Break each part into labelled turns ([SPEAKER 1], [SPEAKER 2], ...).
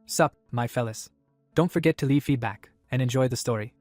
[SPEAKER 1] Sup, my fellas. Don't forget to leave feedback, and enjoy the story.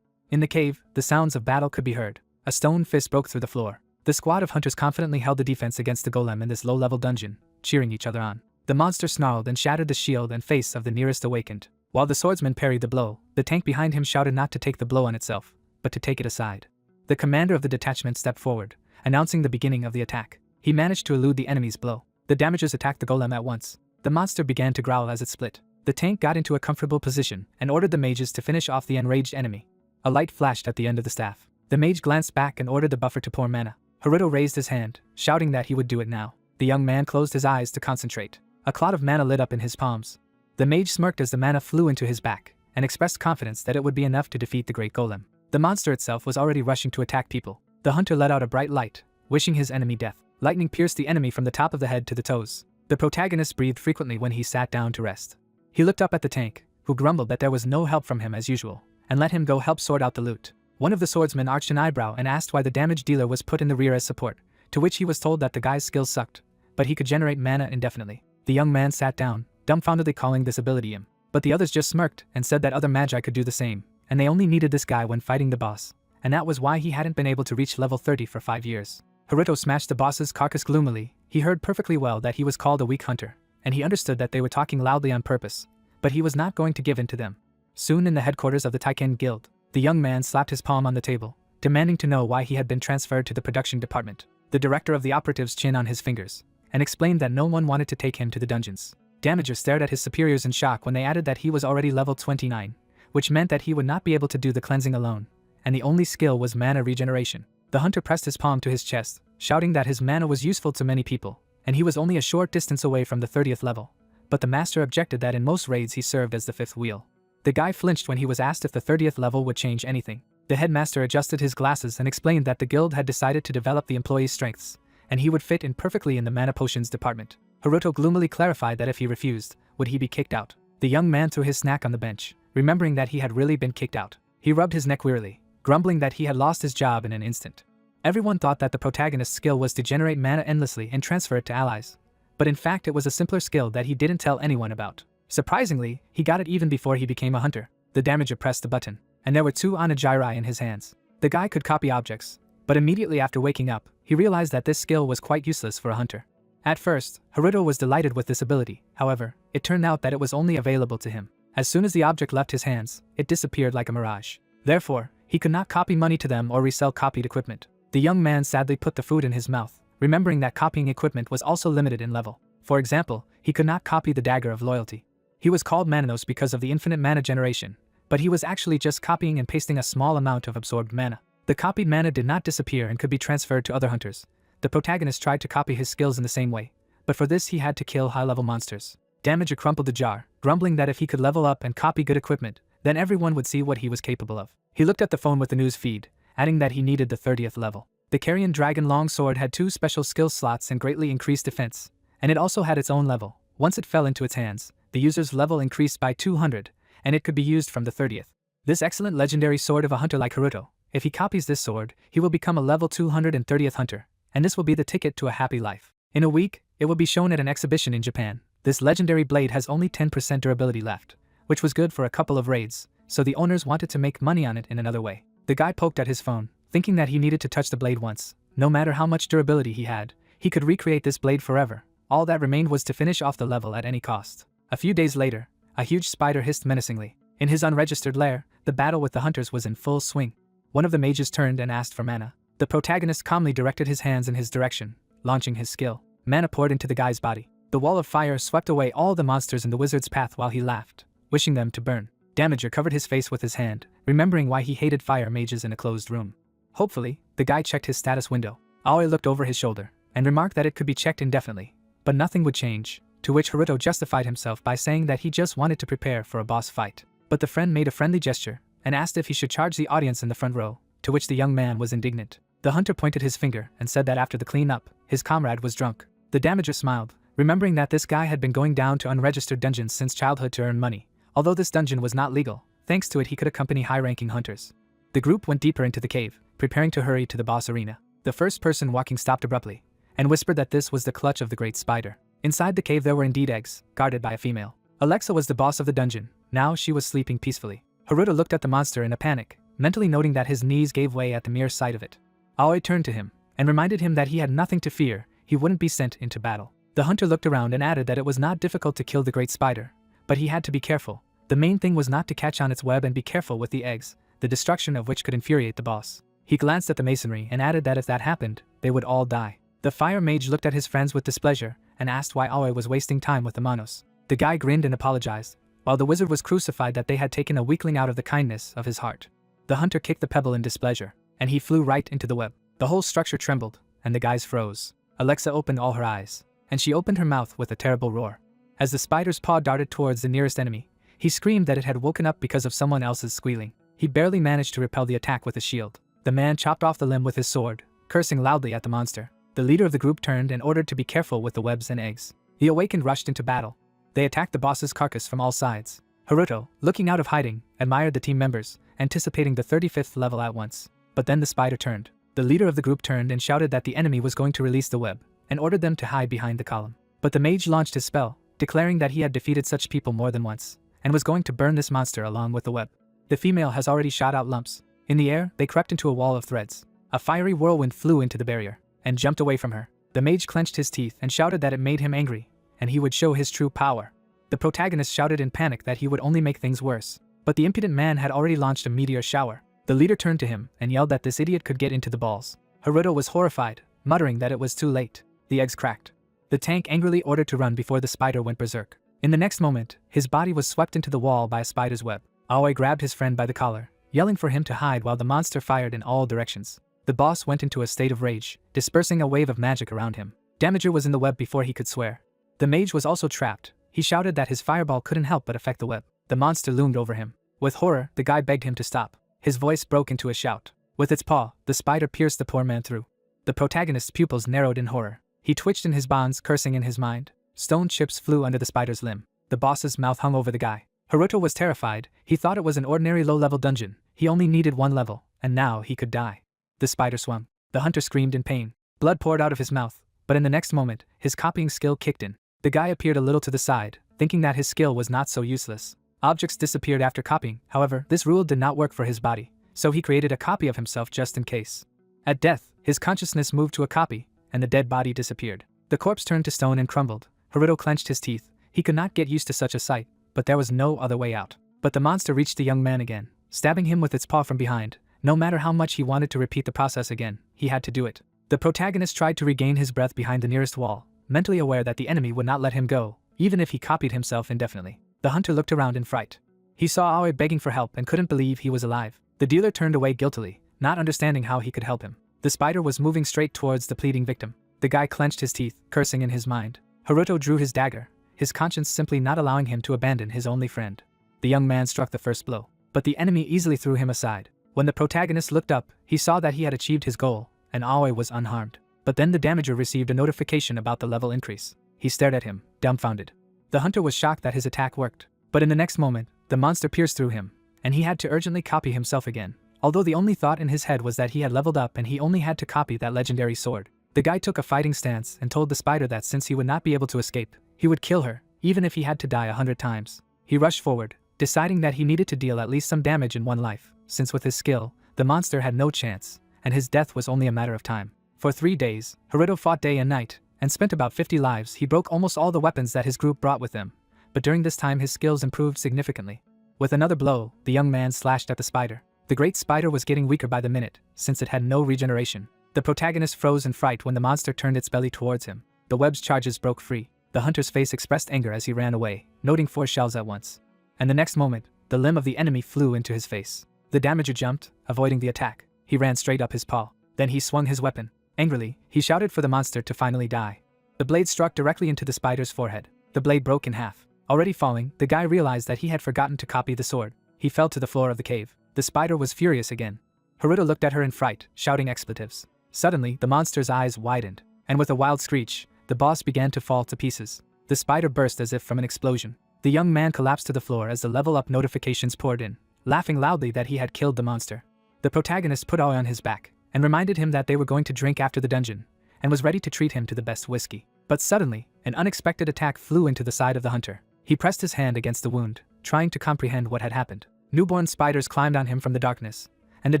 [SPEAKER 1] In the cave, the sounds of battle could be heard. A stone fist broke through the floor. The squad of hunters confidently held the defense against the golem in this low-level dungeon, cheering each other on. The monster snarled and shattered the shield and face of the nearest awakened. While the swordsman parried the blow, the tank behind him shouted not to take the blow on itself, but to take it aside. The commander of the detachment stepped forward, announcing the beginning of the attack. He managed to elude the enemy's blow. The damagers attacked the golem at once. The monster began to growl as it split. The tank got into a comfortable position and ordered the mages to finish off the enraged enemy. A light flashed at the end of the staff. The mage glanced back and ordered the buffer to pour mana. Haruto raised his hand, shouting that he would do it now. The young man closed his eyes to concentrate. A cloud of mana lit up in his palms. The mage smirked as the mana flew into his back, and expressed confidence that it would be enough to defeat the great golem. The monster itself was already rushing to attack people. The hunter let out a bright light, wishing his enemy death. Lightning pierced the enemy from the top of the head to the toes. The protagonist breathed frequently when he sat down to rest. He looked up at the tank, who grumbled that there was no help from him as usual, and let him go help sort out the loot. One of the swordsmen arched an eyebrow and asked why the damage dealer was put in the rear as support, to which he was told that the guy's skills sucked, but he could generate mana indefinitely. The young man sat down, dumbfoundedly calling this ability him. But the others just smirked and said that other magi could do the same, and they only needed this guy when fighting the boss, and that was why he hadn't been able to reach level 30 for 5 years. Haruto smashed the boss's carcass gloomily. He heard perfectly well that he was called a weak hunter, and he understood that they were talking loudly on purpose, but he was not going to give in to them. Soon in the headquarters of the Taiken Guild, the young man slapped his palm on the table, demanding to know why he had been transferred to the production department. The director of the operatives chin on his fingers, and explained that no one wanted to take him to the dungeons. Damager stared at his superiors in shock when they added that he was already level 29, which meant that he would not be able to do the cleansing alone, and the only skill was mana regeneration. The hunter pressed his palm to his chest, shouting that his mana was useful to many people, and he was only a short distance away from the 30th level. But the master objected that in most raids he served as the 5th wheel. The guy flinched when he was asked if the 30th level would change anything. The headmaster adjusted his glasses and explained that the guild had decided to develop the employee's strengths, and he would fit in perfectly in the mana potions department. Haruto gloomily clarified that if he refused, would he be kicked out. The young man threw his snack on the bench, remembering that he had really been kicked out. He rubbed his neck wearily, grumbling that he had lost his job in an instant. Everyone thought that the protagonist's skill was to generate mana endlessly and transfer it to allies, but in fact it was a simpler skill that he didn't tell anyone about. Surprisingly, he got it even before he became a hunter. The damager pressed the button, and there were 2 onagiri in his hands. The guy could copy objects, but immediately after waking up, he realized that this skill was quite useless for a hunter. At first, Haruto was delighted with this ability. However, it turned out that it was only available to him. As soon as the object left his hands, it disappeared like a mirage. Therefore, he could not copy money to them or resell copied equipment. The young man sadly put the food in his mouth, remembering that copying equipment was also limited in level. For example, he could not copy the dagger of loyalty. He was called Mananos because of the infinite mana generation, but he was actually just copying and pasting a small amount of absorbed mana. The copied mana did not disappear and could be transferred to other hunters. The protagonist tried to copy his skills in the same way, but for this he had to kill high-level monsters. Damager crumpled the jar, grumbling that if he could level up and copy good equipment, then everyone would see what he was capable of. He looked at the phone with the news feed, adding that he needed the 30th level. The Carrion Dragon Longsword had 2 special skill slots and greatly increased defense, and it also had its own level. Once it fell into its hands, the user's level increased by 200, and it could be used from the 30th. This excellent legendary sword of a hunter like Haruto, if he copies this sword, he will become a level 230th hunter, and this will be the ticket to a happy life. In a week, it will be shown at an exhibition in Japan. This legendary blade has only 10% durability left, which was good for a couple of raids, so the owners wanted to make money on it in another way. The guy poked at his phone, thinking that he needed to touch the blade once. No matter how much durability he had, he could recreate this blade forever. All that remained was to finish off the level at any cost. A few days later, a huge spider hissed menacingly. In his unregistered lair, the battle with the hunters was in full swing. One of the mages turned and asked for mana. The protagonist calmly directed his hands in his direction, launching his skill. Mana poured into the guy's body. The wall of fire swept away all the monsters in the wizard's path while he laughed, wishing them to burn. Damager covered his face with his hand, remembering why he hated fire mages in a closed room. Hopefully, the guy checked his status window. Aoi looked over his shoulder, and remarked that it could be checked indefinitely, but nothing would change, to which Haruto justified himself by saying that he just wanted to prepare for a boss fight. But the friend made a friendly gesture, and asked if he should charge the audience in the front row, to which the young man was indignant. The hunter pointed his finger and said that after the clean-up, his comrade was drunk. The damager smiled, remembering that this guy had been going down to unregistered dungeons since childhood to earn money. Although this dungeon was not legal, thanks to it he could accompany high-ranking hunters. The group went deeper into the cave, preparing to hurry to the boss arena. The first person walking stopped abruptly, and whispered that this was the clutch of the great spider. Inside the cave there were indeed eggs, guarded by a female. Alexa was the boss of the dungeon. Now she was sleeping peacefully. Haruto looked at the monster in a panic, mentally noting that his knees gave way at the mere sight of it. Aoi turned to him and reminded him that he had nothing to fear, he wouldn't be sent into battle. The hunter looked around and added that it was not difficult to kill the great spider, but he had to be careful. The main thing was not to catch on its web and be careful with the eggs, the destruction of which could infuriate the boss. He glanced at the masonry and added that if that happened, they would all die. The fire mage looked at his friends with displeasure and asked why Aoi was wasting time with the Manos. The guy grinned and apologized, while the wizard was crucified that they had taken a weakling out of the kindness of his heart. The hunter kicked the pebble in displeasure, and he flew right into the web. The whole structure trembled, and the guys froze. Alexa opened all her eyes, and she opened her mouth with a terrible roar. As the spider's paw darted towards the nearest enemy, he screamed that it had woken up because of someone else's squealing. He barely managed to repel the attack with his shield. The man chopped off the limb with his sword, cursing loudly at the monster. The leader of the group turned and ordered to be careful with the webs and eggs. The awakened rushed into battle. They attacked the boss's carcass from all sides. Haruto, looking out of hiding, admired the team members, anticipating the 35th level at once. But then the spider turned. The leader of the group turned and shouted that the enemy was going to release the web, and ordered them to hide behind the column. But the mage launched his spell, declaring that he had defeated such people more than once, and was going to burn this monster along with the web. The female has already shot out lumps. In the air, they crept into a wall of threads. A fiery whirlwind flew into the barrier, and jumped away from her. The mage clenched his teeth and shouted that it made him angry, and he would show his true power. The protagonist shouted in panic that he would only make things worse. But the impudent man had already launched a meteor shower. The leader turned to him and yelled that this idiot could get into the balls. Haruto was horrified, muttering that it was too late. The eggs cracked. The tank angrily ordered to run before the spider went berserk. In the next moment, his body was swept into the wall by a spider's web. Aoi grabbed his friend by the collar, yelling for him to hide while the monster fired in all directions. The boss went into a state of rage, dispersing a wave of magic around him. Damager was in the web before he could swear. The mage was also trapped. He shouted that his fireball couldn't help but affect the web. The monster loomed over him. With horror, the guy begged him to stop. His voice broke into a shout. With its paw, the spider pierced the poor man through. The protagonist's pupils narrowed in horror. He twitched in his bonds, cursing in his mind. Stone chips flew under the spider's limb. The boss's mouth hung over the guy. Haruto was terrified. He thought it was an ordinary low-level dungeon. He only needed one level, and now he could die. The spider swung. The hunter screamed in pain. Blood poured out of his mouth, but in the next moment, his copying skill kicked in. The guy appeared a little to the side, thinking that his skill was not so useless. Objects disappeared after copying. However, this rule did not work for his body, so he created a copy of himself just in case. At death, his consciousness moved to a copy, and the dead body disappeared. The corpse turned to stone and crumbled. Haruto clenched his teeth. He could not get used to such a sight, but there was no other way out. But the monster reached the young man again, stabbing him with its paw from behind. No matter how much he wanted to repeat the process again, he had to do it. The protagonist tried to regain his breath behind the nearest wall, mentally aware that the enemy would not let him go, even if he copied himself indefinitely. The hunter looked around in fright. He saw Aoi begging for help and couldn't believe he was alive. The dealer turned away guiltily, not understanding how he could help him. The spider was moving straight towards the pleading victim. The guy clenched his teeth, cursing in his mind. Haruto drew his dagger, his conscience simply not allowing him to abandon his only friend. The young man struck the first blow, but the enemy easily threw him aside. When the protagonist looked up, he saw that he had achieved his goal, and Aoi was unharmed. But then the damager received a notification about the level increase. He stared at him, dumbfounded. The hunter was shocked that his attack worked, but in the next moment, the monster pierced through him, and he had to urgently copy himself again. Although the only thought in his head was that he had leveled up and he only had to copy that legendary sword. The guy took a fighting stance and told the spider that since he would not be able to escape, he would kill her, even if he had to die 100 times. He rushed forward, deciding that he needed to deal at least some damage in one life, since with his skill, the monster had no chance, and his death was only a matter of time. For 3 days, Haruto fought day and night, and spent about 50 lives. He broke almost all the weapons that his group brought with them, but during this time his skills improved significantly. With another blow, the young man slashed at the spider. The great spider was getting weaker by the minute, since it had no regeneration. The protagonist froze in fright when the monster turned its belly towards him. The web's charges broke free. The hunter's face expressed anger as he ran away, noting 4 shells at once. And the next moment, the limb of the enemy flew into his face. The damager jumped, avoiding the attack. He ran straight up his paw. Then he swung his weapon. Angrily, he shouted for the monster to finally die. The blade struck directly into the spider's forehead. The blade broke in half. Already falling, the guy realized that he had forgotten to copy the sword. He fell to the floor of the cave. The spider was furious again. Haruto looked at her in fright, shouting expletives. Suddenly, the monster's eyes widened, and with a wild screech, the boss began to fall to pieces. The spider burst as if from an explosion. The young man collapsed to the floor as the level up notifications poured in, laughing loudly that he had killed the monster. The protagonist put Aoi on his back, and reminded him that they were going to drink after the dungeon, and was ready to treat him to the best whiskey. But suddenly, an unexpected attack flew into the side of the hunter. He pressed his hand against the wound, trying to comprehend what had happened. Newborn spiders climbed on him from the darkness, and the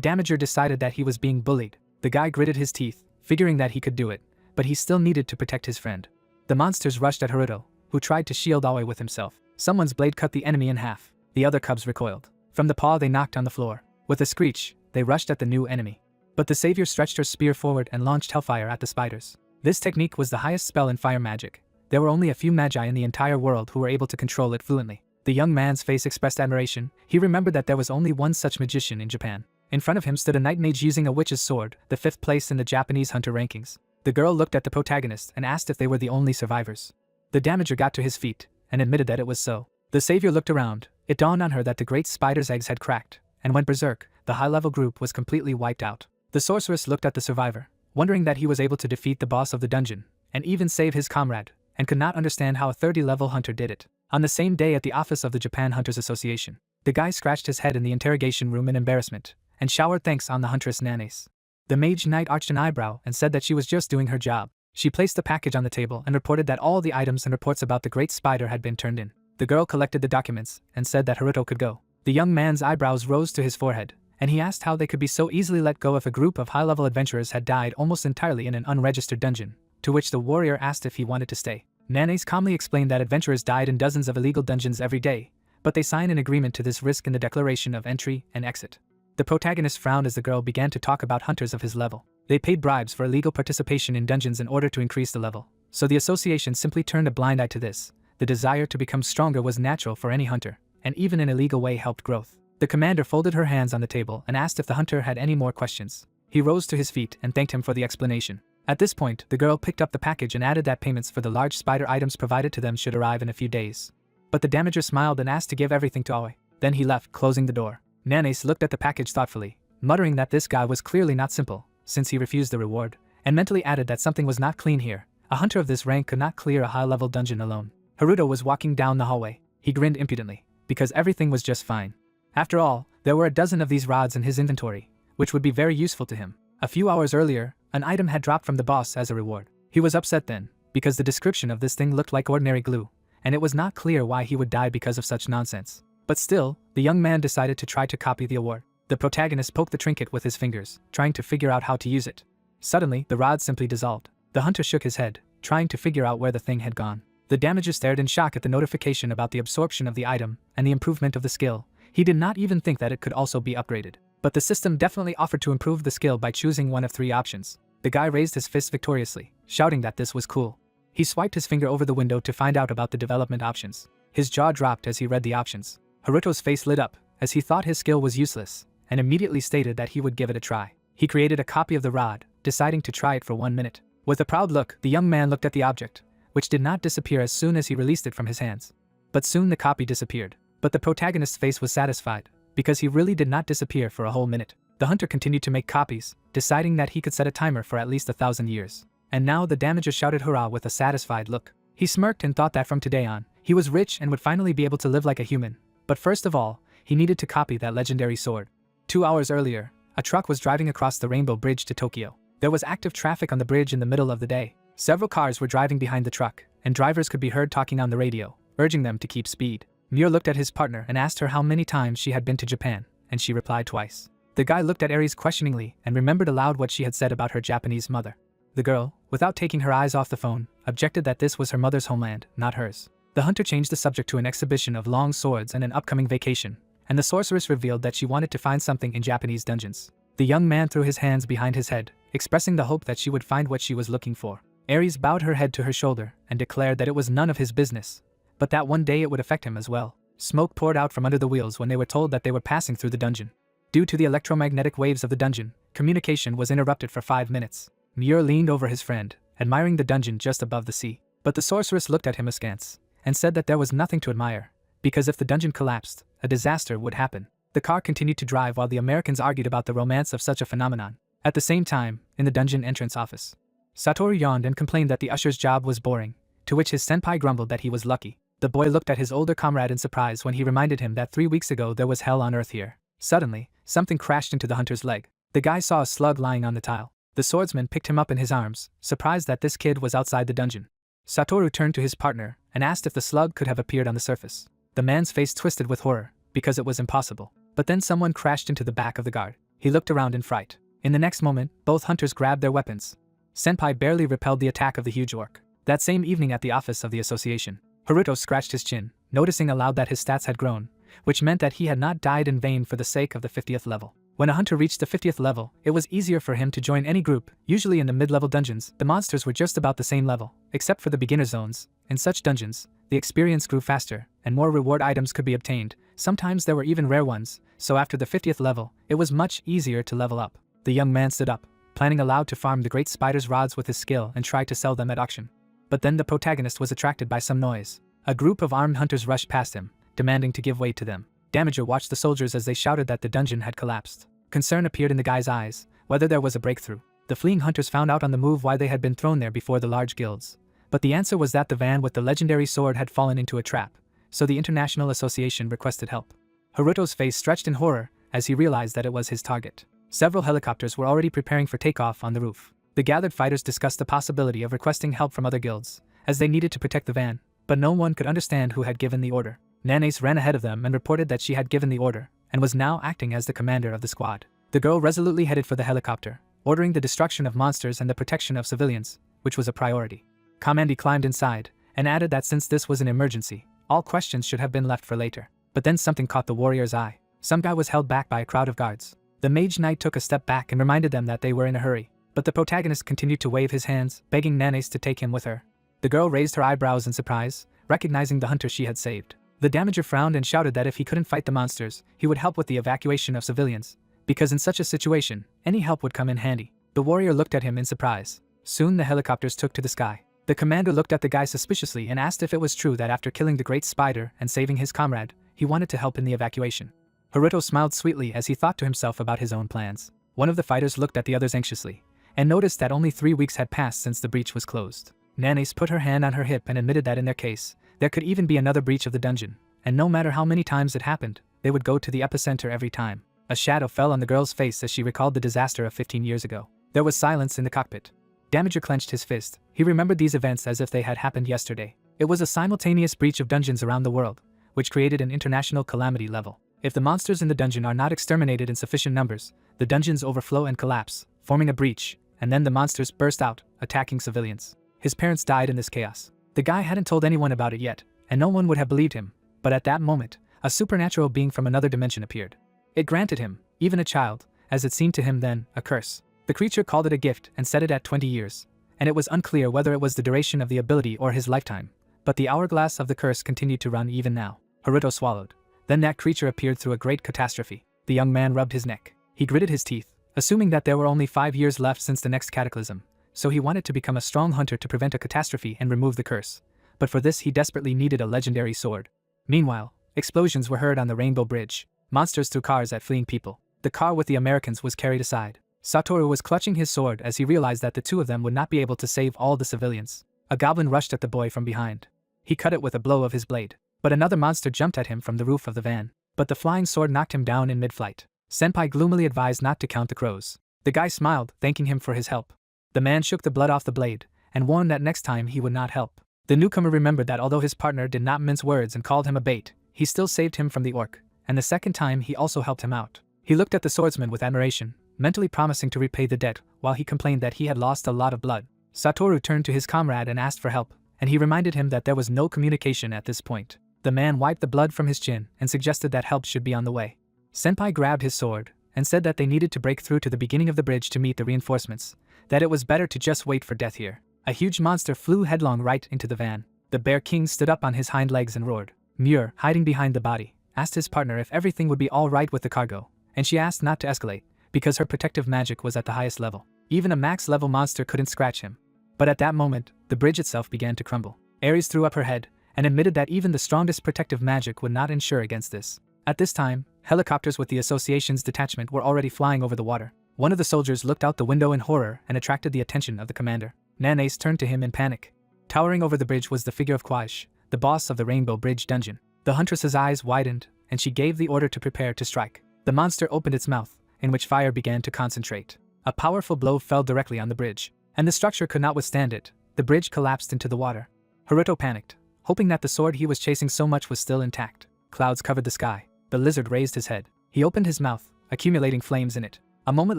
[SPEAKER 1] damager decided that he was being bullied. The guy gritted his teeth, figuring that he could do it, but he still needed to protect his friend. The monsters rushed at Haruto, who tried to shield Aoi with himself. Someone's blade cut the enemy in half. The other cubs recoiled. From the paw they knocked on the floor. With a screech, they rushed at the new enemy. But the savior stretched her spear forward and launched hellfire at the spiders. This technique was the highest spell in fire magic. There were only a few magi in the entire world who were able to control it fluently. The young man's face expressed admiration. He remembered that there was only one such magician in Japan. In front of him stood a night mage using a witch's sword, the 5th place in the Japanese hunter rankings. The girl looked at the protagonist and asked if they were the only survivors. The damager got to his feet and admitted that it was so. The savior looked around. It dawned on her that the great spider's eggs had cracked and went berserk. The high-level group was completely wiped out. The sorceress looked at the survivor, wondering that he was able to defeat the boss of the dungeon and even save his comrade, and could not understand how a 30-level hunter did it. On the same day at the office of the Japan Hunters Association, the guy scratched his head in the interrogation room in embarrassment and showered thanks on the huntress Nanase. The mage knight arched an eyebrow and said that she was just doing her job. She placed the package on the table and reported that all the items and reports about the great spider had been turned in. The girl collected the documents and said that Haruto could go. The young man's eyebrows rose to his forehead, and he asked how they could be so easily let go if a group of high-level adventurers had died almost entirely in an unregistered dungeon, to which the warrior asked if he wanted to stay. Nanase calmly explained that adventurers died in dozens of illegal dungeons every day, but they signed an agreement to this risk in the declaration of entry and exit. The protagonist frowned as the girl began to talk about hunters of his level. They paid bribes for illegal participation in dungeons in order to increase the level, so the association simply turned a blind eye to this. The desire to become stronger was natural for any hunter, and even an illegal way helped growth. The commander folded her hands on the table and asked if the hunter had any more questions. He rose to his feet and thanked him for the explanation. At this point, the girl picked up the package and added that payments for the large spider items provided to them should arrive in a few days. But the damager smiled and asked to give everything to Aoi. Then he left, closing the door. Nanase looked at the package thoughtfully, muttering that this guy was clearly not simple, since he refused the reward, and mentally added that something was not clean here. A hunter of this rank could not clear a high-level dungeon alone. Haruto was walking down the hallway. He grinned impudently, because everything was just fine. After all, there were a dozen of these rods in his inventory, which would be very useful to him. A few hours earlier, an item had dropped from the boss as a reward. He was upset then, because the description of this thing looked like ordinary glue, and it was not clear why he would die because of such nonsense. But still, the young man decided to try to copy the award. The protagonist poked the trinket with his fingers, trying to figure out how to use it. Suddenly, the rod simply dissolved. The hunter shook his head, trying to figure out where the thing had gone. The damager stared in shock at the notification about the absorption of the item and the improvement of the skill. He did not even think that it could also be upgraded. But the system definitely offered to improve the skill by choosing one of 3 options. The guy raised his fist victoriously, shouting that this was cool. He swiped his finger over the window to find out about the development options. His jaw dropped as he read the options. Haruto's face lit up, as he thought his skill was useless, and immediately stated that he would give it a try. He created a copy of the rod, deciding to try it for 1 minute. With a proud look, the young man looked at the object, which did not disappear as soon as he released it from his hands. But soon the copy disappeared. But the protagonist's face was satisfied, because he really did not disappear for a whole minute. The hunter continued to make copies, deciding that he could set a timer for at least 1,000 years. And now the damager shouted hurrah with a satisfied look. He smirked and thought that from today on, he was rich and would finally be able to live like a human. But first of all, he needed to copy that legendary sword. 2 hours earlier, a truck was driving across the Rainbow Bridge to Tokyo. There was active traffic on the bridge in the middle of the day. Several cars were driving behind the truck, and drivers could be heard talking on the radio, urging them to keep speed. Muir looked at his partner and asked her how many times she had been to Japan, and she replied twice. The guy looked at Aries questioningly and remembered aloud what she had said about her Japanese mother. The girl, without taking her eyes off the phone, objected that this was her mother's homeland, not hers. The hunter changed the subject to an exhibition of long swords and an upcoming vacation, and the sorceress revealed that she wanted to find something in Japanese dungeons. The young man threw his hands behind his head, expressing the hope that she would find what she was looking for. Aries bowed her head to her shoulder and declared that it was none of his business, but that one day it would affect him as well. Smoke poured out from under the wheels when they were told that they were passing through the dungeon. Due to the electromagnetic waves of the dungeon, communication was interrupted for 5 minutes. Muir leaned over his friend, admiring the dungeon just above the sea. But the sorceress looked at him askance, and said that there was nothing to admire, because if the dungeon collapsed, a disaster would happen. The car continued to drive while the Americans argued about the romance of such a phenomenon. At the same time, in the dungeon entrance office, Satoru yawned and complained that the usher's job was boring, to which his senpai grumbled that he was lucky. The boy looked at his older comrade in surprise when he reminded him that 3 weeks ago there was hell on earth here. Suddenly, something crashed into the hunter's leg. The guy saw a slug lying on the tile. The swordsman picked him up in his arms, surprised that this kid was outside the dungeon. Satoru turned to his partner and asked if the slug could have appeared on the surface. The man's face twisted with horror, because it was impossible. But then someone crashed into the back of the guard. He looked around in fright. In the next moment, both hunters grabbed their weapons. Senpai barely repelled the attack of the huge orc. That same evening at the office of the association, Haruto scratched his chin, noticing aloud that his stats had grown, which meant that he had not died in vain for the sake of the 50th level. When a hunter reached the 50th level, it was easier for him to join any group. Usually in the mid-level dungeons, the monsters were just about the same level, except for the beginner zones. In such dungeons, the experience grew faster, and more reward items could be obtained. Sometimes there were even rare ones, so after the 50th level, it was much easier to level up. The young man stood up, planning aloud to farm the great spider's rods with his skill and try to sell them at auction. But then the protagonist was attracted by some noise. A group of armed hunters rushed past him, demanding to give way to them. Damager watched the soldiers as they shouted that the dungeon had collapsed. Concern appeared in the guy's eyes, whether there was a breakthrough. The fleeing hunters found out on the move why they had been thrown there before the large guilds. But the answer was that the van with the legendary sword had fallen into a trap, so the International Association requested help. Haruto's face stretched in horror as he realized that it was his target. Several helicopters were already preparing for takeoff on the roof. The gathered fighters discussed the possibility of requesting help from other guilds, as they needed to protect the van, but no one could understand who had given the order. Nanace ran ahead of them and reported that she had given the order, and was now acting as the commander of the squad. The girl resolutely headed for the helicopter, ordering the destruction of monsters and the protection of civilians, which was a priority. Kamandi climbed inside, and added that since this was an emergency, all questions should have been left for later. But then something caught the warrior's eye. Some guy was held back by a crowd of guards. The mage knight took a step back and reminded them that they were in a hurry, but the protagonist continued to wave his hands, begging Nanace to take him with her. The girl raised her eyebrows in surprise, recognizing the hunter she had saved. The damager frowned and shouted that if he couldn't fight the monsters, he would help with the evacuation of civilians, because in such a situation, any help would come in handy. The warrior looked at him in surprise. Soon the helicopters took to the sky. The commander looked at the guy suspiciously and asked if it was true that after killing the great spider and saving his comrade, he wanted to help in the evacuation. Haruto smiled sweetly as he thought to himself about his own plans. One of the fighters looked at the others anxiously, and noticed that only 3 weeks had passed since the breach was closed. Nanace put her hand on her hip and admitted that in their case, there could even be another breach of the dungeon, and no matter how many times it happened, they would go to the epicenter every time. A shadow fell on the girl's face as she recalled the disaster of 15 years ago. There was silence in the cockpit. Damager clenched his fist. He remembered these events as if they had happened yesterday. It was a simultaneous breach of dungeons around the world, which created an international calamity level. If the monsters in the dungeon are not exterminated in sufficient numbers, the dungeons overflow and collapse, forming a breach, and then the monsters burst out, attacking civilians. His parents died in this chaos. The guy hadn't told anyone about it yet, and no one would have believed him, but at that moment, a supernatural being from another dimension appeared. It granted him, even a child, as it seemed to him then, a curse. The creature called it a gift and set it at 20 years, and it was unclear whether it was the duration of the ability or his lifetime, but the hourglass of the curse continued to run even now. Haruto swallowed. Then that creature appeared through a great catastrophe. The young man rubbed his neck. He gritted his teeth, assuming that there were only 5 years left since the next cataclysm, so he wanted to become a strong hunter to prevent a catastrophe and remove the curse. But for this he desperately needed a legendary sword. Meanwhile, explosions were heard on the Rainbow Bridge. Monsters threw cars at fleeing people. The car with the Americans was carried aside. Satoru was clutching his sword as he realized that the two of them would not be able to save all the civilians. A goblin rushed at the boy from behind. He cut it with a blow of his blade. But another monster jumped at him from the roof of the van. But the flying sword knocked him down in mid-flight. Senpai gloomily advised not to count the crows. The guy smiled, thanking him for his help. The man shook the blood off the blade, and warned that next time he would not help. The newcomer remembered that although his partner did not mince words and called him a bait, he still saved him from the orc, and the second time he also helped him out. He looked at the swordsman with admiration, mentally promising to repay the debt, while he complained that he had lost a lot of blood. Satoru turned to his comrade and asked for help, and he reminded him that there was no communication at this point. The man wiped the blood from his chin and suggested that help should be on the way. Senpai grabbed his sword and said that they needed to break through to the beginning of the bridge to meet the reinforcements, that it was better to just wait for death here. A huge monster flew headlong right into the van. The Bear King stood up on his hind legs and roared. Muir, hiding behind the body, asked his partner if everything would be all right with the cargo, and she asked not to escalate, because her protective magic was at the highest level. Even a max-level monster couldn't scratch him. But at that moment, the bridge itself began to crumble. Ares threw up her head, and admitted that even the strongest protective magic would not ensure against this. At this time, helicopters with the association's detachment were already flying over the water. One of the soldiers looked out the window in horror and attracted the attention of the commander. Nanace turned to him in panic. Towering over the bridge was the figure of Quash, the boss of the Rainbow Bridge dungeon. The huntress's eyes widened, and she gave the order to prepare to strike. The monster opened its mouth, in which fire began to concentrate. A powerful blow fell directly on the bridge, and the structure could not withstand it. The bridge collapsed into the water. Haruto panicked, hoping that the sword he was chasing so much was still intact. Clouds covered the sky. The lizard raised his head. He opened his mouth, accumulating flames in it. A moment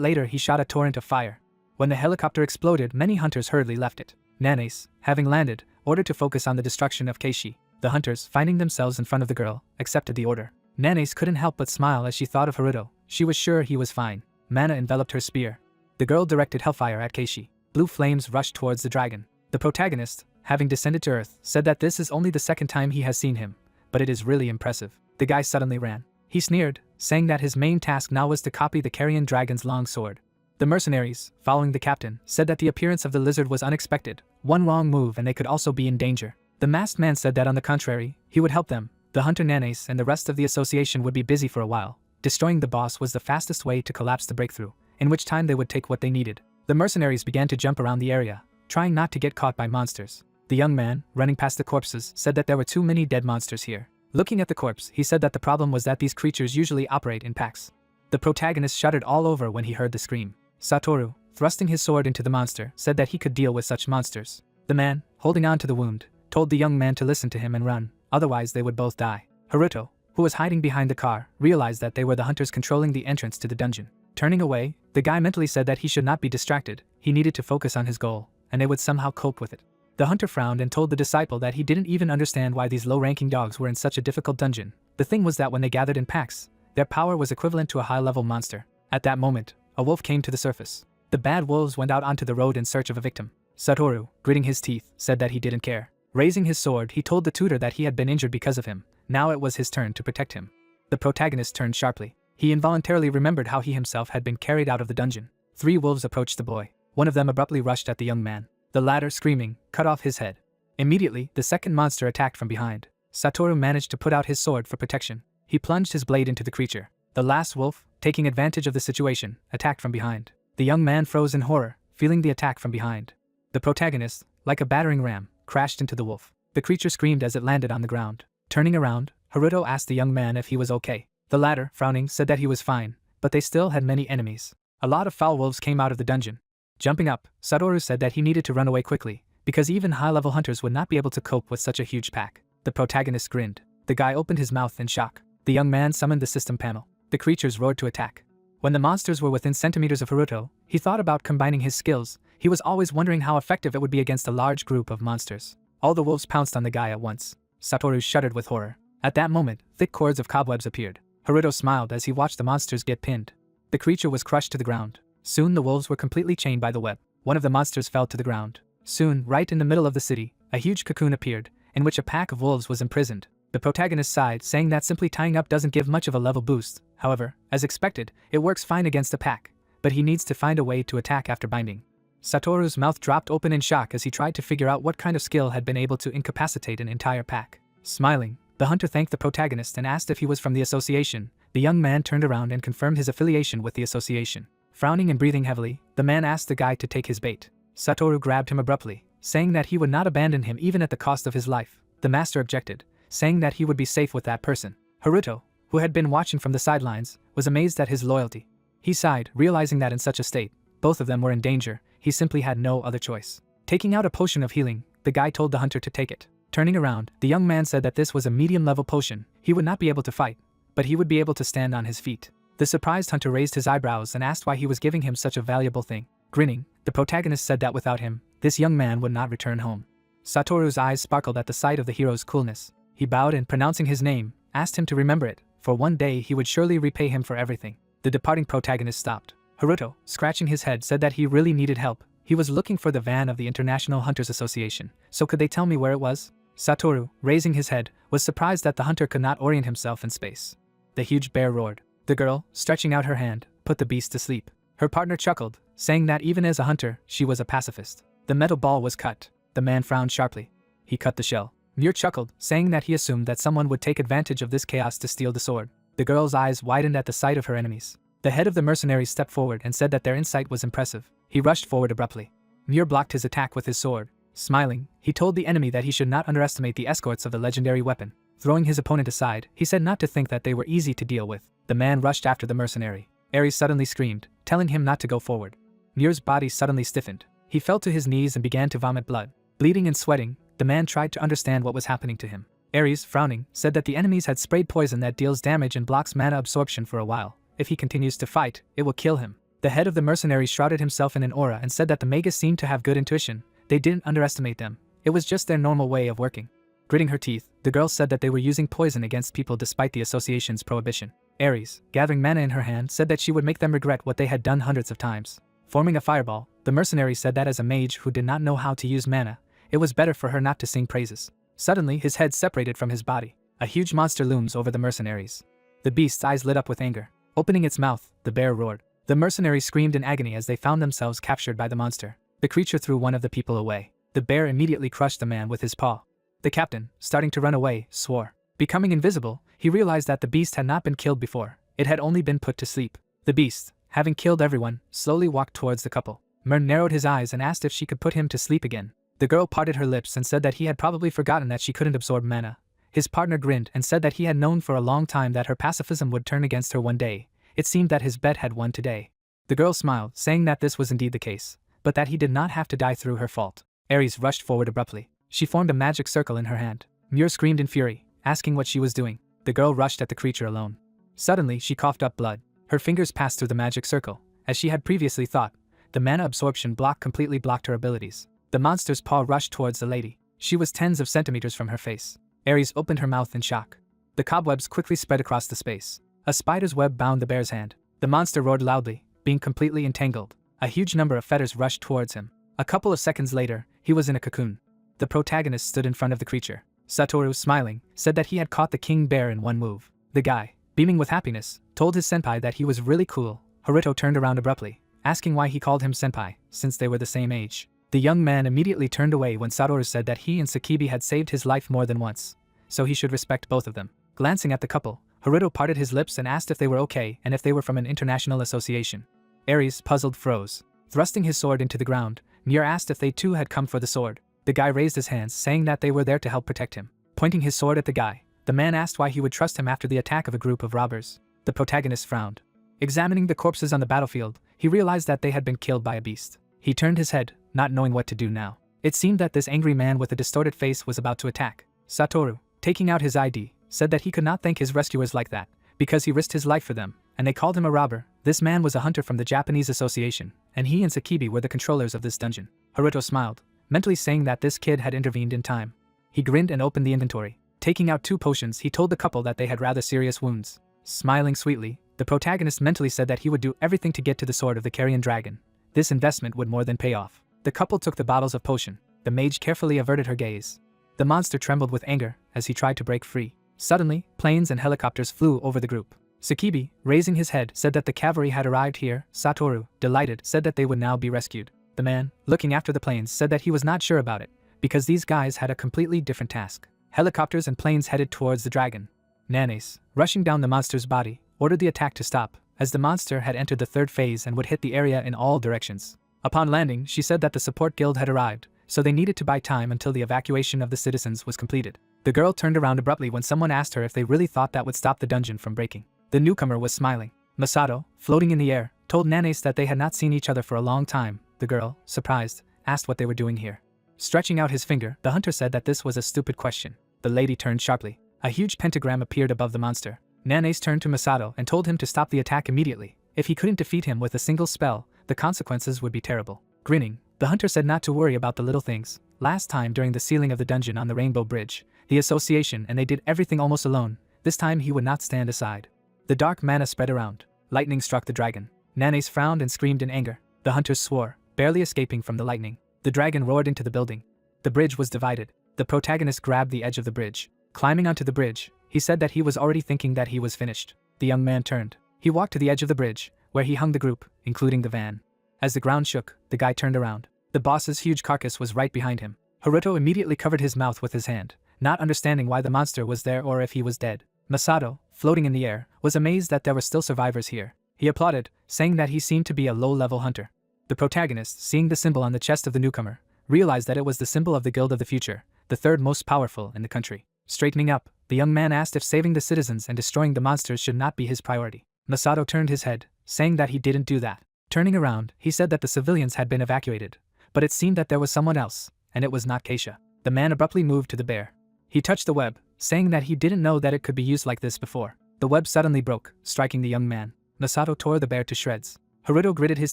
[SPEAKER 1] later he shot a torrent of fire. When the helicopter exploded, many hunters hurriedly left it. Nanace, having landed, ordered to focus on the destruction of Keishi. The hunters, finding themselves in front of the girl, accepted the order. Nanace couldn't help but smile as she thought of Haruto. She was sure he was fine. Mana enveloped her spear. The girl directed hellfire at Keishi. Blue flames rushed towards the dragon. The protagonist, having descended to earth, said that this is only the second time he has seen him, but it is really impressive. The guy suddenly ran. He sneered, saying that his main task now was to copy the carrion dragon's long sword. The mercenaries, following the captain, said that the appearance of the lizard was unexpected. One wrong move and they could also be in danger. The masked man said that on the contrary, he would help them. The hunter Nanace and the rest of the association would be busy for a while. Destroying the boss was the fastest way to collapse the breakthrough, in which time they would take what they needed. The mercenaries began to jump around the area, trying not to get caught by monsters. The young man, running past the corpses, said that there were too many dead monsters here. Looking at the corpse, he said that the problem was that these creatures usually operate in packs. The protagonist shuddered all over when he heard the scream. Satoru, thrusting his sword into the monster, said that he could deal with such monsters. The man, holding on to the wound, told the young man to listen to him and run, otherwise they would both die. Haruto, who was hiding behind the car, realized that they were the hunters controlling the entrance to the dungeon. Turning away, the guy mentally said that he should not be distracted, he needed to focus on his goal, and they would somehow cope with it. The hunter frowned and told the disciple that he didn't even understand why these low-ranking dogs were in such a difficult dungeon. The thing was that when they gathered in packs, their power was equivalent to a high-level monster. At that moment, a wolf came to the surface. The bad wolves went out onto the road in search of a victim. Satoru, gritting his teeth, said that he didn't care. Raising his sword, he told the tutor that he had been injured because of him. Now it was his turn to protect him. The protagonist turned sharply. He involuntarily remembered how he himself had been carried out of the dungeon. 3 wolves approached the boy. One of them abruptly rushed at the young man. The latter, screaming, cut off his head. Immediately, the second monster attacked from behind. Satoru managed to put out his sword for protection. He plunged his blade into the creature. The last wolf, taking advantage of the situation, attacked from behind. The young man froze in horror, feeling the attack from behind. The protagonist, like a battering ram, crashed into the wolf. The creature screamed as it landed on the ground. Turning around, Haruto asked the young man if he was okay. The latter, frowning, said that he was fine, but they still had many enemies. A lot of foul wolves came out of the dungeon. Jumping up, Satoru said that he needed to run away quickly, because even high-level hunters would not be able to cope with such a huge pack. The protagonist grinned. The guy opened his mouth in shock. The young man summoned the system panel. The creatures roared to attack. When the monsters were within centimeters of Haruto, he thought about combining his skills. He was always wondering how effective it would be against a large group of monsters. All the wolves pounced on the guy at once. Satoru shuddered with horror. At that moment, thick cords of cobwebs appeared. Haruto smiled as he watched the monsters get pinned. The creature was crushed to the ground. Soon the wolves were completely chained by the web. One of the monsters fell to the ground. Soon, right in the middle of the city, a huge cocoon appeared, in which a pack of wolves was imprisoned. The protagonist sighed, saying that simply tying up doesn't give much of a level boost. However, as expected, it works fine against a pack, but he needs to find a way to attack after binding. Satoru's mouth dropped open in shock as he tried to figure out what kind of skill had been able to incapacitate an entire pack. Smiling, the hunter thanked the protagonist and asked if he was from the association. The young man turned around and confirmed his affiliation with the association. Frowning and breathing heavily, the man asked the guy to take his bait. Satoru grabbed him abruptly, saying that he would not abandon him even at the cost of his life. The master objected, saying that he would be safe with that person. Haruto, who had been watching from the sidelines, was amazed at his loyalty. He sighed, realizing that in such a state, both of them were in danger. He simply had no other choice. Taking out a potion of healing, the guy told the hunter to take it. Turning around, the young man said that this was a medium-level potion. He would not be able to fight, but he would be able to stand on his feet. The surprised hunter raised his eyebrows and asked why he was giving him such a valuable thing. Grinning, the protagonist said that without him, this young man would not return home. Satoru's eyes sparkled at the sight of the hero's coolness. He bowed and, pronouncing his name, asked him to remember it, for one day he would surely repay him for everything. The departing protagonist stopped. Haruto, scratching his head, said that he really needed help. He was looking for the van of the International Hunters Association, so could they tell me where it was? Satoru, raising his head, was surprised that the hunter could not orient himself in space. The huge bear roared. The girl, stretching out her hand, put the beast to sleep. Her partner chuckled, saying that even as a hunter, she was a pacifist. The metal ball was cut. The man frowned sharply. He cut the shell. Muir chuckled, saying that he assumed that someone would take advantage of this chaos to steal the sword. The girl's eyes widened at the sight of her enemies. The head of the mercenaries stepped forward and said that their insight was impressive. He rushed forward abruptly. Muir blocked his attack with his sword. Smiling, he told the enemy that he should not underestimate the escorts of the legendary weapon. Throwing his opponent aside, he said not to think that they were easy to deal with. The man rushed after the mercenary. Ares suddenly screamed, telling him not to go forward. Muir's body suddenly stiffened. He fell to his knees and began to vomit blood. Bleeding and sweating, The man tried to understand what was happening to him. Ares, frowning, said that the enemies had sprayed poison that deals damage and blocks mana absorption for a while. If he continues to fight, it will kill him. The head of the mercenaries shrouded himself in an aura and said that the Mages seemed to have good intuition. They didn't underestimate them. It was just their normal way of working. Gritting her teeth, the girl said that they were using poison against people despite the association's prohibition. Ares, gathering mana in her hand, said that she would make them regret what they had done hundreds of times. Forming a fireball, the mercenary said that as a mage who did not know how to use mana, it was better for her not to sing praises. Suddenly, his head separated from his body. A huge monster looms over the mercenaries. The beast's eyes lit up with anger. Opening its mouth, the bear roared. The mercenaries screamed in agony as they found themselves captured by the monster. The creature threw one of the people away. The bear immediately crushed the man with his paw. The captain, starting to run away, swore. Becoming invisible, he realized that the beast had not been killed before. It had only been put to sleep. The beast, having killed everyone, slowly walked towards the couple. Mern narrowed his eyes and asked if she could put him to sleep again. The girl parted her lips and said that he had probably forgotten that she couldn't absorb mana. His partner grinned and said that he had known for a long time that her pacifism would turn against her one day. It seemed that his bet had won today. The girl smiled, saying that this was indeed the case, but that he did not have to die through her fault. Ares rushed forward abruptly. She formed a magic circle in her hand. Muir screamed in fury, asking what she was doing. The girl rushed at the creature alone. Suddenly, she coughed up blood. Her fingers passed through the magic circle. As she had previously thought, the mana absorption block completely blocked her abilities. The monster's paw rushed towards the lady. She was tens of centimeters from her face. Ares opened her mouth in shock. The cobwebs quickly spread across the space. A spider's web bound the bear's hand. The monster roared loudly, being completely entangled. A huge number of feathers rushed towards him. A couple of seconds later, he was in a cocoon. The protagonist stood in front of the creature. Satoru, smiling, said that he had caught the king bear in one move. The guy, beaming with happiness, told his senpai that he was really cool. Haruto turned around abruptly, asking why he called him senpai, since they were the same age. The young man immediately turned away when Satoru said that he and Sakibi had saved his life more than once, so he should respect both of them. Glancing at the couple, Haruto parted his lips and asked if they were okay and if they were from an international association. Ares, puzzled, froze. Thrusting his sword into the ground, Nier asked if they too had come for the sword. The guy raised his hands, saying that they were there to help protect him. Pointing his sword at the guy, the man asked why he would trust him after the attack of a group of robbers. The protagonist frowned. Examining the corpses on the battlefield, he realized that they had been killed by a beast. He turned his head, not knowing what to do now. It seemed that this angry man with a distorted face was about to attack. Satoru, taking out his ID, said that he could not thank his rescuers like that, because he risked his life for them, and they called him a robber. This man was a hunter from the Japanese Association, and he and Sakibi were the controllers of this dungeon. Haruto smiled, mentally saying that this kid had intervened in time. He grinned and opened the inventory. Taking out 2 potions, he told the couple that they had rather serious wounds. Smiling sweetly, the protagonist mentally said that he would do everything to get to the sword of the Carrion Dragon. This investment would more than pay off. The couple took the bottles of potion. The mage carefully averted her gaze. The monster trembled with anger as he tried to break free. Suddenly, planes and helicopters flew over the group. Sakibi, raising his head, said that the cavalry had arrived here. Satoru, delighted, said that they would now be rescued. The man, looking after the planes, said that he was not sure about it, because these guys had a completely different task. Helicopters and planes headed towards the dragon. Nanes, rushing down the monster's body, ordered the attack to stop, as the monster had entered the 3rd phase and would hit the area in all directions. Upon landing, she said that the support guild had arrived, so they needed to buy time until the evacuation of the citizens was completed. The girl turned around abruptly when someone asked her if they really thought that would stop the dungeon from breaking. The newcomer was smiling. Masato, floating in the air, told Nanes that they had not seen each other for a long time. The girl, surprised, asked what they were doing here. Stretching out his finger, the hunter said that this was a stupid question. The lady turned sharply. A huge pentagram appeared above the monster. Nanes turned to Masato and told him to stop the attack immediately. If he couldn't defeat him with a single spell, the consequences would be terrible. Grinning, the hunter said not to worry about the little things. Last time during the sealing of the dungeon on the Rainbow Bridge, the association and they did everything almost alone. This time he would not stand aside. The dark mana spread around. Lightning struck the dragon. Nanes frowned and screamed in anger. The hunters swore, barely escaping from the lightning. The dragon roared into the building. The bridge was divided. The protagonist grabbed the edge of the bridge. Climbing onto the bridge, he said that he was already thinking that he was finished. The young man turned. He walked to the edge of the bridge, where he hung the group, including the van. As the ground shook, the guy turned around. The boss's huge carcass was right behind him. Haruto immediately covered his mouth with his hand, not understanding why the monster was there or if he was dead. Masato, floating in the air, was amazed that there were still survivors here. He applauded, saying that he seemed to be a low-level hunter. The protagonist, seeing the symbol on the chest of the newcomer, realized that it was the symbol of the Guild of the Future, the 3rd most powerful in the country. Straightening up, the young man asked if saving the citizens and destroying the monsters should not be his priority. Masato turned his head, saying that he didn't do that. Turning around, he said that the civilians had been evacuated, but it seemed that there was someone else, and it was not Keisha. The man abruptly moved to the bear. He touched the web, saying that he didn't know that it could be used like this before. The web suddenly broke, striking the young man. Masato tore the bear to shreds. Haruto gritted his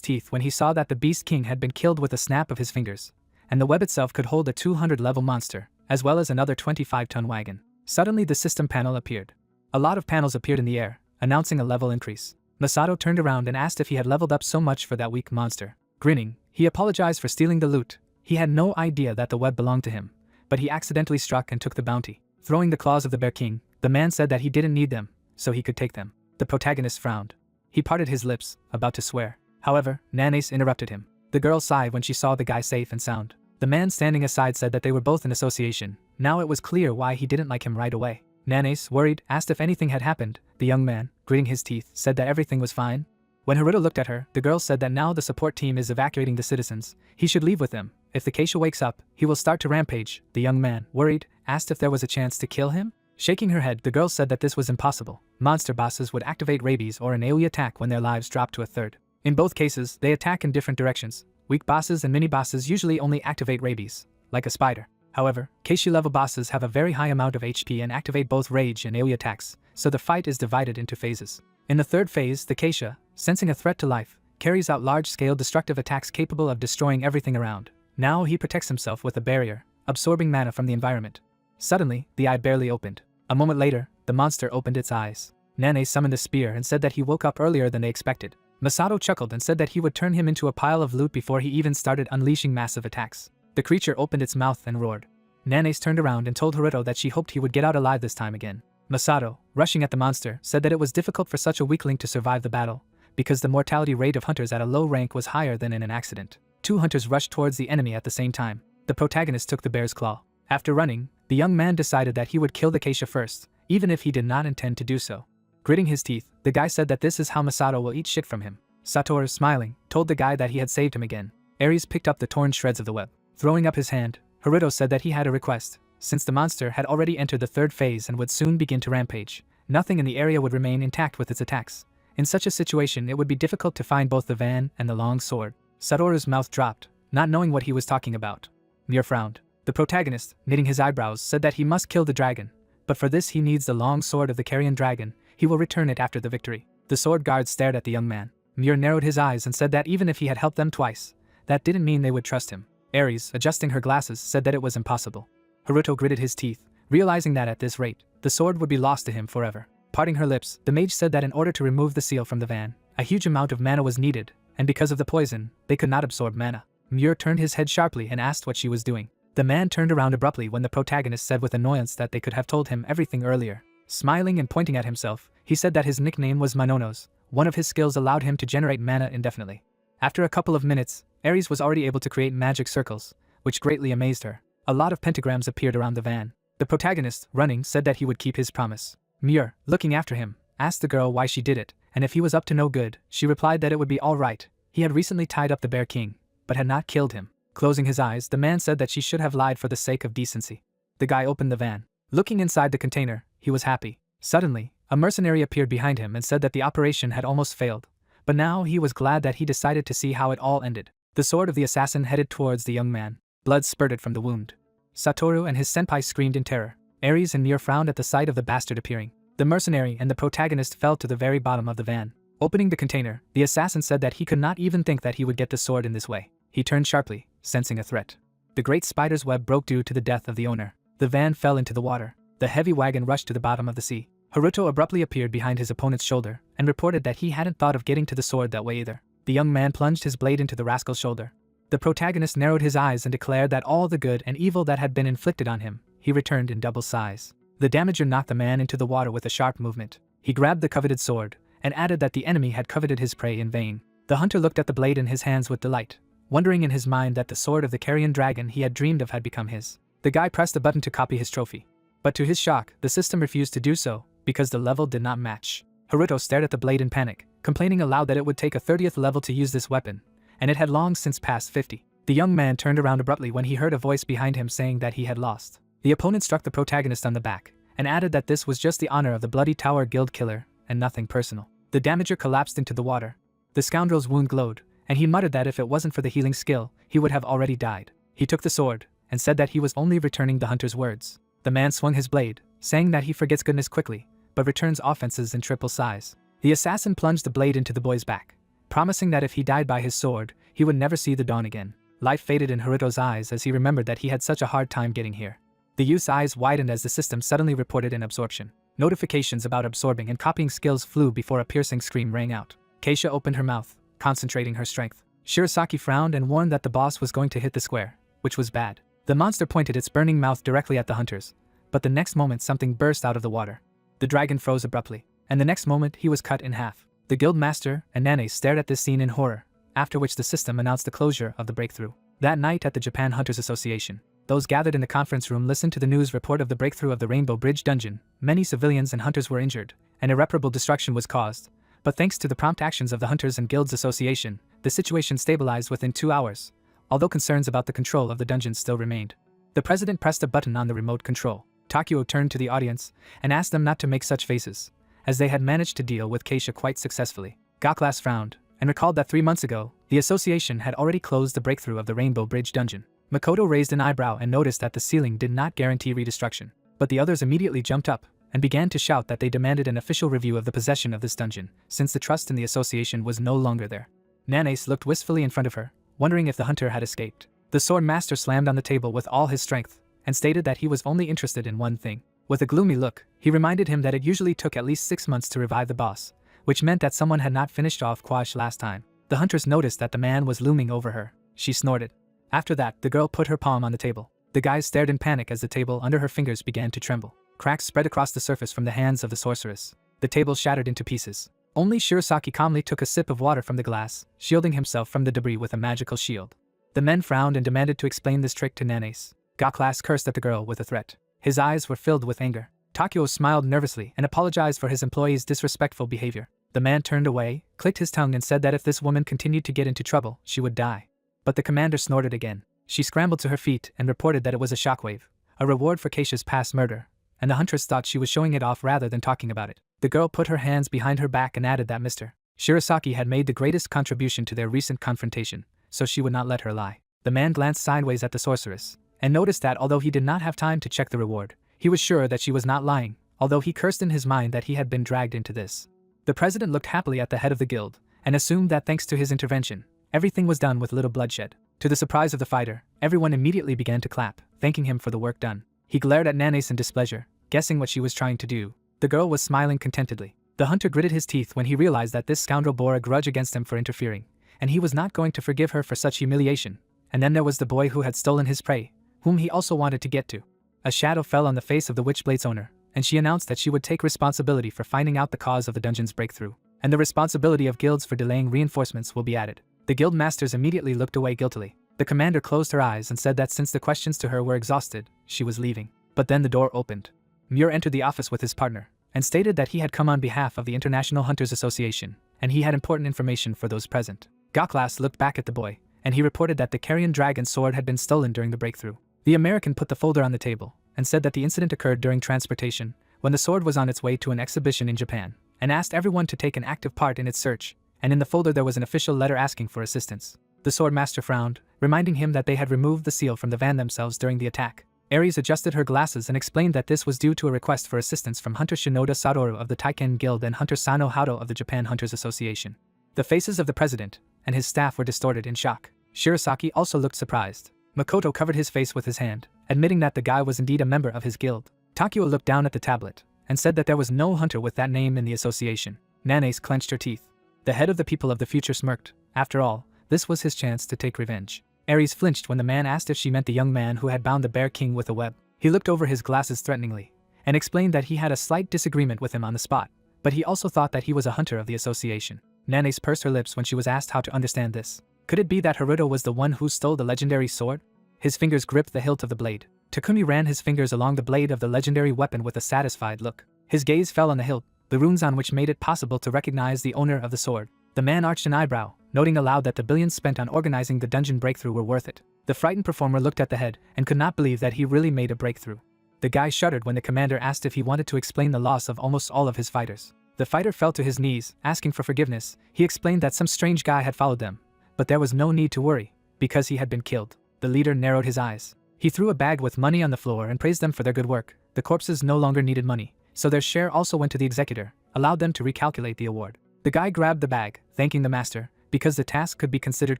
[SPEAKER 1] teeth when he saw that the Beast King had been killed with a snap of his fingers, and the web itself could hold a 200-level monster, as well as another 25-ton wagon. Suddenly the system panel appeared. A lot of panels appeared in the air, announcing a level increase. Masato turned around and asked if he had leveled up so much for that weak monster. Grinning, he apologized for stealing the loot. He had no idea that the web belonged to him, but he accidentally struck and took the bounty. Throwing the claws of the Bear King, the man said that he didn't need them, so he could take them. The protagonist frowned. He parted his lips, about to swear. However, Nanace interrupted him. The girl sighed when she saw the guy safe and sound. The man standing aside said that they were both in association. Now it was clear why he didn't like him right away. Nanace, worried, asked if anything had happened. The young man, gritting his teeth, said that everything was fine. When Haruto looked at her, the girl said that now the support team is evacuating the citizens. He should leave with them. If the Keisha wakes up, he will start to rampage. The young man, worried, asked if there was a chance to kill him. Shaking her head, the girl said that this was impossible. Monster bosses would activate rabies or an AoE attack when their lives dropped to a third. In both cases, they attack in different directions. Weak bosses and mini-bosses usually only activate rabies, like a spider. However, Keishi-level bosses have a very high amount of HP and activate both rage and AoE attacks, so the fight is divided into phases. In the third phase, the Keisha, sensing a threat to life, carries out large-scale destructive attacks capable of destroying everything around. Now he protects himself with a barrier, absorbing mana from the environment. Suddenly, the eye barely opened. A moment later, the monster opened its eyes. Nanae summoned a spear and said that he woke up earlier than they expected. Masato chuckled and said that he would turn him into a pile of loot before he even started unleashing massive attacks. The creature opened its mouth and roared. Nanae turned around and told Haruto that she hoped he would get out alive this time again. Masato, rushing at the monster, said that it was difficult for such a weakling to survive the battle, because the mortality rate of hunters at a low rank was higher than in an accident. Two hunters rushed towards the enemy at the same time. The protagonist took the bear's claw. After running, the young man decided that he would kill the Keisha first, even if he did not intend to do so. Gritting his teeth, the guy said that this is how Masato will eat shit from him. Satoru, smiling, told the guy that he had saved him again. Ares picked up the torn shreds of the web. Throwing up his hand, Haruto said that he had a request. Since the monster had already entered the third phase and would soon begin to rampage, nothing in the area would remain intact with its attacks. In such a situation, it would be difficult to find both the van and the long sword. Satoru's mouth dropped, not knowing what he was talking about. Mir frowned. The protagonist, knitting his eyebrows, said that he must kill the dragon, but for this he needs the long sword of the carrion dragon. He will return it after the victory. The sword guard stared at the young man. Mir narrowed his eyes and said that even if he had helped them twice, that didn't mean they would trust him. Ares, adjusting her glasses, said that it was impossible. Haruto gritted his teeth, realizing that at this rate, the sword would be lost to him forever. Parting her lips, the mage said that in order to remove the seal from the van, a huge amount of mana was needed, and because of the poison, they could not absorb mana. Muir turned his head sharply and asked what she was doing. The man turned around abruptly when the protagonist said with annoyance that they could have told him everything earlier. Smiling and pointing at himself, he said that his nickname was Manonos. One of his skills allowed him to generate mana indefinitely. After a couple of minutes, Ares was already able to create magic circles, which greatly amazed her. A lot of pentagrams appeared around the van. The protagonist, running, said that he would keep his promise. Muir, looking after him, asked the girl why she did it, and if he was up to no good. She replied that it would be all right. He had recently tied up the Bear King, but had not killed him. Closing his eyes, the man said that she should have lied for the sake of decency. The guy opened the van. Looking inside the container, he was happy. Suddenly, a mercenary appeared behind him and said that the operation had almost failed, but now he was glad that he decided to see how it all ended. The sword of the assassin headed towards the young man. Blood spurted from the wound. Satoru and his senpai screamed in terror. Ares and Mir frowned at the sight of the bastard appearing. The mercenary and the protagonist fell to the very bottom of the van. Opening the container, the assassin said that he could not even think that he would get the sword in this way. He turned sharply, sensing a threat. The great spider's web broke due to the death of the owner. The van fell into the water. The heavy wagon rushed to the bottom of the sea. Haruto abruptly appeared behind his opponent's shoulder and reported that he hadn't thought of getting to the sword that way either. The young man plunged his blade into the rascal's shoulder. The protagonist narrowed his eyes and declared that all the good and evil that had been inflicted on him, he returned in double size. The damager knocked the man into the water with a sharp movement. He grabbed the coveted sword and added that the enemy had coveted his prey in vain. The hunter looked at the blade in his hands with delight, wondering in his mind that the sword of the carrion dragon he had dreamed of had become his. The guy pressed a button to copy his trophy, but to his shock, the system refused to do so because the level did not match. Haruto stared at the blade in panic, complaining aloud that it would take a 30th level to use this weapon, and it had long since passed 50. The young man turned around abruptly when he heard a voice behind him saying that he had lost. The opponent struck the protagonist on the back, and added that this was just the honor of the Bloody Tower Guild killer, and nothing personal. The damager collapsed into the water. The scoundrel's wound glowed, and he muttered that if it wasn't for the healing skill, he would have already died. He took the sword, and said that he was only returning the hunter's words. The man swung his blade, saying that he forgets goodness quickly, but returns offenses in triple size. The assassin plunged the blade into the boy's back, promising that if he died by his sword, he would never see the dawn again. Life faded in Haruto's eyes as he remembered that he had such a hard time getting here. The youth's eyes widened as the system suddenly reported an absorption. Notifications about absorbing and copying skills flew before a piercing scream rang out. Keisha opened her mouth, concentrating her strength. Shirasaki frowned and warned that the boss was going to hit the square, which was bad. The monster pointed its burning mouth directly at the hunters, but the next moment something burst out of the water. The dragon froze abruptly, and the next moment he was cut in half. The guild master and Nane stared at this scene in horror, after which the system announced the closure of the breakthrough. That night at the Japan Hunters Association, those gathered in the conference room listened to the news report of the breakthrough of the Rainbow Bridge dungeon. Many civilians and hunters were injured, and irreparable destruction was caused. But thanks to the prompt actions of the Hunters and Guilds Association, the situation stabilized within 2 hours, although concerns about the control of the dungeon still remained. The president pressed a button on the remote control. Takeo turned to the audience and asked them not to make such faces, as they had managed to deal with Keisha quite successfully. Gaklas frowned, and recalled that 3 months ago, the association had already closed the breakthrough of the Rainbow Bridge dungeon. Makoto raised an eyebrow and noticed that the ceiling did not guarantee redestruction, but the others immediately jumped up and began to shout that they demanded an official review of the possession of this dungeon, since the trust in the association was no longer there. Nanace looked wistfully in front of her, wondering if the hunter had escaped. The sword master slammed on the table with all his strength, and stated that he was only interested in one thing. With a gloomy look, he reminded him that it usually took at least 6 months to revive the boss, which meant that someone had not finished off Quash last time. The huntress noticed that the man was looming over her. She snorted. After that, the girl put her palm on the table. The guys stared in panic as the table under her fingers began to tremble. Cracks spread across the surface from the hands of the sorceress. The table shattered into pieces. Only Shirasaki calmly took a sip of water from the glass, shielding himself from the debris with a magical shield. The men frowned and demanded to explain this trick to Nanace. Gaklas cursed at the girl with a threat. His eyes were filled with anger. Takeo smiled nervously and apologized for his employee's disrespectful behavior. The man turned away, clicked his tongue and said that if this woman continued to get into trouble, she would die. But the commander snorted again. She scrambled to her feet and reported that it was a shockwave, a reward for Keisha's past murder, and the huntress thought she was showing it off rather than talking about it. The girl put her hands behind her back and added that Mr. Shirasaki had made the greatest contribution to their recent confrontation, so she would not let her lie. The man glanced sideways at the sorceress, and noticed that although he did not have time to check the reward, he was sure that she was not lying, although he cursed in his mind that he had been dragged into this. The president looked happily at the head of the guild, and assumed that thanks to his intervention, everything was done with little bloodshed. To the surprise of the fighter, everyone immediately began to clap, thanking him for the work done. He glared at Nanace in displeasure, guessing what she was trying to do. The girl was smiling contentedly. The hunter gritted his teeth when he realized that this scoundrel bore a grudge against him for interfering, and he was not going to forgive her for such humiliation. And then there was the boy who had stolen his prey, whom he also wanted to get to. A shadow fell on the face of the Witchblade's owner, and she announced that she would take responsibility for finding out the cause of the dungeon's breakthrough, and the responsibility of guilds for delaying reinforcements will be added. The guild masters immediately looked away guiltily. The commander closed her eyes and said that since the questions to her were exhausted, she was leaving. But then the door opened. Muir entered the office with his partner, and stated that he had come on behalf of the International Hunters Association, and he had important information for those present. Gaklas looked back at the boy, and he reported that the Carrion Dragon's sword had been stolen during the breakthrough. The American put the folder on the table, and said that the incident occurred during transportation, when the sword was on its way to an exhibition in Japan, and asked everyone to take an active part in its search, and in the folder there was an official letter asking for assistance. The swordmaster frowned, reminding him that they had removed the seal from the van themselves during the attack. Ares adjusted her glasses and explained that this was due to a request for assistance from Hunter Shinoda Satoru of the Taiken Guild and Hunter Sano Hado of the Japan Hunters Association. The faces of the president and his staff were distorted in shock. Shirasaki also looked surprised. Makoto covered his face with his hand, admitting that the guy was indeed a member of his guild. Takeo looked down at the tablet, and said that there was no hunter with that name in the association. Nanace clenched her teeth. The head of the people of the future smirked. After all, this was his chance to take revenge. Ares flinched when the man asked if she meant the young man who had bound the Bear King with a web. He looked over his glasses threateningly, and explained that he had a slight disagreement with him on the spot, but he also thought that he was a hunter of the association. Nanace pursed her lips when she was asked how to understand this. Could it be that Haruto was the one who stole the legendary sword? His fingers gripped the hilt of the blade. Takumi ran his fingers along the blade of the legendary weapon with a satisfied look. His gaze fell on the hilt, the runes on which made it possible to recognize the owner of the sword. The man arched an eyebrow, noting aloud that the billions spent on organizing the dungeon breakthrough were worth it. The frightened performer looked at the head and could not believe that he really made a breakthrough. The guy shuddered when the commander asked if he wanted to explain the loss of almost all of his fighters. The fighter fell to his knees, asking for forgiveness. He explained that some strange guy had followed them, but there was no need to worry, because he had been killed. The leader narrowed his eyes. He threw a bag with money on the floor and praised them for their good work. The corpses no longer needed money, so their share also went to the executor, allowed them to recalculate the award. The guy grabbed the bag, thanking the master, because the task could be considered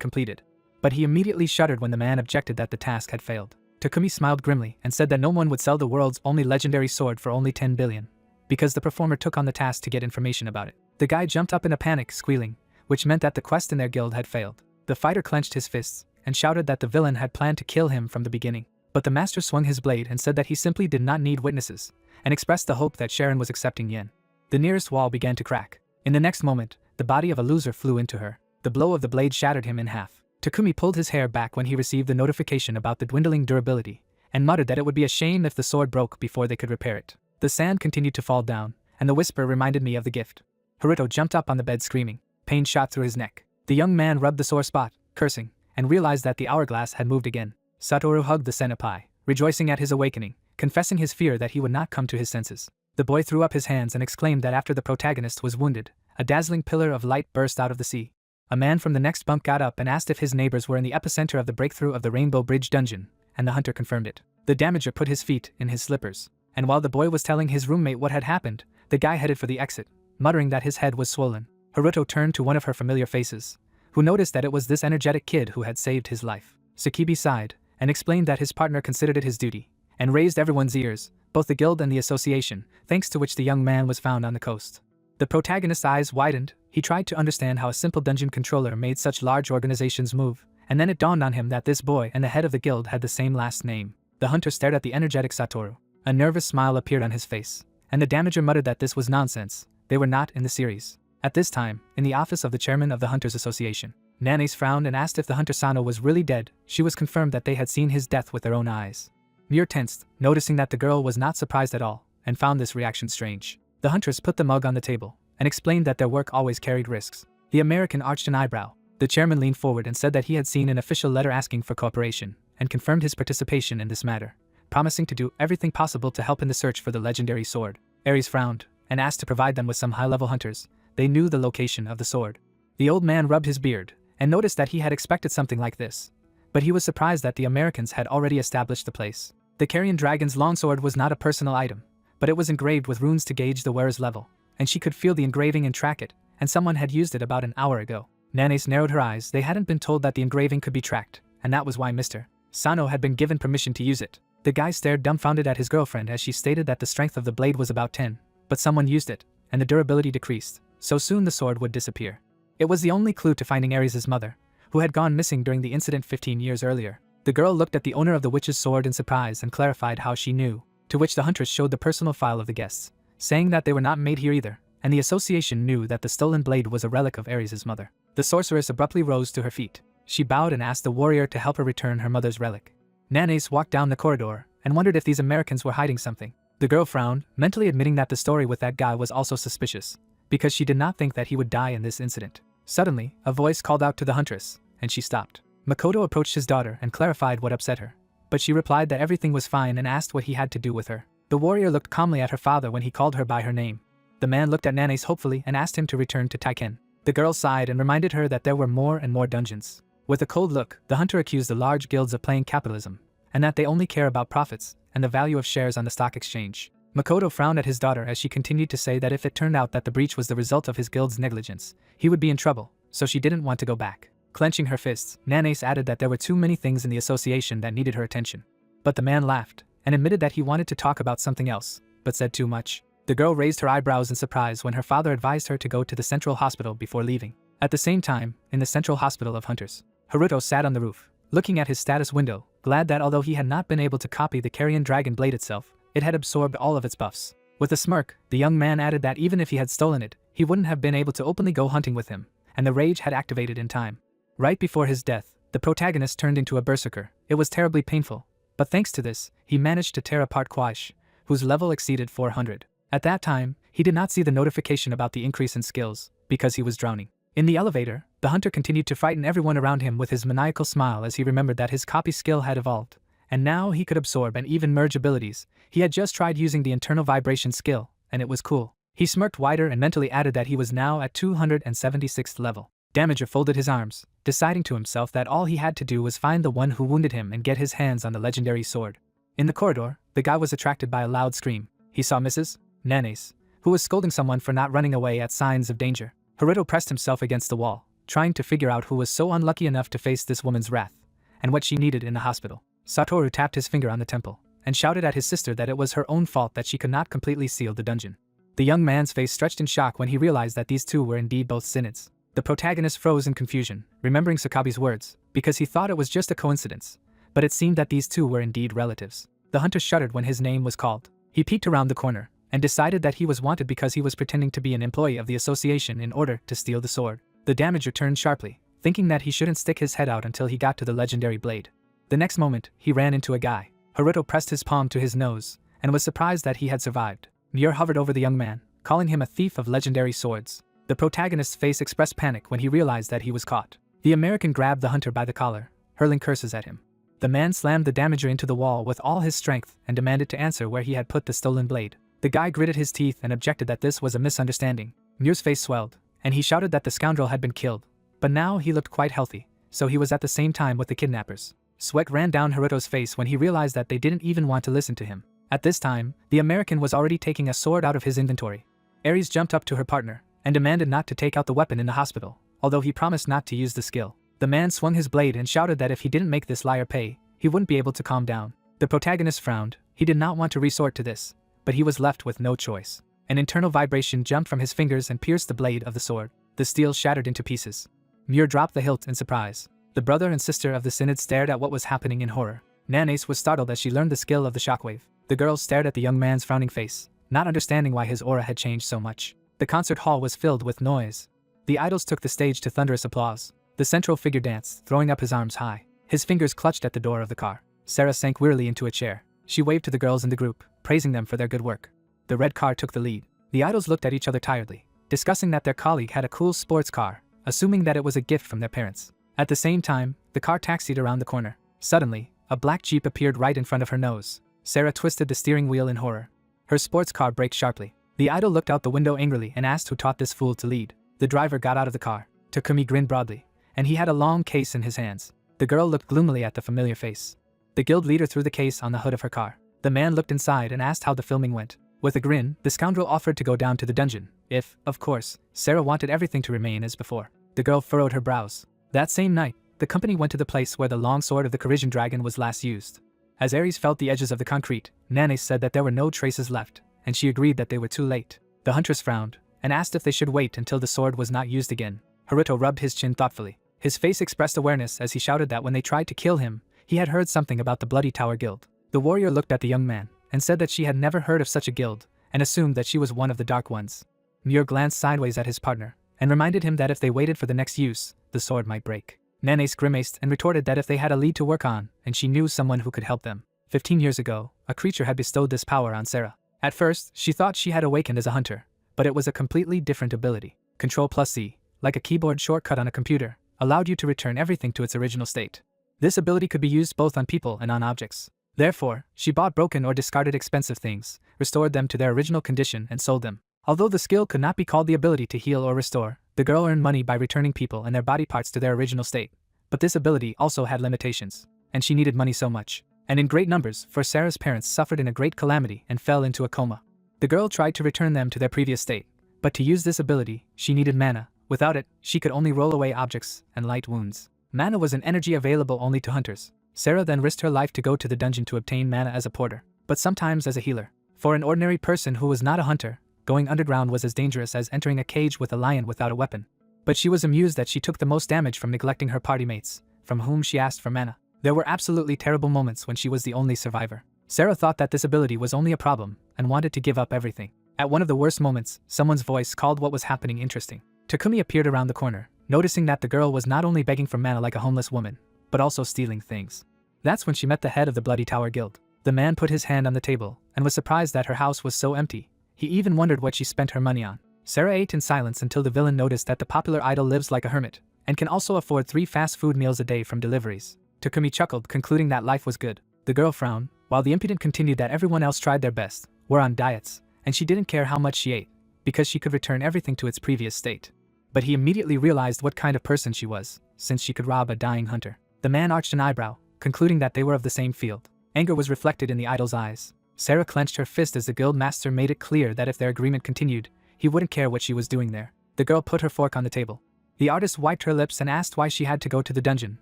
[SPEAKER 1] completed. But he immediately shuddered when the man objected that the task had failed. Takumi smiled grimly and said that no one would sell the world's only legendary sword for only 10 billion, because the performer took on the task to get information about it. The guy jumped up in a panic, squealing, which meant that the quest in their guild had failed. The fighter clenched his fists and shouted that the villain had planned to kill him from the beginning. But the master swung his blade and said that he simply did not need witnesses, and expressed the hope that Sharon was accepting yen. The nearest wall began to crack. In the next moment, the body of a loser flew into her. The blow of the blade shattered him in half. Takumi pulled his hair back when he received the notification about the dwindling durability, and muttered that it would be a shame if the sword broke before they could repair it. The sand continued to fall down, and the whisper reminded me of the gift. Haruto jumped up on the bed screaming. Pain shot through his neck. The young man rubbed the sore spot, cursing, and realized that the hourglass had moved again. Satoru hugged the senpai, rejoicing at his awakening, confessing his fear that he would not come to his senses. The boy threw up his hands and exclaimed that after the protagonist was wounded, a dazzling pillar of light burst out of the sea. A man from the next bunk got up and asked if his neighbors were in the epicenter of the breakthrough of the Rainbow Bridge dungeon, and the hunter confirmed it. The damager put his feet in his slippers, and while the boy was telling his roommate what had happened, the guy headed for the exit, muttering that his head was swollen. Haruto turned to one of her familiar faces, who noticed that it was this energetic kid who had saved his life. Sakibi sighed, and explained that his partner considered it his duty, and raised everyone's ears, both the guild and the association, thanks to which the young man was found on the coast. The protagonist's eyes widened. He tried to understand how a simple dungeon controller made such large organizations move, and then it dawned on him that this boy and the head of the guild had the same last name. The hunter stared at the energetic Satoru. A nervous smile appeared on his face, and the damager muttered that this was nonsense. They were not in the series. At this time, in the office of the chairman of the Hunters Association, Nanase frowned and asked if the hunter Sano was really dead. She was confirmed that they had seen his death with their own eyes. Miur tensed, noticing that the girl was not surprised at all, and found this reaction strange. The huntress put the mug on the table, and explained that their work always carried risks. The American arched an eyebrow. The chairman leaned forward and said that he had seen an official letter asking for cooperation, and confirmed his participation in this matter, promising to do everything possible to help in the search for the legendary sword. Ares frowned, and asked to provide them with some high-level hunters. They knew the location of the sword. The old man rubbed his beard, and noticed that he had expected something like this. But he was surprised that the Americans had already established the place. The Carrion Dragon's longsword was not a personal item, but it was engraved with runes to gauge the wearer's level, and she could feel the engraving and track it, and someone had used it about an hour ago. Nanase narrowed her eyes. They hadn't been told that the engraving could be tracked, and that was why Mr. Sano had been given permission to use it. The guy stared dumbfounded at his girlfriend as she stated that the strength of the blade was about 10, but someone used it, and the durability decreased, so soon the sword would disappear. It was the only clue to finding Ares' mother, who had gone missing during the incident 15 years earlier. The girl looked at the owner of the witch's sword in surprise and clarified how she knew, to which the huntress showed the personal file of the guests, saying that they were not made here either, and the association knew that the stolen blade was a relic of Ares' mother. The sorceress abruptly rose to her feet. She bowed and asked the warrior to help her return her mother's relic. Nanase walked down the corridor and wondered if these Americans were hiding something. The girl frowned, mentally admitting that the story with that guy was also suspicious, because she did not think that he would die in this incident. Suddenly, a voice called out to the huntress, and she stopped. Makoto approached his daughter and clarified what upset her, but she replied that everything was fine and asked what he had to do with her. The warrior looked calmly at her father when he called her by her name. The man looked at Nanase hopefully and asked him to return to Taiken. The girl sighed and reminded her that there were more and more dungeons. With a cold look, the hunter accused the large guilds of playing capitalism, and that they only care about profits and the value of shares on the stock exchange. Makoto frowned at his daughter as she continued to say that if it turned out that the breach was the result of his guild's negligence, he would be in trouble, so she didn't want to go back. Clenching her fists, Nanase added that there were too many things in the association that needed her attention. But the man laughed, and admitted that he wanted to talk about something else, but said too much. The girl raised her eyebrows in surprise when her father advised her to go to the central hospital before leaving. At the same time, in the central hospital of hunters, Haruto sat on the roof, looking at his status window, glad that although he had not been able to copy the Carrion Dragon blade itself, it had absorbed all of its buffs. With a smirk, the young man added that even if he had stolen it, he wouldn't have been able to openly go hunting with him, and the rage had activated in time. Right before his death, the protagonist turned into a berserker. It was terribly painful, but thanks to this, he managed to tear apart Quaish, whose level exceeded 400. At that time, he did not see the notification about the increase in skills, because he was drowning. In the elevator, the hunter continued to frighten everyone around him with his maniacal smile as he remembered that his copy skill had evolved, and now he could absorb and even merge abilities. He had just tried using the internal vibration skill, and it was cool. He smirked wider and mentally added that he was now at 276th level. Damager folded his arms, deciding to himself that all he had to do was find the one who wounded him and get his hands on the legendary sword. In the corridor, the guy was attracted by a loud scream. He saw Mrs. Nanes, who was scolding someone for not running away at signs of danger. Haruto pressed himself against the wall, trying to figure out who was so unlucky enough to face this woman's wrath, and what she needed in the hospital. Satoru tapped his finger on the temple, and shouted at his sister that it was her own fault that she could not completely seal the dungeon. The young man's face stretched in shock when he realized that these two were indeed both Synods. The protagonist froze in confusion, remembering Sakabe's words, because he thought it was just a coincidence, but it seemed that these two were indeed relatives. The hunter shuddered when his name was called. He peeked around the corner, and decided that he was wanted because he was pretending to be an employee of the association in order to steal the sword. The damager turned sharply, thinking that he shouldn't stick his head out until he got to the legendary blade. The next moment, he ran into a guy. Haruto pressed his palm to his nose, and was surprised that he had survived. Muir hovered over the young man, calling him a thief of legendary swords. The protagonist's face expressed panic when he realized that he was caught. The American grabbed the hunter by the collar, hurling curses at him. The man slammed the damager into the wall with all his strength and demanded to answer where he had put the stolen blade. The guy gritted his teeth and objected that this was a misunderstanding. Muir's face swelled, and he shouted that the scoundrel had been killed, but now he looked quite healthy, so he was at the same time with the kidnappers. Sweat ran down Haruto's face when he realized that they didn't even want to listen to him. At this time, the American was already taking a sword out of his inventory. Ares jumped up to her partner, and demanded not to take out the weapon in the hospital, although he promised not to use the skill. The man swung his blade and shouted that if he didn't make this liar pay, he wouldn't be able to calm down. The protagonist frowned. He did not want to resort to this, but he was left with no choice. An internal vibration jumped from his fingers and pierced the blade of the sword. The steel shattered into pieces. Muir dropped the hilt in surprise. The brother and sister of the Synod stared at what was happening in horror. Nanes was startled as she learned the skill of the shockwave. The girls stared at the young man's frowning face, not understanding why his aura had changed so much. The concert hall was filled with noise. The idols took the stage to thunderous applause. The central figure danced, throwing up his arms high. His fingers clutched at the door of the car. Sarah sank wearily into a chair. She waved to the girls in the group, praising them for their good work. The red car took the lead. The idols looked at each other tiredly, discussing that their colleague had a cool sports car, assuming that it was a gift from their parents. At the same time, the car taxied around the corner. Suddenly, a black Jeep appeared right in front of her nose. Sarah twisted the steering wheel in horror. Her sports car braked sharply. The idol looked out the window angrily and asked who taught this fool to lead. The driver got out of the car. Takumi grinned broadly, and he had a long case in his hands. The girl looked gloomily at the familiar face. The guild leader threw the case on the hood of her car. The man looked inside and asked how the filming went. With a grin, the scoundrel offered to go down to the dungeon, if, of course, Sarah wanted everything to remain as before. The girl furrowed her brows. That same night, the company went to the place where the long sword of the Corrisian dragon was last used. As Ares felt the edges of the concrete, Nanes said that there were no traces left, and she agreed that they were too late. The huntress frowned, and asked if they should wait until the sword was not used again. Haruto rubbed his chin thoughtfully. His face expressed awareness as he shouted that when they tried to kill him, he had heard something about the Bloody Tower Guild. The warrior looked at the young man, and said that she had never heard of such a guild, and assumed that she was one of the Dark Ones. Muir glanced sideways at his partner, and reminded him that if they waited for the next use, the sword might break. Nanes grimaced and retorted that if they had a lead to work on, and she knew someone who could help them. 15 years ago, a creature had bestowed this power on Sarah. At first, she thought she had awakened as a hunter, but it was a completely different ability. Ctrl+C, like a keyboard shortcut on a computer, allowed you to return everything to its original state. This ability could be used both on people and on objects. Therefore, she bought broken or discarded expensive things, restored them to their original condition and sold them. Although the skill could not be called the ability to heal or restore, the girl earned money by returning people and their body parts to their original state. But this ability also had limitations, and she needed money so much, and in great numbers, for Sarah's parents suffered in a great calamity and fell into a coma. The girl tried to return them to their previous state, but to use this ability, she needed mana. Without it, she could only roll away objects and light wounds. Mana was an energy available only to hunters. Sarah then risked her life to go to the dungeon to obtain mana as a porter, but sometimes as a healer. For an ordinary person who was not a hunter, going underground was as dangerous as entering a cage with a lion without a weapon. But she was amused that she took the most damage from neglecting her party mates, from whom she asked for mana. There were absolutely terrible moments when she was the only survivor. Sarah thought that this ability was only a problem, and wanted to give up everything. At one of the worst moments, someone's voice called what was happening interesting. Takumi appeared around the corner, noticing that the girl was not only begging for mana like a homeless woman, but also stealing things. That's when she met the head of the Bloody Tower Guild. The man put his hand on the table, and was surprised that her house was so empty. He even wondered what she spent her money on. Sarah ate in silence until the villain noticed that the popular idol lives like a hermit, and can also afford 3 fast food meals a day from deliveries. Takumi chuckled, concluding that life was good. The girl frowned, while the impudent continued that everyone else tried their best, were on diets, and she didn't care how much she ate, because she could return everything to its previous state. but he immediately realized what kind of person she was, since she could rob a dying hunter. The man arched an eyebrow, concluding that they were of the same field. Anger was reflected in the idol's eyes. Sarah clenched her fist as the guild master made it clear that if their agreement continued, he wouldn't care what she was doing there. The girl put her fork on the table. The artist wiped her lips and asked why she had to go to the dungeon.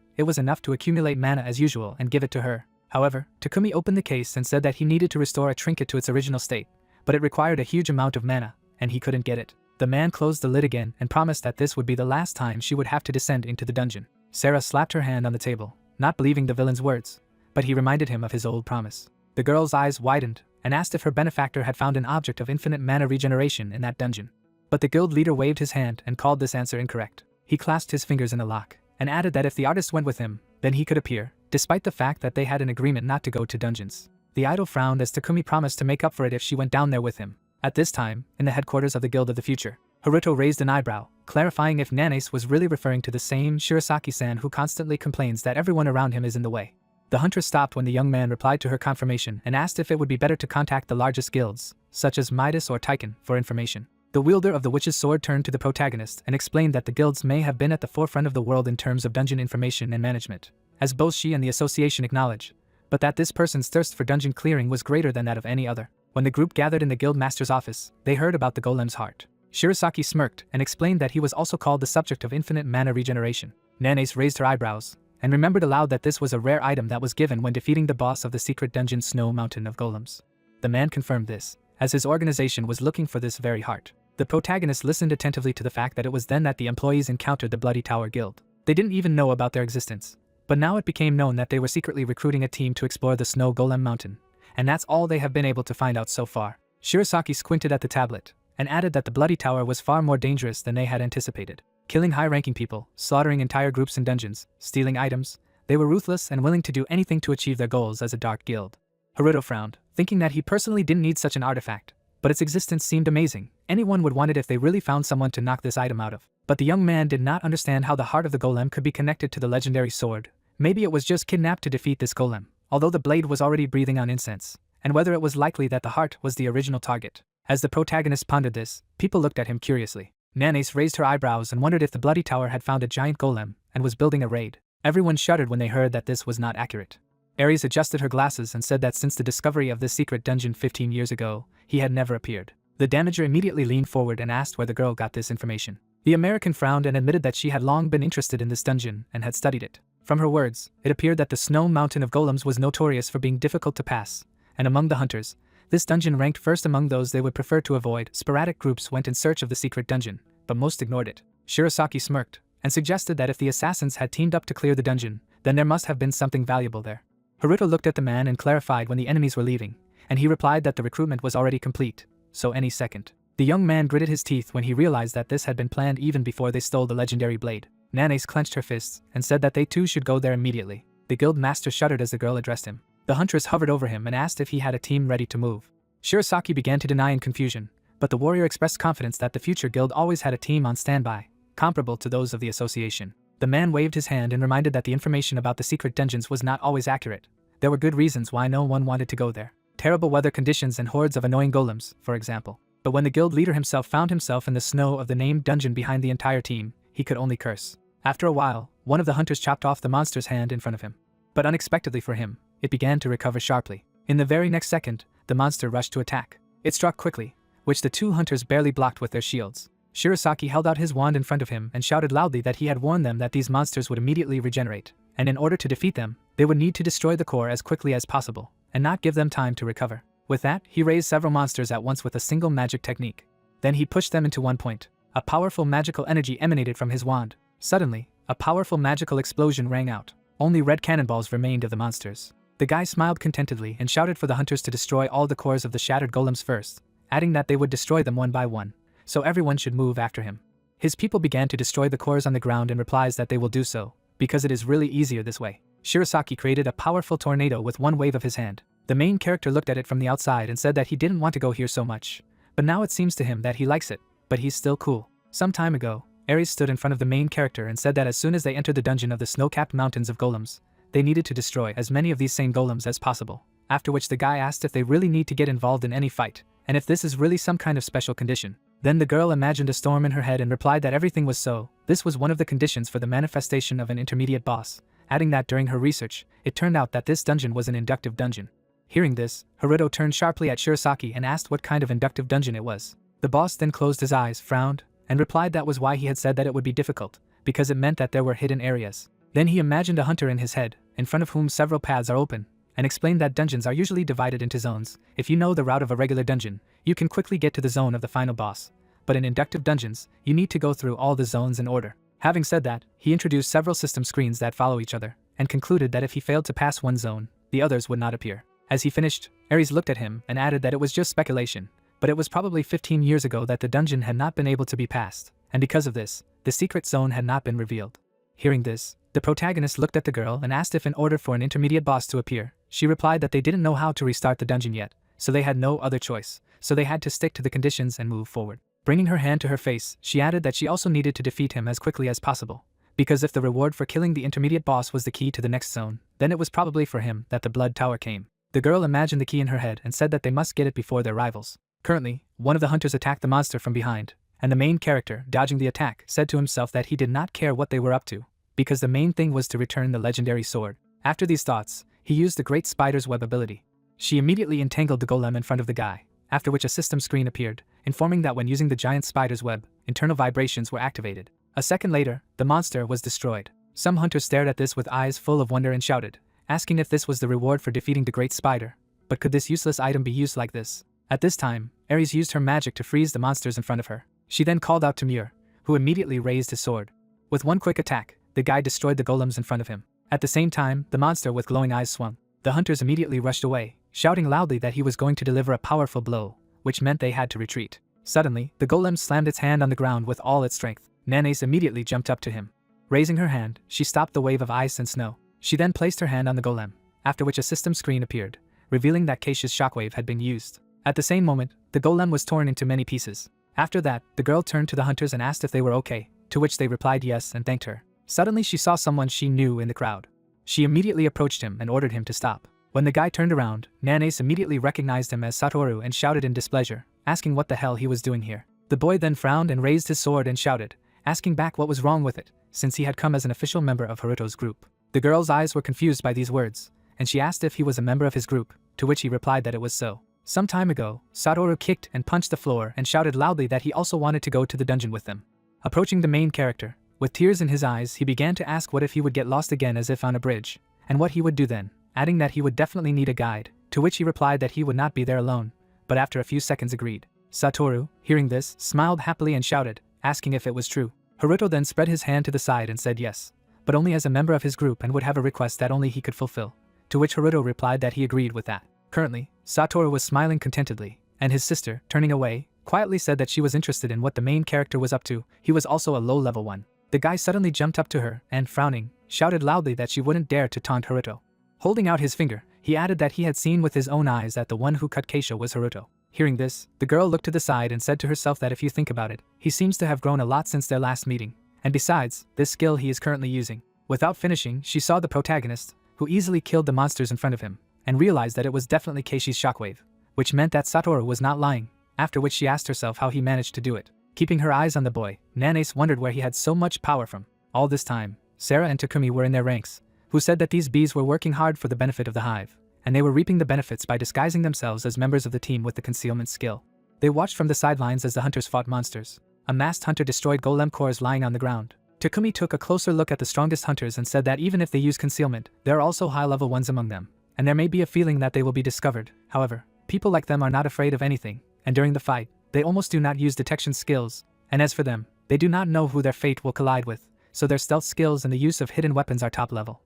[SPEAKER 1] It was enough to accumulate mana as usual and give it to her. However, Takumi opened the case and said that he needed to restore a trinket to its original state, but it required a huge amount of mana, and he couldn't get it. The man closed the lid again and promised that this would be the last time she would have to descend into the dungeon. Sarah slapped her hand on the table, not believing the villain's words, but he reminded him of his old promise. The girl's eyes widened and asked if her benefactor had found an object of infinite mana regeneration in that dungeon. But the guild leader waved his hand and called this answer incorrect. He clasped his fingers in a lock and added that if the artist went with him, then he could appear, despite the fact that they had an agreement not to go to dungeons. The idol frowned as Takumi promised to make up for it if she went down there with him. At this time, in the headquarters of the Guild of the Future, Haruto raised an eyebrow, clarifying if Nanace was really referring to the same Shirasaki-san who constantly complains that everyone around him is in the way. The huntress stopped when the young man replied to her confirmation and asked if it would be better to contact the largest guilds, such as Midas or Taiken, for information. The wielder of the witch's sword turned to the protagonist and explained that the guilds may have been at the forefront of the world in terms of dungeon information and management, as both she and the association acknowledge, but that this person's thirst for dungeon clearing was greater than that of any other. When the group gathered in the guild master's office, they heard about the golem's heart. Shirasaki smirked and explained that he was also called the subject of infinite mana regeneration. Nanace raised her eyebrows and remembered aloud that this was a rare item that was given when defeating the boss of the secret dungeon Snow Mountain of Golems. The man confirmed this, as his organization was looking for this very heart. The protagonist listened attentively to the fact that it was then that the employees encountered the Bloody Tower Guild. They didn't even know about their existence, but now it became known that they were secretly recruiting a team to explore the Snow Golem Mountain, and that's all they have been able to find out so far. Shirasaki squinted at the tablet and added that the Bloody Tower was far more dangerous than they had anticipated. Killing high-ranking people, slaughtering entire groups in dungeons, stealing items, they were ruthless and willing to do anything to achieve their goals as a dark guild. Haruto frowned, thinking that he personally didn't need such an artifact, but its existence seemed amazing. Anyone would want it if they really found someone to knock this item out of. But the young man did not understand how the heart of the golem could be connected to the legendary sword. Maybe it was just kidnapped to defeat this golem, although the blade was already breathing on incense, and whether it was likely that the heart was the original target. As the protagonist pondered this, people looked at him curiously. Nanace raised her eyebrows and wondered if the Bloody Tower had found a giant golem and was building a raid. Everyone shuddered when they heard that this was not accurate. Ares adjusted her glasses and said that since the discovery of this secret dungeon 15 years ago, he had never appeared. The damager immediately leaned forward and asked where the girl got this information. The American frowned and admitted that she had long been interested in this dungeon and had studied it. From her words, it appeared that the Snow Mountain of Golems was notorious for being difficult to pass, and among the hunters, this dungeon ranked first among those they would prefer to avoid. Sporadic groups went in search of the secret dungeon, but most ignored it. Shirasaki smirked and suggested that if the assassins had teamed up to clear the dungeon, then there must have been something valuable there. Haruto looked at the man and clarified when the enemies were leaving, and he replied that the recruitment was already complete, so any second. The young man gritted his teeth when he realized that this had been planned even before they stole the legendary blade. Nanace clenched her fists and said that they too should go there immediately. The guild master shuddered as the girl addressed him. The huntress hovered over him and asked if he had a team ready to move. Shirasaki began to deny in confusion, but the warrior expressed confidence that the future guild always had a team on standby, comparable to those of the association. The man waved his hand and reminded that the information about the secret dungeons was not always accurate. There were good reasons why no one wanted to go there. Terrible weather conditions and hordes of annoying golems, for example. But when the guild leader himself found himself in the snow of the named dungeon behind the entire team, he could only curse. After a while, one of the hunters chopped off the monster's hand in front of him. But unexpectedly for him, it began to recover sharply. In the very next second, the monster rushed to attack. It struck quickly, which the two hunters barely blocked with their shields. Shirasaki held out his wand in front of him and shouted loudly that he had warned them that these monsters would immediately regenerate, and in order to defeat them, they would need to destroy the core as quickly as possible, and not give them time to recover. With that, he raised several monsters at once with a single magic technique. Then he pushed them into one point. A powerful magical energy emanated from his wand. Suddenly, a powerful magical explosion rang out. Only red cannonballs remained of the monsters. The guy smiled contentedly and shouted for the hunters to destroy all the cores of the shattered golems first, adding that they would destroy them one by one, so everyone should move after him. His people began to destroy the cores on the ground and replies that they will do so, because it is really easier this way. Shirasaki created a powerful tornado with one wave of his hand. The main character looked at it from the outside and said that he didn't want to go here so much, but now it seems to him that he likes it, but he's still cool. Some time ago, Ares stood in front of the main character and said that as soon as they entered the dungeon of the snow-capped mountains of golems, they needed to destroy as many of these same golems as possible, after which the guy asked if they really need to get involved in any fight, and if this is really some kind of special condition. Then the girl imagined a storm in her head and replied that everything was so. This was one of the conditions for the manifestation of an intermediate boss, adding that during her research, it turned out that this dungeon was an inductive dungeon. Hearing this, Haruto turned sharply at Shirasaki and asked what kind of inductive dungeon it was. The boss then closed his eyes, frowned, and replied that was why he had said that it would be difficult, because it meant that there were hidden areas. Then he imagined a hunter in his head, in front of whom several paths are open, and explained that dungeons are usually divided into zones. If you know the route of a regular dungeon, you can quickly get to the zone of the final boss. But in inductive dungeons, you need to go through all the zones in order. Having said that, he introduced several system screens that follow each other, and concluded that if he failed to pass one zone, the others would not appear. As he finished, Ares looked at him and added that it was just speculation, but it was probably 15 years ago that the dungeon had not been able to be passed, and because of this, the secret zone had not been revealed. Hearing this, the protagonist looked at the girl and asked if in order for an intermediate boss to appear, she replied that they didn't know how to restart the dungeon yet, so they had no other choice, so they had to stick to the conditions and move forward. Bringing her hand to her face, she added that she also needed to defeat him as quickly as possible, because if the reward for killing the intermediate boss was the key to the next zone, then it was probably for him that the Blood Tower came. The girl imagined the key in her head and said that they must get it before their rivals. Currently, one of the hunters attacked the monster from behind, and the main character, dodging the attack, said to himself that he did not care what they were up to, because the main thing was to return the legendary sword. After these thoughts, he used the Great Spider's Web ability. She immediately entangled the golem in front of the guy, after which a system screen appeared, informing that when using the giant spider's web, internal vibrations were activated. A second later, the monster was destroyed. Some hunters stared at this with eyes full of wonder and shouted, asking if this was the reward for defeating the great spider. But could this useless item be used like this? At this time, Ares used her magic to freeze the monsters in front of her. She then called out to Muir, who immediately raised his sword. With one quick attack, the guy destroyed the golems in front of him. At the same time, the monster with glowing eyes swung. The hunters immediately rushed away, shouting loudly that he was going to deliver a powerful blow, which meant they had to retreat. Suddenly, the golem slammed its hand on the ground with all its strength. Nanace immediately jumped up to him. Raising her hand, she stopped the wave of ice and snow. She then placed her hand on the golem, after which a system screen appeared, revealing that Keisha's shockwave had been used. At the same moment, the golem was torn into many pieces. After that, the girl turned to the hunters and asked if they were okay, to which they replied yes and thanked her. Suddenly she saw someone she knew in the crowd. She immediately approached him and ordered him to stop. When the guy turned around, Nanace immediately recognized him as Satoru and shouted in displeasure, asking what the hell he was doing here. The boy then frowned and raised his sword and shouted, asking back what was wrong with it, since he had come as an official member of Haruto's group. The girl's eyes were confused by these words, and she asked if he was a member of his group, to which he replied that it was so. Some time ago, Satoru kicked and punched the floor and shouted loudly that he also wanted to go to the dungeon with them. Approaching the main character, with tears in his eyes, he began to ask what if he would get lost again as if on a bridge, and what he would do then, adding that he would definitely need a guide, to which he replied that he would not be there alone, but after a few seconds agreed. Satoru, hearing this, smiled happily and shouted, asking if it was true. Haruto then spread his hand to the side and said yes, but only as a member of his group and would have a request that only he could fulfill, to which Haruto replied that he agreed with that. Currently, Satoru was smiling contentedly, and his sister, turning away, quietly said that she was interested in what the main character was up to. He was also a low-level one. The guy suddenly jumped up to her and, frowning, shouted loudly that she wouldn't dare to taunt Haruto. Holding out his finger, he added that he had seen with his own eyes that the one who cut Keisha was Haruto. Hearing this, the girl looked to the side and said to herself that if you think about it, he seems to have grown a lot since their last meeting, and besides, this skill he is currently using. Without finishing, she saw the protagonist, who easily killed the monsters in front of him, and realized that it was definitely Keishi's shockwave, which meant that Satoru was not lying, after which she asked herself how he managed to do it. Keeping her eyes on the boy, Nanace wondered where he had so much power from. All this time, Sarah and Takumi were in their ranks, who said that these bees were working hard for the benefit of the hive, and they were reaping the benefits by disguising themselves as members of the team with the concealment skill. They watched from the sidelines as the hunters fought monsters. A masked hunter destroyed golem cores lying on the ground. Takumi took a closer look at the strongest hunters and said that even if they use concealment, there are also high-level ones among them, and there may be a feeling that they will be discovered. However, people like them are not afraid of anything, and during the fight, they almost do not use detection skills, and as for them, they do not know who their fate will collide with, so their stealth skills and the use of hidden weapons are top level.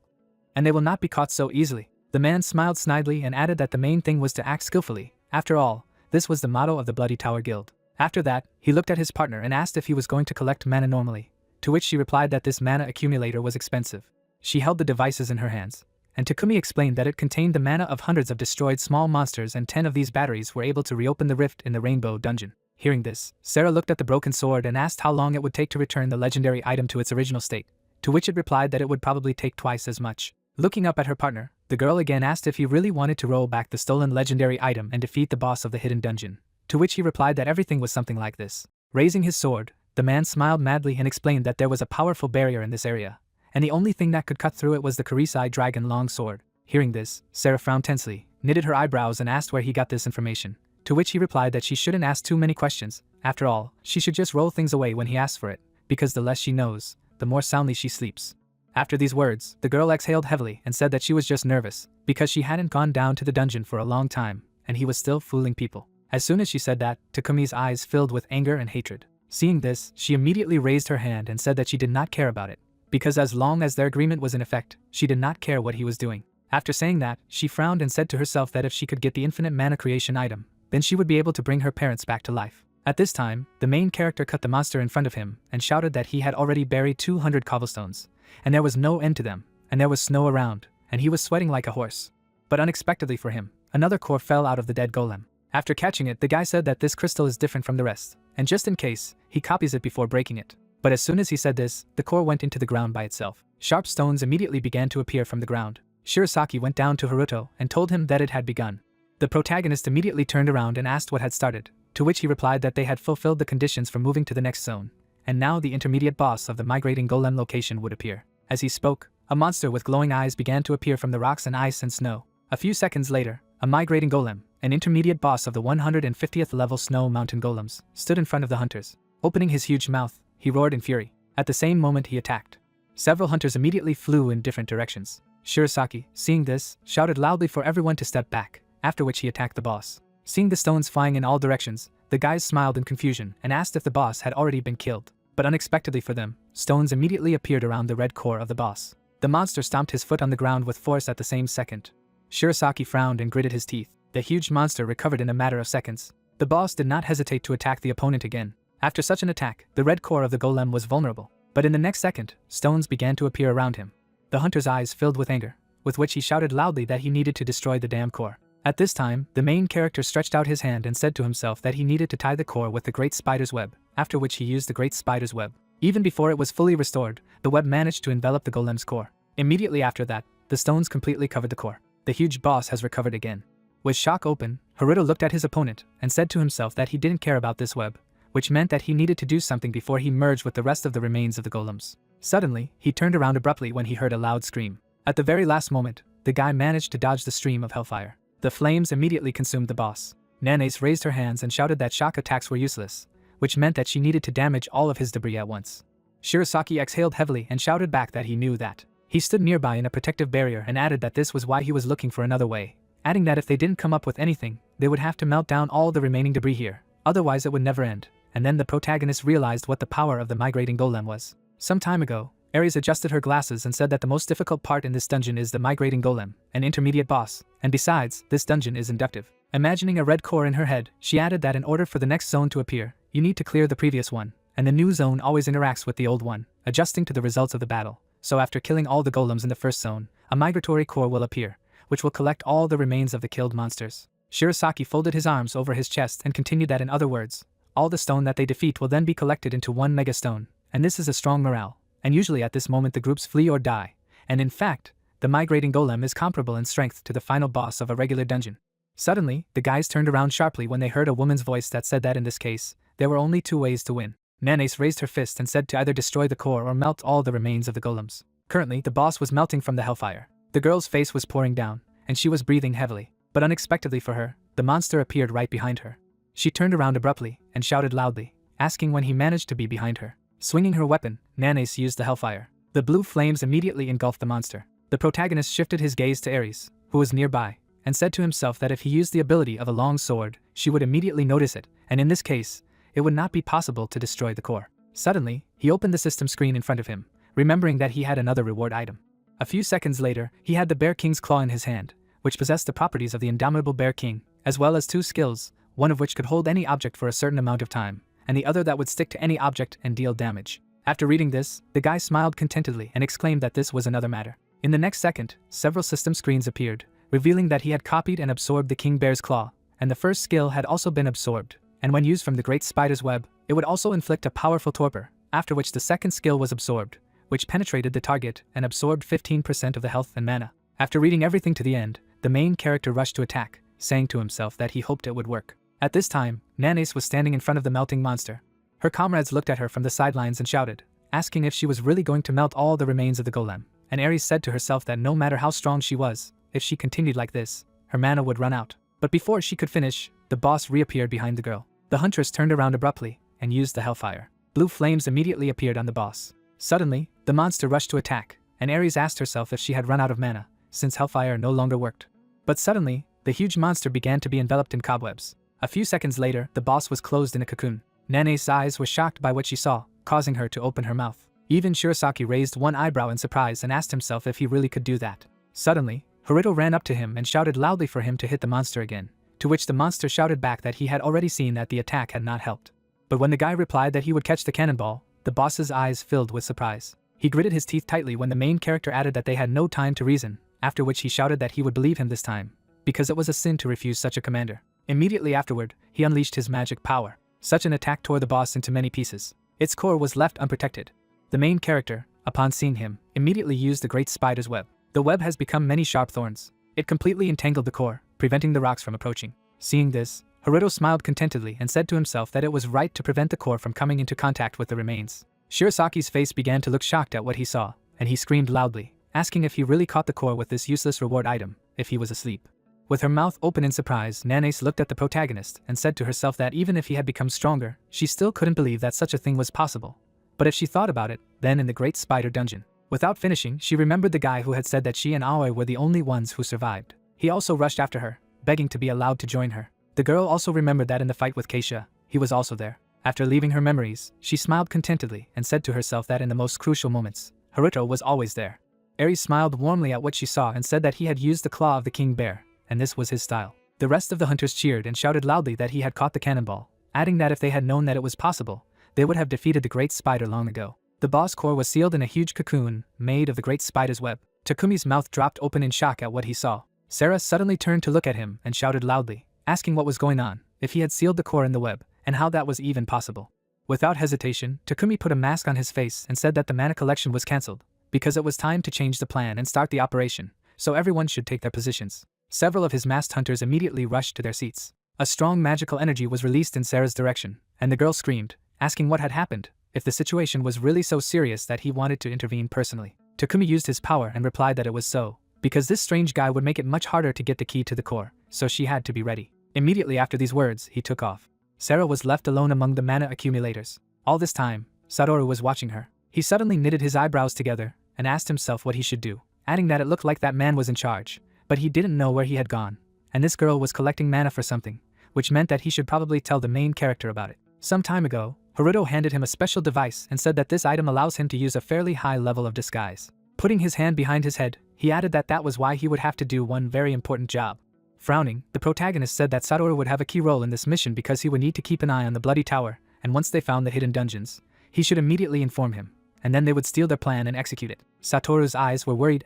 [SPEAKER 1] And they will not be caught so easily. The man smiled snidely and added that the main thing was to act skillfully. After all, this was the motto of the Bloody Tower Guild. After that, he looked at his partner and asked if he was going to collect mana normally, to which she replied that this mana accumulator was expensive. She held the devices in her hands, and Takumi explained that it contained the mana of hundreds of destroyed small monsters, and 10 of these batteries were able to reopen the rift in the Rainbow Dungeon. Hearing this, Sarah looked at the broken sword and asked how long it would take to return the legendary item to its original state, to which it replied that it would probably take twice as much. Looking up at her partner, the girl again asked if he really wanted to roll back the stolen legendary item and defeat the boss of the hidden dungeon, to which he replied that everything was something like this. Raising his sword, the man smiled madly and explained that there was a powerful barrier in this area, and the only thing that could cut through it was the Kurisai dragon long sword. Hearing this, Sarah frowned tensely, knitted her eyebrows and asked where he got this information, to which he replied that she shouldn't ask too many questions. After all, she should just roll things away when he asks for it, because the less she knows, the more soundly she sleeps. After these words, the girl exhaled heavily and said that she was just nervous, because she hadn't gone down to the dungeon for a long time, and he was still fooling people. As soon as she said that, Takumi's eyes filled with anger and hatred. Seeing this, she immediately raised her hand and said that she did not care about it, because as long as their agreement was in effect, she did not care what he was doing. After saying that, she frowned and said to herself that if she could get the infinite mana creation item, then she would be able to bring her parents back to life. At this time, the main character cut the monster in front of him and shouted that he had already buried 200 cobblestones, and there was no end to them, and there was snow around, and he was sweating like a horse. But unexpectedly for him, another core fell out of the dead golem. After catching it, the guy said that this crystal is different from the rest, and just in case, he copies it before breaking it. But as soon as he said this, the core went into the ground by itself. Sharp stones immediately began to appear from the ground. Shirasaki went down to Haruto and told him that it had begun. The protagonist immediately turned around and asked what had started, to which he replied that they had fulfilled the conditions for moving to the next zone, and now the intermediate boss of the migrating golem location would appear. As he spoke, a monster with glowing eyes began to appear from the rocks and ice and snow. A few seconds later, a migrating golem, an intermediate boss of the 150th level snow mountain golems, stood in front of the hunters. Opening his huge mouth, he roared in fury. At the same moment he attacked. Several hunters immediately flew in different directions. Shirasaki, seeing this, shouted loudly for everyone to step back, after which he attacked the boss. Seeing the stones flying in all directions, the guys smiled in confusion and asked if the boss had already been killed. But unexpectedly for them, stones immediately appeared around the red core of the boss. The monster stomped his foot on the ground with force at the same second. Shirasaki frowned and gritted his teeth. The huge monster recovered in a matter of seconds. The boss did not hesitate to attack the opponent again. After such an attack, the red core of the golem was vulnerable. But in the next second, stones began to appear around him. The hunter's eyes filled with anger, with which he shouted loudly that he needed to destroy the damn core. At this time, the main character stretched out his hand and said to himself that he needed to tie the core with the great spider's web, after which he used the great spider's web. Even before it was fully restored, the web managed to envelop the golem's core. Immediately after that, the stones completely covered the core. The huge boss has recovered again. With shock open, Haruto looked at his opponent and said to himself that he didn't care about this web, which meant that he needed to do something before he merged with the rest of the remains of the golems. Suddenly, he turned around abruptly when he heard a loud scream. At the very last moment, the guy managed to dodge the stream of hellfire. The flames immediately consumed the boss. Nanace raised her hands and shouted that shock attacks were useless, which meant that she needed to damage all of his debris at once. Shirasaki exhaled heavily and shouted back that he knew that. He stood nearby in a protective barrier and added that this was why he was looking for another way, adding that if they didn't come up with anything, they would have to melt down all the remaining debris here, otherwise it would never end. And then the protagonist realized what the power of the migrating golem was. Some time ago, Ares adjusted her glasses and said that the most difficult part in this dungeon is the migrating golem, an intermediate boss, and besides, this dungeon is inductive. Imagining a red core in her head, she added that in order for the next zone to appear, you need to clear the previous one, and the new zone always interacts with the old one, adjusting to the results of the battle. So after killing all the golems in the first zone, a migratory core will appear, which will collect all the remains of the killed monsters. Shirasaki folded his arms over his chest and continued that in other words, all the stone that they defeat will then be collected into one mega stone, and this is a strong morale. And usually at this moment the groups flee or die, and in fact, the migrating golem is comparable in strength to the final boss of a regular dungeon. Suddenly, the guys turned around sharply when they heard a woman's voice that said that in this case, there were only two ways to win. Nanace raised her fist and said to either destroy the core or melt all the remains of the golems. Currently, the boss was melting from the hellfire. The girl's face was pouring down, and she was breathing heavily. But unexpectedly for her, the monster appeared right behind her. She turned around abruptly and shouted loudly, asking when he managed to be behind her. Swinging her weapon, Nanace used the hellfire. The blue flames immediately engulfed the monster. The protagonist shifted his gaze to Ares, who was nearby, and said to himself that if he used the ability of a long sword, she would immediately notice it, and in this case, it would not be possible to destroy the core. Suddenly, he opened the system screen in front of him, remembering that he had another reward item. A few seconds later, he had the Bear King's claw in his hand, which possessed the properties of the indomitable Bear King, as well as two skills, one of which could hold any object for a certain amount of time, and the other that would stick to any object and deal damage. After reading this, the guy smiled contentedly and exclaimed that this was another matter. In the next second, several system screens appeared, revealing that he had copied and absorbed the King Bear's claw, and the first skill had also been absorbed, and when used from the Great Spider's web, it would also inflict a powerful torpor, after which the second skill was absorbed, which penetrated the target and absorbed 15% of the health and mana. After reading everything to the end, the main character rushed to attack, saying to himself that he hoped it would work. At this time, Nanace was standing in front of the melting monster. Her comrades looked at her from the sidelines and shouted, asking if she was really going to melt all the remains of the golem, and Ares said to herself that no matter how strong she was, if she continued like this, her mana would run out. But before she could finish, the boss reappeared behind the girl. The huntress turned around abruptly and used the hellfire. Blue flames immediately appeared on the boss. Suddenly, the monster rushed to attack, and Ares asked herself if she had run out of mana, since hellfire no longer worked. But suddenly, the huge monster began to be enveloped in cobwebs. A few seconds later, the boss was closed in a cocoon. Nane's eyes were shocked by what she saw, causing her to open her mouth. Even Shirasaki raised one eyebrow in surprise and asked himself if he really could do that. Suddenly, Haruto ran up to him and shouted loudly for him to hit the monster again, to which the monster shouted back that he had already seen that the attack had not helped. But when the guy replied that he would catch the cannonball, the boss's eyes filled with surprise. He gritted his teeth tightly when the main character added that they had no time to reason, after which he shouted that he would believe him this time, because it was a sin to refuse such a commander. Immediately afterward, he unleashed his magic power. Such an attack tore the boss into many pieces. Its core was left unprotected. The main character, upon seeing him, immediately used the great spider's web. The web has become many sharp thorns. It completely entangled the core, preventing the rocks from approaching. Seeing this, Haruto smiled contentedly and said to himself that it was right to prevent the core from coming into contact with the remains. Shirasaki's face began to look shocked at what he saw, and he screamed loudly, asking if he really caught the core with this useless reward item, if he was asleep. With her mouth open in surprise, Nanes looked at the protagonist and said to herself that even if he had become stronger, she still couldn't believe that such a thing was possible. But if she thought about it, then in the Great Spider Dungeon. Without finishing, she remembered the guy who had said that she and Aoi were the only ones who survived. He also rushed after her, begging to be allowed to join her. The girl also remembered that in the fight with Keisha, he was also there. After leaving her memories, she smiled contentedly and said to herself that in the most crucial moments, Haruto was always there. Ares smiled warmly at what she saw and said that he had used the claw of the king bear, and this was his style. The rest of the hunters cheered and shouted loudly that he had caught the cannonball, adding that if they had known that it was possible, they would have defeated the great spider long ago. The boss core was sealed in a huge cocoon, made of the great spider's web. Takumi's mouth dropped open in shock at what he saw. Sarah suddenly turned to look at him and shouted loudly, asking what was going on, if he had sealed the core in the web, and how that was even possible. Without hesitation, Takumi put a mask on his face and said that the mana collection was cancelled, because it was time to change the plan and start the operation, so everyone should take their positions. Several of his masked hunters immediately rushed to their seats. A strong magical energy was released in Sarah's direction, and the girl screamed, asking what had happened, if the situation was really so serious that he wanted to intervene personally. Takumi used his power and replied that it was so, because this strange guy would make it much harder to get the key to the core, so she had to be ready. Immediately after these words, he took off. Sarah was left alone among the mana accumulators. All this time, Satoru was watching her. He suddenly knitted his eyebrows together and asked himself what he should do, adding that it looked like that man was in charge, but he didn't know where he had gone, and this girl was collecting mana for something, which meant that he should probably tell the main character about it. Some time ago, Haruto handed him a special device and said that this item allows him to use a fairly high level of disguise. Putting his hand behind his head, he added that that was why he would have to do one very important job. Frowning, the protagonist said that Satoru would have a key role in this mission because he would need to keep an eye on the Bloody Tower, and once they found the hidden dungeons, he should immediately inform him, and then they would steal their plan and execute it. Satoru's eyes were worried.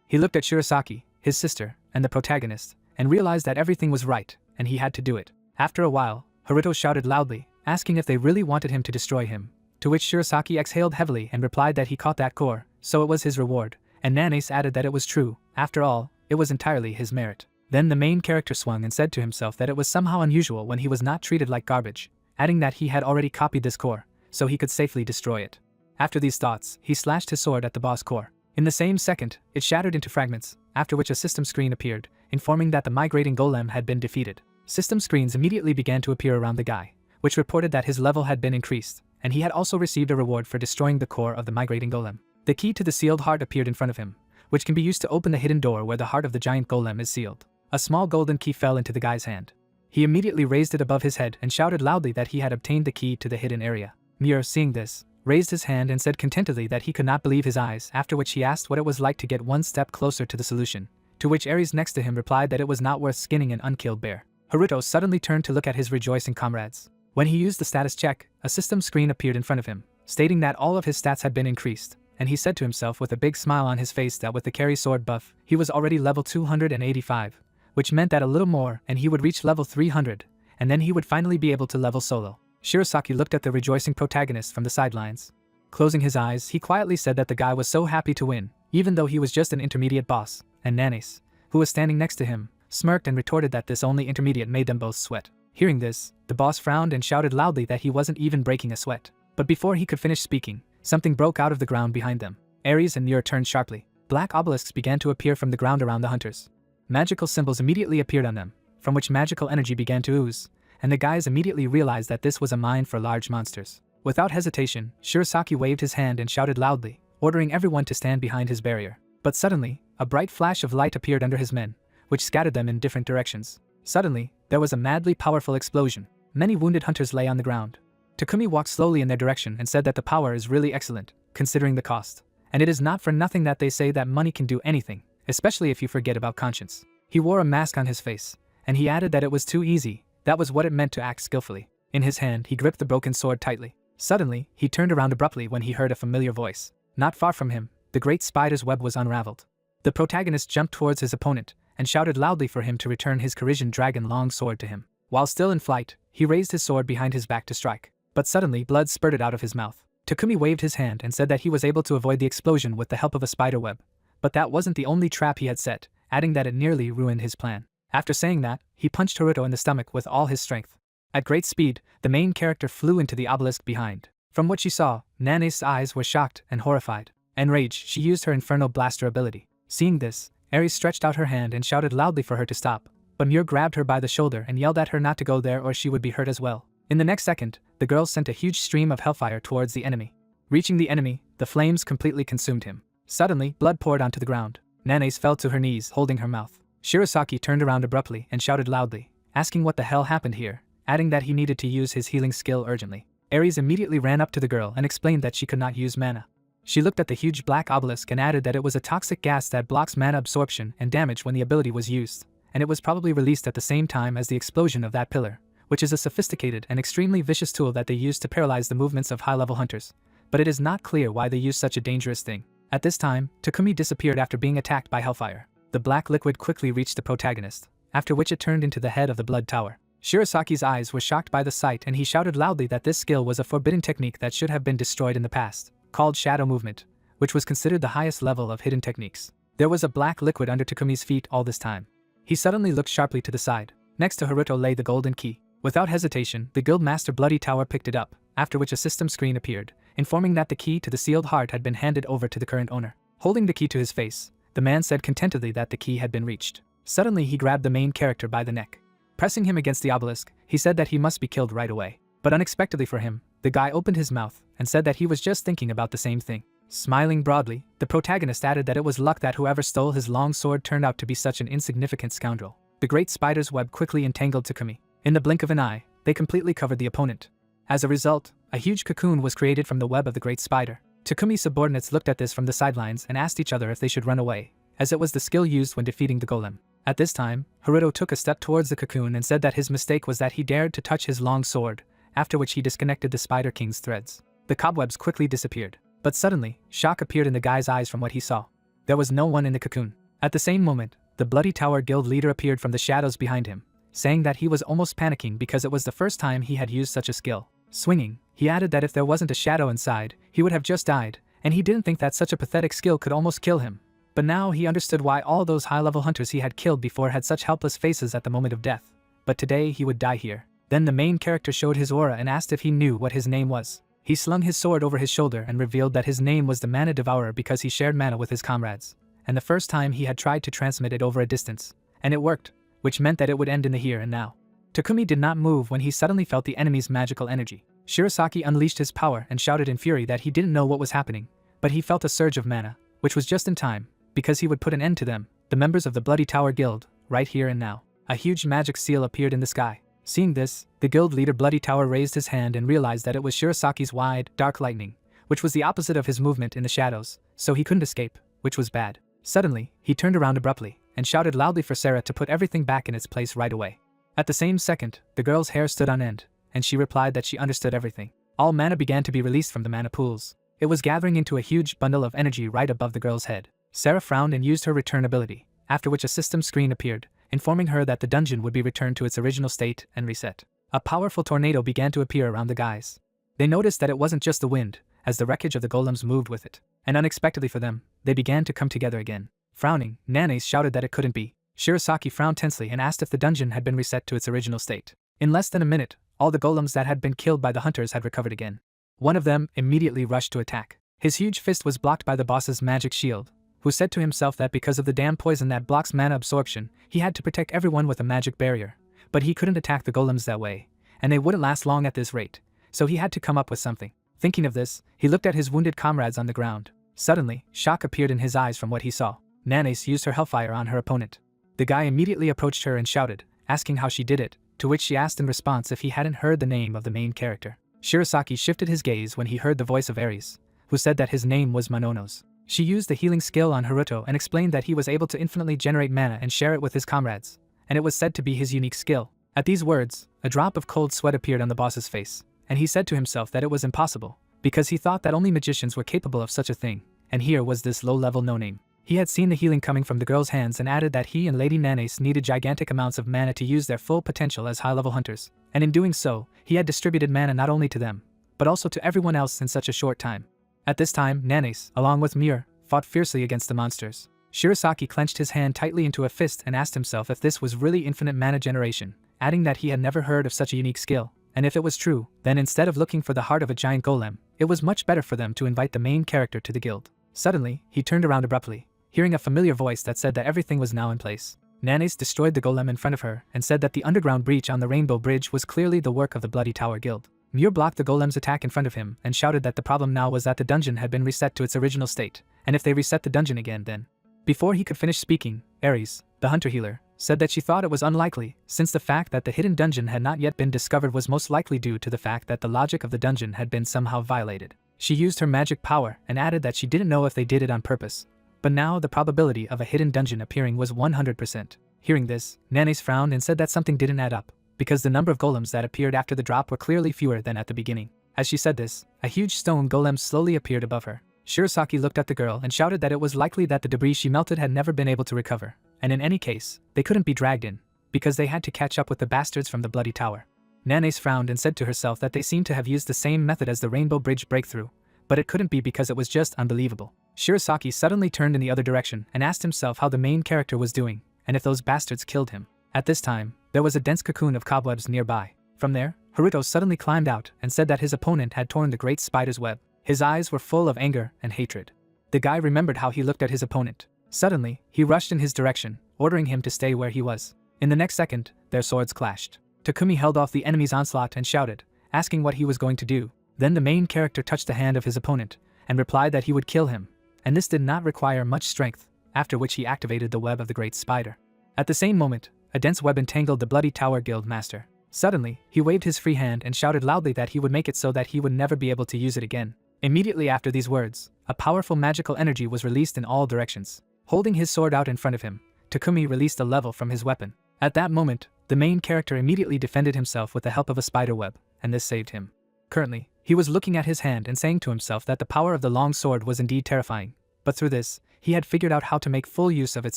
[SPEAKER 1] He looked at Shirasaki, his sister, and the protagonist, and realized that everything was right, and he had to do it. After a while, Haruto shouted loudly, asking if they really wanted him to destroy him, to which Shirasaki exhaled heavily and replied that he caught that core, so it was his reward, and Nanes added that it was true. After all, it was entirely his merit. Then the main character swung and said to himself that it was somehow unusual when he was not treated like garbage, adding that he had already copied this core, so he could safely destroy it. After these thoughts, he slashed his sword at the boss core. In the same second, it shattered into fragments, after which a system screen appeared, informing that the migrating golem had been defeated. System screens immediately began to appear around the guy, which reported that his level had been increased, and he had also received a reward for destroying the core of the migrating golem. The key to the sealed heart appeared in front of him, which can be used to open the hidden door where the heart of the giant golem is sealed. A small golden key fell into the guy's hand. He immediately raised it above his head and shouted loudly that he had obtained the key to the hidden area. Muir, seeing this, raised his hand and said contentedly that he could not believe his eyes, after which he asked what it was like to get one step closer to the solution, to which Ares next to him replied that it was not worth skinning an unkilled bear. Haruto suddenly turned to look at his rejoicing comrades. When he used the status check, a system screen appeared in front of him, stating that all of his stats had been increased, and he said to himself with a big smile on his face that with the carry sword buff, he was already level 285, which meant that a little more and he would reach level 300, and then he would finally be able to level solo. Shirasaki looked at the rejoicing protagonist from the sidelines. Closing his eyes, he quietly said that the guy was so happy to win, even though he was just an intermediate boss, and Nanes, who was standing next to him, smirked and retorted that this only intermediate made them both sweat. Hearing this, the boss frowned and shouted loudly that he wasn't even breaking a sweat. But before he could finish speaking, something broke out of the ground behind them. Ares and Muir turned sharply. Black obelisks began to appear from the ground around the hunters. Magical symbols immediately appeared on them, from which magical energy began to ooze, and the guys immediately realized that this was a mine for large monsters. Without hesitation, Shirasaki waved his hand and shouted loudly, ordering everyone to stand behind his barrier. But suddenly, a bright flash of light appeared under his men, which scattered them in different directions. Suddenly, there was a madly powerful explosion. Many wounded hunters lay on the ground. Takumi walked slowly in their direction and said that the power is really excellent, considering the cost. And it is not for nothing that they say that money can do anything, especially if you forget about conscience. He wore a mask on his face, and he added that it was too easy. That was what it meant to act skillfully. In his hand, he gripped the broken sword tightly. Suddenly, he turned around abruptly when he heard a familiar voice. Not far from him, the great spider's web was unraveled. The protagonist jumped towards his opponent and shouted loudly for him to return his Corisian dragon long sword to him. While still in flight, he raised his sword behind his back to strike. But suddenly, blood spurted out of his mouth. Takumi waved his hand and said that he was able to avoid the explosion with the help of a spider web. But that wasn't the only trap he had set, adding that it nearly ruined his plan. After saying that, he punched Haruto in the stomach with all his strength. At great speed, the main character flew into the obelisk behind. From what she saw, Nane's eyes were shocked and horrified. Enraged, she used her Inferno Blaster ability. Seeing this, Ares stretched out her hand and shouted loudly for her to stop. But Muir grabbed her by the shoulder and yelled at her not to go there or she would be hurt as well. In the next second, the girl sent a huge stream of hellfire towards the enemy. Reaching the enemy, the flames completely consumed him. Suddenly, blood poured onto the ground. Nanes fell to her knees, holding her mouth. Shirasaki turned around abruptly and shouted loudly, asking what the hell happened here, adding that he needed to use his healing skill urgently. Ares immediately ran up to the girl and explained that she could not use mana. She looked at the huge black obelisk and added that it was a toxic gas that blocks mana absorption and damage when the ability was used, and it was probably released at the same time as the explosion of that pillar, which is a sophisticated and extremely vicious tool that they use to paralyze the movements of high-level hunters. But it is not clear why they use such a dangerous thing. At this time, Takumi disappeared after being attacked by hellfire. The black liquid quickly reached the protagonist, after which it turned into the head of the blood tower. Shirasaki's eyes were shocked by the sight and he shouted loudly that this skill was a forbidden technique that should have been destroyed in the past, called shadow movement, which was considered the highest level of hidden techniques. There was a black liquid under Takumi's feet all this time. He suddenly looked sharply to the side. Next to Haruto lay the golden key. Without hesitation, the guild master Bloody Tower picked it up, after which a system screen appeared, informing that the key to the sealed heart had been handed over to the current owner. Holding the key to his face, the man said contentedly that the key had been reached. Suddenly he grabbed the main character by the neck. Pressing him against the obelisk, he said that he must be killed right away. But unexpectedly for him, the guy opened his mouth and said that he was just thinking about the same thing. Smiling broadly, the protagonist added that it was luck that whoever stole his long sword turned out to be such an insignificant scoundrel. The great spider's web quickly entangled Takumi. In the blink of an eye, they completely covered the opponent. As a result, a huge cocoon was created from the web of the great spider. Takumi's subordinates looked at this from the sidelines and asked each other if they should run away, as it was the skill used when defeating the golem. At this time, Haruto took a step towards the cocoon and said that his mistake was that he dared to touch his long sword, after which he disconnected the Spider King's threads. The cobwebs quickly disappeared. But suddenly, shock appeared in the guy's eyes from what he saw. There was no one in the cocoon. At the same moment, the Bloody Tower guild leader appeared from the shadows behind him, saying that he was almost panicking because it was the first time he had used such a skill. Swinging, he added that if there wasn't a shadow inside, he would have just died, and he didn't think that such a pathetic skill could almost kill him. But now he understood why all those high-level hunters he had killed before had such helpless faces at the moment of death. But today he would die here. Then the main character showed his aura and asked if he knew what his name was. He slung his sword over his shoulder and revealed that his name was the Mana Devourer because he shared mana with his comrades. And the first time he had tried to transmit it over a distance. And it worked, which meant that it would end in the here and now. Takumi did not move when he suddenly felt the enemy's magical energy. Shirasaki unleashed his power and shouted in fury that he didn't know what was happening, but he felt a surge of mana, which was just in time, because he would put an end to them, the members of the Bloody Tower Guild, right here and now. A huge magic seal appeared in the sky. Seeing this, the guild leader Bloody Tower raised his hand and realized that it was Shirasaki's wide, dark lightning, which was the opposite of his movement in the shadows, so he couldn't escape, which was bad. Suddenly, he turned around abruptly and shouted loudly for Sarah to put everything back in its place right away. At the same second, the girl's hair stood on end, and she replied that she understood everything. All mana began to be released from the mana pools. It was gathering into a huge bundle of energy right above the girl's head. Sarah frowned and used her return ability, after which a system screen appeared, informing her that the dungeon would be returned to its original state and reset. A powerful tornado began to appear around the guys. They noticed that it wasn't just the wind, as the wreckage of the golems moved with it. And unexpectedly for them, they began to come together again. Frowning, Nanes shouted that it couldn't be. Shirasaki frowned tensely and asked if the dungeon had been reset to its original state. In less than a minute, all the golems that had been killed by the hunters had recovered again. One of them immediately rushed to attack. His huge fist was blocked by the boss's magic shield, who said to himself that because of the damn poison that blocks mana absorption, he had to protect everyone with a magic barrier. But he couldn't attack the golems that way, and they wouldn't last long at this rate, so he had to come up with something. Thinking of this, he looked at his wounded comrades on the ground. Suddenly, shock appeared in his eyes from what he saw. Nanace used her hellfire on her opponent. The guy immediately approached her and shouted, asking how she did it, to which she asked in response if he hadn't heard the name of the main character. Shirasaki shifted his gaze when he heard the voice of Ares, who said that his name was Mononos. She used the healing skill on Haruto and explained that he was able to infinitely generate mana and share it with his comrades, and it was said to be his unique skill. At these words, a drop of cold sweat appeared on the boss's face, and he said to himself that it was impossible, because he thought that only magicians were capable of such a thing, and here was this low-level no-name. He had seen the healing coming from the girl's hands and added that he and Lady Nanace needed gigantic amounts of mana to use their full potential as high-level hunters, and in doing so, he had distributed mana not only to them, but also to everyone else in such a short time. At this time, Nanace, along with Mir, fought fiercely against the monsters. Shirasaki clenched his hand tightly into a fist and asked himself if this was really infinite mana generation, adding that he had never heard of such a unique skill, and if it was true, then instead of looking for the heart of a giant golem, it was much better for them to invite the main character to the guild. Suddenly, he turned around abruptly, hearing a familiar voice that said that everything was now in place. Nanace destroyed the golem in front of her and said that the underground breach on the Rainbow Bridge was clearly the work of the Bloody Tower Guild. Muir blocked the golem's attack in front of him and shouted that the problem now was that the dungeon had been reset to its original state, and if they reset the dungeon again then. Before he could finish speaking, Ares, the hunter healer, said that she thought it was unlikely, since the fact that the hidden dungeon had not yet been discovered was most likely due to the fact that the logic of the dungeon had been somehow violated. She used her magic power and added that she didn't know if they did it on purpose, but now the probability of a hidden dungeon appearing was 100%. Hearing this, Nanace frowned and said that something didn't add up, because the number of golems that appeared after the drop were clearly fewer than at the beginning. As she said this, a huge stone golem slowly appeared above her. Shirasaki looked at the girl and shouted that it was likely that the debris she melted had never been able to recover, and in any case, they couldn't be dragged in, because they had to catch up with the bastards from the Bloody Tower. Nanace frowned and said to herself that they seemed to have used the same method as the Rainbow Bridge breakthrough, but it couldn't be because it was just unbelievable. Shirasaki suddenly turned in the other direction and asked himself how the main character was doing, and if those bastards killed him. At this time, there was a dense cocoon of cobwebs nearby. From there, Haruto suddenly climbed out and said that his opponent had torn the great spider's web. His eyes were full of anger and hatred. The guy remembered how he looked at his opponent. Suddenly, he rushed in his direction, ordering him to stay where he was. In the next second, their swords clashed. Takumi held off the enemy's onslaught and shouted, asking what he was going to do. Then the main character touched the hand of his opponent and replied that he would kill him, and this did not require much strength, after which he activated the web of the great spider. At the same moment, a dense web entangled the Bloody Tower Guild master. Suddenly, he waved his free hand and shouted loudly that he would make it so that he would never be able to use it again. Immediately after these words, a powerful magical energy was released in all directions. Holding his sword out in front of him, Takumi released a level from his weapon. At that moment, the main character immediately defended himself with the help of a spider web, and this saved him. Currently, he was looking at his hand and saying to himself that the power of the long sword was indeed terrifying, but through this, he had figured out how to make full use of its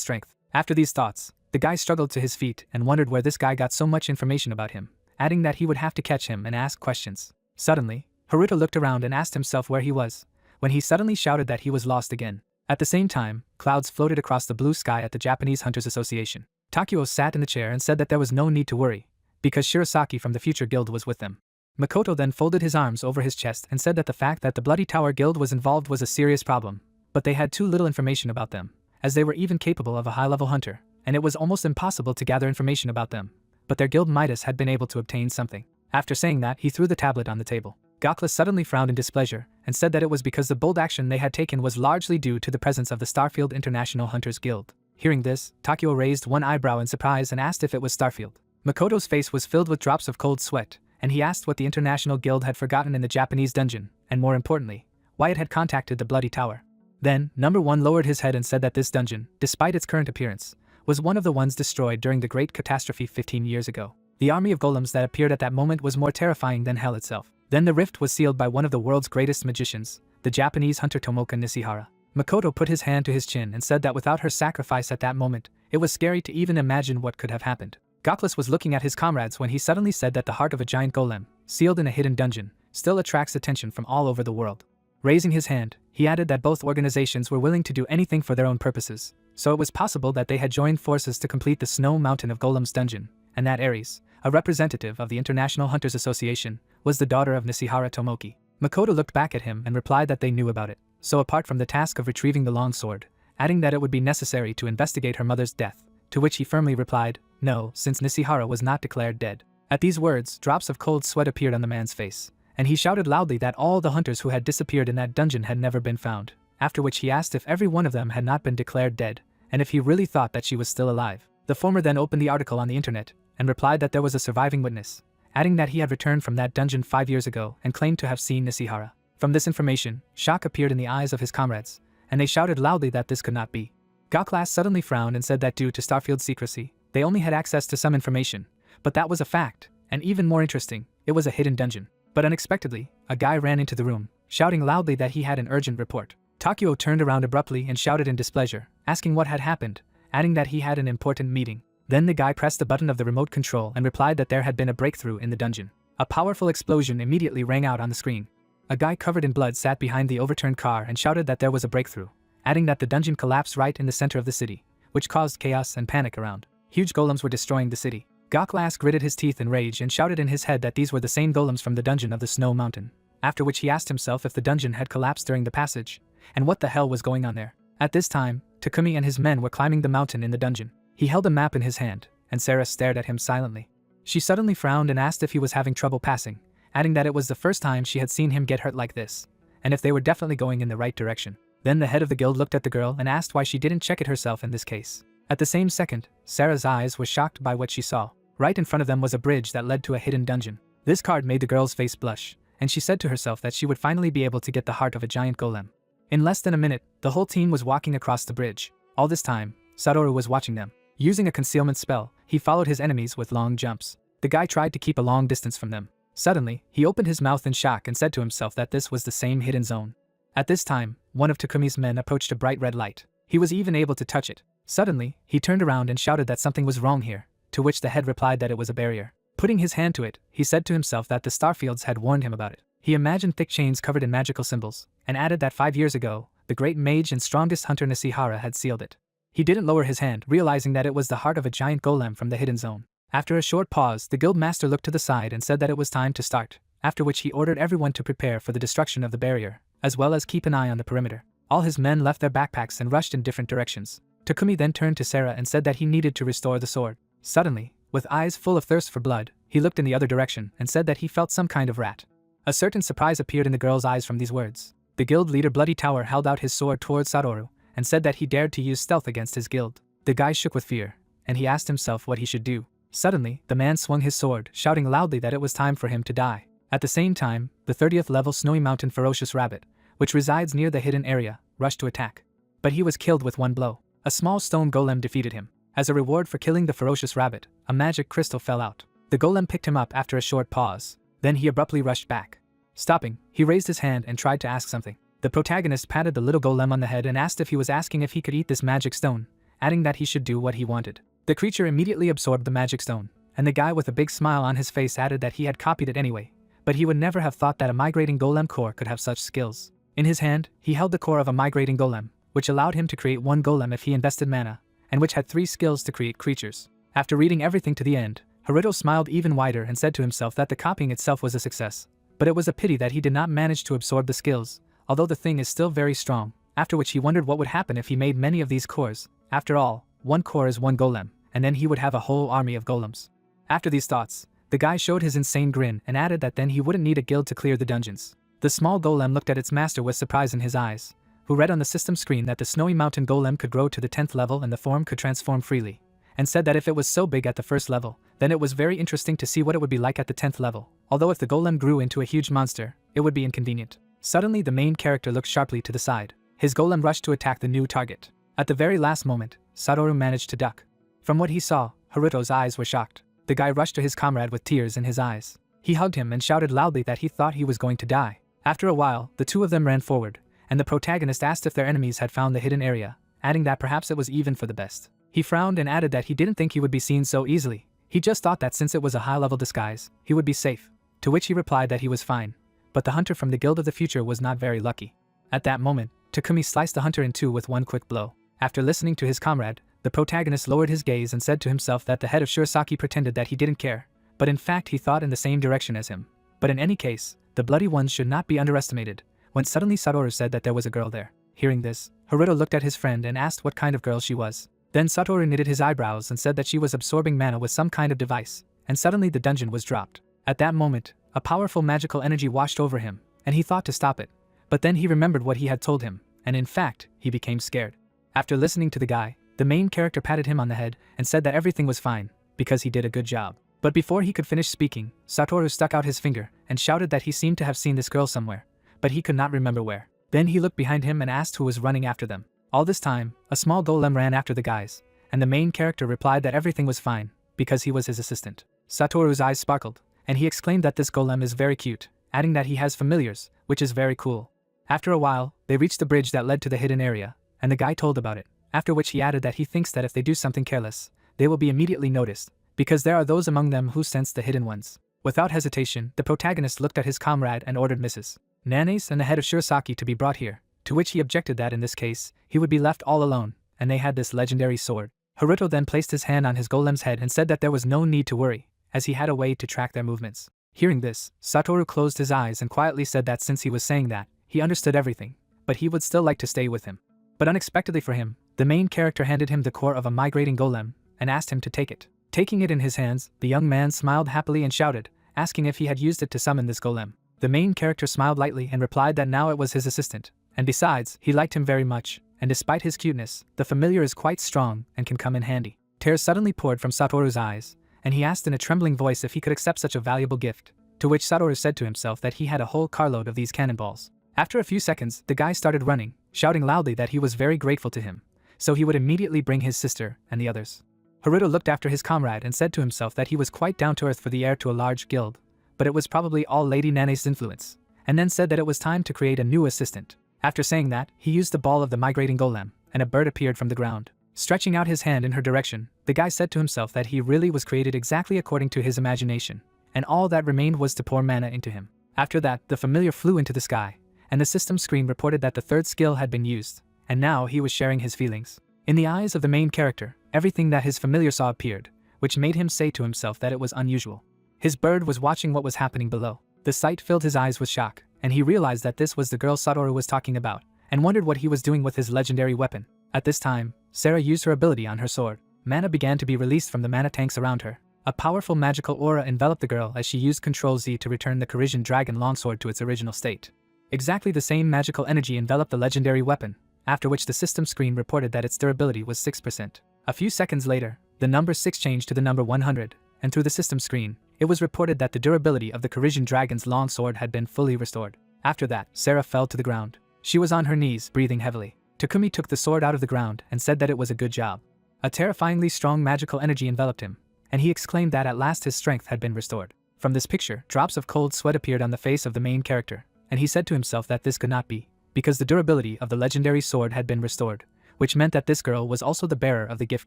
[SPEAKER 1] strength. After these thoughts, the guy struggled to his feet and wondered where this guy got so much information about him, adding that he would have to catch him and ask questions. Suddenly, Haruto looked around and asked himself where he was, when he suddenly shouted that he was lost again. At the same time, clouds floated across the blue sky at the Japanese Hunters Association. Takio sat in the chair and said that there was no need to worry, because Shirasaki from the Future Guild was with them. Makoto then folded his arms over his chest and said that the fact that the Bloody Tower Guild was involved was a serious problem, but they had too little information about them, as they were even capable of a high-level hunter, and it was almost impossible to gather information about them, but their guild Midas had been able to obtain something. After saying that, he threw the tablet on the table. Goklis suddenly frowned in displeasure and said that it was because the bold action they had taken was largely due to the presence of the Starfield International Hunters Guild. Hearing this, Takio raised one eyebrow in surprise and asked if it was Starfield. Makoto's face was filled with drops of cold sweat, and he asked what the International Guild had forgotten in the Japanese dungeon, and more importantly, why it had contacted the Bloody Tower. Then, Number 1 lowered his head and said that this dungeon, despite its current appearance, was one of the ones destroyed during the Great Catastrophe 15 years ago. The army of golems that appeared at that moment was more terrifying than hell itself. Then the rift was sealed by one of the world's greatest magicians, the Japanese hunter Tomoka Nishihara. Makoto put his hand to his chin and said that without her sacrifice at that moment, it was scary to even imagine what could have happened. Goklis was looking at his comrades when he suddenly said that the heart of a giant golem, sealed in a hidden dungeon, still attracts attention from all over the world. Raising his hand, he added that both organizations were willing to do anything for their own purposes, so it was possible that they had joined forces to complete the Snow Mountain of Golems dungeon, and that Ares, a representative of the International Hunters Association, was the daughter of Nishihara Tomoki. Makoto looked back at him and replied that they knew about it, so apart from the task of retrieving the long sword, adding that it would be necessary to investigate her mother's death, to which he firmly replied, no, since Nishihara was not declared dead. At these words, drops of cold sweat appeared on the man's face, and he shouted loudly that all the hunters who had disappeared in that dungeon had never been found, after which he asked if every one of them had not been declared dead, and if he really thought that she was still alive. The former then opened the article on the internet, and replied that there was a surviving witness, adding that he had returned from that dungeon 5 years ago and claimed to have seen Nishihara. From this information, shock appeared in the eyes of his comrades, and they shouted loudly that this could not be. Goklas suddenly frowned and said that due to Starfield's secrecy, they only had access to some information, but that was a fact, and even more interesting, it was a hidden dungeon. But unexpectedly, a guy ran into the room, shouting loudly that he had an urgent report. Takeo turned around abruptly and shouted in displeasure, asking what had happened, adding that he had an important meeting. Then the guy pressed the button of the remote control and replied that there had been a breakthrough in the dungeon. A powerful explosion immediately rang out on the screen. A guy covered in blood sat behind the overturned car and shouted that there was a breakthrough, adding that the dungeon collapsed right in the center of the city, which caused chaos and panic around. Huge golems were destroying the city. Goklas gritted his teeth in rage and shouted in his head that these were the same golems from the dungeon of the Snow Mountain, after which he asked himself if the dungeon had collapsed during the passage, and what the hell was going on there. At this time, Takumi and his men were climbing the mountain in the dungeon. He held a map in his hand, and Sarah stared at him silently. She suddenly frowned and asked if he was having trouble passing, adding that it was the first time she had seen him get hurt like this, and if they were definitely going in the right direction. Then the head of the guild looked at the girl and asked why she didn't check it herself in this case. At the same second, Sarah's eyes were shocked by what she saw. Right in front of them was a bridge that led to a hidden dungeon. This card made the girl's face blush, and she said to herself that she would finally be able to get the heart of a giant golem. In less than a minute, the whole team was walking across the bridge. All this time, Satoru was watching them. Using a concealment spell, he followed his enemies with long jumps. The guy tried to keep a long distance from them. Suddenly, he opened his mouth in shock and said to himself that this was the same hidden zone. At this time, one of Takumi's men approached a bright red light. He was even able to touch it. Suddenly, he turned around and shouted that something was wrong here, to which the head replied that it was a barrier. Putting his hand to it, he said to himself that the Starfields had warned him about it. He imagined thick chains covered in magical symbols, and added that 5 years ago, the great mage and strongest hunter Nishihara had sealed it. He didn't lower his hand, realizing that it was the heart of a giant golem from the hidden zone. After a short pause, the guild master looked to the side and said that it was time to start, after which he ordered everyone to prepare for the destruction of the barrier, as well as keep an eye on the perimeter. All his men left their backpacks and rushed in different directions. Takumi then turned to Sarah and said that he needed to restore the sword. Suddenly, with eyes full of thirst for blood, he looked in the other direction and said that he felt some kind of rat. A certain surprise appeared in the girl's eyes from these words. The guild leader Bloody Tower held out his sword towards Satoru and said that he dared to use stealth against his guild. The guy shook with fear, and he asked himself what he should do. Suddenly, the man swung his sword, shouting loudly that it was time for him to die. At the same time, the 30th level Snowy Mountain Ferocious Rabbit, which resides near the hidden area, rushed to attack. But he was killed with one blow. A small stone golem defeated him. As a reward for killing the ferocious rabbit, a magic crystal fell out. The golem picked him up after a short pause. Then he abruptly rushed back. Stopping, he raised his hand and tried to ask something. The protagonist patted the little golem on the head and asked if he was asking if he could eat this magic stone, adding that he should do what he wanted. The creature immediately absorbed the magic stone, and the guy with a big smile on his face added that he had copied it anyway, but he would never have thought that a migrating golem core could have such skills. In his hand, he held the core of a migrating golem, which allowed him to create one golem if he invested mana, and which had 3 skills to create creatures. After reading everything to the end, Haruto smiled even wider and said to himself that the copying itself was a success, but it was a pity that he did not manage to absorb the skills, although the thing is still very strong, after which he wondered what would happen if he made many of these cores. After all, one core is one golem, and then he would have a whole army of golems. After these thoughts, the guy showed his insane grin and added that then he wouldn't need a guild to clear the dungeons. The small golem looked at its master with surprise in his eyes, who read on the system screen that the Snowy Mountain golem could grow to the 10th level and the form could transform freely, and said that if it was so big at the first level, then it was very interesting to see what it would be like at the 10th level, although if the golem grew into a huge monster, it would be inconvenient. Suddenly the main character looked sharply to the side. His golem rushed to attack the new target. At the very last moment, Satoru managed to duck. From what he saw, Haruto's eyes were shocked. The guy rushed to his comrade with tears in his eyes. He hugged him and shouted loudly that he thought he was going to die. After a while, the two of them ran forward, and the protagonist asked if their enemies had found the hidden area, adding that perhaps it was even for the best. He frowned and added that he didn't think he would be seen so easily. He just thought that since it was a high-level disguise, he would be safe, to which he replied that he was fine. But the hunter from the Guild of the Future was not very lucky. At that moment, Takumi sliced the hunter in two with one quick blow. After listening to his comrade, the protagonist lowered his gaze and said to himself that the head of Shirasaki pretended that he didn't care, but in fact he thought in the same direction as him. But in any case, the bloody ones should not be underestimated, when suddenly Satoru said that there was a girl there. Hearing this, Haruto looked at his friend and asked what kind of girl she was. Then Satoru knitted his eyebrows and said that she was absorbing mana with some kind of device, and suddenly the dungeon was dropped. At that moment, a powerful magical energy washed over him, and he thought to stop it, but then he remembered what he had told him, and in fact, he became scared. After listening to the guy, the main character patted him on the head and said that everything was fine, because he did a good job. But before he could finish speaking, Satoru stuck out his finger and shouted that he seemed to have seen this girl somewhere, but he could not remember where. Then he looked behind him and asked who was running after them. All this time, a small golem ran after the guys, and the main character replied that everything was fine, because he was his assistant. Satoru's eyes sparkled, and he exclaimed that this golem is very cute, adding that he has familiars, which is very cool. After a while, they reached the bridge that led to the hidden area, and the guy told about it, after which he added that he thinks that if they do something careless, they will be immediately noticed, because there are those among them who sense the hidden ones. Without hesitation, the protagonist looked at his comrade and ordered Mrs. Nanes and the head of Shirasaki to be brought here, to which he objected that in this case, he would be left all alone, and they had this legendary sword. Haruto then placed his hand on his golem's head and said that there was no need to worry, as he had a way to track their movements. Hearing this, Satoru closed his eyes and quietly said that since he was saying that, he understood everything, but he would still like to stay with him. But unexpectedly for him, the main character handed him the core of a migrating golem, and asked him to take it. Taking it in his hands, the young man smiled happily and shouted, asking if he had used it to summon this golem. The main character smiled lightly and replied that now it was his assistant, and besides, he liked him very much, and despite his cuteness, the familiar is quite strong and can come in handy. Tears suddenly poured from Satoru's eyes, and he asked in a trembling voice if he could accept such a valuable gift, to which Satoru said to himself that he had a whole carload of these cannonballs. After a few seconds, the guy started running, shouting loudly that he was very grateful to him, so he would immediately bring his sister and the others. Haruto looked after his comrade and said to himself that he was quite down to earth for the heir to a large guild, but it was probably all Lady Nane's influence, and then said that it was time to create a new assistant. After saying that, he used the ball of the migrating golem, and a bird appeared from the ground. Stretching out his hand in her direction, the guy said to himself that he really was created exactly according to his imagination, and all that remained was to pour mana into him. After that, the familiar flew into the sky, and the system screen reported that the third skill had been used, and now he was sharing his feelings. In the eyes of the main character, everything that his familiar saw appeared, which made him say to himself that it was unusual. His bird was watching what was happening below. The sight filled his eyes with shock, and he realized that this was the girl Satoru was talking about, and wondered what he was doing with his legendary weapon. At this time, Sarah used her ability on her sword. Mana began to be released from the mana tanks around her. A powerful magical aura enveloped the girl as she used Ctrl-Z to return the Corisian dragon longsword to its original state. Exactly the same magical energy enveloped the legendary weapon, after which the system screen reported that its durability was 6%. A few seconds later, the number 6 changed to the number 100, and through the system screen, it was reported that the durability of the Corisian dragon's longsword had been fully restored. After that, Sarah fell to the ground. She was on her knees, breathing heavily. Takumi took the sword out of the ground and said that it was a good job. A terrifyingly strong magical energy enveloped him, and he exclaimed that at last his strength had been restored. From this picture, drops of cold sweat appeared on the face of the main character, and he said to himself that this could not be, because the durability of the legendary sword had been restored, which meant that this girl was also the bearer of the gift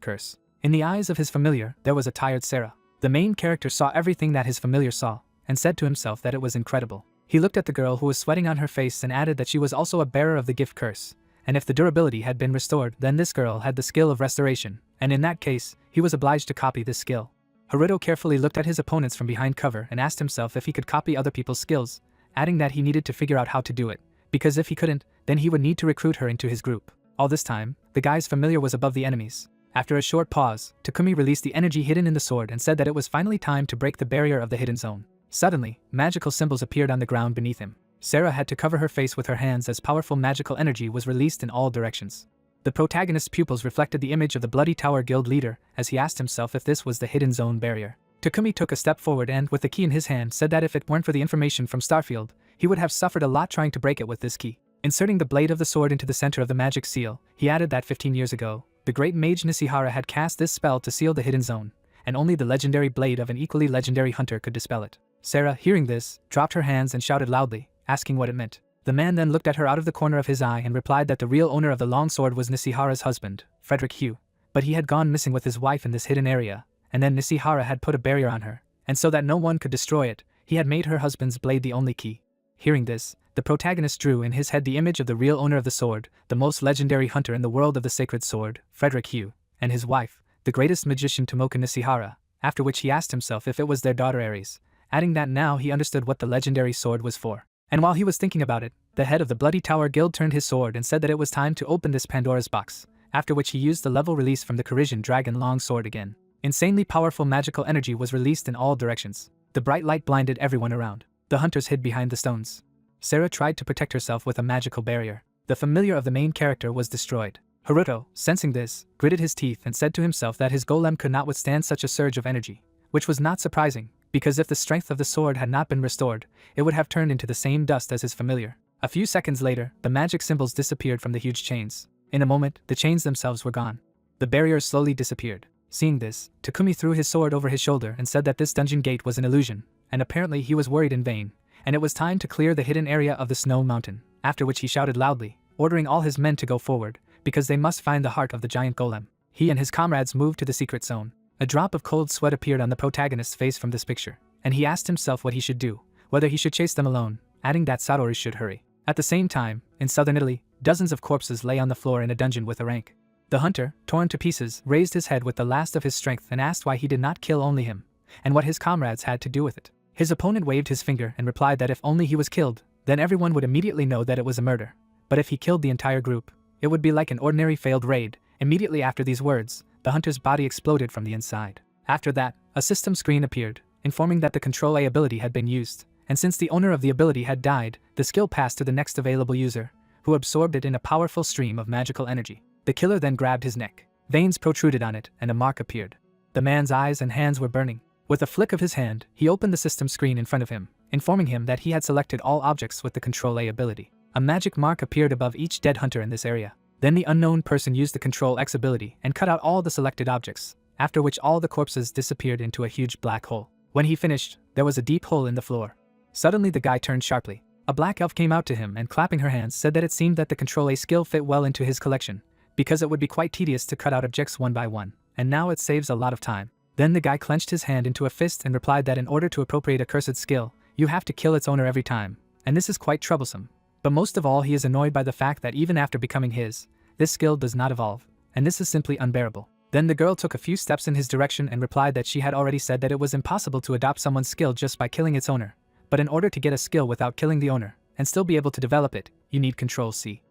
[SPEAKER 1] curse. In the eyes of his familiar, there was a tired Sarah. The main character saw everything that his familiar saw, and said to himself that it was incredible. He looked at the girl who was sweating on her face and added that she was also a bearer of the gift curse, and if the durability had been restored, then this girl had the skill of restoration, and in that case, he was obliged to copy this skill. Haruto carefully looked at his opponents from behind cover and asked himself if he could copy other people's skills, adding that he needed to figure out how to do it, because if he couldn't, then he would need to recruit her into his group. All this time, the guy's familiar was above the enemies. After a short pause, Takumi released the energy hidden in the sword and said that it was finally time to break the barrier of the hidden zone. Suddenly, magical symbols appeared on the ground beneath him. Sarah had to cover her face with her hands as powerful magical energy was released in all directions. The protagonist's pupils reflected the image of the Bloody Tower Guild leader as he asked himself if this was the hidden zone barrier. Takumi took a step forward and, with the key in his hand, said that if it weren't for the information from Starfield, he would have suffered a lot trying to break it with this key. Inserting the blade of the sword into the center of the magic seal, he added that 15 years ago, the great mage Nishihara had cast this spell to seal the hidden zone, and only the legendary blade of an equally legendary hunter could dispel it. Sarah, hearing this, dropped her hands and shouted loudly, asking what it meant. The man then looked at her out of the corner of his eye and replied that the real owner of the longsword was Nishihara's husband, Frederick Hugh, but he had gone missing with his wife in this hidden area, and then Nishihara had put a barrier on her, and so that no one could destroy it, he had made her husband's blade the only key. Hearing this, the protagonist drew in his head the image of the real owner of the sword, the most legendary hunter in the world of the sacred sword, Frederick Hugh, and his wife, the greatest magician Tomoka Nishihara, after which he asked himself if it was their daughter Ares, adding that now he understood what the legendary sword was for. And while he was thinking about it, the head of the Bloody Tower Guild turned his sword and said that it was time to open this Pandora's box, after which he used the level release from the Corisian Dragon long sword again. Insanely powerful magical energy was released in all directions. The bright light blinded everyone around. The hunters hid behind the stones. Sarah tried to protect herself with a magical barrier. The familiar of the main character was destroyed. Haruto, sensing this, gritted his teeth and said to himself that his golem could not withstand such a surge of energy, which was not surprising, because if the strength of the sword had not been restored, it would have turned into the same dust as his familiar. A few seconds later, the magic symbols disappeared from the huge chains. In a moment, the chains themselves were gone. The barriers slowly disappeared. Seeing this, Takumi threw his sword over his shoulder and said that this dungeon gate was an illusion, and apparently he was worried in vain, and it was time to clear the hidden area of the snow mountain, after which he shouted loudly, ordering all his men to go forward, because they must find the heart of the giant golem. He and his comrades moved to the secret zone. A drop of cold sweat appeared on the protagonist's face from this picture, and he asked himself what he should do, whether he should chase them alone, adding that Satoru should hurry. At the same time, in southern Italy, dozens of corpses lay on the floor in a dungeon with a rank. The hunter, torn to pieces, raised his head with the last of his strength and asked why he did not kill only him, and what his comrades had to do with it. His opponent waved his finger and replied that if only he was killed, then everyone would immediately know that it was a murder. But if he killed the entire group, it would be like an ordinary failed raid. Immediately after these words, the hunter's body exploded from the inside. After that, a system screen appeared, informing that the Control A ability had been used, and since the owner of the ability had died, the skill passed to the next available user, who absorbed it in a powerful stream of magical energy. The killer then grabbed his neck. Veins protruded on it, and a mark appeared. The man's eyes and hands were burning. With a flick of his hand, he opened the system screen in front of him, informing him that he had selected all objects with the Control A ability. A magic mark appeared above each dead hunter in this area. Then the unknown person used the Control X ability and cut out all the selected objects, after which all the corpses disappeared into a huge black hole. When he finished, there was a deep hole in the floor. Suddenly the guy turned sharply. A black elf came out to him and clapping her hands said that it seemed that the Control A skill fit well into his collection, because it would be quite tedious to cut out objects one by one, and now it saves a lot of time. Then the guy clenched his hand into a fist and replied that in order to appropriate a cursed skill, you have to kill its owner every time, and this is quite troublesome. But most of all he is annoyed by the fact that even after becoming his, this skill does not evolve, and this is simply unbearable. Then the girl took a few steps in his direction and replied that she had already said that it was impossible to adopt someone's skill just by killing its owner, but in order to get a skill without killing the owner, and still be able to develop it, you need Control C.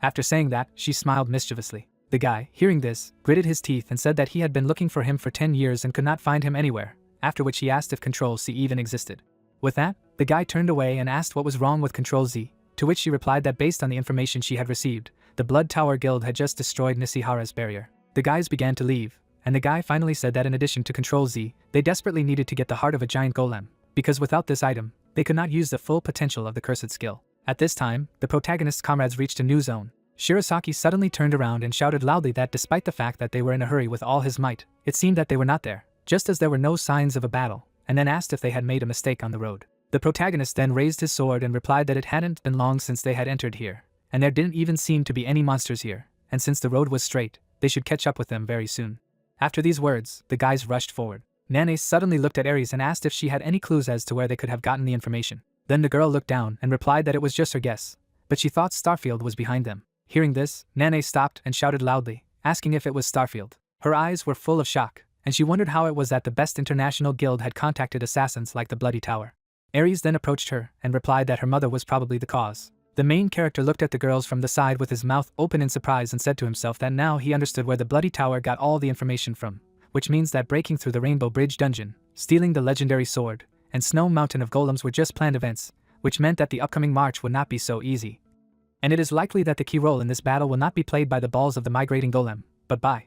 [SPEAKER 1] After saying that, she smiled mischievously. The guy, hearing this, gritted his teeth and said that he had been looking for him for 10 years and could not find him anywhere, after which he asked if Control C even existed. With that, the guy turned away and asked what was wrong with Control Z, to which she replied that based on the information she had received, the Blood Tower Guild had just destroyed Nishihara's barrier. The guys began to leave, and the guy finally said that in addition to Control Z, they desperately needed to get the heart of a giant golem, because without this item, they could not use the full potential of the cursed skill. At this time, the protagonist's comrades reached a new zone. Shirasaki suddenly turned around and shouted loudly that despite the fact that they were in a hurry with all his might, it seemed that they were not there, just as there were no signs of a battle, and then asked if they had made a mistake on the road. The protagonist then raised his sword and replied that it hadn't been long since they had entered here, and there didn't even seem to be any monsters here, and since the road was straight, they should catch up with them very soon. After these words, the guys rushed forward. Nane suddenly looked at Ares and asked if she had any clues as to where they could have gotten the information. Then the girl looked down and replied that it was just her guess, but she thought Starfield was behind them. Hearing this, Nane stopped and shouted loudly, asking if it was Starfield. Her eyes were full of shock, and she wondered how it was that the best international guild had contacted assassins like the Bloody Tower. Ares then approached her and replied that her mother was probably the cause. The main character looked at the girls from the side with his mouth open in surprise and said to himself that now he understood where the Bloody Tower got all the information from, which means that breaking through the Rainbow Bridge dungeon, stealing the legendary sword, and Snow Mountain of Golems were just planned events, which meant that the upcoming march would not be so easy. And it is likely that the key role in this battle will not be played by the balls of the migrating golem, but by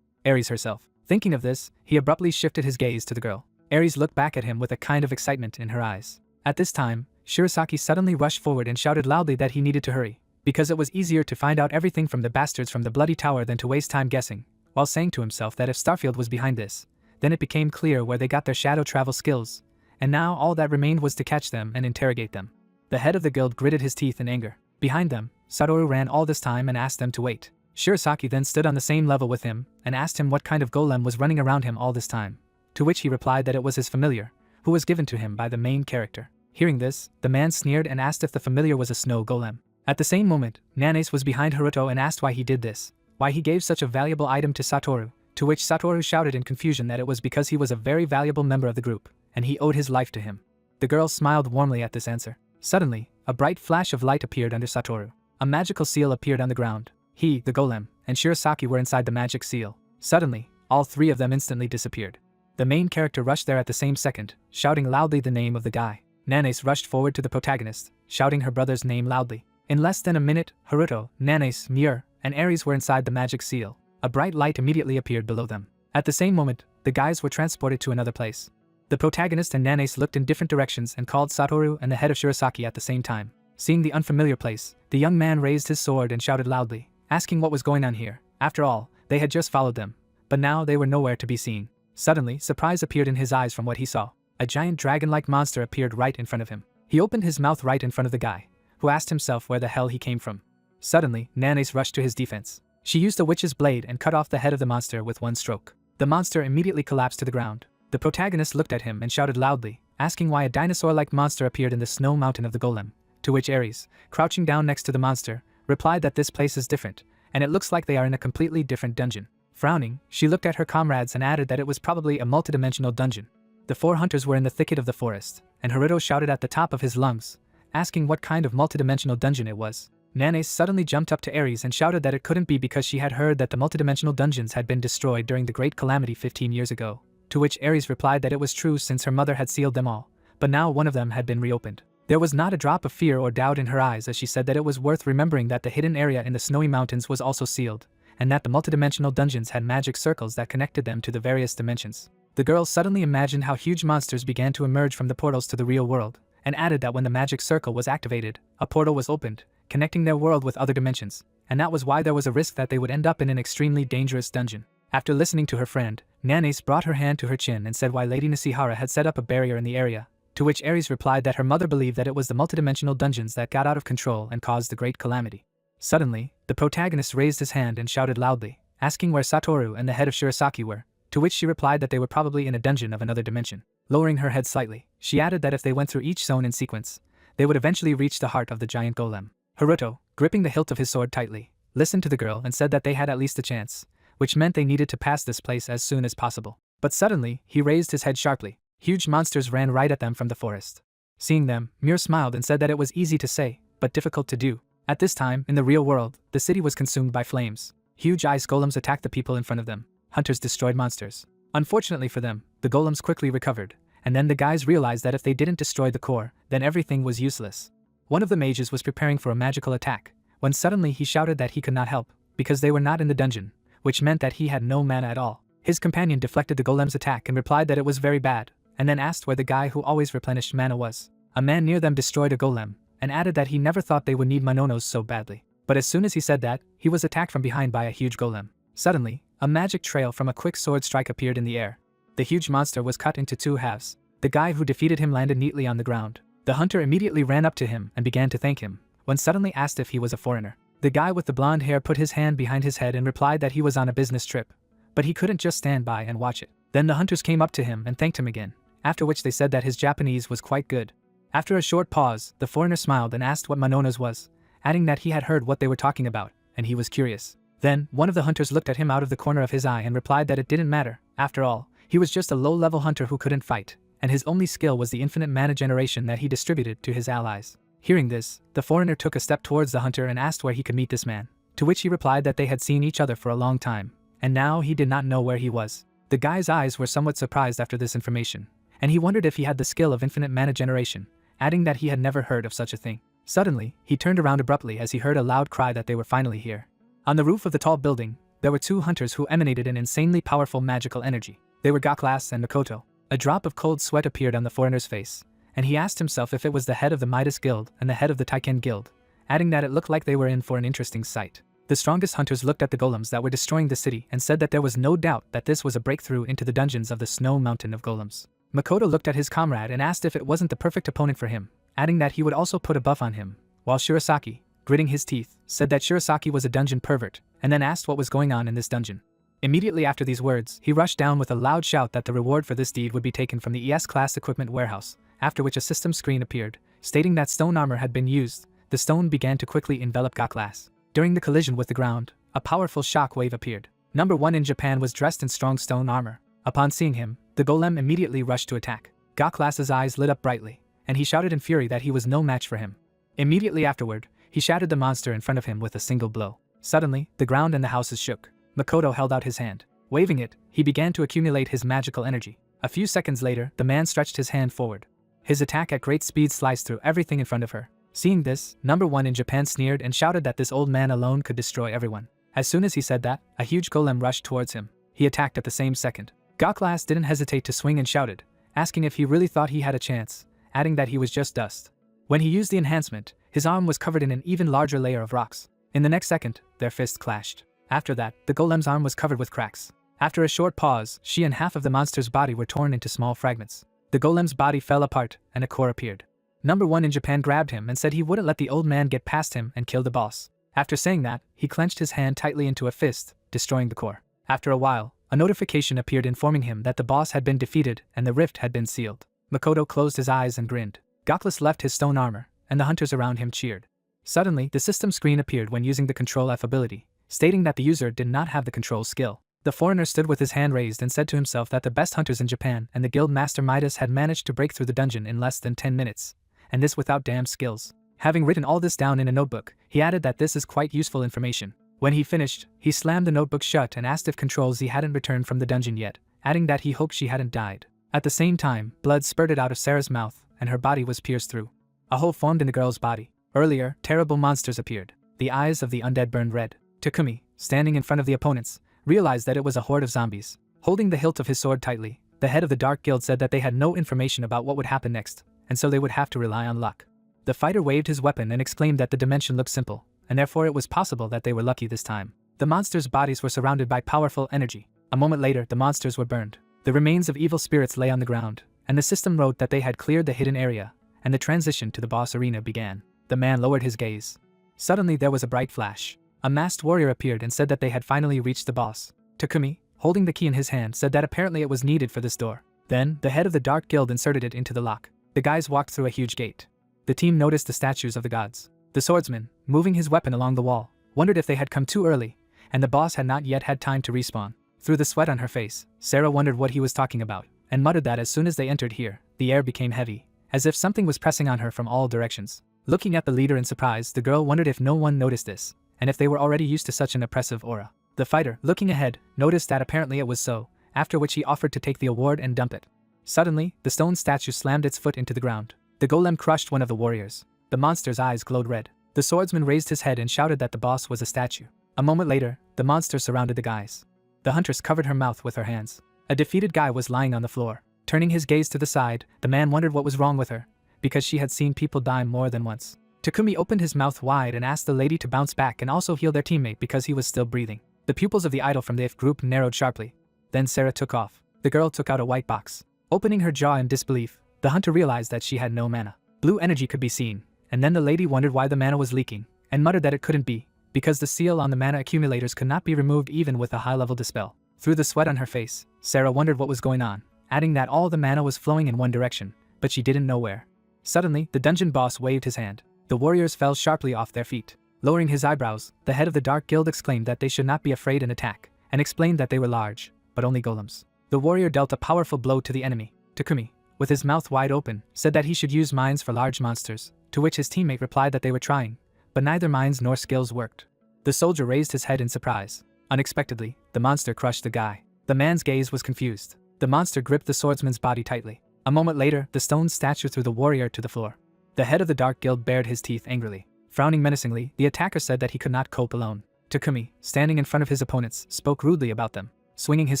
[SPEAKER 1] Ares herself. Thinking of this, he abruptly shifted his gaze to the girl. Ares looked back at him with a kind of excitement in her eyes. At this time, Shirasaki suddenly rushed forward and shouted loudly that he needed to hurry, because it was easier to find out everything from the bastards from the Bloody Tower than to waste time guessing, while saying to himself that if Starfield was behind this, then it became clear where they got their shadow travel skills, and now all that remained was to catch them and interrogate them. The head of the guild gritted his teeth in anger. Behind them, Satoru ran all this time and asked them to wait. Shirasaki then stood on the same level with him and asked him what kind of golem was running around him all this time, to which he replied that it was his familiar, who was given to him by the main character. Hearing this, the man sneered and asked if the familiar was a snow golem. At the same moment, Nanes was behind Haruto and asked why he did this, why he gave such a valuable item to Satoru, to which Satoru shouted in confusion that it was because he was a very valuable member of the group, and he owed his life to him. The girl smiled warmly at this answer. Suddenly, a bright flash of light appeared under Satoru. A magical seal appeared on the ground. He, the golem, and Shirasaki were inside the magic seal. Suddenly, all three of them instantly disappeared. The main character rushed there at the same second, shouting loudly the name of the guy. Nanase rushed forward to the protagonist, shouting her brother's name loudly. In less than a minute, Haruto, Nanase, Miur, and Ares were inside the magic seal. A bright light immediately appeared below them. At the same moment, the guys were transported to another place. The protagonist and Nanase looked in different directions and called Satoru and the head of Shirasaki at the same time. Seeing the unfamiliar place, the young man raised his sword and shouted loudly, asking what was going on here. After all, they had just followed them, but now they were nowhere to be seen. Suddenly, surprise appeared in his eyes from what he saw. A giant dragon-like monster appeared right in front of him. He opened his mouth right in front of the guy, who asked himself where the hell he came from. Suddenly, Nanase rushed to his defense. She used a witch's blade and cut off the head of the monster with one stroke. The monster immediately collapsed to the ground. The protagonist looked at him and shouted loudly, asking why a dinosaur-like monster appeared in the snow mountain of the golem, to which Ares, crouching down next to the monster, replied that this place is different, and it looks like they are in a completely different dungeon. Frowning, she looked at her comrades and added that it was probably a multidimensional dungeon. The four hunters were in the thicket of the forest, and Haruto shouted at the top of his lungs, asking what kind of multidimensional dungeon it was. Nanase suddenly jumped up to Ares and shouted that it couldn't be because she had heard that the multidimensional dungeons had been destroyed during the Great Calamity 15 years ago, to which Ares replied that it was true since her mother had sealed them all, but now one of them had been reopened. There was not a drop of fear or doubt in her eyes as she said that it was worth remembering that the hidden area in the snowy mountains was also sealed, and that the multidimensional dungeons had magic circles that connected them to the various dimensions. The girl suddenly imagined how huge monsters began to emerge from the portals to the real world, and added that when the magic circle was activated, a portal was opened, connecting their world with other dimensions, and that was why there was a risk that they would end up in an extremely dangerous dungeon. After listening to her friend, Nanase brought her hand to her chin and said why Lady Nishihara had set up a barrier in the area, to which Ares replied that her mother believed that it was the multidimensional dungeons that got out of control and caused the great calamity. Suddenly, the protagonist raised his hand and shouted loudly, asking where Satoru and the head of Shirasaki were, to which she replied that they were probably in a dungeon of another dimension. Lowering her head slightly, she added that if they went through each zone in sequence, they would eventually reach the heart of the giant golem. Haruto, gripping the hilt of his sword tightly, listened to the girl and said that they had at least a chance, which meant they needed to pass this place as soon as possible. But suddenly, he raised his head sharply. Huge monsters ran right at them from the forest. Seeing them, Miur smiled and said that it was easy to say, but difficult to do. At this time, in the real world, the city was consumed by flames. Huge ice golems attacked the people in front of them. Hunters destroyed monsters. Unfortunately for them, the golems quickly recovered, and then the guys realized that if they didn't destroy the core, then everything was useless. One of the mages was preparing for a magical attack, when suddenly he shouted that he could not help, because they were not in the dungeon, which meant that he had no mana at all. His companion deflected the golem's attack and replied that it was very bad, and then asked where the guy who always replenished mana was. A man near them destroyed a golem, and added that he never thought they would need Mononos so badly. But as soon as he said that, he was attacked from behind by a huge golem. Suddenly, a magic trail from a quick sword strike appeared in the air. The huge monster was cut into two halves. The guy who defeated him landed neatly on the ground. The hunter immediately ran up to him and began to thank him, when suddenly asked if he was a foreigner. The guy with the blonde hair put his hand behind his head and replied that he was on a business trip, but he couldn't just stand by and watch it. Then the hunters came up to him and thanked him again, after which they said that his Japanese was quite good. After a short pause, the foreigner smiled and asked what Mononos was, adding that he had heard what they were talking about, and he was curious. Then, one of the hunters looked at him out of the corner of his eye and replied that it didn't matter. After all, he was just a low-level hunter who couldn't fight, and his only skill was the infinite mana generation that he distributed to his allies. Hearing this, the foreigner took a step towards the hunter and asked where he could meet this man, to which he replied that they had seen each other for a long time, and now he did not know where he was. The guy's eyes were somewhat surprised after this information, and he wondered if he had the skill of infinite mana generation, adding that he had never heard of such a thing. Suddenly, he turned around abruptly as he heard a loud cry that they were finally here. On the roof of the tall building, there were two hunters who emanated an insanely powerful magical energy. They were Gaklas and Makoto. A drop of cold sweat appeared on the foreigner's face, and he asked himself if it was the head of the Midas Guild and the head of the Taiken Guild, adding that it looked like they were in for an interesting sight. The strongest hunters looked at the golems that were destroying the city and said that there was no doubt that this was a breakthrough into the dungeons of the Snow Mountain of Golems. Makoto looked at his comrade and asked if it wasn't the perfect opponent for him, adding that he would also put a buff on him, while Shirasaki, gritting his teeth, said that Shirasaki was a dungeon pervert, and then asked what was going on in this dungeon. Immediately after these words, he rushed down with a loud shout that the reward for this deed would be taken from the ES-class equipment warehouse, after which a system screen appeared, stating that stone armor had been used. The stone began to quickly envelop Gaklas. During the collision with the ground, a powerful shock wave appeared. Number 1 in Japan was dressed in strong stone armor. Upon seeing him, the golem immediately rushed to attack. Goklas's eyes lit up brightly, and he shouted in fury that he was no match for him. Immediately afterward, he shattered the monster in front of him with a single blow. Suddenly, the ground and the houses shook. Makoto held out his hand. Waving it, he began to accumulate his magical energy. A few seconds later, the man stretched his hand forward. His attack at great speed sliced through everything in front of her. Seeing this, Number 1 in Japan sneered and shouted that this old man alone could destroy everyone. As soon as he said that, a huge golem rushed towards him. He attacked at the same second. Goklas didn't hesitate to swing and shouted, asking if he really thought he had a chance, adding that he was just dust. When he used the enhancement, his arm was covered in an even larger layer of rocks. In the next second, their fists clashed. After that, the golem's arm was covered with cracks. After a short pause, she and half of the monster's body were torn into small fragments. The golem's body fell apart, and a core appeared. Number 1 in Japan grabbed him and said he wouldn't let the old man get past him and kill the boss. After saying that, he clenched his hand tightly into a fist, destroying the core. After a while, a notification appeared informing him that the boss had been defeated and the rift had been sealed. Makoto closed his eyes and grinned. Goklas left his stone armor, and the hunters around him cheered. Suddenly, the system screen appeared when using the Control F ability, stating that the user did not have the control skill. The foreigner stood with his hand raised and said to himself that the best hunters in Japan and the guild master Midas had managed to break through the dungeon in less than 10 minutes, and this without damn skills. Having written all this down in a notebook, he added that this is quite useful information. When he finished, he slammed the notebook shut and asked if Control Z hadn't returned from the dungeon yet, adding that he hoped she hadn't died. At the same time, blood spurted out of Sarah's mouth, and her body was pierced through. A hole formed in the girl's body. Earlier, terrible monsters appeared. The eyes of the undead burned red. Takumi, standing in front of the opponents, realized that it was a horde of zombies. Holding the hilt of his sword tightly, the head of the Dark Guild said that they had no information about what would happen next, and so they would have to rely on luck. The fighter waved his weapon and exclaimed that the dimension looked simple, and therefore it was possible that they were lucky this time. The monsters' bodies were surrounded by powerful energy. A moment later, the monsters were burned. The remains of evil spirits lay on the ground, and the system wrote that they had cleared the hidden area, and the transition to the boss arena began. The man lowered his gaze. Suddenly there was a bright flash. A masked warrior appeared and said that they had finally reached the boss. Takumi, holding the key in his hand, said that apparently it was needed for this door. Then, the head of the Dark Guild inserted it into the lock. The guys walked through a huge gate. The team noticed the statues of the gods. The swordsman, moving his weapon along the wall, wondered if they had come too early, and the boss had not yet had time to respawn. Through the sweat on her face, Sarah wondered what he was talking about, and muttered that as soon as they entered here, the air became heavy, as if something was pressing on her from all directions. Looking at the leader in surprise, the girl wondered if no one noticed this, and if they were already used to such an oppressive aura. The fighter, looking ahead, noticed that apparently it was so, after which he offered to take the award and dump it. Suddenly, the stone statue slammed its foot into the ground. The golem crushed one of the warriors. The monster's eyes glowed red. The swordsman raised his head and shouted that the boss was a statue. A moment later, the monster surrounded the guys. The huntress covered her mouth with her hands. A defeated guy was lying on the floor. Turning his gaze to the side, the man wondered what was wrong with her, because she had seen people die more than once. Takumi opened his mouth wide and asked the lady to bounce back and also heal their teammate because he was still breathing. The pupils of the idol from the if group narrowed sharply. Then Sarah took off. The girl took out a white box. Opening her jaw in disbelief, the hunter realized that she had no mana. Blue energy could be seen, and then the lady wondered why the mana was leaking, and muttered that it couldn't be, because the seal on the mana accumulators could not be removed even with a high-level dispel. Through the sweat on her face, Sarah wondered what was going on, adding that all the mana was flowing in one direction, but she didn't know where. Suddenly, the dungeon boss waved his hand. The warriors fell sharply off their feet. Lowering his eyebrows, the head of the Dark Guild exclaimed that they should not be afraid and attack, and explained that they were large, but only golems. The warrior dealt a powerful blow to the enemy. Takumi, with his mouth wide open, said that he should use mines for large monsters, to which his teammate replied that they were trying, but neither mines nor skills worked. The soldier raised his head in surprise. Unexpectedly, the monster crushed the guy. The man's gaze was confused. The monster gripped the swordsman's body tightly. A moment later, the stone statue threw the warrior to the floor. The head of the Dark Guild bared his teeth angrily. Frowning menacingly, the attacker said that he could not cope alone. Takumi, standing in front of his opponents, spoke rudely about them. Swinging his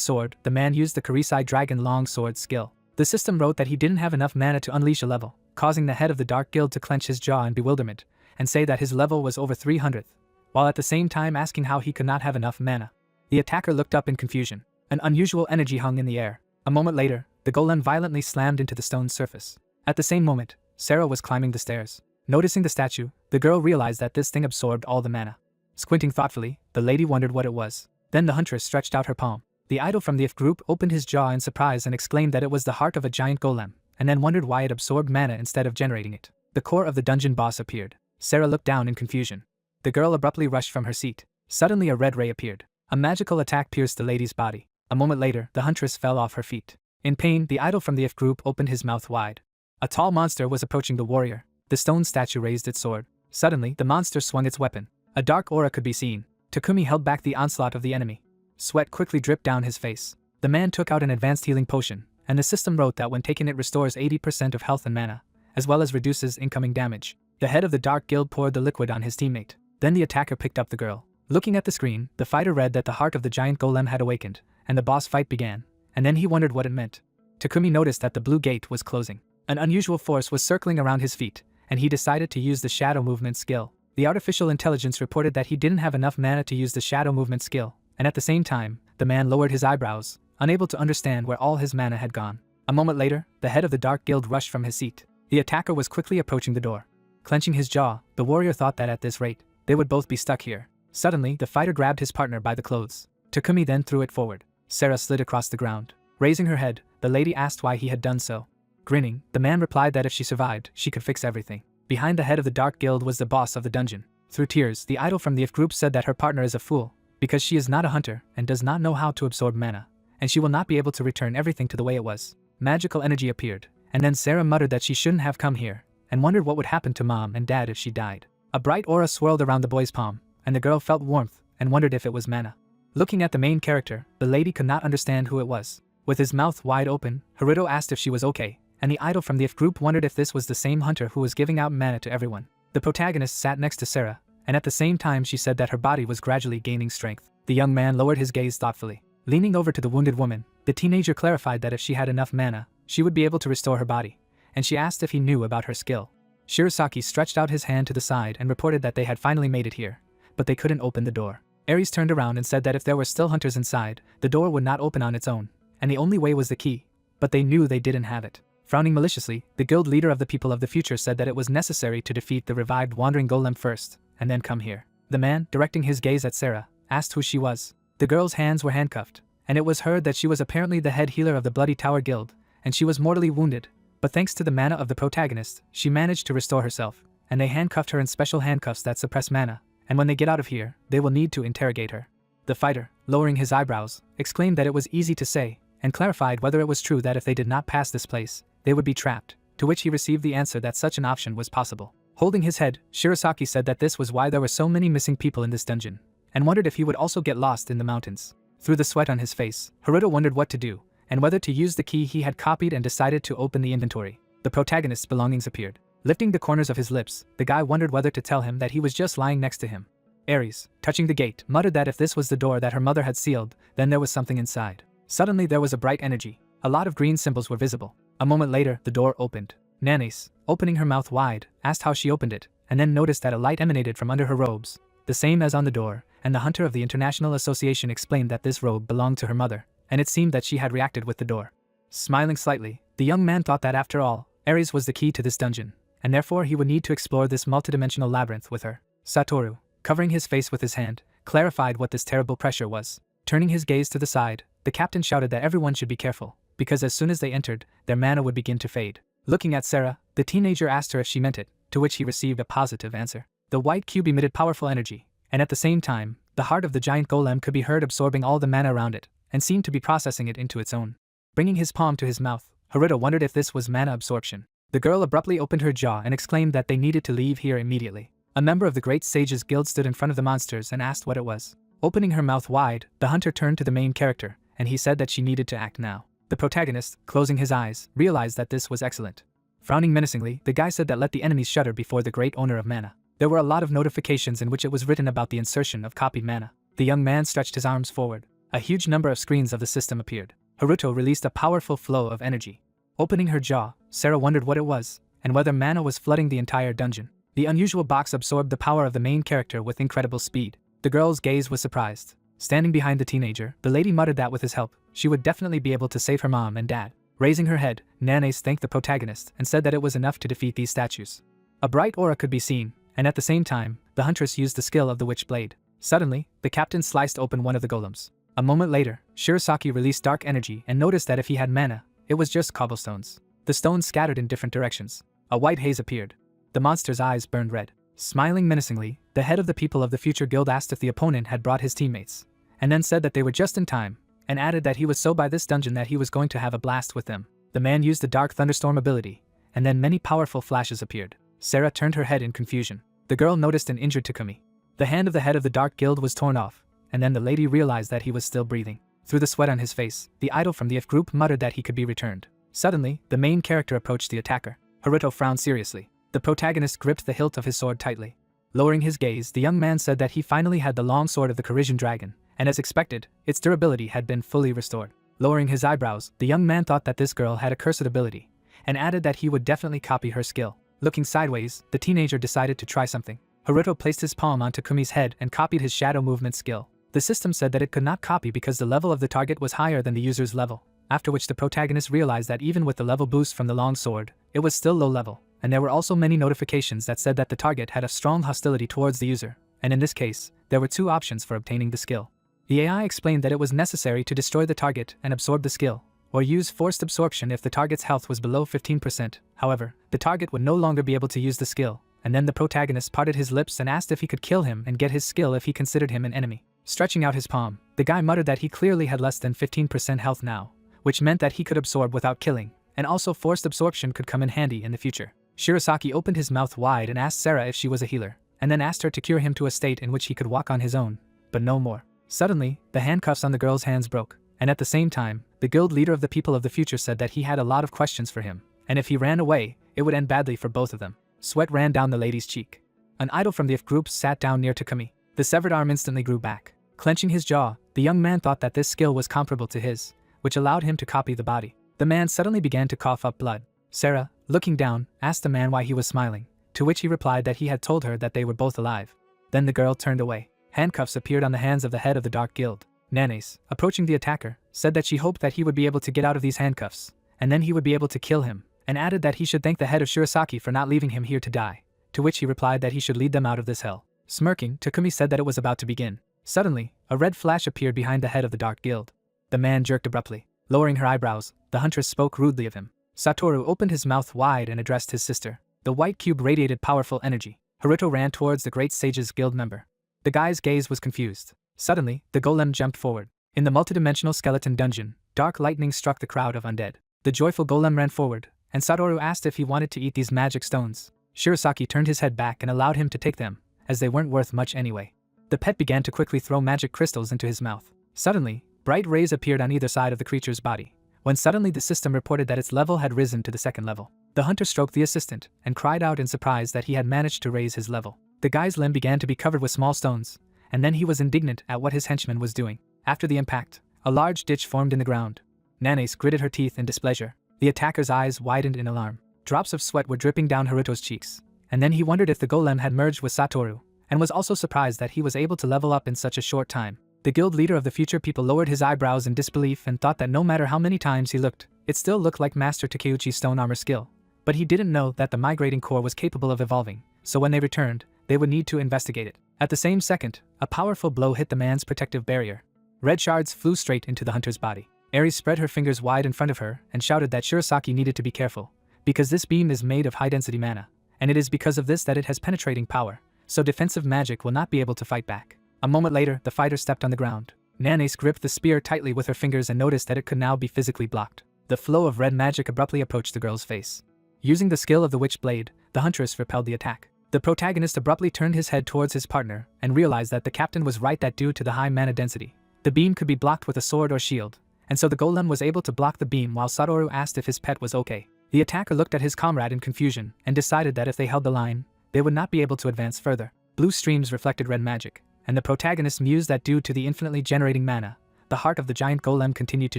[SPEAKER 1] sword, the man used the Karisai Dragon Long Sword skill. The system wrote that he didn't have enough mana to unleash a level, causing the head of the Dark Guild to clench his jaw in bewilderment, and say that his level was over 300th, while at the same time asking how he could not have enough mana. The attacker looked up in confusion. An unusual energy hung in the air. A moment later, the golem violently slammed into the stone surface. At the same moment, Sarah was climbing the stairs. Noticing the statue, the girl realized that this thing absorbed all the mana. Squinting thoughtfully, the lady wondered what it was. Then the huntress stretched out her palm. The idol from the if group opened his jaw in surprise and exclaimed that it was the heart of a giant golem, and then wondered why it absorbed mana instead of generating it. The core of the dungeon boss appeared. Sarah looked down in confusion. The girl abruptly rushed from her seat. Suddenly a red ray appeared. A magical attack pierced the lady's body. A moment later, the huntress fell off her feet. In pain, the idol from the If group opened his mouth wide. A tall monster was approaching the warrior. The stone statue raised its sword. Suddenly, the monster swung its weapon. A dark aura could be seen. Takumi held back the onslaught of the enemy. Sweat quickly dripped down his face. The man took out an advanced healing potion, and the system wrote that when taken it restores 80% of health and mana, as well as reduces incoming damage. The head of the Dark Guild poured the liquid on his teammate. Then the attacker picked up the girl. Looking at the screen, the fighter read that the heart of the giant golem had awakened, and the boss fight began, and then he wondered what it meant. Takumi noticed that the blue gate was closing. An unusual force was circling around his feet, and he decided to use the shadow movement skill. The artificial intelligence reported that he didn't have enough mana to use the shadow movement skill, and at the same time, the man lowered his eyebrows, unable to understand where all his mana had gone. A moment later, the head of the Dark Guild rushed from his seat. The attacker was quickly approaching the door. Clenching his jaw, the warrior thought that at this rate, they would both be stuck here. Suddenly, the fighter grabbed his partner by the clothes. Takumi then threw it forward. Sarah slid across the ground. Raising her head, the lady asked why he had done so. Grinning, the man replied that if she survived, she could fix everything. Behind the head of the Dark Guild was the boss of the dungeon. Through tears, the idol from the If group said that her partner is a fool, because she is not a hunter and does not know how to absorb mana, and she will not be able to return everything to the way it was. Magical energy appeared, and then Sarah muttered that she shouldn't have come here, and wondered what would happen to mom and dad if she died. A bright aura swirled around the boy's palm, and the girl felt warmth and wondered if it was mana. Looking at the main character, the lady could not understand who it was. With his mouth wide open, Haruto asked if she was okay, and the idol from the If group wondered if this was the same hunter who was giving out mana to everyone. The protagonist sat next to Sarah, and at the same time she said that her body was gradually gaining strength. The young man lowered his gaze thoughtfully. Leaning over to the wounded woman, the teenager clarified that if she had enough mana, she would be able to restore her body, and she asked if he knew about her skill. Shirosaki stretched out his hand to the side and reported that they had finally made it here, but they couldn't open the door. Ares turned around and said that if there were still hunters inside, the door would not open on its own, and the only way was the key, but they knew they didn't have it. Frowning maliciously, the guild leader of the people of the future said that it was necessary to defeat the revived wandering golem first, and then come here. The man, directing his gaze at Sarah, asked who she was. The girl's hands were handcuffed, and it was heard that she was apparently the head healer of the Bloody Tower Guild, and she was mortally wounded, but thanks to the mana of the protagonist, she managed to restore herself, and they handcuffed her in special handcuffs that suppress mana, and when they get out of here, they will need to interrogate her. The fighter, lowering his eyebrows, exclaimed that it was easy to say, and clarified whether it was true that if they did not pass this place, they would be trapped, to which he received the answer that such an option was possible. Holding his head, Shirosaki said that this was why there were so many missing people in this dungeon, and wondered if he would also get lost in the mountains. Through the sweat on his face, Haruto wondered what to do, and whether to use the key he had copied and decided to open the inventory. The protagonist's belongings appeared. Lifting the corners of his lips, the guy wondered whether to tell him that he was just lying next to him. Ares, touching the gate, muttered that if this was the door that her mother had sealed, then there was something inside. Suddenly there was a bright energy. A lot of green symbols were visible. A moment later, the door opened. Nanase, opening her mouth wide, asked how she opened it, and then noticed that a light emanated from under her robes, the same as on the door, and the hunter of the International Association explained that this robe belonged to her mother, and it seemed that she had reacted with the door. Smiling slightly, the young man thought that after all, Ares was the key to this dungeon, and therefore he would need to explore this multidimensional labyrinth with her. Satoru, covering his face with his hand, clarified what this terrible pressure was. Turning his gaze to the side, the captain shouted that everyone should be careful, because as soon as they entered, their mana would begin to fade. Looking at Sarah, the teenager asked her if she meant it, to which he received a positive answer. The white cube emitted powerful energy, and at the same time, the heart of the giant golem could be heard absorbing all the mana around it, and seemed to be processing it into its own. Bringing his palm to his mouth, Haruto wondered if this was mana absorption. The girl abruptly opened her jaw and exclaimed that they needed to leave here immediately. A member of the Great Sages Guild stood in front of the monsters and asked what it was. Opening her mouth wide, the hunter turned to the main character, and he said that she needed to act now. The protagonist, closing his eyes, realized that this was excellent. Frowning menacingly, the guy said that let the enemies shudder before the great owner of mana. There were a lot of notifications in which it was written about the insertion of copied mana. The young man stretched his arms forward. A huge number of screens of the system appeared. Haruto released a powerful flow of energy. Opening her jaw, Sarah wondered what it was, and whether mana was flooding the entire dungeon. The unusual box absorbed the power of the main character with incredible speed. The girl's gaze was surprised. Standing behind the teenager, the lady muttered that with his help, she would definitely be able to save her mom and dad. Raising her head, Nanase thanked the protagonist and said that it was enough to defeat these statues. A bright aura could be seen, and at the same time, the huntress used the skill of the witch blade. Suddenly, the captain sliced open one of the golems. A moment later, Shirosaki released dark energy and noticed that if he had mana, it was just cobblestones. The stones scattered in different directions. A white haze appeared. The monster's eyes burned red. Smiling menacingly, the head of the people of the future guild asked if the opponent had brought his teammates, and then said that they were just in time, and added that he was so by this dungeon that he was going to have a blast with them. The man used the Dark Thunderstorm ability, and then many powerful flashes appeared. Sarah turned her head in confusion. The girl noticed an injured Takumi. The hand of the head of the Dark Guild was torn off, and then the lady realized that he was still breathing. Through the sweat on his face, the idol from the F group muttered that he could be returned. Suddenly, the main character approached the attacker. Haruto frowned seriously. The protagonist gripped the hilt of his sword tightly. Lowering his gaze, the young man said that he finally had the long sword of the Corisian dragon, and as expected, its durability had been fully restored. Lowering his eyebrows, the young man thought that this girl had a cursed ability, and added that he would definitely copy her skill. Looking sideways, the teenager decided to try something. Haruto placed his palm on Takumi's head and copied his shadow movement skill. The system said that it could not copy because the level of the target was higher than the user's level, after which the protagonist realized that even with the level boost from the long sword, it was still low level, and there were also many notifications that said that the target had a strong hostility towards the user, and in this case, there were two options for obtaining the skill. The AI explained that it was necessary to destroy the target and absorb the skill, or use forced absorption if the target's health was below 15%. However, the target would no longer be able to use the skill, and then the protagonist parted his lips and asked if he could kill him and get his skill if he considered him an enemy. Stretching out his palm, the guy muttered that he clearly had less than 15% health now, which meant that he could absorb without killing, and also forced absorption could come in handy in the future. Shirasaki opened his mouth wide and asked Sarah if she was a healer, and then asked her to cure him to a state in which he could walk on his own, but no more. Suddenly, the handcuffs on the girl's hands broke, and at the same time, the guild leader of the people of the future said that he had a lot of questions for him, and if he ran away, it would end badly for both of them. Sweat ran down the lady's cheek. An idol from the F group sat down near Takumi. The severed arm instantly grew back. Clenching his jaw, the young man thought that this skill was comparable to his, which allowed him to copy the body. The man suddenly began to cough up blood. Sarah, looking down, asked the man why he was smiling, to which he replied that he had told her that they were both alive. Then the girl turned away. Handcuffs appeared on the hands of the head of the Dark Guild. Nanes, approaching the attacker, said that she hoped that he would be able to get out of these handcuffs, and then he would be able to kill him, and added that he should thank the head of Shirasaki for not leaving him here to die, to which he replied that he should lead them out of this hell. Smirking, Takumi said that it was about to begin. Suddenly, a red flash appeared behind the head of the Dark Guild. The man jerked abruptly. Lowering her eyebrows, the huntress spoke rudely of him. Satoru opened his mouth wide and addressed his sister. The white cube radiated powerful energy. Haruto ran towards the Great Sage's guild member. The guy's gaze was confused. Suddenly, the golem jumped forward. In the multidimensional skeleton dungeon, dark lightning struck the crowd of undead. The joyful golem ran forward, and Satoru asked if he wanted to eat these magic stones. Shirasaki turned his head back and allowed him to take them, as they weren't worth much anyway. The pet began to quickly throw magic crystals into his mouth. Suddenly, bright rays appeared on either side of the creature's body, when suddenly the system reported that its level had risen to the second level. The hunter stroked the assistant, and cried out in surprise that he had managed to raise his level. The guy's limb began to be covered with small stones, and then he was indignant at what his henchman was doing. After the impact, a large ditch formed in the ground. Nanes gritted her teeth in displeasure. The attacker's eyes widened in alarm. Drops of sweat were dripping down Haruto's cheeks, and then he wondered if the golem had merged with Satoru, and was also surprised that he was able to level up in such a short time. The guild leader of the future people lowered his eyebrows in disbelief and thought that no matter how many times he looked, it still looked like Master Takeuchi's stone armor skill. But he didn't know that the migrating core was capable of evolving, so when they returned, they would need to investigate it. At the same second, a powerful blow hit the man's protective barrier. Red shards flew straight into the hunter's body. Ares spread her fingers wide in front of her and shouted that Shirasaki needed to be careful, because this beam is made of high-density mana, and it is because of this that it has penetrating power, so defensive magic will not be able to fight back. A moment later, the fighter stepped on the ground. Nanes gripped the spear tightly with her fingers and noticed that it could now be physically blocked. The flow of red magic abruptly approached the girl's face. Using the skill of the Witch Blade, the huntress repelled the attack. The protagonist abruptly turned his head towards his partner and realized that the captain was right that due to the high mana density, the beam could be blocked with a sword or shield, and so the golem was able to block the beam while Satoru asked if his pet was okay. The attacker looked at his comrade in confusion and decided that if they held the line, they would not be able to advance further. Blue streams reflected red magic, and the protagonist mused that due to the infinitely generating mana, the heart of the giant golem continued to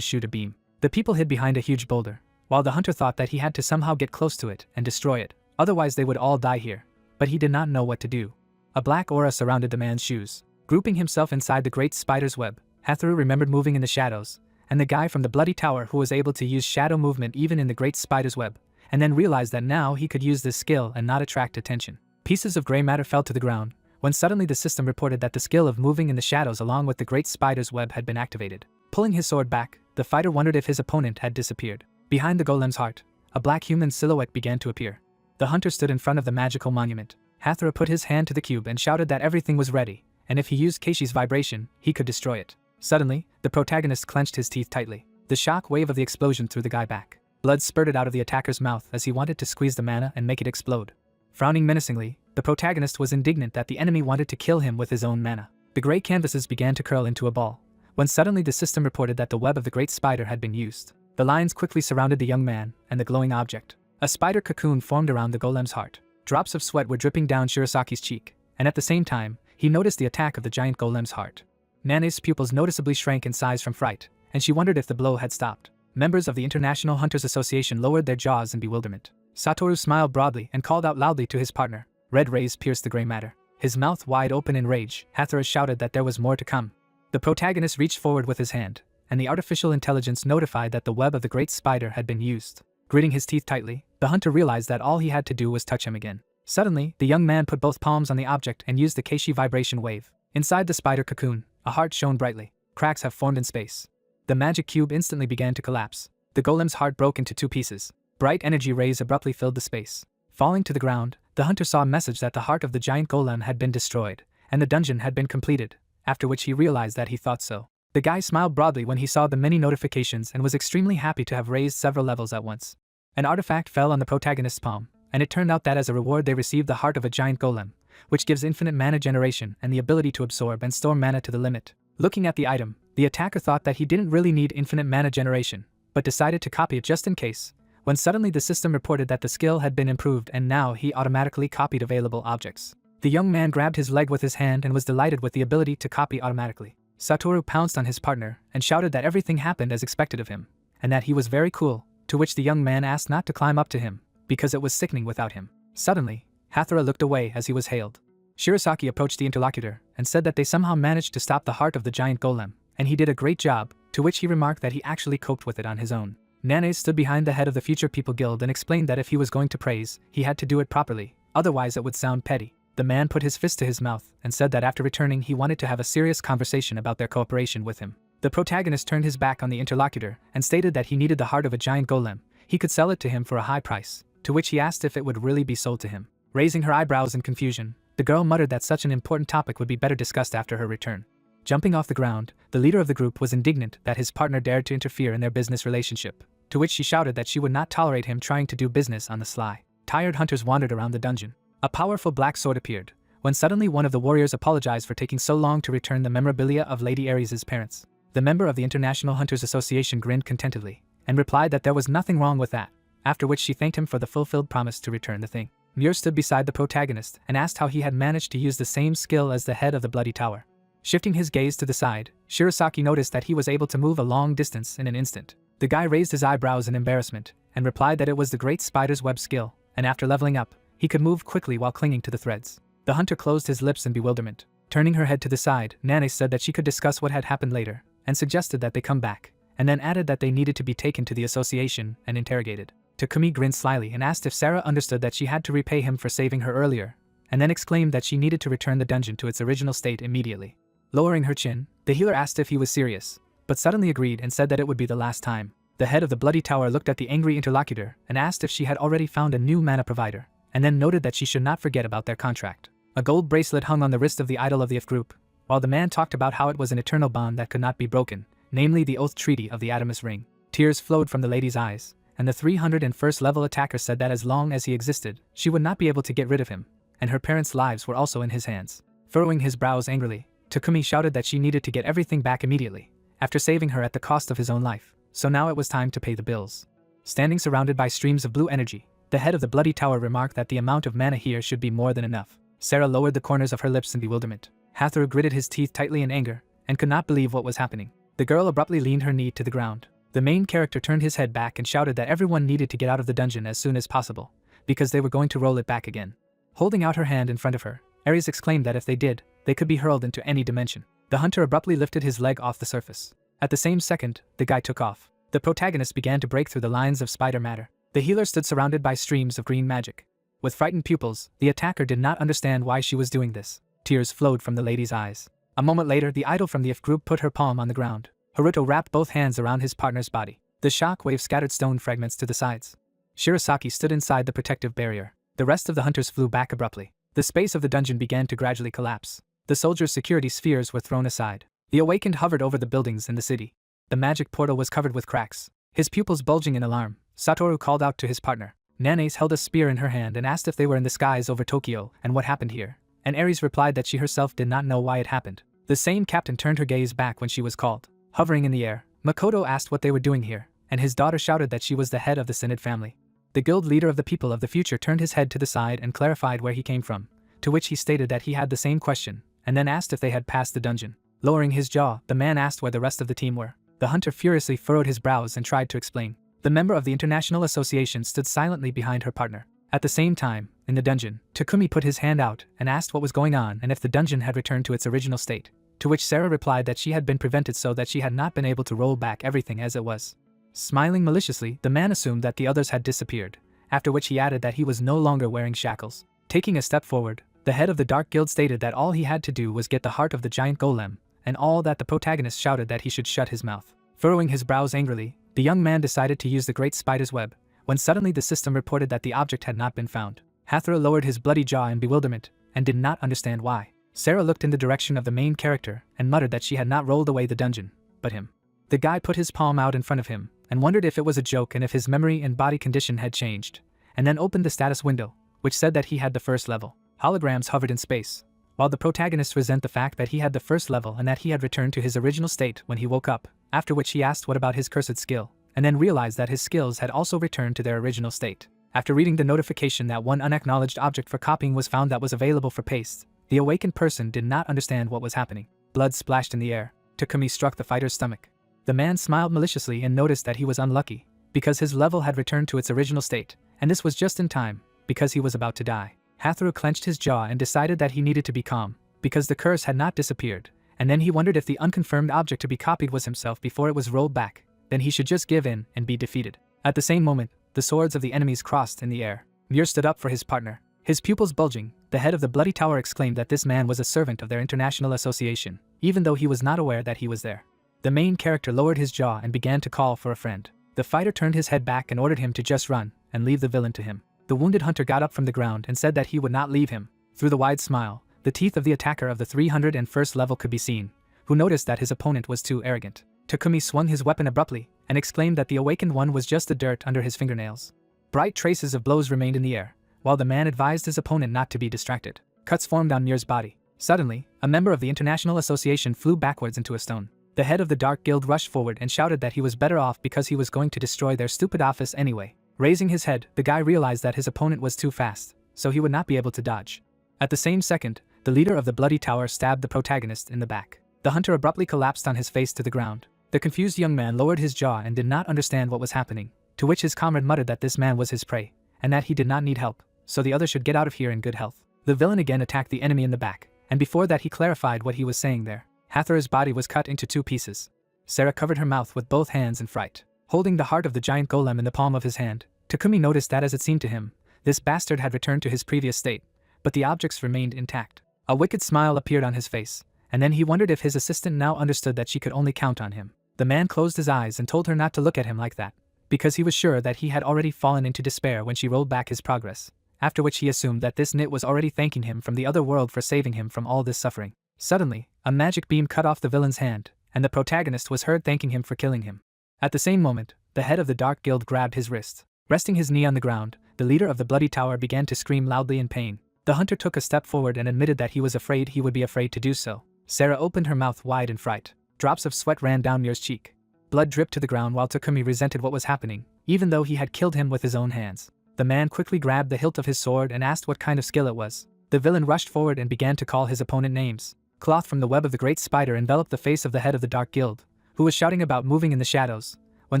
[SPEAKER 1] shoot a beam. The people hid behind a huge boulder, while the hunter thought that he had to somehow get close to it and destroy it, otherwise they would all die here. But he did not know what to do. A black aura surrounded the man's shoes. Grouping himself inside the great spider's web, Hathru remembered moving in the shadows, and the guy from the bloody tower who was able to use shadow movement even in the great spider's web, and then realized that now he could use this skill and not attract attention. Pieces of gray matter fell to the ground, when suddenly the system reported that the skill of moving in the shadows along with the great spider's web had been activated. Pulling his sword back, the fighter wondered if his opponent had disappeared. Behind the golem's heart, a black human silhouette began to appear. The hunter stood in front of the magical monument. Hathra put his hand to the cube and shouted that everything was ready, and if he used Keishi's vibration, he could destroy it. Suddenly, the protagonist clenched his teeth tightly. The shock wave of the explosion threw the guy back. Blood spurted out of the attacker's mouth as he wanted to squeeze the mana and make it explode. Frowning menacingly, the protagonist was indignant that the enemy wanted to kill him with his own mana. The grey canvases began to curl into a ball, when suddenly the system reported that the web of the great spider had been used. The lines quickly surrounded the young man and the glowing object. A spider cocoon formed around the golem's heart. Drops of sweat were dripping down Shirasaki's cheek, and at the same time, he noticed the attack of the giant golem's heart. Nane's pupils noticeably shrank in size from fright, and she wondered if the blow had stopped. Members of the International Hunters Association lowered their jaws in bewilderment. Satoru smiled broadly and called out loudly to his partner. Red rays pierced the grey matter. His mouth wide open in rage, Hathara shouted that there was more to come. The protagonist reached forward with his hand, and the artificial intelligence notified that the web of the great spider had been used. Gritting his teeth tightly, the hunter realized that all he had to do was touch him again. Suddenly, the young man put both palms on the object and used the Keishi vibration wave. Inside the spider cocoon, a heart shone brightly. Cracks have formed in space. The magic cube instantly began to collapse. The golem's heart broke into 2 pieces. Bright energy rays abruptly filled the space. Falling to the ground, the hunter saw a message that the heart of the giant golem had been destroyed, and the dungeon had been completed, after which he realized that he thought so. The guy smiled broadly when he saw the many notifications and was extremely happy to have raised several levels at once. An artifact fell on the protagonist's palm, and it turned out that as a reward they received the heart of a giant golem, which gives infinite mana generation and the ability to absorb and store mana to the limit. Looking at the item, the attacker thought that he didn't really need infinite mana generation, but decided to copy it just in case, when suddenly the system reported that the skill had been improved and now he automatically copied available objects. The young man grabbed his leg with his hand and was delighted with the ability to copy automatically. Satoru pounced on his partner and shouted that everything happened as expected of him, and that he was very cool, to which the young man asked not to climb up to him, because it was sickening without him. Suddenly, Hathara looked away as he was hailed. Shirasaki approached the interlocutor and said that they somehow managed to stop the heart of the giant golem, and he did a great job, to which he remarked that he actually coped with it on his own. Nane stood behind the head of the Future People Guild and explained that if he was going to praise, he had to do it properly, otherwise it would sound petty. The man put his fist to his mouth and said that after returning he wanted to have a serious conversation about their cooperation with him. The protagonist turned his back on the interlocutor and stated that he needed the heart of a giant golem. He could sell it to him for a high price, to which he asked if it would really be sold to him. Raising her eyebrows in confusion, the girl muttered that such an important topic would be better discussed after her return. Jumping off the ground, the leader of the group was indignant that his partner dared to interfere in their business relationship, to which she shouted that she would not tolerate him trying to do business on the sly. Tired hunters wandered around the dungeon. A powerful black sword appeared, when suddenly one of the warriors apologized for taking so long to return the memorabilia of Lady Ares' parents. The member of the International Hunters Association grinned contentedly, and replied that there was nothing wrong with that, after which she thanked him for the fulfilled promise to return the thing. Muir stood beside the protagonist and asked how he had managed to use the same skill as the head of the Bloody Tower. Shifting his gaze to the side, Shirasaki noticed that he was able to move a long distance in an instant. The guy raised his eyebrows in embarrassment, and replied that it was the great spider's web skill, and after leveling up, he could move quickly while clinging to the threads. The hunter closed his lips in bewilderment. Turning her head to the side, Nane said that she could discuss what had happened later, and suggested that they come back, and then added that they needed to be taken to the association and interrogated. Takumi grinned slyly and asked if Sarah understood that she had to repay him for saving her earlier, and then exclaimed that she needed to return the dungeon to its original state immediately. Lowering her chin, the healer asked if he was serious, but suddenly agreed and said that it would be the last time. The head of the Bloody Tower looked at the angry interlocutor and asked if she had already found a new mana provider, and then noted that she should not forget about their contract. A gold bracelet hung on the wrist of the idol of the F group, while the man talked about how it was an eternal bond that could not be broken, namely the Oath Treaty of the Adamus Ring. Tears flowed from the lady's eyes, and the 301st level attacker said that as long as he existed, she would not be able to get rid of him, and her parents' lives were also in his hands. Furrowing his brows angrily, Takumi shouted that she needed to get everything back immediately, after saving her at the cost of his own life, so now it was time to pay the bills. Standing surrounded by streams of blue energy, the head of the Bloody Tower remarked that the amount of mana here should be more than enough. Sarah lowered the corners of her lips in bewilderment. Hathara gritted his teeth tightly in anger, and could not believe what was happening. The girl abruptly leaned her knee to the ground. The main character turned his head back and shouted that everyone needed to get out of the dungeon as soon as possible, because they were going to roll it back again. Holding out her hand in front of her, Ares exclaimed that if they did, they could be hurled into any dimension. The hunter abruptly lifted his leg off the surface. At the same second, the guy took off. The protagonist began to break through the lines of spider matter. The healer stood surrounded by streams of green magic. With frightened pupils, the attacker did not understand why she was doing this. Tears flowed from the lady's eyes. A moment later, the idol from the F group put her palm on the ground. Haruto wrapped both hands around his partner's body. The shock wave scattered stone fragments to the sides. Shirasaki stood inside the protective barrier. The rest of the hunters flew back abruptly. The space of the dungeon began to gradually collapse. The soldiers' security spheres were thrown aside. The awakened hovered over the buildings in the city. The magic portal was covered with cracks. His pupils bulging in alarm, Satoru called out to his partner. Nana's held a spear in her hand and asked if they were in the skies over Tokyo and what happened here. And Aries replied that she herself did not know why it happened. The same captain turned her gaze back when she was called. Hovering in the air, Makoto asked what they were doing here, and his daughter shouted that she was the head of the Synod family. The guild leader of the people of the future turned his head to the side and clarified where he came from, to which he stated that he had the same question, and then asked if they had passed the dungeon. Lowering his jaw, the man asked where the rest of the team were. The hunter furiously furrowed his brows and tried to explain. The member of the International Association stood silently behind her partner. At the same time, in the dungeon, Takumi put his hand out and asked what was going on and if the dungeon had returned to its original state, to which Sarah replied that she had been prevented so that she had not been able to roll back everything as it was. Smiling maliciously, the man assumed that the others had disappeared, after which he added that he was no longer wearing shackles. Taking a step forward, the head of the Dark Guild stated that all he had to do was get the heart of the giant golem, and all that the protagonist shouted that he should shut his mouth. Furrowing his brows angrily, the young man decided to use the great spider's web, when suddenly the system reported that the object had not been found. Hathra lowered his bloody jaw in bewilderment, and did not understand why. Sarah looked in the direction of the main character, and muttered that she had not rolled away the dungeon, but him. The guy put his palm out in front of him, and wondered if it was a joke and if his memory and body condition had changed, and then opened the status window, which said that he had the first level. Holograms hovered in space, while the protagonist resent the fact that he had the first level and that he had returned to his original state when he woke up, after which he asked what about his cursed skill, and then realized that his skills had also returned to their original state. After reading the notification that one unacknowledged object for copying was found that was available for paste, the awakened person did not understand what was happening. Blood splashed in the air. Takumi struck the fighter's stomach. The man smiled maliciously and noticed that he was unlucky, because his level had returned to its original state, and this was just in time, because he was about to die. Hathru clenched his jaw and decided that he needed to be calm, because the curse had not disappeared, and then he wondered if the unconfirmed object to be copied was himself before it was rolled back, then he should just give in and be defeated. At the same moment, the swords of the enemies crossed in the air. Muir stood up for his partner. His pupils bulging, the head of the Bloody Tower exclaimed that this man was a servant of their international association, even though he was not aware that he was there. The main character lowered his jaw and began to call for a friend. The fighter turned his head back and ordered him to just run, and leave the villain to him. The wounded hunter got up from the ground and said that he would not leave him. Through the wide smile, the teeth of the attacker of the 301st level could be seen, who noticed that his opponent was too arrogant. Takumi swung his weapon abruptly, and exclaimed that the awakened one was just the dirt under his fingernails. Bright traces of blows remained in the air, while the man advised his opponent not to be distracted. Cuts formed on Muir's body. Suddenly, a member of the International Association flew backwards into a stone. The head of the Dark Guild rushed forward and shouted that he was better off because he was going to destroy their stupid office anyway. Raising his head, the guy realized that his opponent was too fast, so he would not be able to dodge. At the same second, the leader of the Bloody Tower stabbed the protagonist in the back. The hunter abruptly collapsed on his face to the ground. The confused young man lowered his jaw and did not understand what was happening, to which his comrade muttered that this man was his prey, and that he did not need help, so the other should get out of here in good health. The villain again attacked the enemy in the back, and before that he clarified what he was saying there. Hathra's body was cut into 2 pieces. Sarah covered her mouth with both hands in fright. Holding the heart of the giant golem in the palm of his hand, Takumi noticed that as it seemed to him, this bastard had returned to his previous state, but the objects remained intact. A wicked smile appeared on his face, and then he wondered if his assistant now understood that she could only count on him. The man closed his eyes and told her not to look at him like that, because he was sure that he had already fallen into despair when she rolled back his progress, after which he assumed that this nit was already thanking him from the other world for saving him from all this suffering. Suddenly, a magic beam cut off the villain's hand, and the protagonist was heard thanking him for killing him. At the same moment, the head of the Dark Guild grabbed his wrist. Resting his knee on the ground, the leader of the Bloody Tower began to scream loudly in pain. The hunter took a step forward and admitted that he was afraid he would be afraid to do so. Sarah opened her mouth wide in fright. Drops of sweat ran down Muir's cheek. Blood dripped to the ground while Takumi resented what was happening, even though he had killed him with his own hands. The man quickly grabbed the hilt of his sword and asked what kind of skill it was. The villain rushed forward and began to call his opponent names. Cloth from the web of the great spider enveloped the face of the head of the Dark Guild, who was shouting about moving in the shadows, when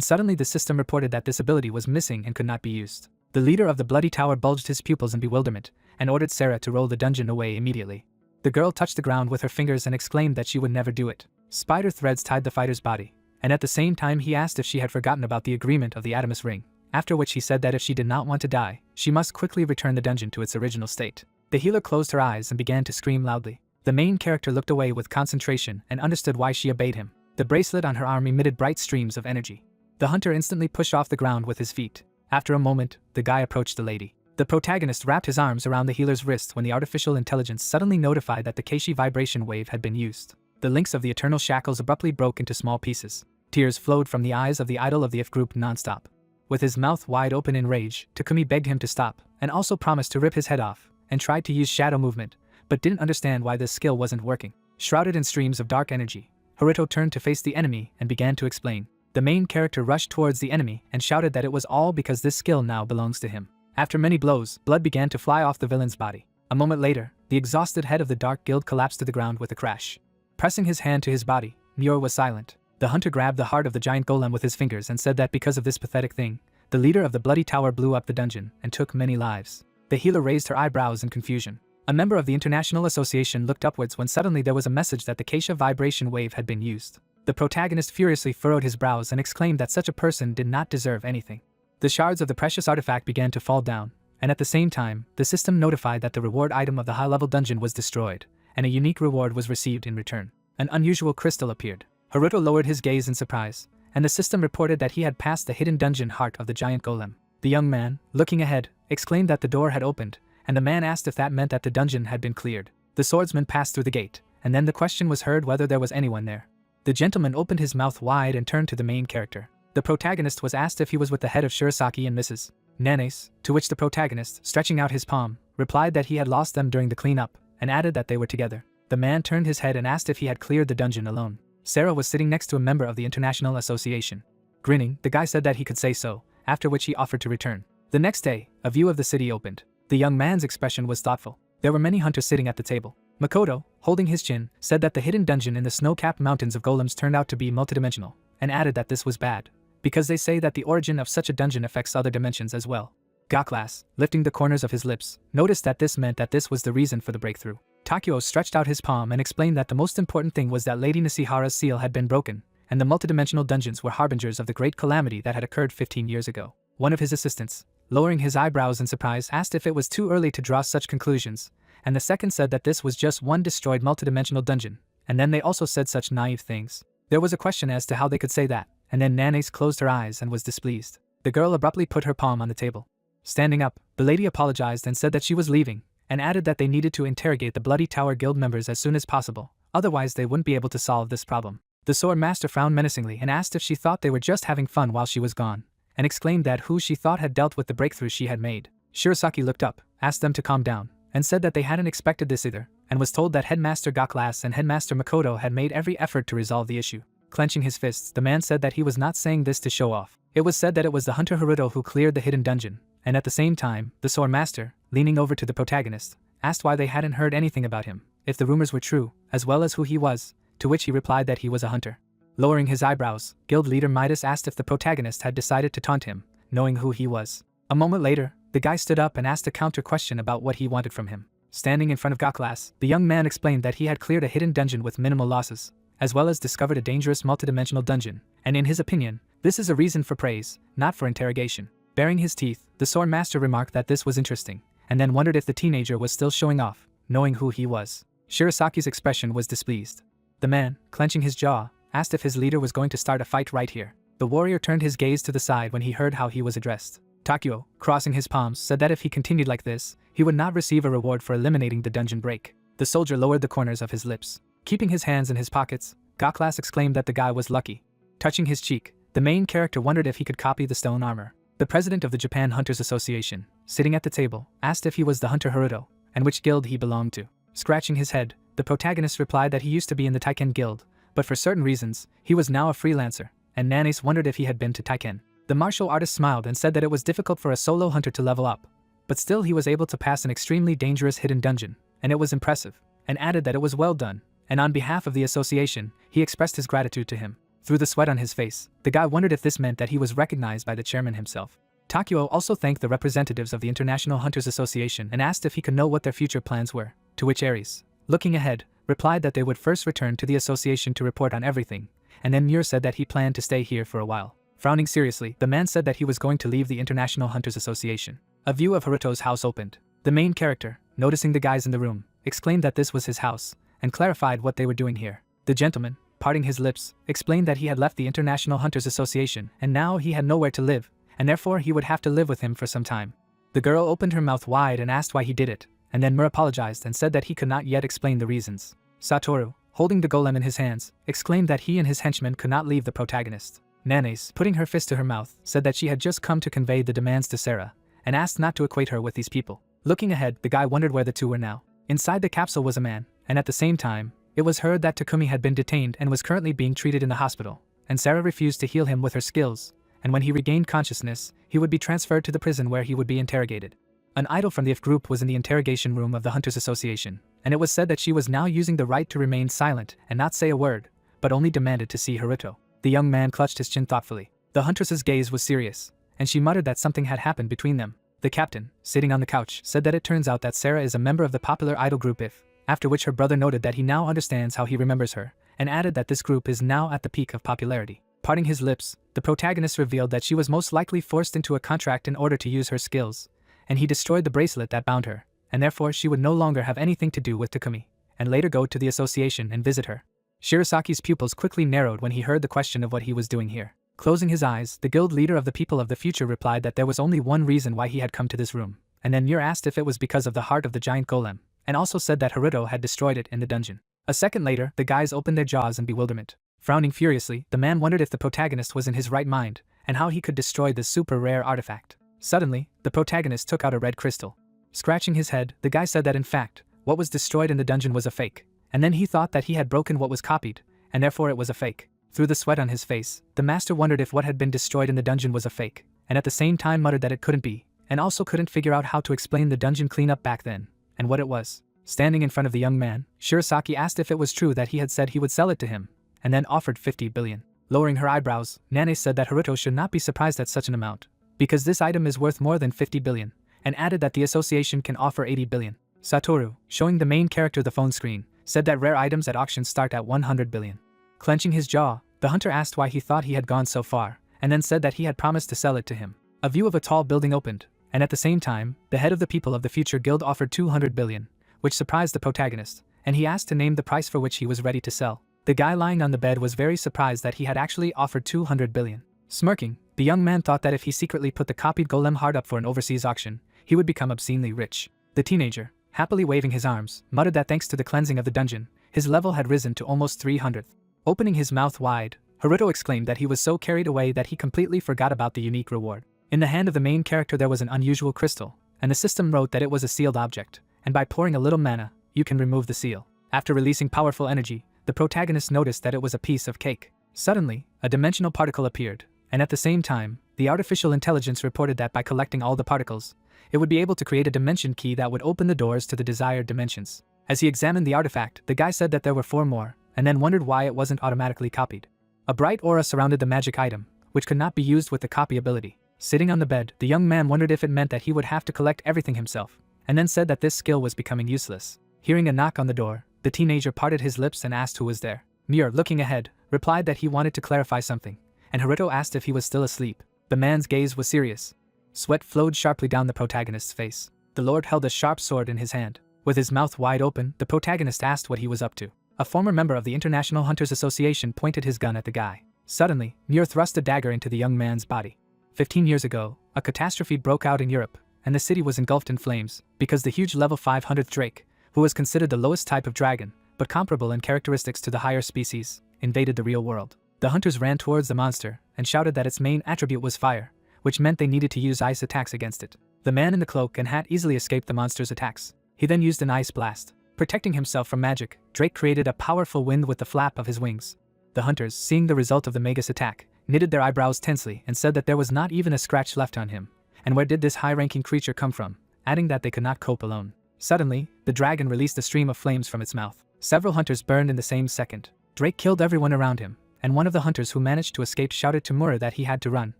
[SPEAKER 1] suddenly the system reported that this ability was missing and could not be used. The leader of the Bloody Tower bulged his pupils in bewilderment, and ordered Sarah to roll the dungeon away immediately. The girl touched the ground with her fingers and exclaimed that she would never do it. Spider threads tied the fighter's body, and at the same time he asked if she had forgotten about the agreement of the Adamus Ring, after which he said that if she did not want to die, she must quickly return the dungeon to its original state. The healer closed her eyes and began to scream loudly. The main character looked away with concentration and understood why she obeyed him. The bracelet on her arm emitted bright streams of energy. The hunter instantly pushed off the ground with his feet. After a moment, the guy approached the lady. The protagonist wrapped his arms around the healer's wrist when the artificial intelligence suddenly notified that the Keishi vibration wave had been used. The links of the eternal shackles abruptly broke into small pieces. Tears flowed from the eyes of the idol of the F group nonstop. With his mouth wide open in rage, Takumi begged him to stop, and also promised to rip his head off, and tried to use shadow movement, but didn't understand why this skill wasn't working. Shrouded in streams of dark energy, Haruto turned to face the enemy and began to explain. The main character rushed towards the enemy and shouted that it was all because this skill now belongs to him. After many blows, blood began to fly off the villain's body. A moment later, the exhausted head of the Dark Guild collapsed to the ground with a crash. Pressing his hand to his body, Miura was silent. The hunter grabbed the heart of the giant golem with his fingers and said that because of this pathetic thing, the leader of the Bloody Tower blew up the dungeon and took many lives. The healer raised her eyebrows in confusion. A member of the International Association looked upwards when suddenly there was a message that the Keisha vibration wave had been used. The protagonist furiously furrowed his brows and exclaimed that such a person did not deserve anything. The shards of the precious artifact began to fall down, and at the same time, the system notified that the reward item of the high-level dungeon was destroyed, and a unique reward was received in return. An unusual crystal appeared. Haruto lowered his gaze in surprise, and the system reported that he had passed the hidden dungeon heart of the giant golem. The young man, looking ahead, exclaimed that the door had opened, and the man asked if that meant that the dungeon had been cleared. The swordsman passed through the gate, and then the question was heard whether there was anyone there. The gentleman opened his mouth wide and turned to the main character. The protagonist was asked if he was with the head of Shirasaki and Mrs. Nanes, to which the protagonist, stretching out his palm, replied that he had lost them during the cleanup, and added that they were together. The man turned his head and asked if he had cleared the dungeon alone. Sarah was sitting next to a member of the International Association. Grinning, the guy said that he could say so, after which he offered to return. The next day, a view of the city opened. The young man's expression was thoughtful. There were many hunters sitting at the table. Makoto, holding his chin, said that the hidden dungeon in the snow-capped mountains of golems turned out to be multidimensional, and added that this was bad, because they say that the origin of such a dungeon affects other dimensions as well. Gaklas, lifting the corners of his lips, noticed that this meant that this was the reason for the breakthrough. Takeo stretched out his palm and explained that the most important thing was that Lady Nishihara's seal had been broken, and the multidimensional dungeons were harbingers of the great calamity that had occurred 15 years ago. One of his assistants, lowering his eyebrows in surprise, asked if it was too early to draw such conclusions, and the second said that this was just one destroyed multidimensional dungeon, and then they also said such naive things. There was a question as to how they could say that, and then Nanes closed her eyes and was displeased. The girl abruptly put her palm on the table. Standing up, the lady apologized and said that she was leaving, and added that they needed to interrogate the Bloody Tower Guild members as soon as possible, otherwise they wouldn't be able to solve this problem. The sword master frowned menacingly and asked if she thought they were just having fun while she was gone, and exclaimed that who she thought had dealt with the breakthrough she had made. Shirasaki looked up, asked them to calm down, and said that they hadn't expected this either, and was told that Headmaster Gaklas and Headmaster Makoto had made every effort to resolve the issue. Clenching his fists, the man said that he was not saying this to show off. It was said that it was the hunter Haruto who cleared the hidden dungeon, and at the same time, the sword master, leaning over to the protagonist, asked why they hadn't heard anything about him, if the rumors were true, as well as who he was, to which he replied that he was a hunter. Lowering his eyebrows, guild leader Midas asked if the protagonist had decided to taunt him, knowing who he was. A moment later, the guy stood up and asked a counter question about what he wanted from him. Standing in front of Gaklas, the young man explained that he had cleared a hidden dungeon with minimal losses, as well as discovered a dangerous multidimensional dungeon, and in his opinion, this is a reason for praise, not for interrogation. Baring his teeth, the sword master remarked that this was interesting, and then wondered if the teenager was still showing off, knowing who he was. Shirasaki's expression was displeased. The man, clenching his jaw, asked if his leader was going to start a fight right here. The warrior turned his gaze to the side when he heard how he was addressed. Takeo, crossing his palms, said that if he continued like this, he would not receive a reward for eliminating the dungeon break. The soldier lowered the corners of his lips. Keeping his hands in his pockets, Gaklas exclaimed that the guy was lucky. Touching his cheek, the main character wondered if he could copy the stone armor. The president of the Japan Hunters Association, sitting at the table, asked if he was the hunter Haruto, and which guild he belonged to. Scratching his head, the protagonist replied that he used to be in the Taiken Guild, but for certain reasons, he was now a freelancer, and Nanes wondered if he had been to Taiken. The martial artist smiled and said that it was difficult for a solo hunter to level up, but still he was able to pass an extremely dangerous hidden dungeon, and it was impressive, and added that it was well done, and on behalf of the association, he expressed his gratitude to him. Through the sweat on his face, the guy wondered if this meant that he was recognized by the chairman himself. Takeo also thanked the representatives of the International Hunters Association and asked if he could know what their future plans were, to which Ares, looking ahead, replied that they would first return to the association to report on everything, and then Muir said that he planned to stay here for a while. Frowning seriously, the man said that he was going to leave the International Hunters Association. A view of Haruto's house opened. The main character, noticing the guys in the room, exclaimed that this was his house, and clarified what they were doing here. The gentleman, parting his lips, explained that he had left the International Hunters Association and now he had nowhere to live, and therefore he would have to live with him for some time. The girl opened her mouth wide and asked why he did it, and then Mur apologized and said that he could not yet explain the reasons. Satoru, holding the golem in his hands, exclaimed that he and his henchmen could not leave the protagonist. Nanace, putting her fist to her mouth, said that she had just come to convey the demands to Sarah, and asked not to equate her with these people. Looking ahead, the guy wondered where the two were now. Inside the capsule was a man, and at the same time, it was heard that Takumi had been detained and was currently being treated in the hospital, and Sarah refused to heal him with her skills, and when he regained consciousness, he would be transferred to the prison where he would be interrogated. An idol from the IF group was in the interrogation room of the Hunters Association, and it was said that she was now using the right to remain silent and not say a word, but only demanded to see Haruto. The young man clutched his chin thoughtfully. The Huntress's gaze was serious, and she muttered that something had happened between them. The captain, sitting on the couch, said that it turns out that Sarah is a member of the popular idol group IF, after which her brother noted that he now understands how he remembers her, and added that this group is now at the peak of popularity. Parting his lips, the protagonist revealed that she was most likely forced into a contract in order to use her skills, and he destroyed the bracelet that bound her, and therefore she would no longer have anything to do with Takumi, and later go to the association and visit her. Shirasaki's pupils quickly narrowed when he heard the question of what he was doing here. Closing his eyes, the guild leader of the people of the future replied that there was only one reason why he had come to this room, and then Muir asked if it was because of the heart of the giant golem, and also said that Haruto had destroyed it in the dungeon. A second later, the guys opened their jaws in bewilderment. Frowning furiously, the man wondered if the protagonist was in his right mind, and how he could destroy this super rare artifact. Suddenly, the protagonist took out a red crystal. Scratching his head, the guy said that in fact, what was destroyed in the dungeon was a fake, and then he thought that he had broken what was copied, and therefore it was a fake. Through the sweat on his face, the master wondered if what had been destroyed in the dungeon was a fake, and at the same time muttered that it couldn't be, and also couldn't figure out how to explain the dungeon cleanup back then, and what it was. Standing in front of the young man, Shirasaki asked if it was true that he had said he would sell it to him, and then offered 50 billion. Lowering her eyebrows, Nanae said that Haruto should not be surprised at such an amount, because this item is worth more than 50 billion, and added that the association can offer 80 billion. Satoru, showing the main character the phone screen, said that rare items at auction start at 100 billion. Clenching his jaw, the hunter asked why he thought he had gone so far, and then said that he had promised to sell it to him. A view of a tall building opened, and at the same time, the head of the people of the future guild offered 200 billion, which surprised the protagonist, and he asked to name the price for which he was ready to sell. The guy lying on the bed was very surprised that he had actually offered 200 billion. Smirking, the young man thought that if he secretly put the copied golem heart up for an overseas auction, he would become obscenely rich. The teenager, happily waving his arms, muttered that thanks to the cleansing of the dungeon, his level had risen to almost 300th. Opening his mouth wide, Haruto exclaimed that he was so carried away that he completely forgot about the unique reward. In the hand of the main character there was an unusual crystal, and the system wrote that it was a sealed object, and by pouring a little mana, you can remove the seal. After releasing powerful energy, the protagonist noticed that it was a piece of cake. Suddenly, a dimensional particle appeared, and at the same time, the artificial intelligence reported that by collecting all the particles, it would be able to create a dimension key that would open the doors to the desired dimensions. As he examined the artifact, the guy said that there were 4 more, and then wondered why it wasn't automatically copied. A bright aura surrounded the magic item, which could not be used with the copy ability. Sitting on the bed, the young man wondered if it meant that he would have to collect everything himself, and then said that this skill was becoming useless. Hearing a knock on the door, the teenager parted his lips and asked who was there. Muir, looking ahead, replied that he wanted to clarify something, and Haruto asked if he was still asleep. The man's gaze was serious. Sweat flowed sharply down the protagonist's face. The lord held a sharp sword in his hand. With his mouth wide open, the protagonist asked what he was up to. A former member of the International Hunters Association pointed his gun at the guy. Suddenly, Muir thrust a dagger into the young man's body. 15 years ago, a catastrophe broke out in Europe, and the city was engulfed in flames, because the huge level 500th Drake, who was considered the lowest type of dragon, but comparable in characteristics to the higher species, invaded the real world. The hunters ran towards the monster, and shouted that its main attribute was fire, which meant they needed to use ice attacks against it. The man in the cloak and hat easily escaped the monster's attacks. He then used an ice blast. Protecting himself from magic, Drake created a powerful wind with the flap of his wings. The hunters, seeing the result of the Magus attack, knitted their eyebrows tensely and said that there was not even a scratch left on him. And where did this high-ranking creature come from? Adding that they could not cope alone. Suddenly, the dragon released a stream of flames from its mouth. Several hunters burned in the same second. Drake killed everyone around him, and one of the hunters who managed to escape shouted to Mura that he had to run,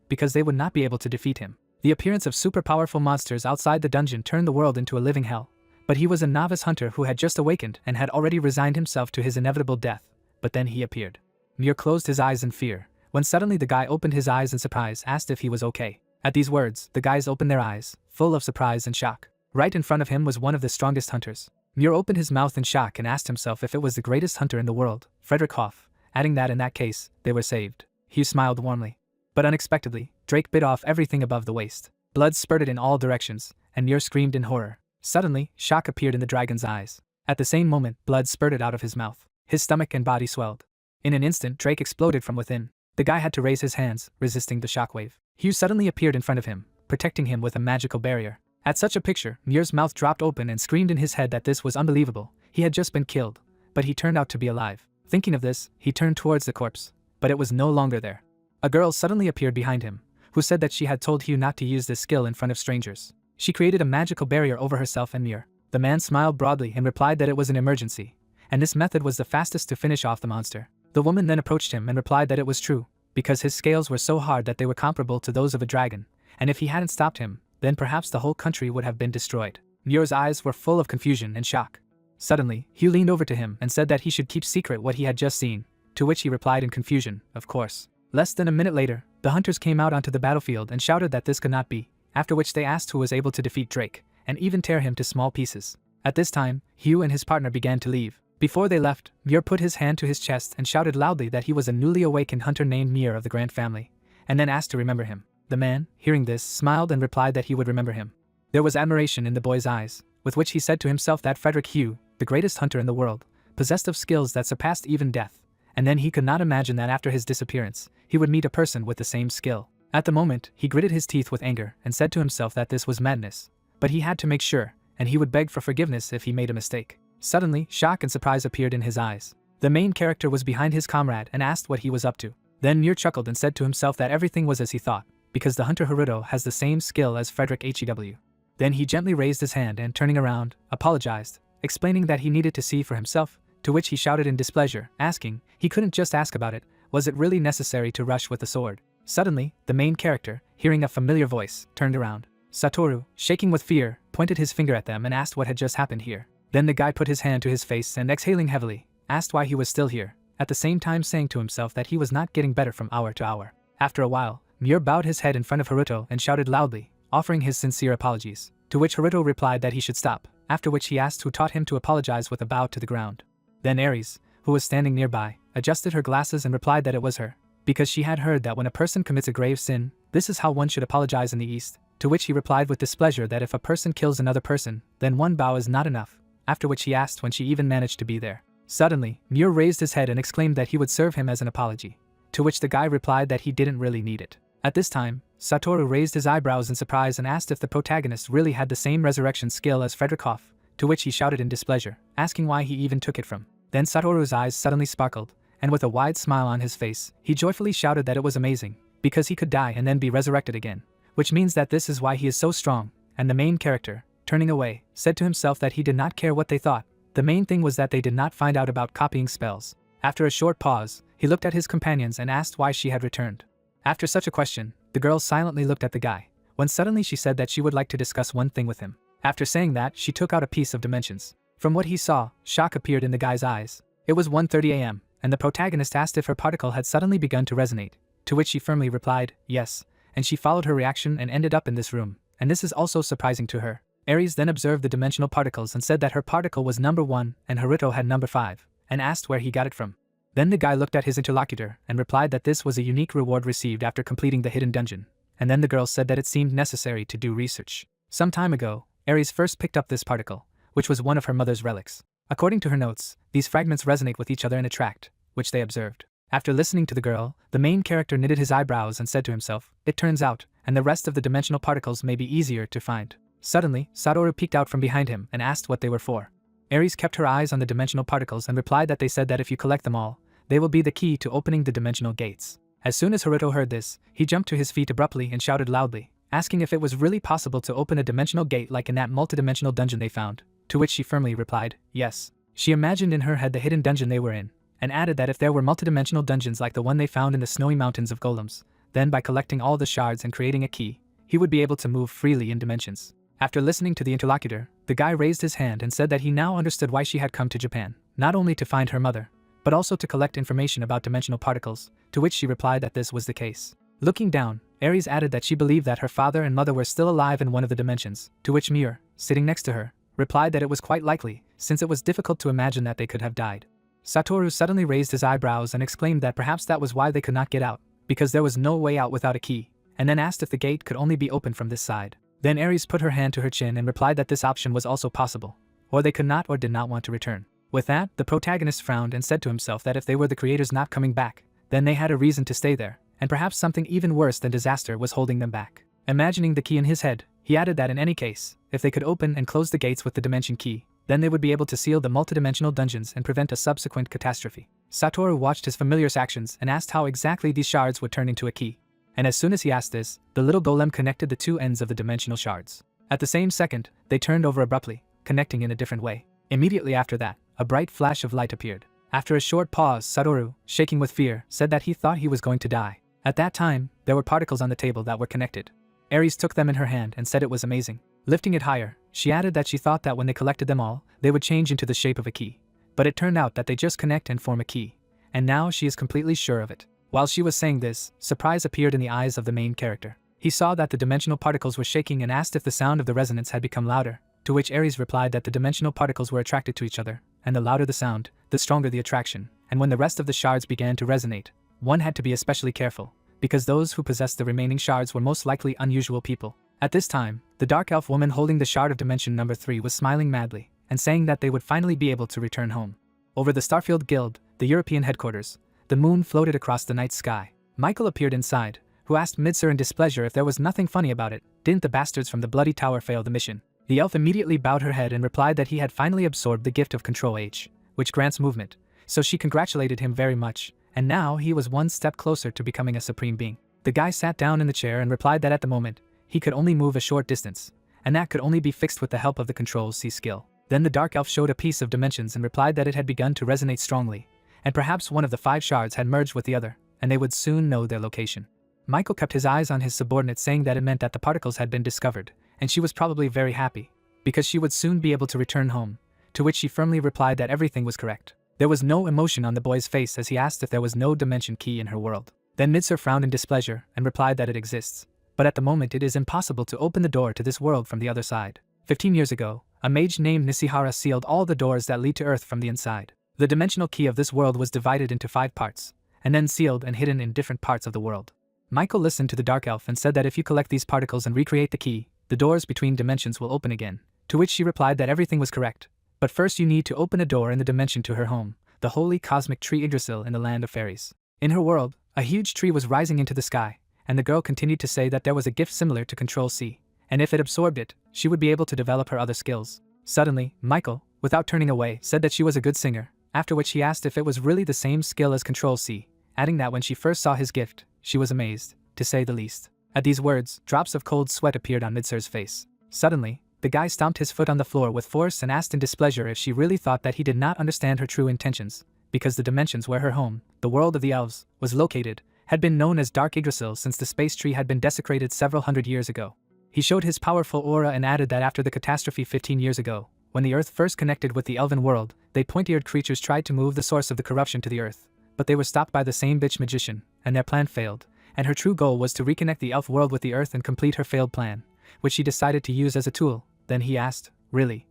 [SPEAKER 1] because they would not be able to defeat him. The appearance of super powerful monsters outside the dungeon turned the world into a living hell. But he was a novice hunter who had just awakened and had already resigned himself to his inevitable death. But then he appeared. Muir closed his eyes in fear, when suddenly the guy opened his eyes in surprise, asked if he was okay. At these words, the guys opened their eyes, full of surprise and shock. Right in front of him was one of the strongest hunters. Muir opened his mouth in shock and asked himself if it was the greatest hunter in the world, Frederick Hoff, adding that in that case, they were saved. Hugh smiled warmly. But unexpectedly, Drake bit off everything above the waist. Blood spurted in all directions, and Muir screamed in horror. Suddenly, shock appeared in the dragon's eyes. At the same moment, blood spurted out of his mouth. His stomach and body swelled. In an instant, Drake exploded from within. The guy had to raise his hands, resisting the shockwave. Hugh suddenly appeared in front of him, protecting him with a magical barrier. At such a picture, Muir's mouth dropped open and screamed in his head that this was unbelievable. He had just been killed, but he turned out to be alive. Thinking of this, he turned towards the corpse, but it was no longer there. A girl suddenly appeared behind him, who said that she had told Hugh not to use this skill in front of strangers. She created a magical barrier over herself and Muir. The man smiled broadly and replied that it was an emergency, and this method was the fastest to finish off the monster. The woman then approached him and replied that it was true, because his scales were so hard that they were comparable to those of a dragon, and if he hadn't stopped him, then perhaps the whole country would have been destroyed. Muir's eyes were full of confusion and shock. Suddenly, Hugh leaned over to him and said that he should keep secret what he had just seen, to which he replied in confusion, of course. Less than a minute later, the hunters came out onto the battlefield and shouted that this could not be, after which they asked who was able to defeat Drake, and even tear him to small pieces. At this time, Hugh and his partner began to leave. Before they left, Muir put his hand to his chest and shouted loudly that he was a newly awakened hunter named Muir of the Grant family, and then asked to remember him. The man, hearing this, smiled and replied that he would remember him. There was admiration in the boy's eyes, with which he said to himself that Frederick Hugh, the greatest hunter in the world, possessed of skills that surpassed even death, and then he could not imagine that after his disappearance, he would meet a person with the same skill. At the moment, he gritted his teeth with anger and said to himself that this was madness, but he had to make sure, and he would beg for forgiveness if he made a mistake. Suddenly, shock and surprise appeared in his eyes. The main character was behind his comrade and asked what he was up to. Then Muir chuckled and said to himself that everything was as he thought, because the hunter Haruto has the same skill as Frederick HEW. Then he gently raised his hand and turning around, apologized, explaining that he needed to see for himself, to which he shouted in displeasure, asking, he couldn't just ask about it, was it really necessary to rush with the sword? Suddenly, the main character, hearing a familiar voice, turned around. Satoru, shaking with fear, pointed his finger at them and asked what had just happened here. Then the guy put his hand to his face and exhaling heavily, asked why he was still here, at the same time saying to himself that he was not getting better from hour to hour. After a while, Muir bowed his head in front of Haruto and shouted loudly, offering his sincere apologies, to which Haruto replied that he should stop, after which he asked who taught him to apologize with a bow to the ground. Then Ares, who was standing nearby, adjusted her glasses and replied that it was her, because she had heard that when a person commits a grave sin, this is how one should apologize in the East, to which he replied with displeasure that if a person kills another person, then one bow is not enough, after which he asked when she even managed to be there. Suddenly, Muir raised his head and exclaimed that he would serve him as an apology, to which the guy replied that he didn't really need it. At this time, Satoru raised his eyebrows in surprise and asked if the protagonist really had the same resurrection skill as Frederick Hoff, to which he shouted in displeasure, asking why he even took it from. Then Satoru's eyes suddenly sparkled, and with a wide smile on his face, he joyfully shouted that it was amazing, because he could die and then be resurrected again, which means that this is why he is so strong, and the main character, turning away, said to himself that he did not care what they thought. The main thing was that they did not find out about copying spells. After a short pause, he looked at his companions and asked why she had returned. After such a question, the girl silently looked at the guy, when suddenly she said that she would like to discuss one thing with him. After saying that, she took out a piece of dimensions. From what he saw, shock appeared in the guy's eyes. It was 1:30 a.m., and the protagonist asked if her particle had suddenly begun to resonate, to which she firmly replied, yes, and she followed her reaction and ended up in this room, and this is also surprising to her. Ares then observed the dimensional particles and said that her particle was number 1 and Haruto had number 5, and asked where he got it from. Then the guy looked at his interlocutor and replied that this was a unique reward received after completing the hidden dungeon, and then the girl said that it seemed necessary to do research. Some time ago, Ares first picked up this particle, which was one of her mother's relics. According to her notes, these fragments resonate with each other and attract, which they observed. After listening to the girl, the main character knitted his eyebrows and said to himself, it turns out, and the rest of the dimensional particles may be easier to find. Suddenly, Satoru peeked out from behind him and asked what they were for. Ares kept her eyes on the dimensional particles and replied that they said that if you collect them all, they will be the key to opening the dimensional gates. As soon as Haruto heard this, he jumped to his feet abruptly and shouted loudly, asking if it was really possible to open a dimensional gate like in that multidimensional dungeon they found, to which she firmly replied, yes. She imagined in her head the hidden dungeon they were in, and added that if there were multidimensional dungeons like the one they found in the snowy mountains of golems, then by collecting all the shards and creating a key, he would be able to move freely in dimensions. After listening to the interlocutor, the guy raised his hand and said that he now understood why she had come to Japan, not only to find her mother, but also to collect information about dimensional particles, to which she replied that this was the case. Looking down, Ares added that she believed that her father and mother were still alive in one of the dimensions, to which Muir, sitting next to her, replied that it was quite likely, since it was difficult to imagine that they could have died. Satoru suddenly raised his eyebrows and exclaimed that perhaps that was why they could not get out, because there was no way out without a key, and then asked if the gate could only be opened from this side. Then Ares put her hand to her chin and replied that this option was also possible, or they could not or did not want to return. With that, the protagonist frowned and said to himself that if they were the creators not coming back, then they had a reason to stay there, and perhaps something even worse than disaster was holding them back. Imagining the key in his head, he added that in any case, if they could open and close the gates with the dimension key, then they would be able to seal the multidimensional dungeons and prevent a subsequent catastrophe. Satoru watched his familiar's actions and asked how exactly these shards would turn into a key. And as soon as he asked this, the little golem connected the two ends of the dimensional shards. At the same second, they turned over abruptly, connecting in a different way. Immediately after that, a bright flash of light appeared. After a short pause, Satoru, shaking with fear, said that he thought he was going to die. At that time, there were particles on the table that were connected. Ares took them in her hand and said it was amazing. Lifting it higher, she added that she thought that when they collected them all, they would change into the shape of a key. But it turned out that they just connect and form a key. And now she is completely sure of it. While she was saying this, surprise appeared in the eyes of the main character. He saw that the dimensional particles were shaking and asked if the sound of the resonance had become louder, to which Ares replied that the dimensional particles were attracted to each other, and the louder the sound, the stronger the attraction, and when the rest of the shards began to resonate, one had to be especially careful, because those who possessed the remaining shards were most likely unusual people. At this time, the dark elf woman holding the shard of dimension number 3 was smiling madly, and saying that they would finally be able to return home. Over the Starfield Guild, the European headquarters, the moon floated across the night sky. Michael appeared inside, who asked Midser in displeasure if there was nothing funny about it. Didn't the bastards from the Bloody Tower fail the mission? The elf immediately bowed her head and replied that he had finally absorbed the gift of Control H, which grants movement, so she congratulated him very much, and now he was one step closer to becoming a supreme being. The guy sat down in the chair and replied that at the moment, he could only move a short distance, and that could only be fixed with the help of the Control C skill. Then the dark elf showed a piece of dimensions and replied that it had begun to resonate strongly, and perhaps one of the 5 shards had merged with the other, and they would soon know their location. Michael kept his eyes on his subordinate, saying that it meant that the particles had been discovered, and she was probably very happy, because she would soon be able to return home, to which she firmly replied that everything was correct. There was no emotion on the boy's face as he asked if there was no dimension key in her world. Then Midser frowned in displeasure and replied that it exists, but at the moment it is impossible to open the door to this world from the other side. 15 years ago, a mage named Nishihara sealed all the doors that lead to Earth from the inside. The dimensional key of this world was divided into 5 parts, and then sealed and hidden in different parts of the world. Michael listened to the dark elf and said that if you collect these particles and recreate the key, the doors between dimensions will open again, to which she replied that everything was correct, but first you need to open a door in the dimension to her home, the holy cosmic tree Yggdrasil in the land of fairies. In her world, a huge tree was rising into the sky, and the girl continued to say that there was a gift similar to Control C, and if it absorbed it, she would be able to develop her other skills. Suddenly, Michael, without turning away, said that she was a good singer, after which he asked if it was really the same skill as Control C, adding that when she first saw his gift, she was amazed, to say the least. At these words, drops of cold sweat appeared on Midser's face. Suddenly, the guy stomped his foot on the floor with force and asked in displeasure if she really thought that he did not understand her true intentions, because the dimensions where her home, the world of the elves, was located, had been known as Dark Yggdrasil since the space tree had been desecrated several hundred years ago. He showed his powerful aura and added that after the catastrophe 15 years ago, when the Earth first connected with the elven world, they pointy-eared creatures tried to move the source of the corruption to the Earth, but they were stopped by the same bitch magician, and their plan failed, and her true goal was to reconnect the elf world with the Earth and complete her failed plan, which she decided to use as a tool. Then he asked, really?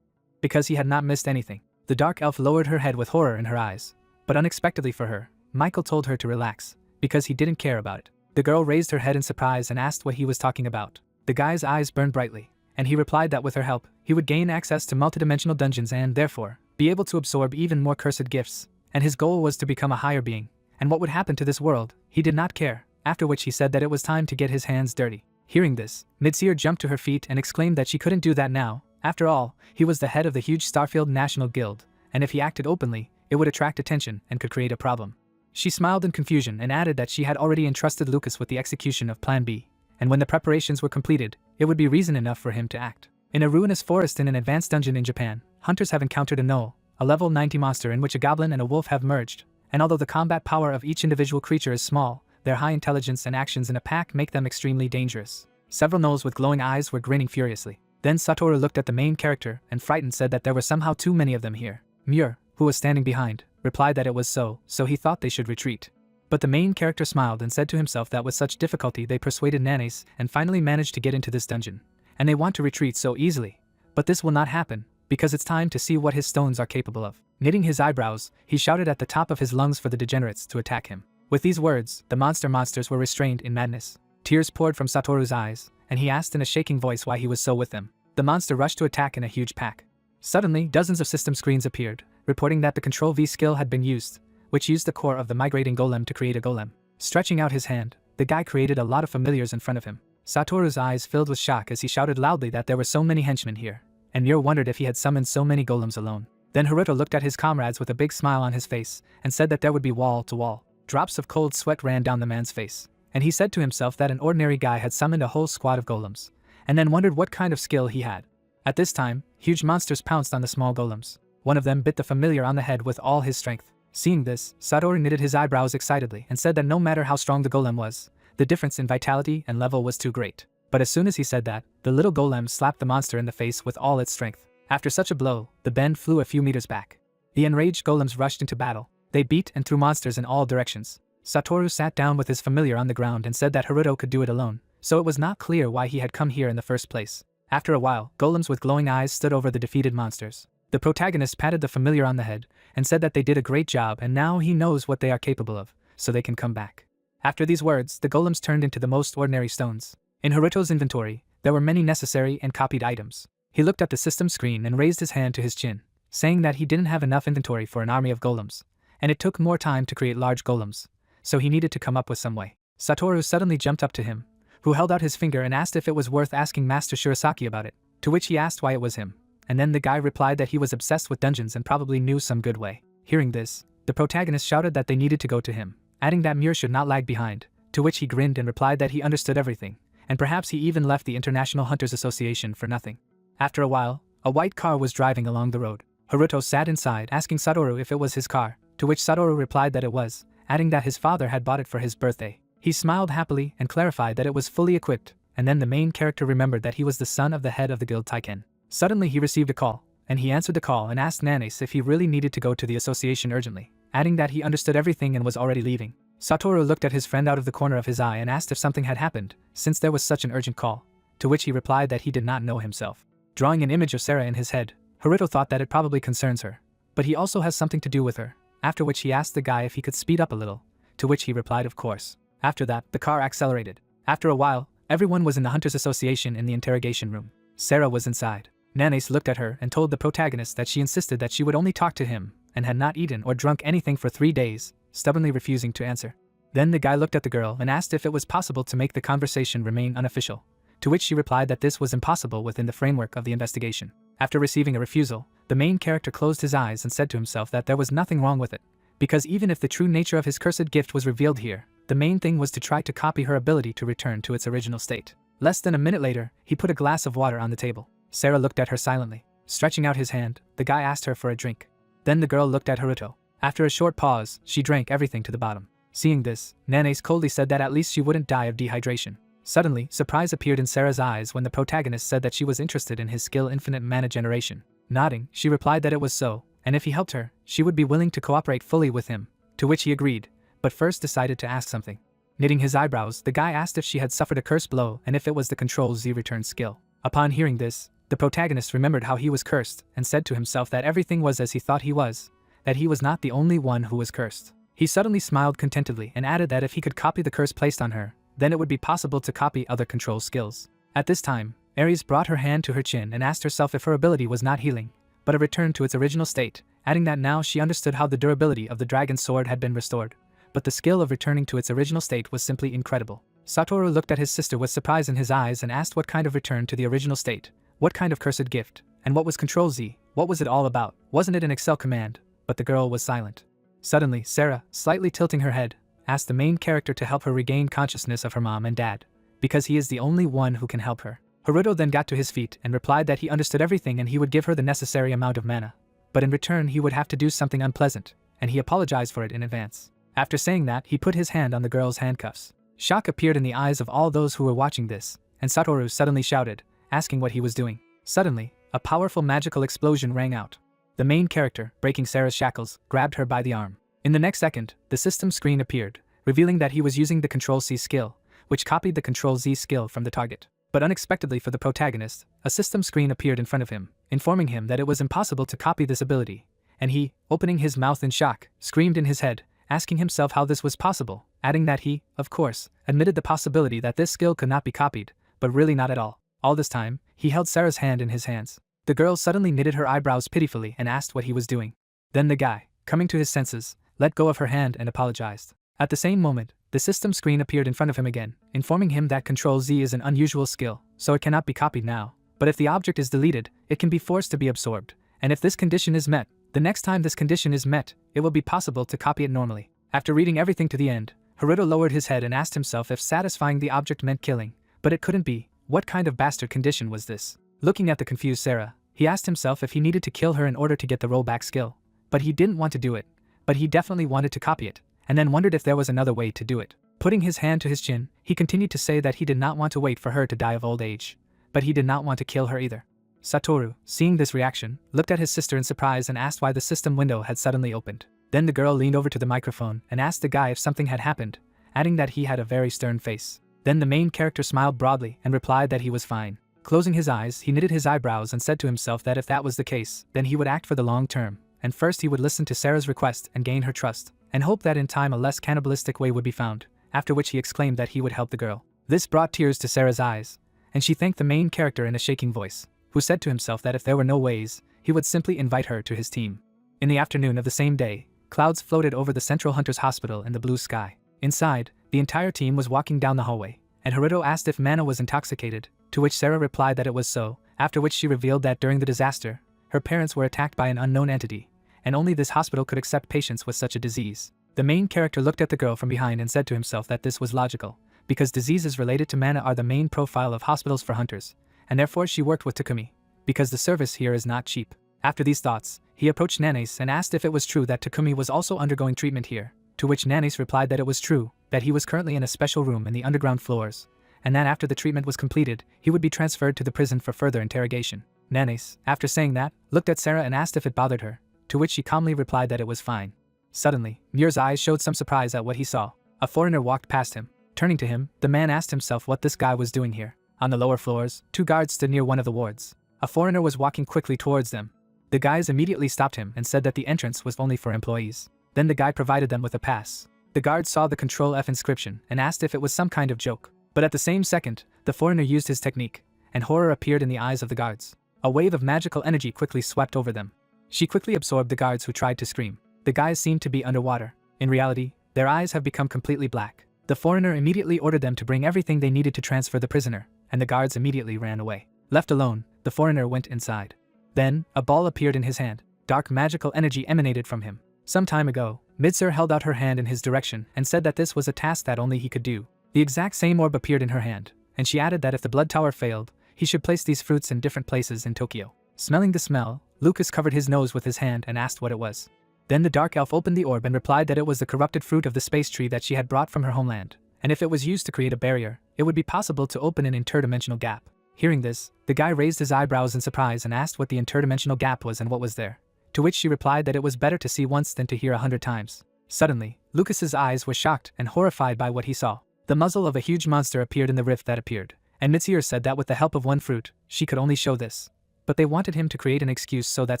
[SPEAKER 1] Because he had not missed anything. The dark elf lowered her head with horror in her eyes, but unexpectedly for her, Michael told her to relax, because he didn't care about it. The girl raised her head in surprise and asked what he was talking about. The guy's eyes burned brightly, and he replied that with her help, he would gain access to multidimensional dungeons and, therefore, be able to absorb even more cursed gifts, and his goal was to become a higher being, and what would happen to this world, he did not care, after which he said that it was time to get his hands dirty. Hearing this, Midseer jumped to her feet and exclaimed that she couldn't do that now. After all, he was the head of the huge Starfield National Guild, and if he acted openly, it would attract attention and could create a problem. She smiled in confusion and added that she had already entrusted Lucas with the execution of Plan B, and when the preparations were completed, it would be reason enough for him to act. In a ruinous forest in an advanced dungeon in Japan, hunters have encountered a gnoll, a level 90 monster in which a goblin and a wolf have merged, and although the combat power of each individual creature is small, their high intelligence and actions in a pack make them extremely dangerous. Several gnolls with glowing eyes were grinning furiously. Then Satoru looked at the main character and frightened said that there were somehow too many of them here. Muir, who was standing behind, replied that it was so he thought they should retreat. But the main character smiled and said to himself that with such difficulty they persuaded Nanes and finally managed to get into this dungeon. And they want to retreat so easily. But this will not happen, because it's time to see what his stones are capable of. Knitting his eyebrows, he shouted at the top of his lungs for the degenerates to attack him. With these words, the monsters were restrained in madness. Tears poured from Satoru's eyes, and he asked in a shaking voice why he was so with them. The monster rushed to attack in a huge pack. Suddenly, dozens of system screens appeared, reporting that the Control V skill had been used, which used the core of the migrating golem to create a golem. Stretching out his hand, the guy created a lot of familiars in front of him. Satoru's eyes filled with shock as he shouted loudly that there were so many henchmen here, and Mure wondered if he had summoned so many golems alone. Then Haruto looked at his comrades with a big smile on his face and said that there would be wall to wall. Drops of cold sweat ran down the man's face, and he said to himself that an ordinary guy had summoned a whole squad of golems, and then wondered what kind of skill he had. At this time, huge monsters pounced on the small golems. One of them bit the familiar on the head with all his strength. Seeing this, Satoru knitted his eyebrows excitedly and said that no matter how strong the golem was, the difference in vitality and level was too great. But as soon as he said that, the little golem slapped the monster in the face with all its strength. After such a blow, the bend flew a few meters back. The enraged golems rushed into battle. They beat and threw monsters in all directions. Satoru sat down with his familiar on the ground and said that Haruto could do it alone, so it was not clear why he had come here in the first place. After a while, golems with glowing eyes stood over the defeated monsters. The protagonist patted the familiar on the head and said that they did a great job and now he knows what they are capable of, so they can come back. After these words, the golems turned into the most ordinary stones. In Haruto's inventory, there were many necessary and copied items. He looked at the system screen and raised his hand to his chin, saying that he didn't have enough inventory for an army of golems, and it took more time to create large golems, so he needed to come up with some way. Satoru suddenly jumped up to him, who held out his finger and asked if it was worth asking Master Shirasaki about it, to which he asked why it was him. And then the guy replied that he was obsessed with dungeons and probably knew some good way. Hearing this, the protagonist shouted that they needed to go to him, adding that Mure should not lag behind, to which he grinned and replied that he understood everything, and perhaps he even left the International Hunters Association for nothing. After a while, a white car was driving along the road. Haruto sat inside asking Satoru if it was his car, to which Satoru replied that it was, adding that his father had bought it for his birthday. He smiled happily and clarified that it was fully equipped, and then the main character remembered that he was the son of the head of the guild Taiken. Suddenly he received a call, and he answered the call and asked Nanase if he really needed to go to the association urgently, adding that he understood everything and was already leaving. Satoru looked at his friend out of the corner of his eye and asked if something had happened, since there was such an urgent call, to which he replied that he did not know himself. Drawing an image of Sarah in his head, Haruto thought that it probably concerns her, but he also has something to do with her, after which he asked the guy if he could speed up a little, to which he replied of course. After that, the car accelerated. After a while, everyone was in the Hunters Association in the interrogation room. Sarah was inside. Nanase looked at her and told the protagonist that she insisted that she would only talk to him, and had not eaten or drunk anything for 3 days, stubbornly refusing to answer. Then the guy looked at the girl and asked if it was possible to make the conversation remain unofficial, to which she replied that this was impossible within the framework of the investigation. After receiving a refusal, the main character closed his eyes and said to himself that there was nothing wrong with it, because even if the true nature of his cursed gift was revealed here, the main thing was to try to copy her ability to return to its original state. Less than a minute later, he put a glass of water on the table. Sarah looked at her silently. Stretching out his hand, the guy asked her for a drink. Then the girl looked at Haruto. After a short pause, she drank everything to the bottom. Seeing this, Nanase coldly said that at least she wouldn't die of dehydration. Suddenly, surprise appeared in Sarah's eyes when the protagonist said that she was interested in his skill infinite mana generation. Nodding, she replied that it was so, and if he helped her, she would be willing to cooperate fully with him, to which he agreed, but first decided to ask something. Knitting his eyebrows, the guy asked if she had suffered a curse blow and if it was the Control Z return skill. Upon hearing this, the protagonist remembered how he was cursed and said to himself that everything was as he thought he was, that he was not the only one who was cursed. He suddenly smiled contentedly and added that if he could copy the curse placed on her, then it would be possible to copy other control skills. At this time, Ares brought her hand to her chin and asked herself if her ability was not healing, but a return to its original state, adding that now she understood how the durability of the dragon sword had been restored, but the skill of returning to its original state was simply incredible. Satoru looked at his sister with surprise in his eyes and asked what kind of return to the original state, what kind of cursed gift, and what was Control Z, what was it all about, wasn't it an Excel command? But the girl was silent. Suddenly, Sarah, slightly tilting her head, asked the main character to help her regain consciousness of her mom and dad, because he is the only one who can help her. Haruto then got to his feet and replied that he understood everything and he would give her the necessary amount of mana, but in return he would have to do something unpleasant, and he apologized for it in advance. After saying that, he put his hand on the girl's handcuffs. Shock appeared in the eyes of all those who were watching this, and Satoru suddenly shouted, asking what he was doing. Suddenly, a powerful magical explosion rang out. The main character, breaking Sarah's shackles, grabbed her by the arm. In the next second, the system screen appeared, revealing that he was using the Control C skill, which copied the Control Z skill from the target. But unexpectedly for the protagonist, a system screen appeared in front of him, informing him that it was impossible to copy this ability, and he, opening his mouth in shock, screamed in his head, asking himself how this was possible, adding that he, of course, admitted the possibility that this skill could not be copied, but really not at all. All this time, he held Sarah's hand in his hands. The girl suddenly knitted her eyebrows pitifully and asked what he was doing. Then the guy, coming to his senses, let go of her hand and apologized. At the same moment, the system screen appeared in front of him again, informing him that Control Z is an unusual skill, so it cannot be copied now. But if the object is deleted, it can be forced to be absorbed, and if this condition is met, the next time this condition is met, it will be possible to copy it normally. After reading everything to the end, Haruto lowered his head and asked himself if satisfying the object meant killing, but it couldn't be. What kind of bastard condition was this? Looking at the confused Sarah, he asked himself if he needed to kill her in order to get the rollback skill. But he didn't want to do it. But he definitely wanted to copy it, and then wondered if there was another way to do it. Putting his hand to his chin, he continued to say that he did not want to wait for her to die of old age. But he did not want to kill her either. Satoru, seeing this reaction, looked at his sister in surprise and asked why the system window had suddenly opened. Then the girl leaned over to the microphone and asked the guy if something had happened, adding that he had a very stern face. Then the main character smiled broadly and replied that he was fine. Closing his eyes, he knitted his eyebrows and said to himself that if that was the case, then he would act for the long term, and first he would listen to Sarah's request and gain her trust, and hope that in time a less cannibalistic way would be found, after which he exclaimed that he would help the girl. This brought tears to Sarah's eyes, and she thanked the main character in a shaking voice, who said to himself that if there were no ways, he would simply invite her to his team. In the afternoon of the same day, clouds floated over the Central Hunters Hospital in the blue sky. Inside, the entire team was walking down the hallway, and Haruto asked if Mana was intoxicated, to which Sarah replied that it was so, after which she revealed that during the disaster, her parents were attacked by an unknown entity, and only this hospital could accept patients with such a disease. The main character looked at the girl from behind and said to himself that this was logical, because diseases related to mana are the main profile of hospitals for hunters, and therefore she worked with Takumi, because the service here is not cheap. After these thoughts, he approached Nanase and asked if it was true that Takumi was also undergoing treatment here, to which Nanase replied that it was true, that he was currently in a special room in the underground floors, and that after the treatment was completed, he would be transferred to the prison for further interrogation. Nanase, after saying that, looked at Sarah and asked if it bothered her, to which she calmly replied that it was fine. Suddenly, Muir's eyes showed some surprise at what he saw. A foreigner walked past him. Turning to him, the man asked himself what this guy was doing here. On the lower floors, 2 guards stood near one of the wards. A foreigner was walking quickly towards them. The guys immediately stopped him and said that the entrance was only for employees. Then the guy provided them with a pass. The guards saw the Control F inscription and asked if it was some kind of joke. But at the same second, the foreigner used his technique, and horror appeared in the eyes of the guards. A wave of magical energy quickly swept over them. She quickly absorbed the guards who tried to scream. The guys seemed to be underwater. In reality, their eyes have become completely black. The foreigner immediately ordered them to bring everything they needed to transfer the prisoner, and the guards immediately ran away. Left alone, the foreigner went inside. Then, a ball appeared in his hand. Dark magical energy emanated from him. Some time ago, Mitsur held out her hand in his direction and said that this was a task that only he could do. The exact same orb appeared in her hand, and she added that if the blood tower failed, he should place these fruits in different places in Tokyo. Smelling the smell, Lucas covered his nose with his hand and asked what it was. Then the dark elf opened the orb and replied that it was the corrupted fruit of the space tree that she had brought from her homeland, and if it was used to create a barrier, it would be possible to open an interdimensional gap. Hearing this, the guy raised his eyebrows in surprise and asked what the interdimensional gap was and what was there, to which she replied that it was better to see once than to hear 100 times. Suddenly, Lucas's eyes were shocked and horrified by what he saw. The muzzle of a huge monster appeared in the rift that appeared, and Mitsur said that with the help of one fruit, she could only show this. But they wanted him to create an excuse so that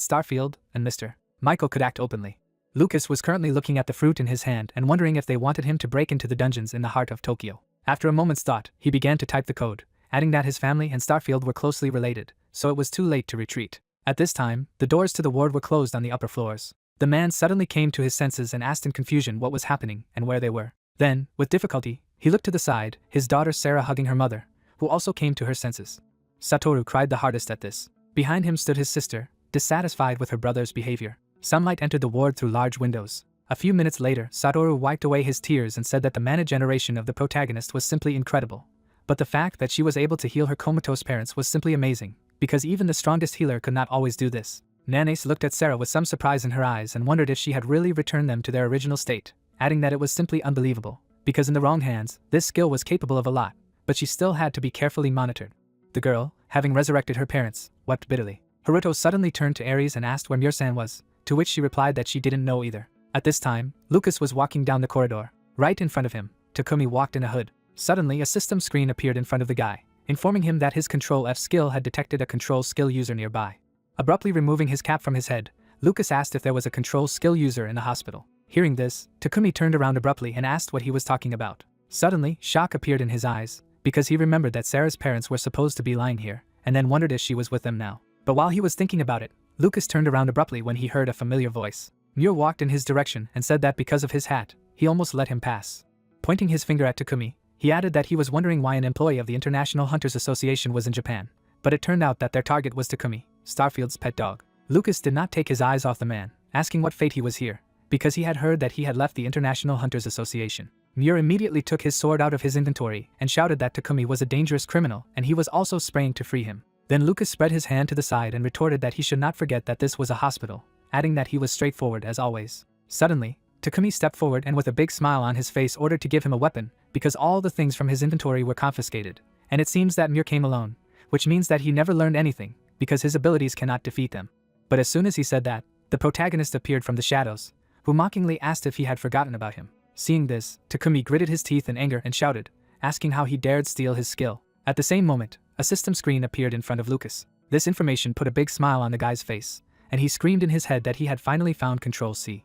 [SPEAKER 1] Starfield and Mr. Michael could act openly. Lucas was currently looking at the fruit in his hand and wondering if they wanted him to break into the dungeons in the heart of Tokyo. After a moment's thought, he began to type the code, adding that his family and Starfield were closely related, so it was too late to retreat. At this time, the doors to the ward were closed on the upper floors. The man suddenly came to his senses and asked in confusion what was happening and where they were. Then, with difficulty, he looked to the side, his daughter Sarah hugging her mother, who also came to her senses. Satoru cried the hardest at this. Behind him stood his sister, dissatisfied with her brother's behavior. Sunlight entered the ward through large windows. A few minutes later, Satoru wiped away his tears and said that the mana generation of the protagonist was simply incredible. But the fact that she was able to heal her comatose parents was simply amazing, because even the strongest healer could not always do this. Nanase looked at Sarah with some surprise in her eyes and wondered if she had really returned them to their original state, adding that it was simply unbelievable, because in the wrong hands, this skill was capable of a lot, but she still had to be carefully monitored. The girl, having resurrected her parents, wept bitterly. Haruto suddenly turned to Aries and asked where Mure-san was, to which she replied that she didn't know either. At this time, Lucas was walking down the corridor. Right in front of him, Takumi walked in a hood. Suddenly a system screen appeared in front of the guy, informing him that his Control F skill had detected a control skill user nearby. Abruptly removing his cap from his head, Lucas asked if there was a control skill user in the hospital. Hearing this, Takumi turned around abruptly and asked what he was talking about. Suddenly, shock appeared in his eyes, because he remembered that Sarah's parents were supposed to be lying here, and then wondered if she was with them now. But while he was thinking about it, Lucas turned around abruptly when he heard a familiar voice. Muir walked in his direction and said that because of his hat, he almost let him pass. Pointing his finger at Takumi, he added that he was wondering why an employee of the International Hunters Association was in Japan, but it turned out that their target was Takumi, Starfield's pet dog. Lucas did not take his eyes off the man, asking what fate he was here, because he had heard that he had left the International Hunters Association. Muir immediately took his sword out of his inventory and shouted that Takumi was a dangerous criminal and he was also spraying to free him. Then Lucas spread his hand to the side and retorted that he should not forget that this was a hospital, adding that he was straightforward as always. Suddenly, Takumi stepped forward and with a big smile on his face ordered to give him a weapon because all the things from his inventory were confiscated, and it seems that Muir came alone, which means that he never learned anything because his abilities cannot defeat them. But as soon as he said that, the protagonist appeared from the shadows, who mockingly asked if he had forgotten about him. Seeing this, Takumi gritted his teeth in anger and shouted, asking how he dared steal his skill. At the same moment, a system screen appeared in front of Lucas. This information put a big smile on the guy's face, and he screamed in his head that he had finally found Control-C.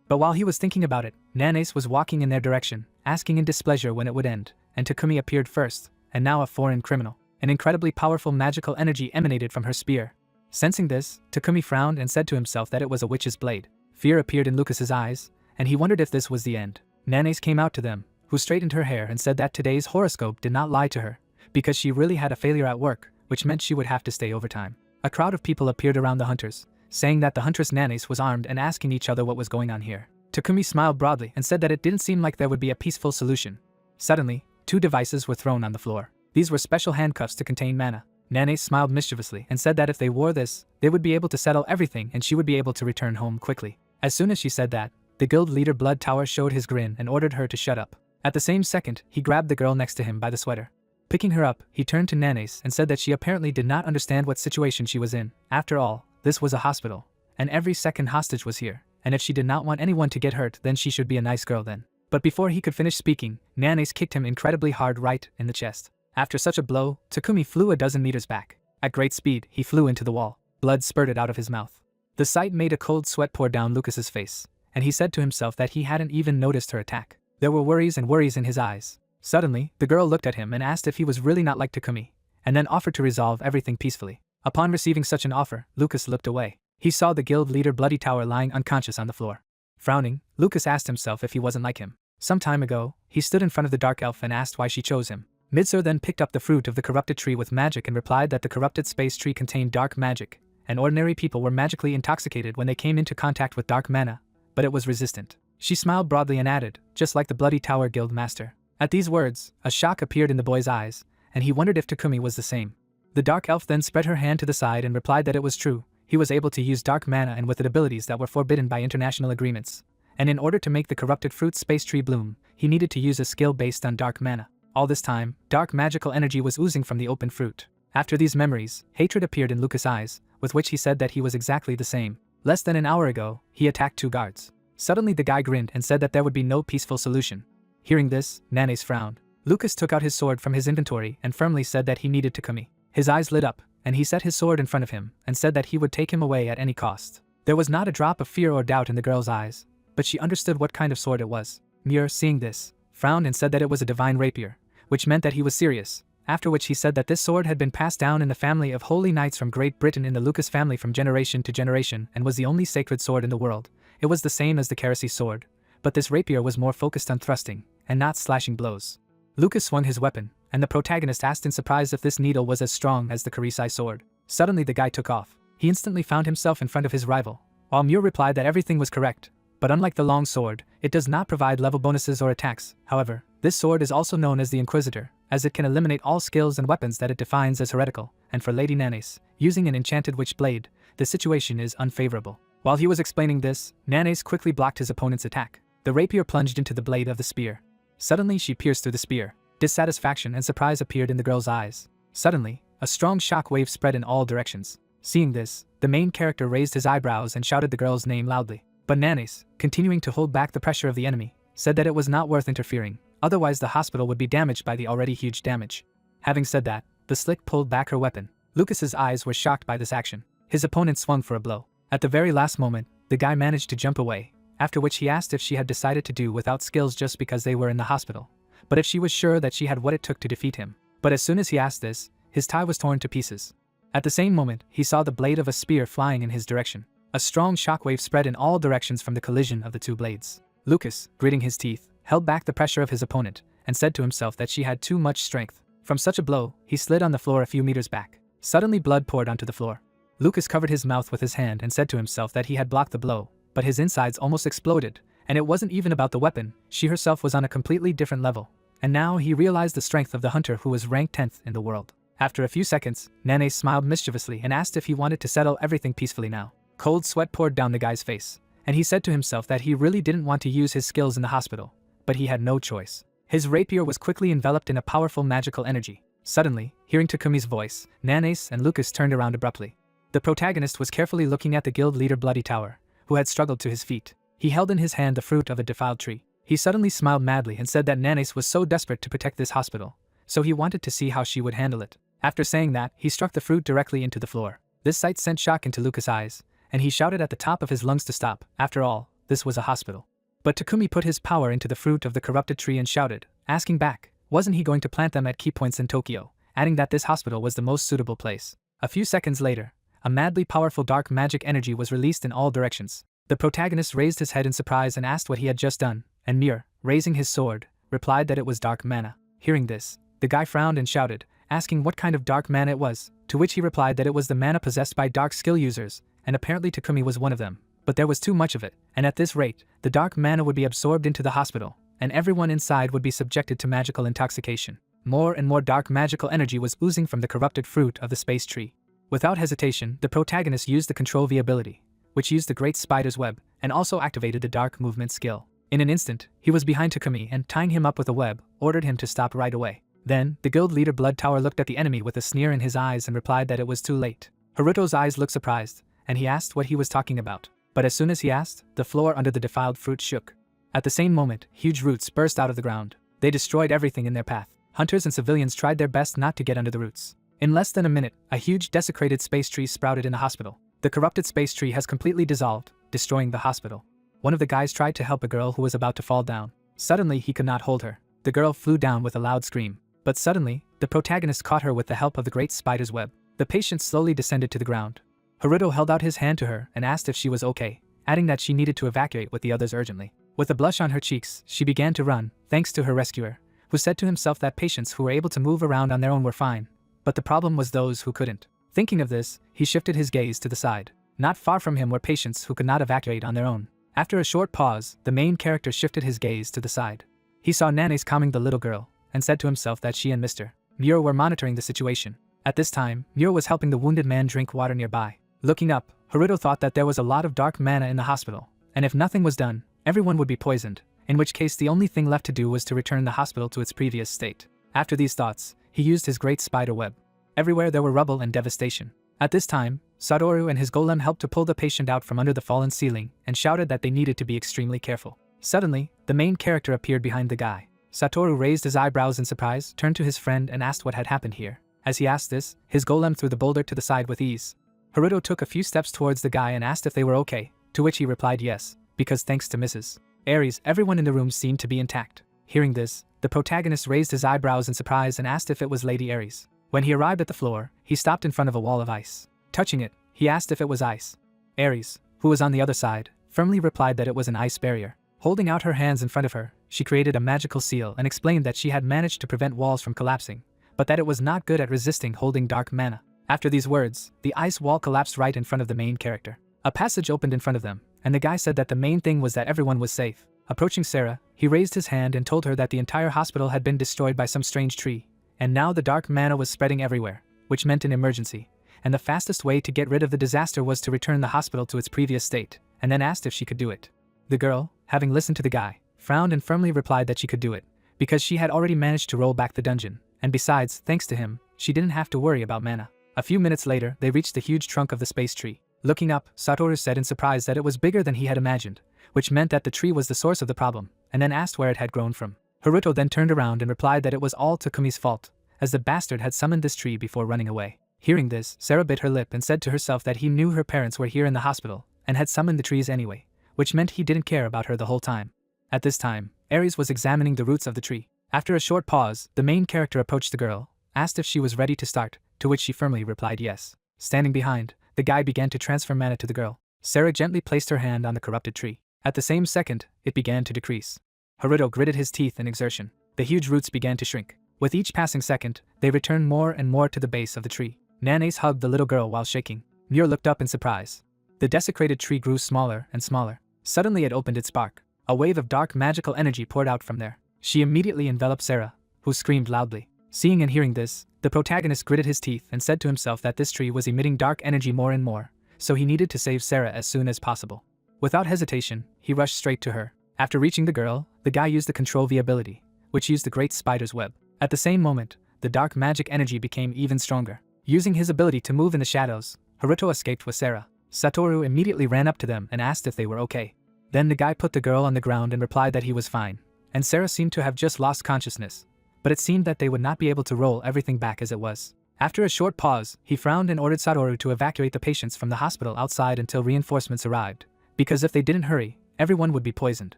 [SPEAKER 1] But while he was thinking about it, Nanace was walking in their direction, asking in displeasure when it would end, and Takumi appeared first, and now a foreign criminal. An incredibly powerful magical energy emanated from her spear. Sensing this, Takumi frowned and said to himself that it was a witch's blade. Fear appeared in Lucas's eyes, and he wondered if this was the end. Nanace came out to them, who straightened her hair and said that today's horoscope did not lie to her, because she really had a failure at work, which meant she would have to stay overtime. A crowd of people appeared around the hunters, saying that the huntress Nanace was armed and asking each other what was going on here. Takumi smiled broadly and said that it didn't seem like there would be a peaceful solution. Suddenly, 2 devices were thrown on the floor. These were special handcuffs to contain mana. Nanace smiled mischievously and said that if they wore this, they would be able to settle everything and she would be able to return home quickly. As soon as she said that, the guild leader Blood Tower showed his grin and ordered her to shut up. At the same second, he grabbed the girl next to him by the sweater. Picking her up, he turned to Nanace and said that she apparently did not understand what situation she was in. After all, this was a hospital, and every second hostage was here, and if she did not want anyone to get hurt, then she should be a nice girl then. But before he could finish speaking, Nanace kicked him incredibly hard right in the chest. After such a blow, Takumi flew a dozen meters back. At great speed, he flew into the wall. Blood spurted out of his mouth. The sight made a cold sweat pour down Lucas's face, and he said to himself that he hadn't even noticed her attack. There were worries and worries in his eyes. Suddenly, the girl looked at him and asked if he was really not like Takumi, and then offered to resolve everything peacefully. Upon receiving such an offer, Lucas looked away. He saw the guild leader Bloody Tower lying unconscious on the floor. Frowning, Lucas asked himself if he wasn't like him. Some time ago, he stood in front of the dark elf and asked why she chose him. Midsur then picked up the fruit of the corrupted tree with magic and replied that the corrupted space tree contained dark magic, and ordinary people were magically intoxicated when they came into contact with dark mana, but it was resistant. She smiled broadly and added, just like the Bloody Tower guild master. At these words, a shock appeared in the boy's eyes, and he wondered if Takumi was the same. The dark elf then spread her hand to the side and replied that it was true. He was able to use dark mana and with it abilities that were forbidden by international agreements. And in order to make the corrupted fruit space tree bloom, he needed to use a skill based on dark mana. All this time, dark magical energy was oozing from the open fruit. After these memories, hatred appeared in Lucas' eyes, with which he said that he was exactly the same. Less than an hour ago, he attacked 2 guards. Suddenly the guy grinned and said that there would be no peaceful solution. Hearing this, Nanace frowned. Lucas took out his sword from his inventory and firmly said that he needed Takumi. His eyes lit up, and he set his sword in front of him and said that he would take him away at any cost. There was not a drop of fear or doubt in the girl's eyes, but she understood what kind of sword it was. Muir, seeing this, frowned and said that it was a divine rapier, which meant that he was serious, after which he said that this sword had been passed down in the family of holy knights from Great Britain in the Lucas family from generation to generation and was the only sacred sword in the world. It was the same as the Keresi sword, but this rapier was more focused on thrusting, and not slashing blows. Lucas swung his weapon, and the protagonist asked in surprise if this needle was as strong as the Keresi sword. Suddenly the guy took off. He instantly found himself in front of his rival, while Muir replied that everything was correct, but unlike the long sword, it does not provide level bonuses or attacks. However, this sword is also known as the Inquisitor, as it can eliminate all skills and weapons that it defines as heretical, and for Lady Nanace, using an enchanted witch blade, the situation is unfavorable. While he was explaining this, Nanace quickly blocked his opponent's attack. The rapier plunged into the blade of the spear. Suddenly she pierced through the spear. Dissatisfaction and surprise appeared in the girl's eyes. Suddenly, a strong shock wave spread in all directions. Seeing this, the main character raised his eyebrows and shouted the girl's name loudly. But Nanace, continuing to hold back the pressure of the enemy, said that it was not worth interfering, otherwise the hospital would be damaged by the already huge damage. Having said that, the Slick pulled back her weapon. Lucas's eyes were shocked by this action. His opponent swung for a blow. At the very last moment, the guy managed to jump away, after which he asked if she had decided to do without skills just because they were in the hospital, but if she was sure that she had what it took to defeat him. But as soon as he asked this, his tie was torn to pieces. At the same moment, he saw the blade of a spear flying in his direction. A strong shockwave spread in all directions from the collision of the two blades. Lucas, gritting his teeth, held back the pressure of his opponent, and said to himself that she had too much strength. From such a blow, he slid on the floor a few meters back. Suddenly blood poured onto the floor. Lucas covered his mouth with his hand and said to himself that he had blocked the blow, but his insides almost exploded, and it wasn't even about the weapon, she herself was on a completely different level. And now he realized the strength of the hunter who was ranked 10th in the world. After a few seconds, Nane smiled mischievously and asked if he wanted to settle everything peacefully now. Cold sweat poured down the guy's face, and he said to himself that he really didn't want to use his skills in the hospital, but he had no choice. His rapier was quickly enveloped in a powerful magical energy. Suddenly, hearing Takumi's voice, Nanace and Lucas turned around abruptly. The protagonist was carefully looking at the guild leader Bloody Tower, who had struggled to his feet. He held in his hand the fruit of a defiled tree. He suddenly smiled madly and said that Nanace was so desperate to protect this hospital, so he wanted to see how she would handle it. After saying that, he struck the fruit directly into the floor. This sight sent shock into Lucas' eyes, and he shouted at the top of his lungs to stop. After all, this was a hospital. But Takumi put his power into the fruit of the corrupted tree and shouted, asking back, wasn't he going to plant them at key points in Tokyo, adding that this hospital was the most suitable place. A few seconds later, a madly powerful dark magic energy was released in all directions. The protagonist raised his head in surprise and asked what he had just done, and Mir, raising his sword, replied that it was dark mana. Hearing this, the guy frowned and shouted, asking what kind of dark mana it was, to which he replied that it was the mana possessed by dark skill users, and apparently Takumi was one of them. But there was too much of it, and at this rate, the dark mana would be absorbed into the hospital, and everyone inside would be subjected to magical intoxication. More and more dark magical energy was oozing from the corrupted fruit of the space tree. Without hesitation, the protagonist used the Control V ability, which used the Great Spider's Web, and also activated the Dark Movement skill. In an instant, he was behind Takumi and, tying him up with a web, ordered him to stop right away. Then, the guild leader Blood Tower looked at the enemy with a sneer in his eyes and replied that it was too late. Haruto's eyes looked surprised, and he asked what he was talking about. But as soon as he asked, the floor under the defiled fruit shook. At the same moment, huge roots burst out of the ground. They destroyed everything in their path. Hunters and civilians tried their best not to get under the roots. In less than a minute, a huge desecrated space tree sprouted in the hospital. The corrupted space tree has completely dissolved, destroying the hospital. One of the guys tried to help a girl who was about to fall down. Suddenly, he could not hold her. The girl flew down with a loud scream. But suddenly, the protagonist caught her with the help of the Great Spider's Web. The patient slowly descended to the ground. Haruto held out his hand to her and asked if she was okay, adding that she needed to evacuate with the others urgently. With a blush on her cheeks, she began to run, thanks to her rescuer, who said to himself that patients who were able to move around on their own were fine. But the problem was those who couldn't. Thinking of this, he shifted his gaze to the side. Not far from him were patients who could not evacuate on their own. After a short pause, the main character shifted his gaze to the side. He saw Nanace calming the little girl, and said to himself that she and Mr. Muir were monitoring the situation. At this time, Muir was helping the wounded man drink water nearby. Looking up, Haruto thought that there was a lot of dark mana in the hospital, and if nothing was done, everyone would be poisoned, in which case the only thing left to do was to return the hospital to its previous state. After these thoughts, he used his great spider web. Everywhere there were rubble and devastation. At this time, Satoru and his golem helped to pull the patient out from under the fallen ceiling and shouted that they needed to be extremely careful. Suddenly, the main character appeared behind the guy. Satoru raised his eyebrows in surprise, turned to his friend and asked what had happened here. As he asked this, his golem threw the boulder to the side with ease. Haruto took a few steps towards the guy and asked if they were okay, to which he replied yes, because thanks to Mrs. Aries, everyone in the room seemed to be intact. Hearing this, the protagonist raised his eyebrows in surprise and asked if it was Lady Aries. When he arrived at the floor, he stopped in front of a wall of ice. Touching it, he asked if it was ice. Aries, who was on the other side, firmly replied that it was an ice barrier. Holding out her hands in front of her, she created a magical seal and explained that she had managed to prevent walls from collapsing, but that it was not good at resisting holding dark mana. After these words, the ice wall collapsed right in front of the main character. A passage opened in front of them, and the guy said that the main thing was that everyone was safe. Approaching Sarah, he raised his hand and told her that the entire hospital had been destroyed by some strange tree, and now the dark mana was spreading everywhere, which meant an emergency, and the fastest way to get rid of the disaster was to return the hospital to its previous state, and then asked if she could do it. The girl, having listened to the guy, frowned and firmly replied that she could do it, because she had already managed to roll back the dungeon, and besides, thanks to him, she didn't have to worry about mana. A few minutes later, they reached the huge trunk of the space tree. Looking up, Satoru said in surprise that it was bigger than he had imagined, which meant that the tree was the source of the problem, and then asked where it had grown from. Haruto then turned around and replied that it was all Takumi's fault, as the bastard had summoned this tree before running away. Hearing this, Sarah bit her lip and said to herself that he knew her parents were here in the hospital, and had summoned the trees anyway, which meant he didn't care about her the whole time. At this time, Aries was examining the roots of the tree. After a short pause, the main character approached the girl, asked if she was ready to start, to which she firmly replied yes. Standing behind, the guy began to transfer mana to the girl. Sarah gently placed her hand on the corrupted tree. At the same second, it began to decrease. Haruto gritted his teeth in exertion. The huge roots began to shrink. With each passing second, they returned more and more to the base of the tree. Nanace hugged the little girl while shaking. Muir looked up in surprise. The desecrated tree grew smaller and smaller. Suddenly it opened its bark. A wave of dark magical energy poured out from there. She immediately enveloped Sarah, who screamed loudly. Seeing and hearing this, the protagonist gritted his teeth and said to himself that this tree was emitting dark energy more and more, so he needed to save Sarah as soon as possible. Without hesitation, he rushed straight to her. After reaching the girl, the guy used the Control V ability, which used the Great Spider's Web. At the same moment, the dark magic energy became even stronger. Using his ability to move in the shadows, Haruto escaped with Sarah. Satoru immediately ran up to them and asked if they were okay. Then the guy put the girl on the ground and replied that he was fine, and Sarah seemed to have just lost consciousness. But it seemed that they would not be able to roll everything back as it was. After a short pause, he frowned and ordered Satoru to evacuate the patients from the hospital outside until reinforcements arrived, because if they didn't hurry, everyone would be poisoned.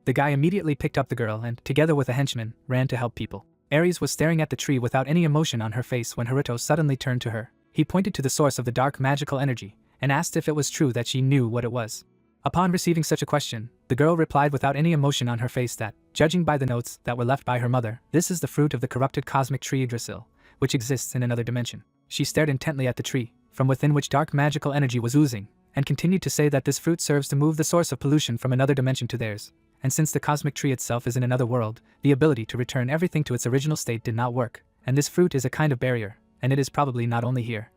[SPEAKER 1] The guy immediately picked up the girl and, together with a henchman, ran to help people. Aries was staring at the tree without any emotion on her face when Haruto suddenly turned to her. He pointed to the source of the dark magical energy and asked if it was true that she knew what it was. Upon receiving such a question, the girl replied without any emotion on her face that, judging by the notes that were left by her mother, this is the fruit of the corrupted cosmic tree Yggdrasil, which exists in another dimension. She stared intently at the tree, from within which dark magical energy was oozing, and continued to say that this fruit serves to move the source of pollution from another dimension to theirs. And since the cosmic tree itself is in another world, the ability to return everything to its original state did not work, and this fruit is a kind of barrier, and it is probably not only here,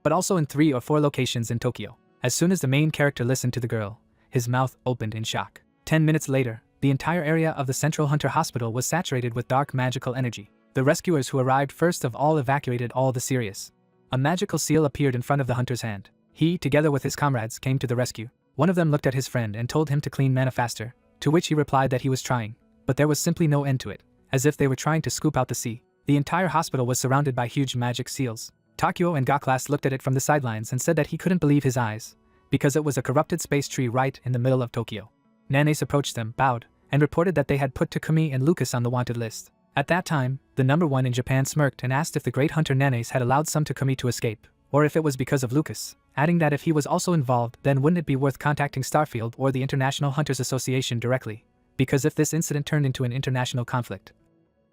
[SPEAKER 1] but also in 3 or 4 locations in Tokyo. As soon as the main character listened to the girl, his mouth opened in shock. 10 minutes later, the entire area of the Central Hunter Hospital was saturated with dark magical energy. The rescuers who arrived first of all evacuated all the serious. A magical seal appeared in front of the hunter's hand. He, together with his comrades, came to the rescue. One of them looked at his friend and told him to clean mana faster, to which he replied that he was trying, but there was simply no end to it, as if they were trying to scoop out the sea. The entire hospital was surrounded by huge magic seals. Takio and Gaklas looked at it from the sidelines and said that he couldn't believe his eyes, because it was a corrupted space tree right in the middle of Tokyo. Nanace approached them, bowed, and reported that they had put Takumi and Lucas on the wanted list. At that time, the number 1 in Japan smirked and asked if the great hunter Nanace had allowed some Takumi to escape, or if it was because of Lucas, adding that if he was also involved, then wouldn't it be worth contacting Starfield or the International Hunters Association directly, because if this incident turned into an international conflict,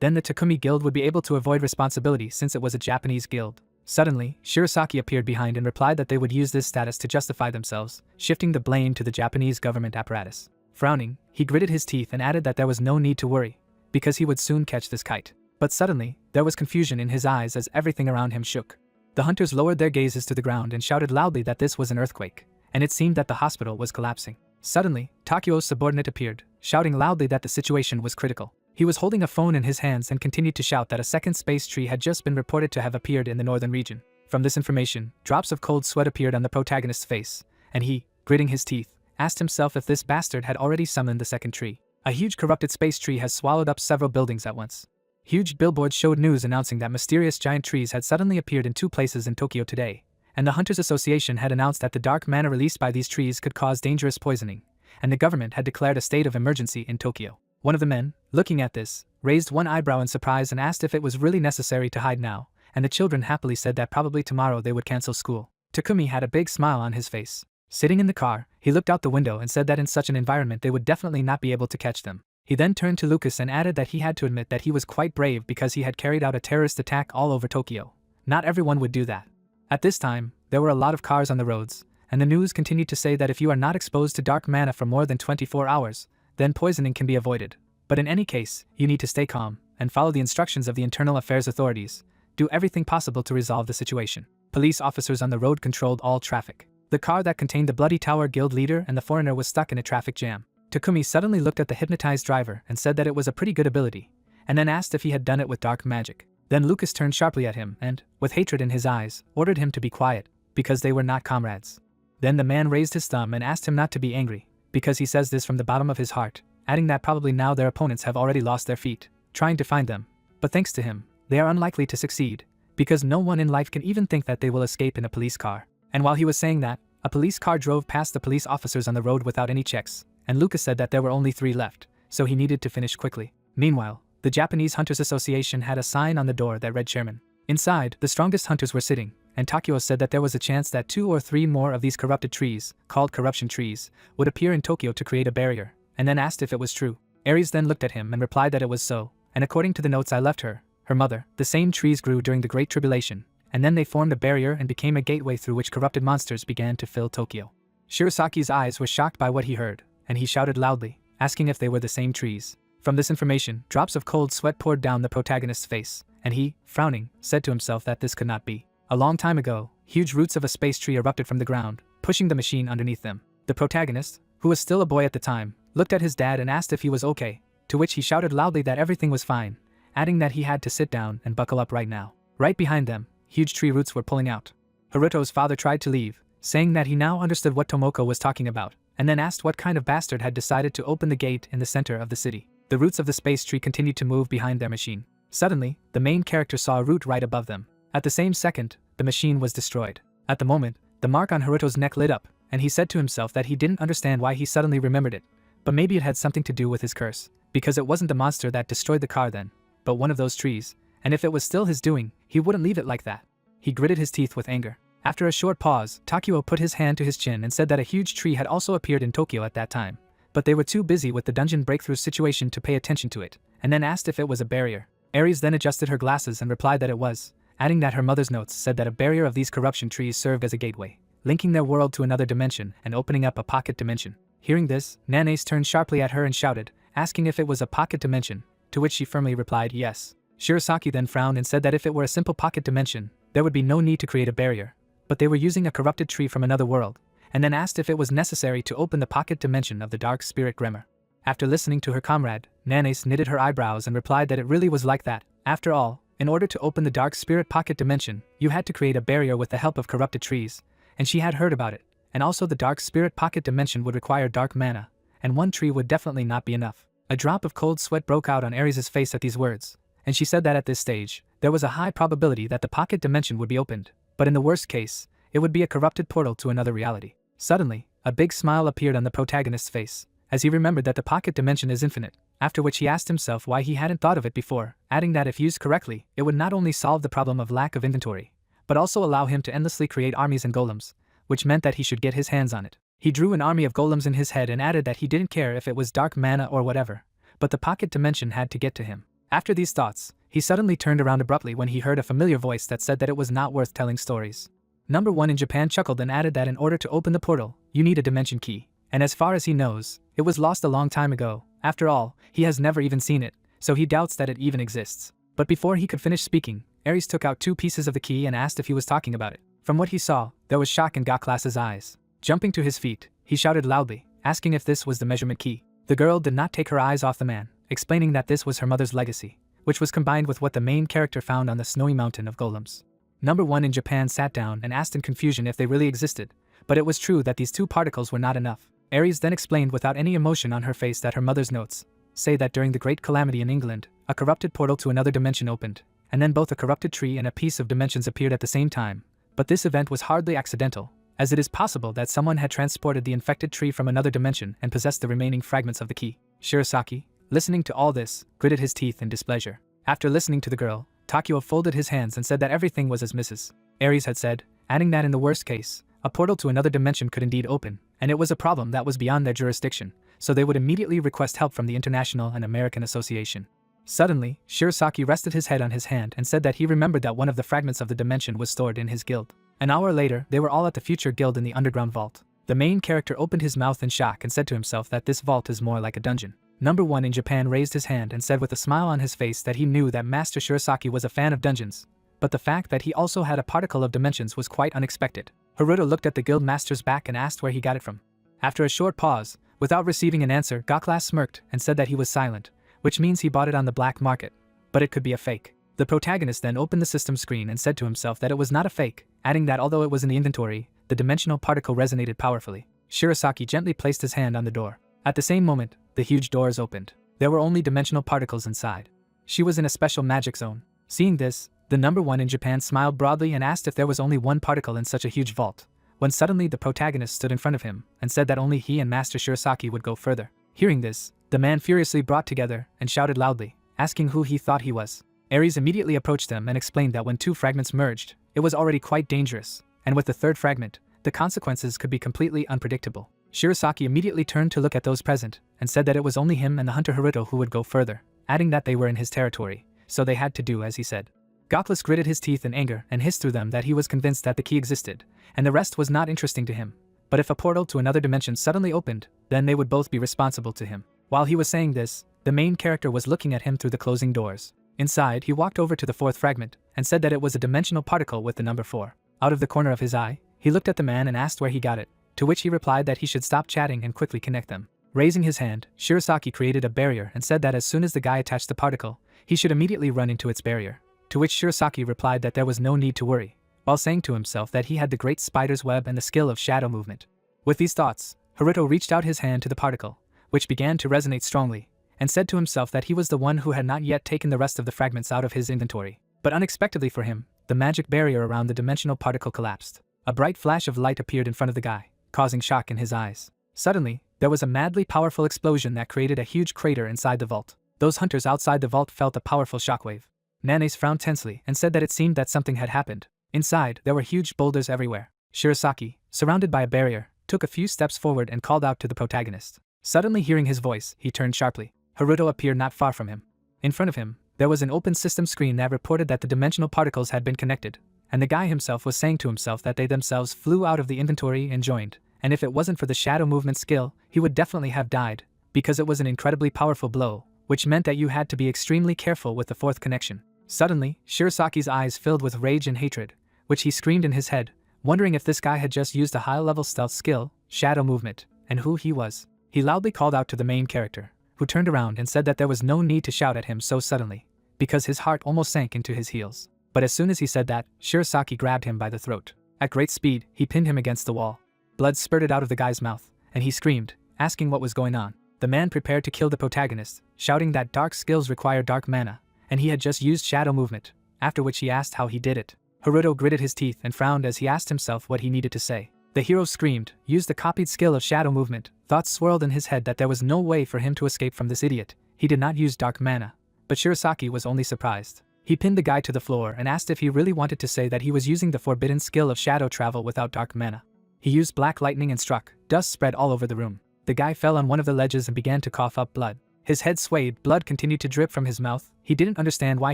[SPEAKER 1] then the Takumi Guild would be able to avoid responsibility since it was a Japanese guild. Suddenly, Shirasaki appeared behind and replied that they would use this status to justify themselves, shifting the blame to the Japanese government apparatus. Frowning, he gritted his teeth and added that there was no need to worry, because he would soon catch this kite. But suddenly, there was confusion in his eyes as everything around him shook. The hunters lowered their gazes to the ground and shouted loudly that this was an earthquake, and it seemed that the hospital was collapsing. Suddenly, Takio's subordinate appeared, shouting loudly that the situation was critical. He was holding a phone in his hands and continued to shout that a second space tree had just been reported to have appeared in the northern region. From this information, drops of cold sweat appeared on the protagonist's face, and he, gritting his teeth, asked himself if this bastard had already summoned the second tree. A huge corrupted space tree has swallowed up several buildings at once. Huge billboards showed news announcing that mysterious giant trees had suddenly appeared in 2 places in Tokyo today, and the Hunters Association had announced that the dark mana released by these trees could cause dangerous poisoning, and the government had declared a state of emergency in Tokyo. One of the men, looking at this, raised one eyebrow in surprise and asked if it was really necessary to hide now, and the children happily said that probably tomorrow they would cancel school. Takumi had a big smile on his face. Sitting in the car, he looked out the window and said that in such an environment they would definitely not be able to catch them. He then turned to Lucas and added that he had to admit that he was quite brave because he had carried out a terrorist attack all over Tokyo. Not everyone would do that. At this time, there were a lot of cars on the roads, and the news continued to say that if you are not exposed to dark mana for more than 24 hours, then poisoning can be avoided. But in any case, you need to stay calm and follow the instructions of the internal affairs authorities. Do everything possible to resolve the situation. Police officers on the road controlled all traffic. The car that contained the Bloody Tower Guild leader and the foreigner was stuck in a traffic jam. Takumi suddenly looked at the hypnotized driver and said that it was a pretty good ability, and then asked if he had done it with dark magic. Then Lucas turned sharply at him and, with hatred in his eyes, ordered him to be quiet, because they were not comrades. Then the man raised his thumb and asked him not to be angry, because he says this from the bottom of his heart, adding that probably now their opponents have already lost their feet, trying to find them, but thanks to him, they are unlikely to succeed, because no one in life can even think that they will escape in a police car. And while he was saying that, a police car drove past the police officers on the road without any checks, and Lucas said that there were only 3 left, so he needed to finish quickly. Meanwhile, the Japanese Hunters Association had a sign on the door that read Chairman. Inside, the strongest hunters were sitting, and Takio said that there was a chance that 2 or 3 more of these corrupted trees, called corruption trees, would appear in Tokyo to create a barrier, and then asked if it was true. Aries then looked at him and replied that it was so, and according to the notes I left her mother, the same trees grew during the Great Tribulation, and then they formed a barrier and became a gateway through which corrupted monsters began to fill Tokyo. Shirasaki's eyes were shocked by what he heard, and he shouted loudly, asking if they were the same trees. From this information, drops of cold sweat poured down the protagonist's face, and he, frowning, said to himself that this could not be. A long time ago, huge roots of a space tree erupted from the ground, pushing the machine underneath them. The protagonist, who was still a boy at the time, looked at his dad and asked if he was okay, to which he shouted loudly that everything was fine, adding that he had to sit down and buckle up right now. Right behind them, huge tree roots were pulling out. Haruto's father tried to leave, saying that he now understood what Tomoko was talking about, and then asked what kind of bastard had decided to open the gate in the center of the city. The roots of the space tree continued to move behind their machine. Suddenly, the main character saw a root right above them. At the same second, the machine was destroyed. At the moment, the mark on Haruto's neck lit up, and he said to himself that he didn't understand why he suddenly remembered it, but maybe it had something to do with his curse, because it wasn't the monster that destroyed the car then, but one of those trees, and if it was still his doing, he wouldn't leave it like that. He gritted his teeth with anger. After a short pause, Takio put his hand to his chin and said that a huge tree had also appeared in Tokyo at that time, but they were too busy with the dungeon breakthrough situation to pay attention to it, and then asked if it was a barrier. Aries then adjusted her glasses and replied that it was, adding that her mother's notes said that a barrier of these corruption trees served as a gateway, linking their world to another dimension and opening up a pocket dimension. Hearing this, Nanace turned sharply at her and shouted, asking if it was a pocket dimension, to which she firmly replied yes. Shirasaki then frowned and said that if it were a simple pocket dimension, there would be no need to create a barrier, but they were using a corrupted tree from another world, and then asked if it was necessary to open the pocket dimension of the dark spirit grammar. After listening to her comrade, Nanace knitted her eyebrows and replied that it really was like that. After all, in order to open the dark spirit pocket dimension, you had to create a barrier with the help of corrupted trees, and she had heard about it, and also the dark spirit pocket dimension would require dark mana, and one tree would definitely not be enough. A drop of cold sweat broke out on Aries' face at these words, and she said that at this stage, there was a high probability that the pocket dimension would be opened, but in the worst case, it would be a corrupted portal to another reality. Suddenly, a big smile appeared on the protagonist's face, as he remembered that the pocket dimension is infinite, after which he asked himself why he hadn't thought of it before, adding that if used correctly, it would not only solve the problem of lack of inventory, but also allow him to endlessly create armies and golems, which meant that he should get his hands on it. He drew an army of golems in his head and added that he didn't care if it was dark mana or whatever, but the pocket dimension had to get to him. After these thoughts, he suddenly turned around abruptly when he heard a familiar voice that said that it was not worth telling stories. Number 1 in Japan chuckled and added that in order to open the portal, you need a dimension key, and as far as he knows, it was lost a long time ago. After all, he has never even seen it, so he doubts that it even exists. But before he could finish speaking, Aries took out 2 pieces of the key and asked if he was talking about it. From what he saw, there was shock in Gaklas's eyes. Jumping to his feet, he shouted loudly, asking if this was the measurement key. The girl did not take her eyes off the man, explaining that this was her mother's legacy, which was combined with what the main character found on the snowy mountain of golems. Number 1 in Japan sat down and asked in confusion if they really existed, but it was true that these 2 particles were not enough. Aries then explained without any emotion on her face that her mother's notes say that during the Great Calamity in England, a corrupted portal to another dimension opened, and then both a corrupted tree and a piece of dimensions appeared at the same time. But this event was hardly accidental, as it is possible that someone had transported the infected tree from another dimension and possessed the remaining fragments of the key. Shirasaki, listening to all this, gritted his teeth in displeasure. After listening to the girl, Takio folded his hands and said that everything was as Mrs. Aries had said, adding that in the worst case, a portal to another dimension could indeed open, and it was a problem that was beyond their jurisdiction, so they would immediately request help from the International and American Association. Suddenly, Shirasaki rested his head on his hand and said that he remembered that one of the fragments of the dimension was stored in his guild. An hour later, they were all at the future guild in the underground vault. The main character opened his mouth in shock and said to himself that this vault is more like a dungeon. Number 1 in Japan raised his hand and said with a smile on his face that he knew that Master Shirasaki was a fan of dungeons, but the fact that he also had a particle of dimensions was quite unexpected. Haruto looked at the guild master's back and asked where he got it from. After a short pause, without receiving an answer, Gaklas smirked and said that he was silent, which means he bought it on the black market, but it could be a fake. The protagonist then opened the system screen and said to himself that it was not a fake, adding that although it was in the inventory, the dimensional particle resonated powerfully. Shirasaki gently placed his hand on the door. At the same moment, the huge doors opened. There were only dimensional particles inside. She was in a special magic zone. Seeing this, the number 1 in Japan smiled broadly and asked if there was only one particle in such a huge vault, when suddenly the protagonist stood in front of him and said that only he and Master Shirasaki would go further. Hearing this, the man furiously brought together and shouted loudly, asking who he thought he was. Ares immediately approached them and explained that when two fragments merged, it was already quite dangerous, and with the third fragment, the consequences could be completely unpredictable. Shirasaki immediately turned to look at those present, and said that it was only him and the hunter Haruto who would go further, adding that they were in his territory, so they had to do as he said. Goclus gritted his teeth in anger and hissed through them that he was convinced that the key existed, and the rest was not interesting to him. But if a portal to another dimension suddenly opened, then they would both be responsible to him. While he was saying this, the main character was looking at him through the closing doors. Inside, he walked over to the fourth fragment, and said that it was a dimensional particle with the number 4. Out of the corner of his eye, he looked at the man and asked where he got it, to which he replied that he should stop chatting and quickly connect them. Raising his hand, Shirasaki created a barrier and said that as soon as the guy attached the particle, he should immediately run into its barrier, to which Shirasaki replied that there was no need to worry, while saying to himself that he had the great spider's web and the skill of shadow movement. With these thoughts, Haruto reached out his hand to the particle, which began to resonate strongly, and said to himself that he was the one who had not yet taken the rest of the fragments out of his inventory. But unexpectedly for him, the magic barrier around the dimensional particle collapsed. A bright flash of light appeared in front of the guy, causing shock in his eyes. Suddenly, there was a madly powerful explosion that created a huge crater inside the vault. Those hunters outside the vault felt a powerful shockwave. Nanes frowned tensely and said that it seemed that something had happened. Inside, there were huge boulders everywhere. Shirasaki, surrounded by a barrier, took a few steps forward and called out to the protagonist. Suddenly hearing his voice, he turned sharply. Haruto appeared not far from him. In front of him, there was an open system screen that reported that the dimensional particles had been connected, and the guy himself was saying to himself that they themselves flew out of the inventory and joined, and if it wasn't for the shadow movement skill, he would definitely have died, because it was an incredibly powerful blow, which meant that you had to be extremely careful with the fourth connection. Suddenly, Shirasaki's eyes filled with rage and hatred, which he screamed in his head, wondering if this guy had just used a high-level stealth skill, shadow movement, and who he was. He loudly called out to the main character, who turned around and said that there was no need to shout at him so suddenly, because his heart almost sank into his heels. But as soon as he said that, Shirasaki grabbed him by the throat. At great speed, he pinned him against the wall. Blood spurted out of the guy's mouth, and he screamed, asking what was going on. The man prepared to kill the protagonist, shouting that dark skills require dark mana, and he had just used shadow movement, after which he asked how he did it. Haruto gritted his teeth and frowned as he asked himself what he needed to say. The hero screamed, used the copied skill of shadow movement. Thoughts swirled in his head that there was no way for him to escape from this idiot. He did not use dark mana. But Shirasaki was only surprised. He pinned the guy to the floor and asked if he really wanted to say that he was using the forbidden skill of shadow travel without dark mana. He used black lightning and struck. Dust spread all over the room. The guy fell on one of the ledges and began to cough up blood. His head swayed, blood continued to drip from his mouth. He didn't understand why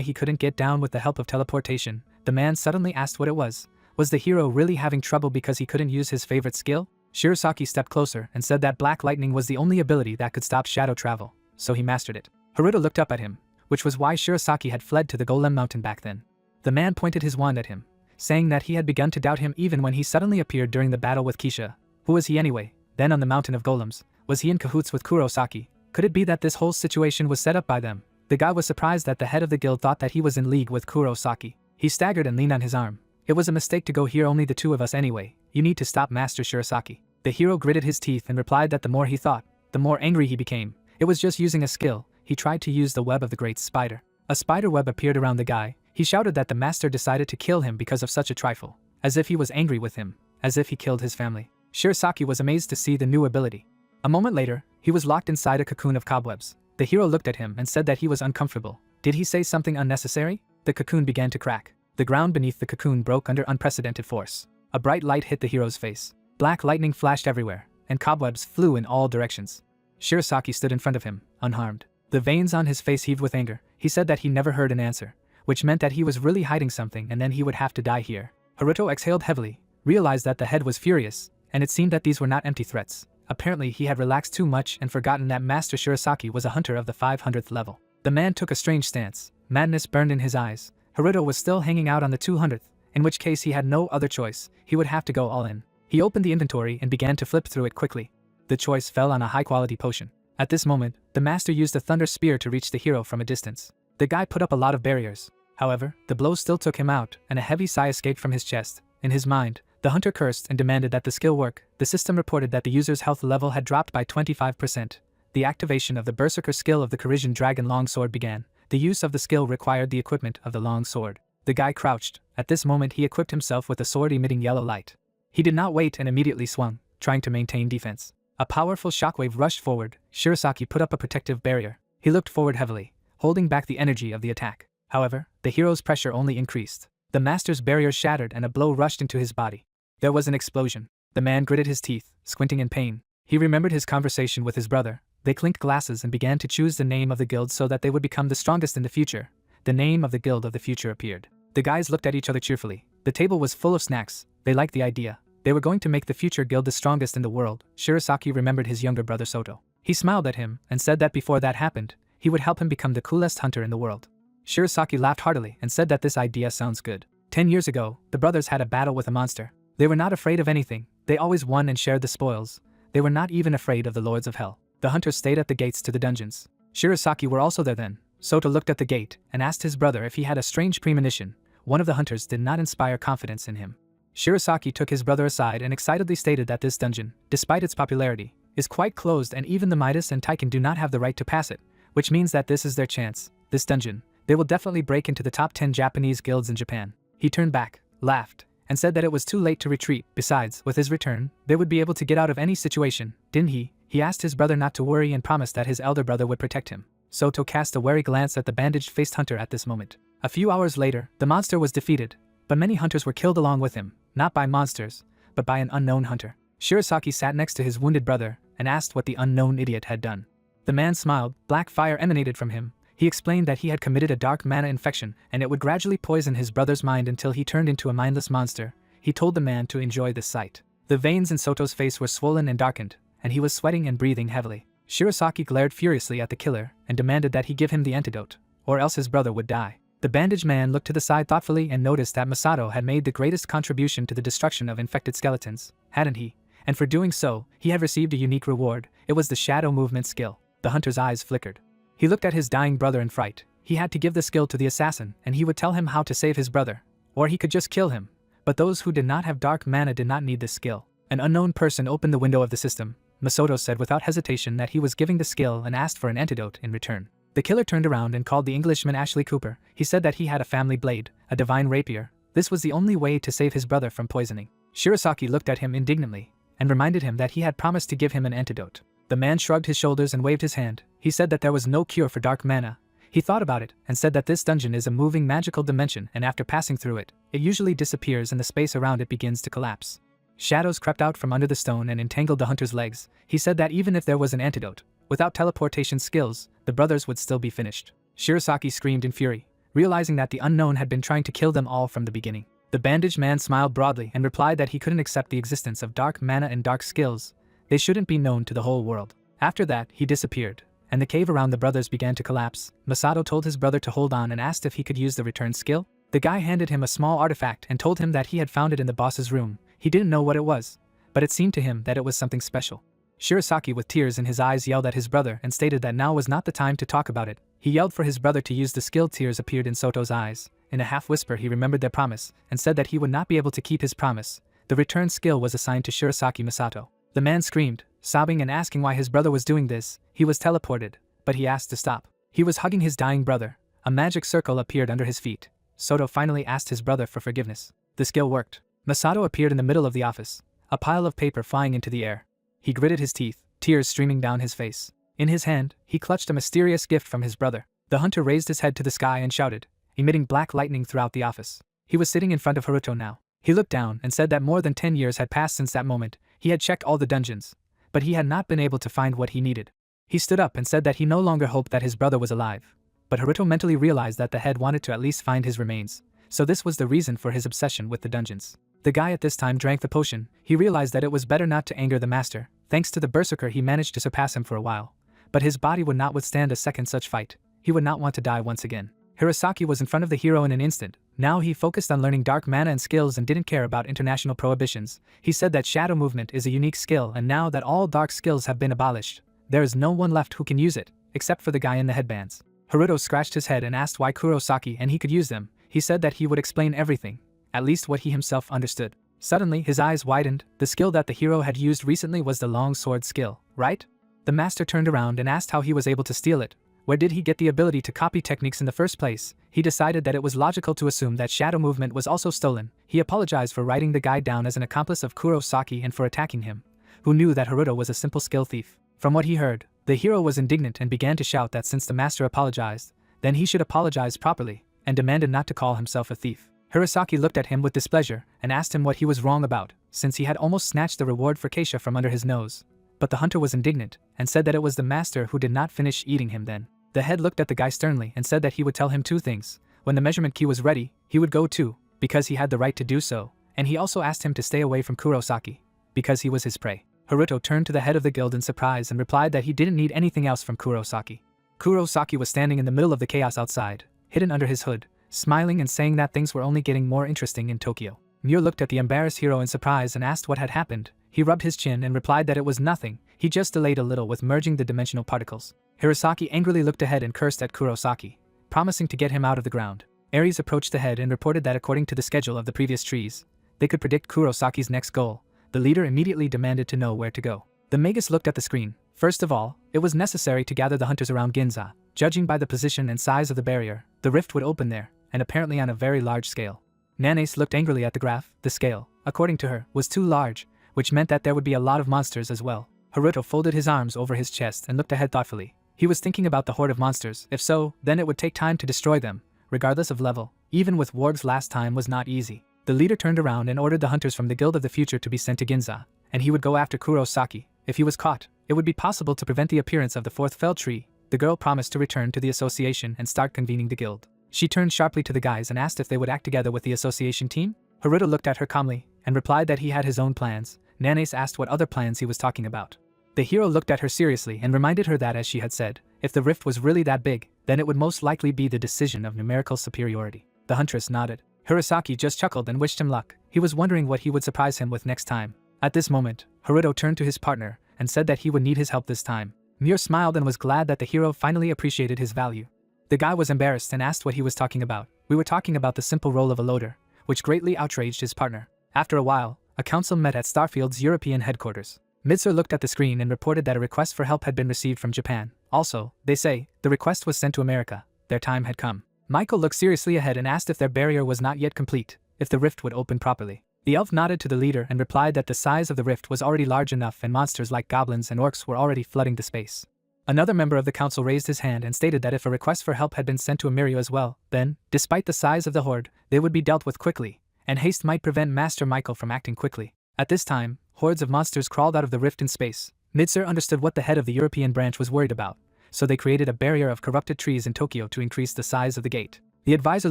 [SPEAKER 1] he couldn't get down with the help of teleportation. The man suddenly asked what it was. Was the hero really having trouble because he couldn't use his favorite skill? Shirasaki stepped closer and said that black lightning was the only ability that could stop shadow travel, so he mastered it. Haruto looked up at him, which was why Shirasaki had fled to the Golem Mountain back then. The man pointed his wand at him, saying that he had begun to doubt him even when he suddenly appeared during the battle with Kisha. Who was he anyway? Then on the Mountain of Golems, was he in cahoots with Kurosaki? Could it be that this whole situation was set up by them? The guy was surprised that the head of the guild thought that he was in league with Kurosaki. He staggered and leaned on his arm. It was a mistake to go here, only the two of us anyway. You need to stop Master Shirasaki. The hero gritted his teeth and replied that the more he thought, the more angry he became. It was just using a skill. He tried to use the web of the great spider. A spider web appeared around the guy. He shouted that the master decided to kill him because of such a trifle, as if he was angry with him, as if he killed his family. Shirasaki was amazed to see the new ability. A moment later, he was locked inside a cocoon of cobwebs. The hero looked at him and said that he was uncomfortable. Did he say something unnecessary? The cocoon began to crack. The ground beneath the cocoon broke under unprecedented force. A bright light hit the hero's face. Black lightning flashed everywhere, and cobwebs flew in all directions. Shirasaki stood in front of him, unharmed. The veins on his face heaved with anger. He said that he never heard an answer, which meant that he was really hiding something and then he would have to die here. Haruto exhaled heavily, realized that the head was furious, and it seemed that these were not empty threats. Apparently he had relaxed too much and forgotten that Master Shirasaki was a hunter of the 500th level. The man took a strange stance. Madness burned in his eyes. Haruto was still hanging out on the 200th, in which case he had no other choice. He would have to go all in. He opened the inventory and began to flip through it quickly. The choice fell on a high-quality potion. At this moment, the master used a thunder spear to reach the hero from a distance. The guy put up a lot of barriers. However, the blow still took him out, and a heavy sigh escaped from his chest. In his mind, the hunter cursed and demanded that the skill work. The system reported that the user's health level had dropped by 25%. The activation of the Berserker skill of the Corisian Dragon Longsword began. The use of the skill required the equipment of the long sword. The guy crouched. At this moment he equipped himself with a sword emitting yellow light. He did not wait and immediately swung, trying to maintain defense. A powerful shockwave rushed forward. Shirasaki put up a protective barrier. He looked forward heavily, holding back the energy of the attack. However, the hero's pressure only increased. The master's barrier shattered and a blow rushed into his body. There was an explosion. The man gritted his teeth, squinting in pain. He remembered his conversation with his brother. They clinked glasses and began to choose the name of the guild so that they would become the strongest in the future. The name of the guild of the future appeared. The guys looked at each other cheerfully. The table was full of snacks. They liked the idea. They were going to make the future guild the strongest in the world. Shirasaki remembered his younger brother Soto. He smiled at him and said that before that happened, he would help him become the coolest hunter in the world. Shirasaki laughed heartily and said that this idea sounds good. 10 years ago, the brothers had a battle with a monster. They were not afraid of anything. They always won and shared the spoils. They were not even afraid of the lords of hell. The hunters stayed at the gates to the dungeons. Shirasaki were also there then. Soto looked at the gate and asked his brother if he had a strange premonition. One of the hunters did not inspire confidence in him. Shirasaki took his brother aside and excitedly stated that this dungeon, despite its popularity, is quite closed and even the Midas and Taiken do not have the right to pass it, which means that this is their chance. This dungeon, they will definitely break into the top 10 Japanese guilds in Japan. He turned back, laughed, and said that it was too late to retreat. Besides, with his return, they would be able to get out of any situation, didn't he? He asked his brother not to worry and promised that his elder brother would protect him. Soto cast a wary glance at the bandaged-faced hunter at this moment. A few hours later, the monster was defeated, but many hunters were killed along with him, not by monsters, but by an unknown hunter. Shirasaki sat next to his wounded brother and asked what the unknown idiot had done. The man smiled. Black fire emanated from him. He explained that he had committed a dark mana infection and it would gradually poison his brother's mind until he turned into a mindless monster. He told the man to enjoy the sight. The veins in Soto's face were swollen and darkened, and he was sweating and breathing heavily. Shirasaki glared furiously at the killer and demanded that he give him the antidote, or else his brother would die. The bandaged man looked to the side thoughtfully and noticed that Masato had made the greatest contribution to the destruction of infected skeletons, hadn't he? And for doing so, he had received a unique reward. It was the shadow movement skill. The hunter's eyes flickered. He looked at his dying brother in fright. He had to give the skill to the assassin and he would tell him how to save his brother. Or he could just kill him. But those who did not have dark mana did not need this skill. An unknown person opened the window of the system. Masato said without hesitation that he was giving the skill and asked for an antidote in return. The killer turned around and called the Englishman Ashley Cooper. He said that he had a family blade, a divine rapier. This was the only way to save his brother from poisoning. Shirasaki looked at him indignantly and reminded him that he had promised to give him an antidote. The man shrugged his shoulders and waved his hand. He said that there was no cure for dark mana. He thought about it and said that this dungeon is a moving magical dimension and after passing through it, it usually disappears and the space around it begins to collapse. Shadows crept out from under the stone and entangled the hunter's legs. He said that even if there was an antidote, without teleportation skills, the brothers would still be finished. Shirasaki screamed in fury, realizing that the unknown had been trying to kill them all from the beginning. The bandaged man smiled broadly and replied that he couldn't accept the existence of dark mana and dark skills. They shouldn't be known to the whole world. After that, he disappeared, and the cave around the brothers began to collapse. Masato told his brother to hold on and asked if he could use the return skill. The guy handed him a small artifact and told him that he had found it in the boss's room. He didn't know what it was, but it seemed to him that it was something special. Shirasaki with tears in his eyes yelled at his brother and stated that now was not the time to talk about it. He yelled for his brother to use the skill. Tears appeared in Soto's eyes. In a half-whisper he remembered their promise and said that he would not be able to keep his promise. The return skill was assigned to Shirasaki Masato. The man screamed, sobbing and asking why his brother was doing this. He was teleported, but he asked to stop. He was hugging his dying brother. A magic circle appeared under his feet. Soto finally asked his brother for forgiveness. The skill worked. Masato appeared in the middle of the office, a pile of paper flying into the air. He gritted his teeth, tears streaming down his face. In his hand, he clutched a mysterious gift from his brother. The hunter raised his head to the sky and shouted, emitting black lightning throughout the office. He was sitting in front of Haruto now. He looked down and said that more than 10 years had passed since that moment. He had checked all the dungeons, but he had not been able to find what he needed. He stood up and said that he no longer hoped that his brother was alive. But Haruto mentally realized that the head wanted to at least find his remains, so this was the reason for his obsession with the dungeons. The guy at this time drank the potion. He realized that it was better not to anger the master. Thanks to the berserker he managed to surpass him for a while. But his body would not withstand a second such fight. He would not want to die once again. Hirosaki was in front of the hero in an instant. Now he focused on learning dark mana and skills and didn't care about international prohibitions. He said that shadow movement is a unique skill and now that all dark skills have been abolished, there is no one left who can use it, except for the guy in the headbands. Haruto scratched his head and asked why Kurosaki and he could use them. He said that he would explain everything, at least what he himself understood. Suddenly his eyes widened. The skill that the hero had used recently was the long sword skill, right? The master turned around and asked how he was able to steal it. Where did he get the ability to copy techniques in the first place? He decided that it was logical to assume that shadow movement was also stolen. He apologized for writing the guy down as an accomplice of Kurosaki and for attacking him, who knew that Haruto was a simple skill thief. From what he heard, the hero was indignant and began to shout that since the master apologized, then he should apologize properly, and demanded not to call himself a thief. Hirosaki looked at him with displeasure and asked him what he was wrong about, since he had almost snatched the reward for Keisha from under his nose. But the hunter was indignant and said that it was the master who did not finish eating him then. The head looked at the guy sternly and said that he would tell him two things. When the measurement key was ready, he would go too, because he had the right to do so, and he also asked him to stay away from Kurosaki, because he was his prey. Haruto turned to the head of the guild in surprise and replied that he didn't need anything else from Kurosaki. Kurosaki was standing in the middle of the chaos outside, hidden under his hood, smiling and saying that things were only getting more interesting in Tokyo. Mure looked at the embarrassed hero in surprise and asked what had happened. He rubbed his chin and replied that it was nothing, he just delayed a little with merging the dimensional particles. Hirosaki angrily looked ahead and cursed at Kurosaki, promising to get him out of the ground. Ares approached the head and reported that according to the schedule of the previous trees, they could predict Kurosaki's next goal. The leader immediately demanded to know where to go. The Magus looked at the screen. First of all, it was necessary to gather the hunters around Ginza. Judging by the position and size of the barrier, the rift would open there, and apparently on a very large scale. Nanace looked angrily at the graph. The scale, according to her, was too large, which meant that there would be a lot of monsters as well. Haruto folded his arms over his chest and looked ahead thoughtfully. He was thinking about the horde of monsters. If so, then it would take time to destroy them, regardless of level. Even with wargs last time was not easy. The leader turned around and ordered the hunters from the Guild of the Future to be sent to Ginza, and he would go after Kurosaki. If he was caught, it would be possible to prevent the appearance of the fourth fell tree. The girl promised to return to the association and start convening the guild. She turned sharply to the guys and asked if they would act together with the association team. Haruto looked at her calmly and replied that he had his own plans. Nanace asked what other plans he was talking about. The hero looked at her seriously and reminded her that, as she had said, if the rift was really that big, then it would most likely be the decision of numerical superiority. The huntress nodded. Hirosaki just chuckled and wished him luck. He was wondering what he would surprise him with next time. At this moment, Haruto turned to his partner and said that he would need his help this time. Mure smiled and was glad that the hero finally appreciated his value. The guy was embarrassed and asked what he was talking about. We were talking about the simple role of a loader, which greatly outraged his partner. After a while, a council met at Starfield's European headquarters. Midser looked at the screen and reported that a request for help had been received from Japan. Also, they say, the request was sent to America. Their time had come. Michael looked seriously ahead and asked if their barrier was not yet complete, if the rift would open properly. The elf nodded to the leader and replied that the size of the rift was already large enough and monsters like goblins and orcs were already flooding the space. Another member of the council raised his hand and stated that if a request for help had been sent to Amirio as well, then, despite the size of the horde, they would be dealt with quickly, and haste might prevent Master Michael from acting quickly. At this time, hordes of monsters crawled out of the rift in space. Midser understood what the head of the European branch was worried about, so they created a barrier of corrupted trees in Tokyo to increase the size of the gate. The advisor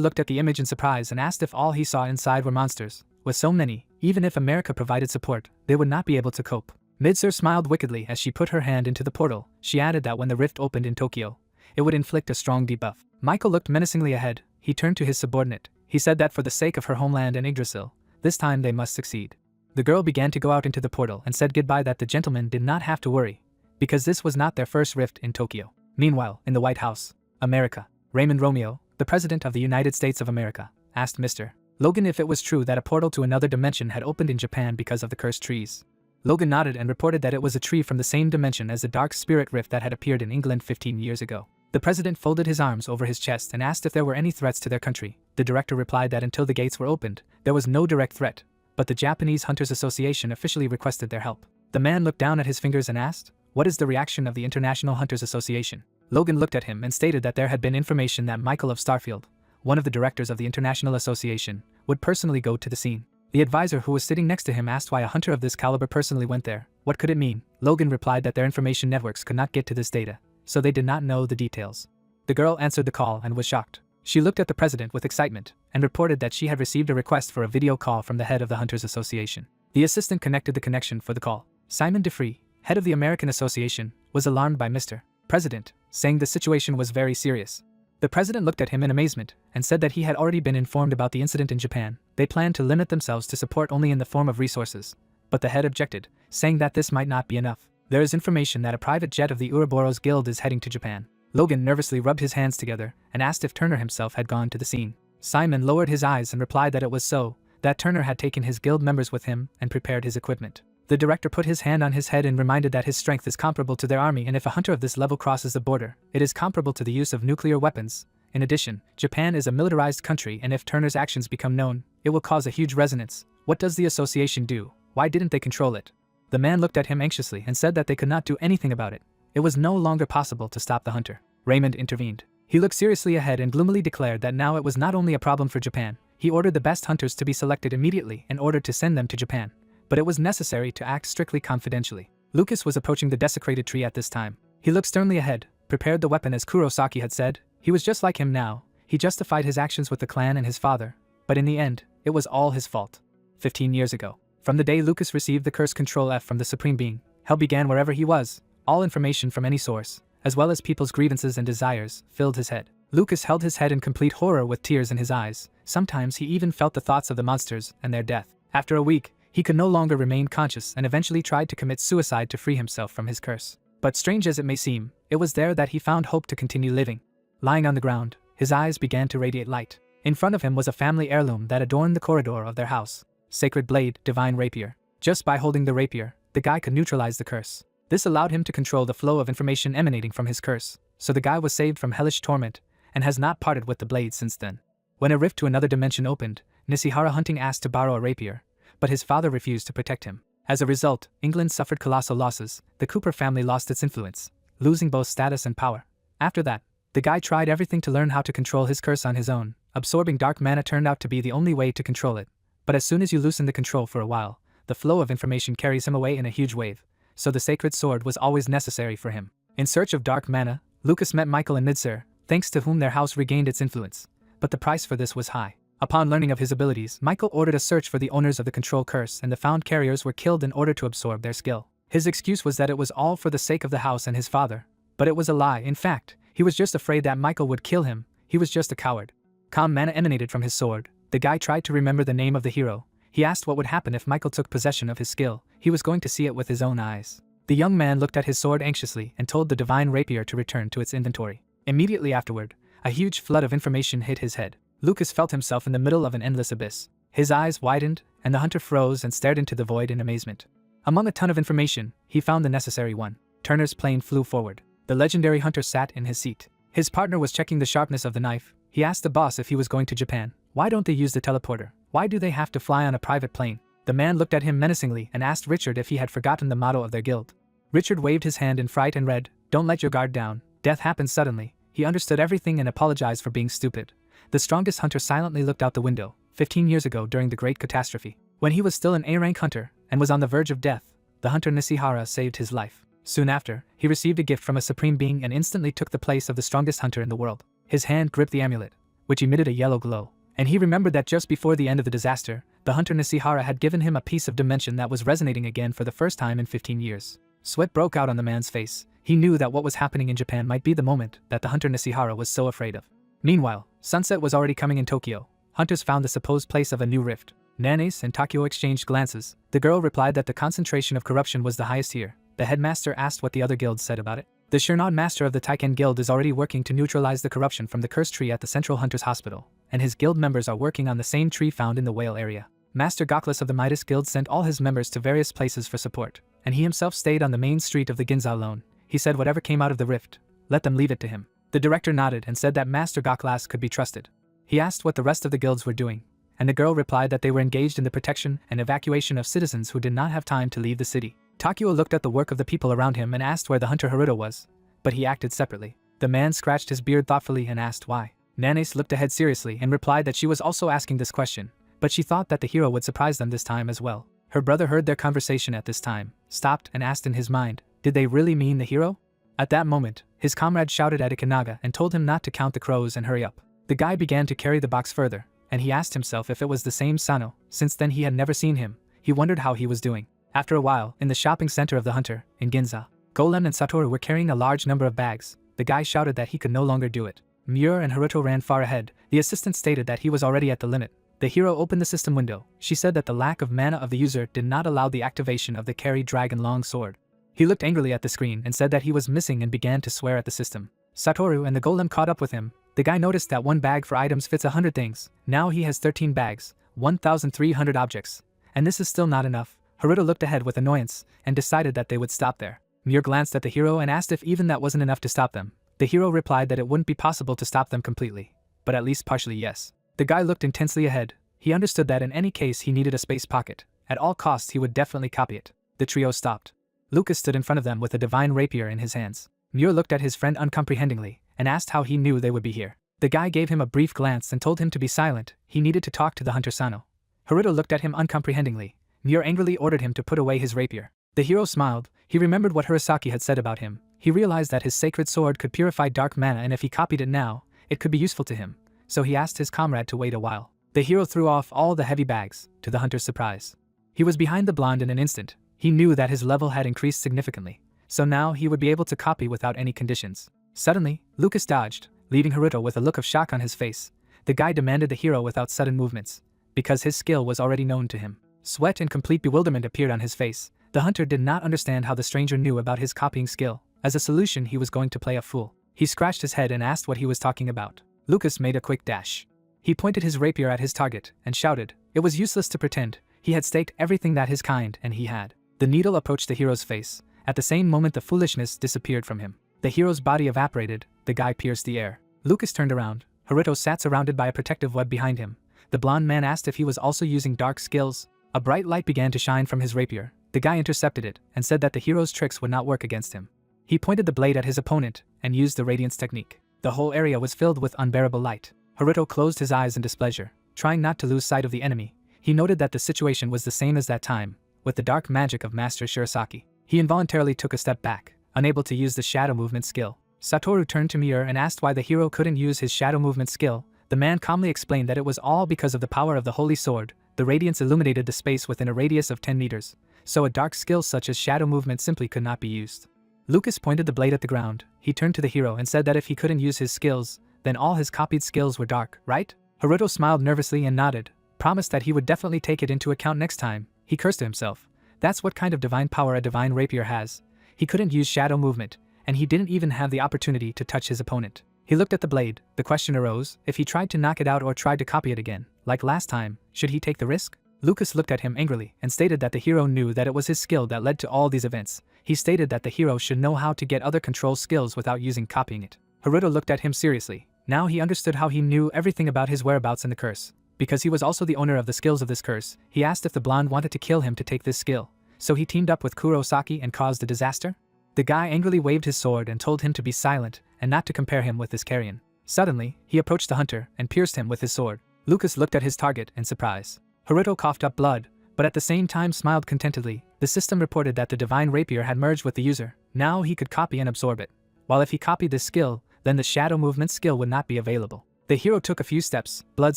[SPEAKER 1] looked at the image in surprise and asked if all he saw inside were monsters. With so many, even if America provided support, they would not be able to cope. Midser smiled wickedly as she put her hand into the portal. She added that when the rift opened in Tokyo, it would inflict a strong debuff. Michael looked menacingly ahead. He turned to his subordinate. He said that for the sake of her homeland and Yggdrasil, this time they must succeed. The girl began to go out into the portal and said goodbye that the gentleman did not have to worry, because this was not their first rift in Tokyo. Meanwhile, in the White House, America, Raymond Romeo, the President of the United States of America, asked Mr. Logan if it was true that a portal to another dimension had opened in Japan because of the cursed trees. Logan nodded and reported that it was a tree from the same dimension as the Dark Spirit Rift that had appeared in England 15 years ago. The president folded his arms over his chest and asked if there were any threats to their country. The director replied that until the gates were opened, there was no direct threat, but the Japanese Hunters Association officially requested their help. The man looked down at his fingers and asked, "What is the reaction of the International Hunters Association?" Logan looked at him and stated that there had been information that Michael of Starfield, one of the directors of the International Association, would personally go to the scene. The advisor who was sitting next to him asked why a hunter of this caliber personally went there. What could it mean? Logan replied that their information networks could not get to this data, so they did not know the details. The girl answered the call and was shocked. She looked at the president with excitement and reported that she had received a request for a video call from the head of the Hunters Association. The assistant connected the connection for the call. Simon DeFree, head of the American Association, was alarmed by Mr. President, saying the situation was very serious. The president looked at him in amazement and said that he had already been informed about the incident in Japan. They planned to limit themselves to support only in the form of resources. But the head objected, saying that this might not be enough. There is information that a private jet of the Ouroboros Guild is heading to Japan. Logan nervously rubbed his hands together and asked if Turner himself had gone to the scene. Simon lowered his eyes and replied that it was so, that Turner had taken his guild members with him and prepared his equipment. The director put his hand on his head and reminded that his strength is comparable to their army, and if a hunter of this level crosses the border, it is comparable to the use of nuclear weapons. In addition, Japan is a militarized country, and if Turner's actions become known, it will cause a huge resonance. What does the association do? Why didn't they control it? The man looked at him anxiously and said that they could not do anything about it. It was no longer possible to stop the hunter. Raymond intervened. He looked seriously ahead and gloomily declared that now it was not only a problem for Japan. He ordered the best hunters to be selected immediately and ordered to send them to Japan. But it was necessary to act strictly confidentially. Lucas was approaching the desecrated tree at this time. He looked sternly ahead, prepared the weapon as Kurosaki had said. He was just like him now. He justified his actions with the clan and his father. But in the end, it was all his fault. 15 years ago. From the day Lucas received the curse Control F from the Supreme Being, hell began wherever he was. All information from any source, as well as people's grievances and desires, filled his head. Lucas held his head in complete horror with tears in his eyes. Sometimes he even felt the thoughts of the monsters and their death. After a week, he could no longer remain conscious and eventually tried to commit suicide to free himself from his curse. But strange as it may seem, it was there that he found hope to continue living. Lying on the ground, his eyes began to radiate light. In front of him was a family heirloom that adorned the corridor of their house. Sacred blade, divine rapier. Just by holding the rapier, the guy could neutralize the curse. This allowed him to control the flow of information emanating from his curse, so the guy was saved from hellish torment and has not parted with the blade since then. When a rift to another dimension opened, Nishihara Hunting asked to borrow a rapier, but his father refused to protect him. As a result, England suffered colossal losses. The Cooper family lost its influence, losing both status and power. After that, the guy tried everything to learn how to control his curse on his own. Absorbing dark mana turned out to be the only way to control it. But as soon as you loosen the control for a while, the flow of information carries him away in a huge wave, so the sacred sword was always necessary for him. In search of dark mana, Lucas met Michael and Midsir, thanks to whom their house regained its influence. But the price for this was high. Upon learning of his abilities, Michael ordered a search for the owners of the control curse, and the found carriers were killed in order to absorb their skill. His excuse was that it was all for the sake of the house and his father. But it was a lie. In fact, he was just afraid that Michael would kill him. He was just a coward. Calm mana emanated from his sword. The guy tried to remember the name of the hero. He asked what would happen if Michael took possession of his skill. He was going to see it with his own eyes. The young man looked at his sword anxiously and told the divine rapier to return to its inventory. Immediately afterward, a huge flood of information hit his head. Lucas felt himself in the middle of an endless abyss. His eyes widened, and the hunter froze and stared into the void in amazement. Among a ton of information, he found the necessary one. Turner's plane flew forward. The legendary hunter sat in his seat. His partner was checking the sharpness of the knife. He asked the boss if he was going to Japan. Why don't they use the teleporter? Why do they have to fly on a private plane? The man looked at him menacingly and asked Richard if he had forgotten the motto of their guild. Richard waved his hand in fright and read, "Don't let your guard down. Death happens suddenly." He understood everything and apologized for being stupid. The strongest hunter silently looked out the window, 15 years ago during the Great Catastrophe. When he was still an A-rank hunter and was on the verge of death, the hunter Nishihara saved his life. Soon after, he received a gift from a supreme being and instantly took the place of the strongest hunter in the world. His hand gripped the amulet, which emitted a yellow glow, and he remembered that just before the end of the disaster, the hunter Nishihara had given him a piece of dimension that was resonating again for the first time in 15 years. Sweat broke out on the man's face. He knew that what was happening in Japan might be the moment that the hunter Nishihara was so afraid of. Meanwhile, sunset was already coming in Tokyo. Hunters found the supposed place of a new rift. Nanace and Takio exchanged glances. The girl replied that the concentration of corruption was the highest here. The headmaster asked what the other guilds said about it. The Shernod master of the Taiken Guild is already working to neutralize the corruption from the cursed tree at the Central Hunters Hospital, and his guild members are working on the same tree found in the whale area. Master Goklas of the Midas Guild sent all his members to various places for support, and he himself stayed on the main street of the Ginza alone. He said whatever came out of the rift, let them leave it to him. The director nodded and said that Master Goklas could be trusted. He asked what the rest of the guilds were doing, and the girl replied that they were engaged in the protection and evacuation of citizens who did not have time to leave the city. Takio looked at the work of the people around him and asked where the hunter Haruto was, but he acted separately. The man scratched his beard thoughtfully and asked why. Nanace looked ahead seriously and replied that she was also asking this question, but she thought that the hero would surprise them this time as well. Her brother heard their conversation at this time, stopped and asked in his mind, did they really mean the hero? At that moment, his comrade shouted at Ikanaga and told him not to count the crows and hurry up. The guy began to carry the box further, and he asked himself if it was the same Sano. Since then he had never seen him. He wondered how he was doing. After a while, in the shopping center of the hunter, in Ginza, Golem and Satoru were carrying a large number of bags. The guy shouted that he could no longer do it. Muir and Haruto ran far ahead. The assistant stated that he was already at the limit. The hero opened the system window. She said that the lack of mana of the user did not allow the activation of the carry dragon long sword. He looked angrily at the screen and said that he was missing and began to swear at the system. Satoru and the golem caught up with him. The guy noticed that one bag for items fits 100 things. Now he has 13 bags, 1,300 objects. And this is still not enough. Haruto looked ahead with annoyance and decided that they would stop there. Muir glanced at the hero and asked if even that wasn't enough to stop them. The hero replied that it wouldn't be possible to stop them completely, but at least partially yes. The guy looked intensely ahead. He understood that in any case he needed a space pocket. At all costs he would definitely copy it. The trio stopped. Lucas stood in front of them with a divine rapier in his hands. Muir looked at his friend uncomprehendingly and asked how he knew they would be here. The guy gave him a brief glance and told him to be silent. He needed to talk to the hunter Sano. Haruto looked at him uncomprehendingly. Miura angrily ordered him to put away his rapier. The hero smiled. He remembered what Hirosaki had said about him. He realized that his sacred sword could purify dark mana, and if he copied it now, it could be useful to him. So he asked his comrade to wait a while. The hero threw off all the heavy bags, to the hunter's surprise. He was behind the blonde in an instant. He knew that his level had increased significantly, so now he would be able to copy without any conditions. Suddenly, Lucas dodged, leaving Haruto with a look of shock on his face. The guy demanded the hero without sudden movements, because his skill was already known to him. Sweat and complete bewilderment appeared on his face. The hunter did not understand how the stranger knew about his copying skill. As a solution, he was going to play a fool. He scratched his head and asked what he was talking about. Lucas made a quick dash. He pointed his rapier at his target and shouted. It was useless to pretend. He had staked everything that his kind and he had. The needle approached the hero's face. At the same moment, the foolishness disappeared from him. The hero's body evaporated. The guy pierced the air. Lucas turned around. Haruto sat surrounded by a protective web behind him. The blonde man asked if he was also using dark skills. A bright light began to shine from his rapier. The guy intercepted it and said that the hero's tricks would not work against him. He pointed the blade at his opponent and used the radiance technique. The whole area was filled with unbearable light. Haruto closed his eyes in displeasure, trying not to lose sight of the enemy. He noted that the situation was the same as that time, with the dark magic of Master Shirasaki. He involuntarily took a step back, unable to use the shadow movement skill. Satoru turned to Miura and asked why the hero couldn't use his shadow movement skill. The man calmly explained that it was all because of the power of the holy sword. The radiance illuminated the space within a radius of 10 meters, so a dark skill such as shadow movement simply could not be used. Lucas pointed the blade at the ground. He turned to the hero and said that if he couldn't use his skills, then all his copied skills were dark, right? Haruto smiled nervously and nodded, promised that he would definitely take it into account next time. He cursed to himself. That's what kind of divine power a divine rapier has. He couldn't use shadow movement, and he didn't even have the opportunity to touch his opponent. He looked at the blade. The question arose, if he tried to knock it out or tried to copy it again, like last time, should he take the risk? Lucas looked at him angrily and stated that the hero knew that it was his skill that led to all these events. He stated that the hero should know how to get other control skills without using copying it. Haruto looked at him seriously. Now he understood how he knew everything about his whereabouts in the curse. Because he was also the owner of the skills of this curse, he asked if the blonde wanted to kill him to take this skill. So he teamed up with Kurosaki and caused a disaster? The guy angrily waved his sword and told him to be silent and not to compare him with this carrion. Suddenly, he approached the hunter and pierced him with his sword. Lucas looked at his target in surprise. Haruto coughed up blood, but at the same time smiled contentedly. The system reported that the divine rapier had merged with the user. Now he could copy and absorb it. While if he copied this skill, then the shadow movement skill would not be available. The hero took a few steps. Blood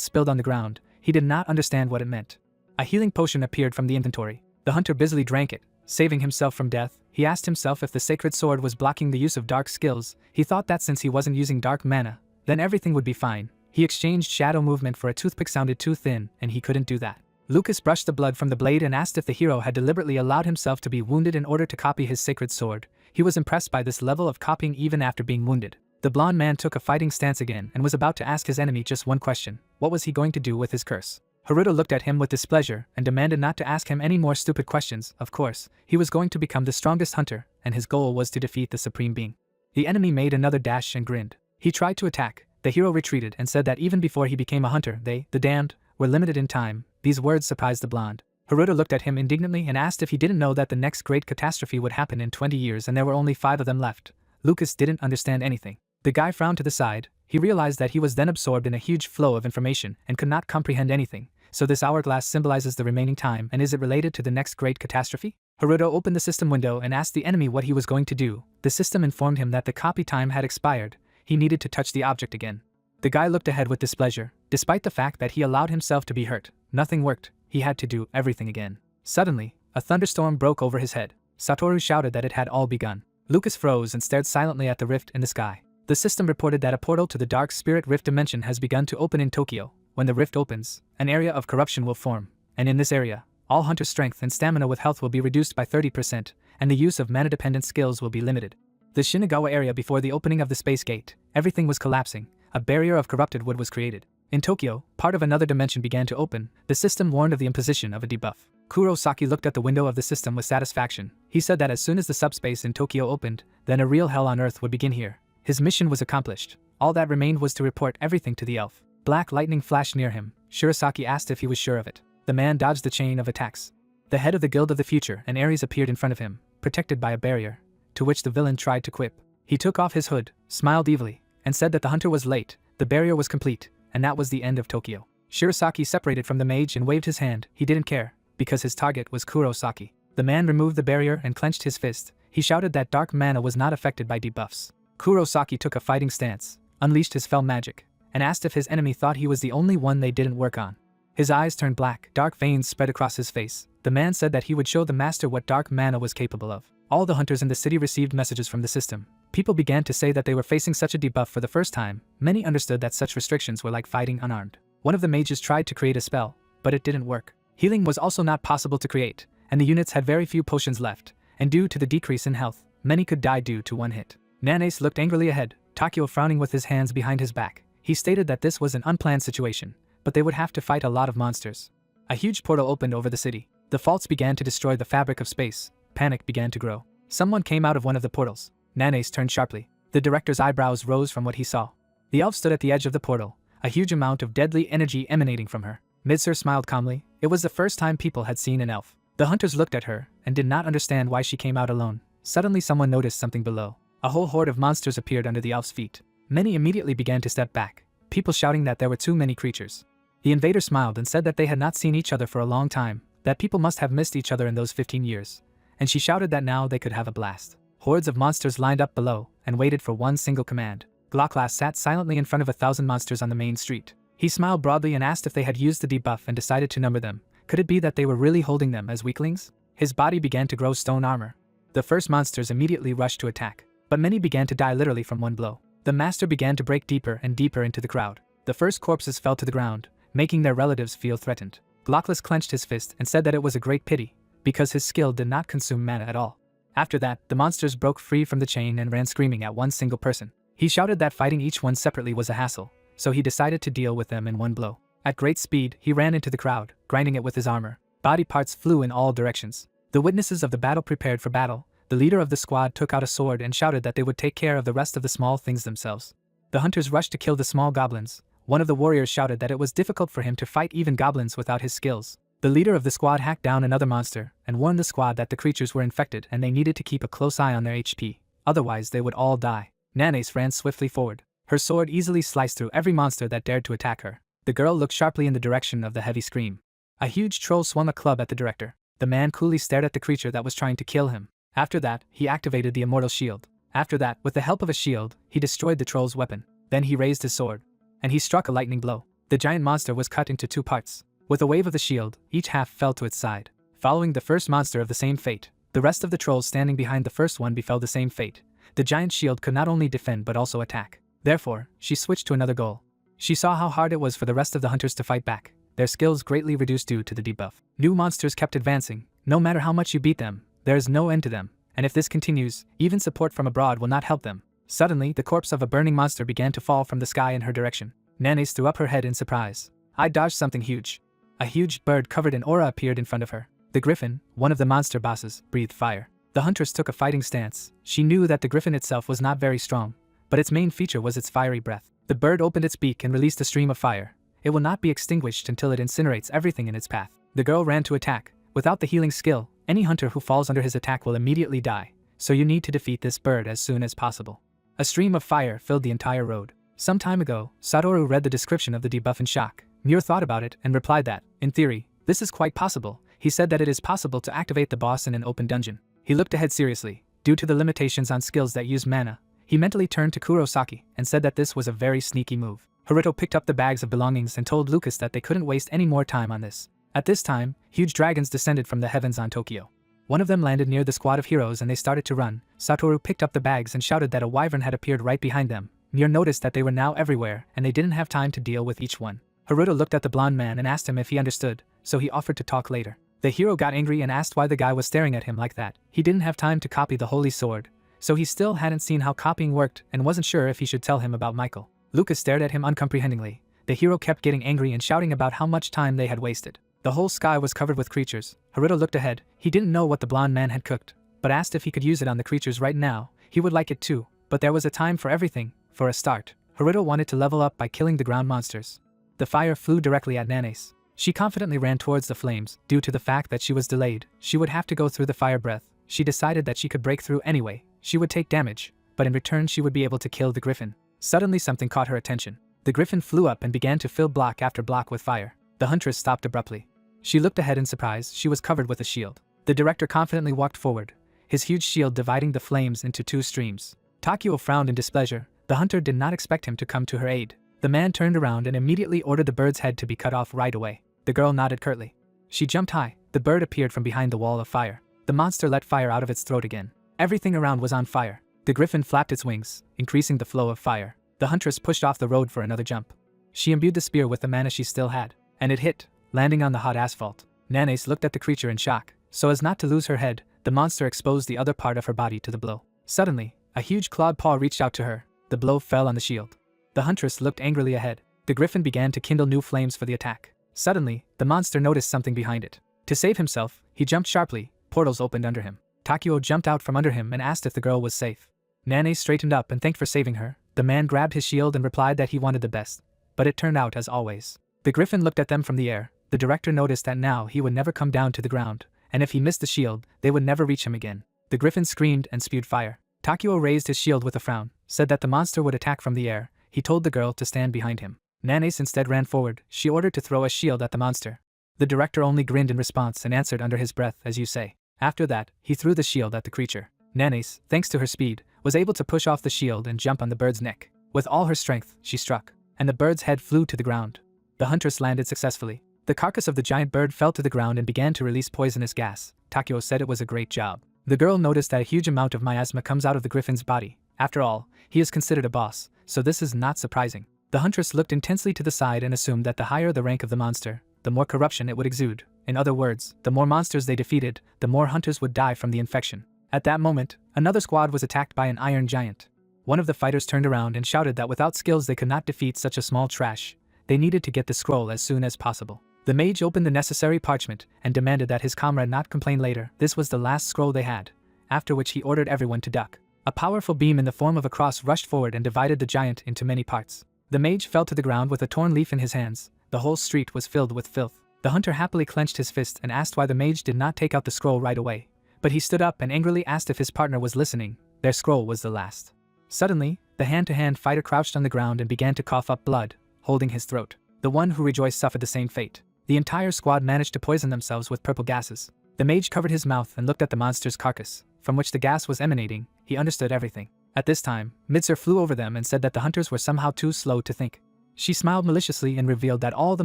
[SPEAKER 1] spilled on the ground. He did not understand what it meant. A healing potion appeared from the inventory. The hunter busily drank it, saving himself from death. He asked himself if the sacred sword was blocking the use of dark skills. He thought that since he wasn't using dark mana, then everything would be fine. He exchanged shadow movement for a toothpick sounded too thin, and he couldn't do that. Lucas brushed the blood from the blade and asked if the hero had deliberately allowed himself to be wounded in order to copy his sacred sword. He was impressed by this level of copying even after being wounded. The blonde man took a fighting stance again and was about to ask his enemy just one question. What was he going to do with his curse? Haruto looked at him with displeasure and demanded not to ask him any more stupid questions. Of course, he was going to become the strongest hunter, and his goal was to defeat the supreme being. The enemy made another dash and grinned. He tried to attack. The hero retreated and said that even before he became a hunter, they, the damned, were limited in time. These words surprised the blonde. Haruto looked at him indignantly and asked if he didn't know that the next great catastrophe would happen in 20 years and there were only 5 of them left. Lucas didn't understand anything. The guy frowned to the side. He realized that he was then absorbed in a huge flow of information and could not comprehend anything. So this hourglass symbolizes the remaining time, and is it related to the next great catastrophe? Haruto opened the system window and asked the enemy what he was going to do. The system informed him that the copy time had expired. He needed to touch the object again. The guy looked ahead with displeasure. Despite the fact that he allowed himself to be hurt, nothing worked. He had to do everything again. Suddenly, a thunderstorm broke over his head. Satoru shouted that it had all begun. Lucas froze and stared silently at the rift in the sky. The system reported that a portal to the Dark Spirit Rift dimension has begun to open in Tokyo. When the rift opens, an area of corruption will form, and in this area, all hunter strength and stamina with health will be reduced by 30%, and the use of mana-dependent skills will be limited. The Shinagawa area before the opening of the space gate, everything was collapsing. A barrier of corrupted wood was created. In Tokyo, part of another dimension began to open. The system warned of the imposition of a debuff. Kurosaki looked at the window of the system with satisfaction. He said that as soon as the subspace in Tokyo opened, then a real hell on earth would begin here. His mission was accomplished. All that remained was to report everything to the elf. Black lightning flashed near him. Shirasaki asked if he was sure of it. The man dodged the chain of attacks. The head of the Guild of the Future and Ares appeared in front of him, protected by a barrier, to which the villain tried to quip. He took off his hood, smiled evilly, and said that the hunter was late, the barrier was complete, and that was the end of Tokyo. Shirosaki separated from the mage and waved his hand. He didn't care, because his target was Kurosaki. The man removed the barrier and clenched his fist. He shouted that dark mana was not affected by debuffs. Kurosaki took a fighting stance, unleashed his fell magic, and asked if his enemy thought he was the only one they didn't work on. His eyes turned black, dark veins spread across his face. The man said that he would show the master what dark mana was capable of. All the hunters in the city received messages from the system. People began to say that they were facing such a debuff for the first time. Many understood that such restrictions were like fighting unarmed. One of the mages tried to create a spell, but it didn't work. Healing was also not possible to create, and the units had very few potions left, and due to the decrease in health, many could die due to one hit. Nanace looked angrily ahead, Takio frowning with his hands behind his back. He stated that this was an unplanned situation, but they would have to fight a lot of monsters. A huge portal opened over the city. The faults began to destroy the fabric of space. Panic began to grow. Someone came out of one of the portals. Nanace turned sharply. The director's eyebrows rose from what he saw. The elf stood at the edge of the portal, a huge amount of deadly energy emanating from her. Midsir smiled calmly. It was the first time people had seen an elf. The hunters looked at her and did not understand why she came out alone. Suddenly someone noticed something below. A whole horde of monsters appeared under the elf's feet. Many immediately began to step back, people shouting that there were too many creatures. The invader smiled and said that they had not seen each other for a long time, that people must have missed each other in those 15 years. And she shouted that now they could have a blast. Hordes of monsters lined up below and waited for one single command. Glocklas sat silently in front of 1,000 monsters on the main street. He smiled broadly and asked if they had used the debuff and decided to number them. Could it be that they were really holding them as weaklings? His body began to grow stone armor. The first monsters immediately rushed to attack, but many began to die literally from one blow. The master began to break deeper and deeper into the crowd. The first corpses fell to the ground, making their relatives feel threatened. Glocklas clenched his fist and said that it was a great pity, because his skill did not consume mana at all. After that, the monsters broke free from the chain and ran screaming at one single person. He shouted that fighting each one separately was a hassle, so he decided to deal with them in one blow. At great speed, he ran into the crowd, grinding it with his armor. Body parts flew in all directions. The witnesses of the battle prepared for battle. The leader of the squad took out a sword and shouted that they would take care of the rest of the small things themselves. The hunters rushed to kill the small goblins. One of the warriors shouted that it was difficult for him to fight even goblins without his skills. The leader of the squad hacked down another monster and warned the squad that the creatures were infected and they needed to keep a close eye on their HP, otherwise they would all die. Nanace ran swiftly forward. Her sword easily sliced through every monster that dared to attack her. The girl looked sharply in the direction of the heavy scream. A huge troll swung a club at the director. The man coolly stared at the creature that was trying to kill him. After that, he activated the immortal shield. After that, with the help of a shield, he destroyed the troll's weapon. Then he raised his sword, and he struck a lightning blow. The giant monster was cut into two parts. With a wave of the shield, each half fell to its side. Following the first monster of the same fate, the rest of the trolls standing behind the first one befell the same fate. The giant shield could not only defend but also attack. Therefore, she switched to another goal. She saw how hard it was for the rest of the hunters to fight back. Their skills greatly reduced due to the debuff. New monsters kept advancing. No matter how much you beat them, there is no end to them. And if this continues, even support from abroad will not help them. Suddenly, the corpse of a burning monster began to fall from the sky in her direction. Nanace threw up her head in surprise. I dodged something huge. A huge bird covered in aura appeared in front of her. The griffin, one of the monster bosses, breathed fire. The huntress took a fighting stance. She knew that the griffin itself was not very strong, but its main feature was its fiery breath. The bird opened its beak and released a stream of fire. It will not be extinguished until it incinerates everything in its path. The girl ran to attack. Without the healing skill, any hunter who falls under his attack will immediately die, so you need to defeat this bird as soon as possible. A stream of fire filled the entire road. Some time ago, Satoru read the description of the debuff in shock. Muir thought about it and replied that, in theory, this is quite possible. He said that it is possible to activate the boss in an open dungeon. He looked ahead seriously. Due to the limitations on skills that use mana, he mentally turned to Kurosaki and said that this was a very sneaky move. Haruto picked up the bags of belongings and told Lucas that they couldn't waste any more time on this. At this time, huge dragons descended from the heavens on Tokyo. One of them landed near the squad of heroes and they started to run. Satoru picked up the bags and shouted that a wyvern had appeared right behind them. Nier noticed that they were now everywhere and they didn't have time to deal with each one. Haruto looked at the blonde man and asked him if he understood, so he offered to talk later. The hero got angry and asked why the guy was staring at him like that. He didn't have time to copy the holy sword, so he still hadn't seen how copying worked and wasn't sure if he should tell him about Michael. Lucas stared at him uncomprehendingly. The hero kept getting angry and shouting about how much time they had wasted. The whole sky was covered with creatures. Haruto looked ahead. He didn't know what the blonde man had cooked, but asked if he could use it on the creatures right now. He would like it too, but there was a time for everything. For a start, Haruto wanted to level up by killing the ground monsters. The fire flew directly at Nanace. She confidently ran towards the flames. Due to the fact that she was delayed, she would have to go through the fire breath. She decided that she could break through anyway. She would take damage, but in return she would be able to kill the griffin. Suddenly something caught her attention. The griffin flew up and began to fill block after block with fire. The huntress stopped abruptly. She looked ahead in surprise. She was covered with a shield. The director confidently walked forward, his huge shield dividing the flames into two streams. Takeo frowned in displeasure. The hunter did not expect him to come to her aid. The man turned around and immediately ordered the bird's head to be cut off right away. The girl nodded curtly. She jumped high. The bird appeared from behind the wall of fire. The monster let fire out of its throat again. Everything around was on fire. The griffin flapped its wings, increasing the flow of fire. The huntress pushed off the road for another jump. She imbued the spear with the mana she still had, and it hit, landing on the hot asphalt. Nanace looked at the creature in shock. So as not to lose her head, the monster exposed the other part of her body to the blow. Suddenly, a huge clawed paw reached out to her. The blow fell on the shield. The huntress looked angrily ahead. The griffin began to kindle new flames for the attack. Suddenly, the monster noticed something behind it. To save himself, he jumped sharply. Portals opened under him. Takeo jumped out from under him and asked if the girl was safe. Nanae straightened up and thanked for saving her. The man grabbed his shield and replied that he wanted the best. But it turned out as always. The griffin looked at them from the air. The director noticed that now he would never come down to the ground, and if he missed the shield, they would never reach him again. The griffin screamed and spewed fire. Takeo raised his shield with a frown, said that the monster would attack from the air. He told the girl to stand behind him. Nanace instead ran forward. She ordered to throw a shield at the monster. The director only grinned in response and answered under his breath, as you say. After that, he threw the shield at the creature. Nanace, thanks to her speed, was able to push off the shield and jump on the bird's neck. With all her strength, she struck, and the bird's head flew to the ground. The huntress landed successfully. The carcass of the giant bird fell to the ground and began to release poisonous gas. Takeo said it was a great job. The girl noticed that a huge amount of miasma comes out of the griffin's body. After all, he is considered a boss, so this is not surprising. The huntress looked intensely to the side and assumed that the higher the rank of the monster, the more corruption it would exude. In other words, the more monsters they defeated, the more hunters would die from the infection. At that moment, another squad was attacked by an iron giant. One of the fighters turned around and shouted that without skills they could not defeat such a small trash. They needed to get the scroll as soon as possible. The mage opened the necessary parchment and demanded that his comrade not complain later. This was the last scroll they had, after which he ordered everyone to duck. A powerful beam in the form of a cross rushed forward and divided the giant into many parts. The mage fell to the ground with a torn leaf in his hands. The whole street was filled with filth. The hunter happily clenched his fist and asked why the mage did not take out the scroll right away. But he stood up and angrily asked if his partner was listening. Their scroll was the last. Suddenly, the hand-to-hand fighter crouched on the ground and began to cough up blood, holding his throat. The one who rejoiced suffered the same fate. The entire squad managed to poison themselves with purple gases. The mage covered his mouth and looked at the monster's carcass, from which the gas was emanating. He understood everything. At this time, Midser flew over them and said that the hunters were somehow too slow to think. She smiled maliciously and revealed that all the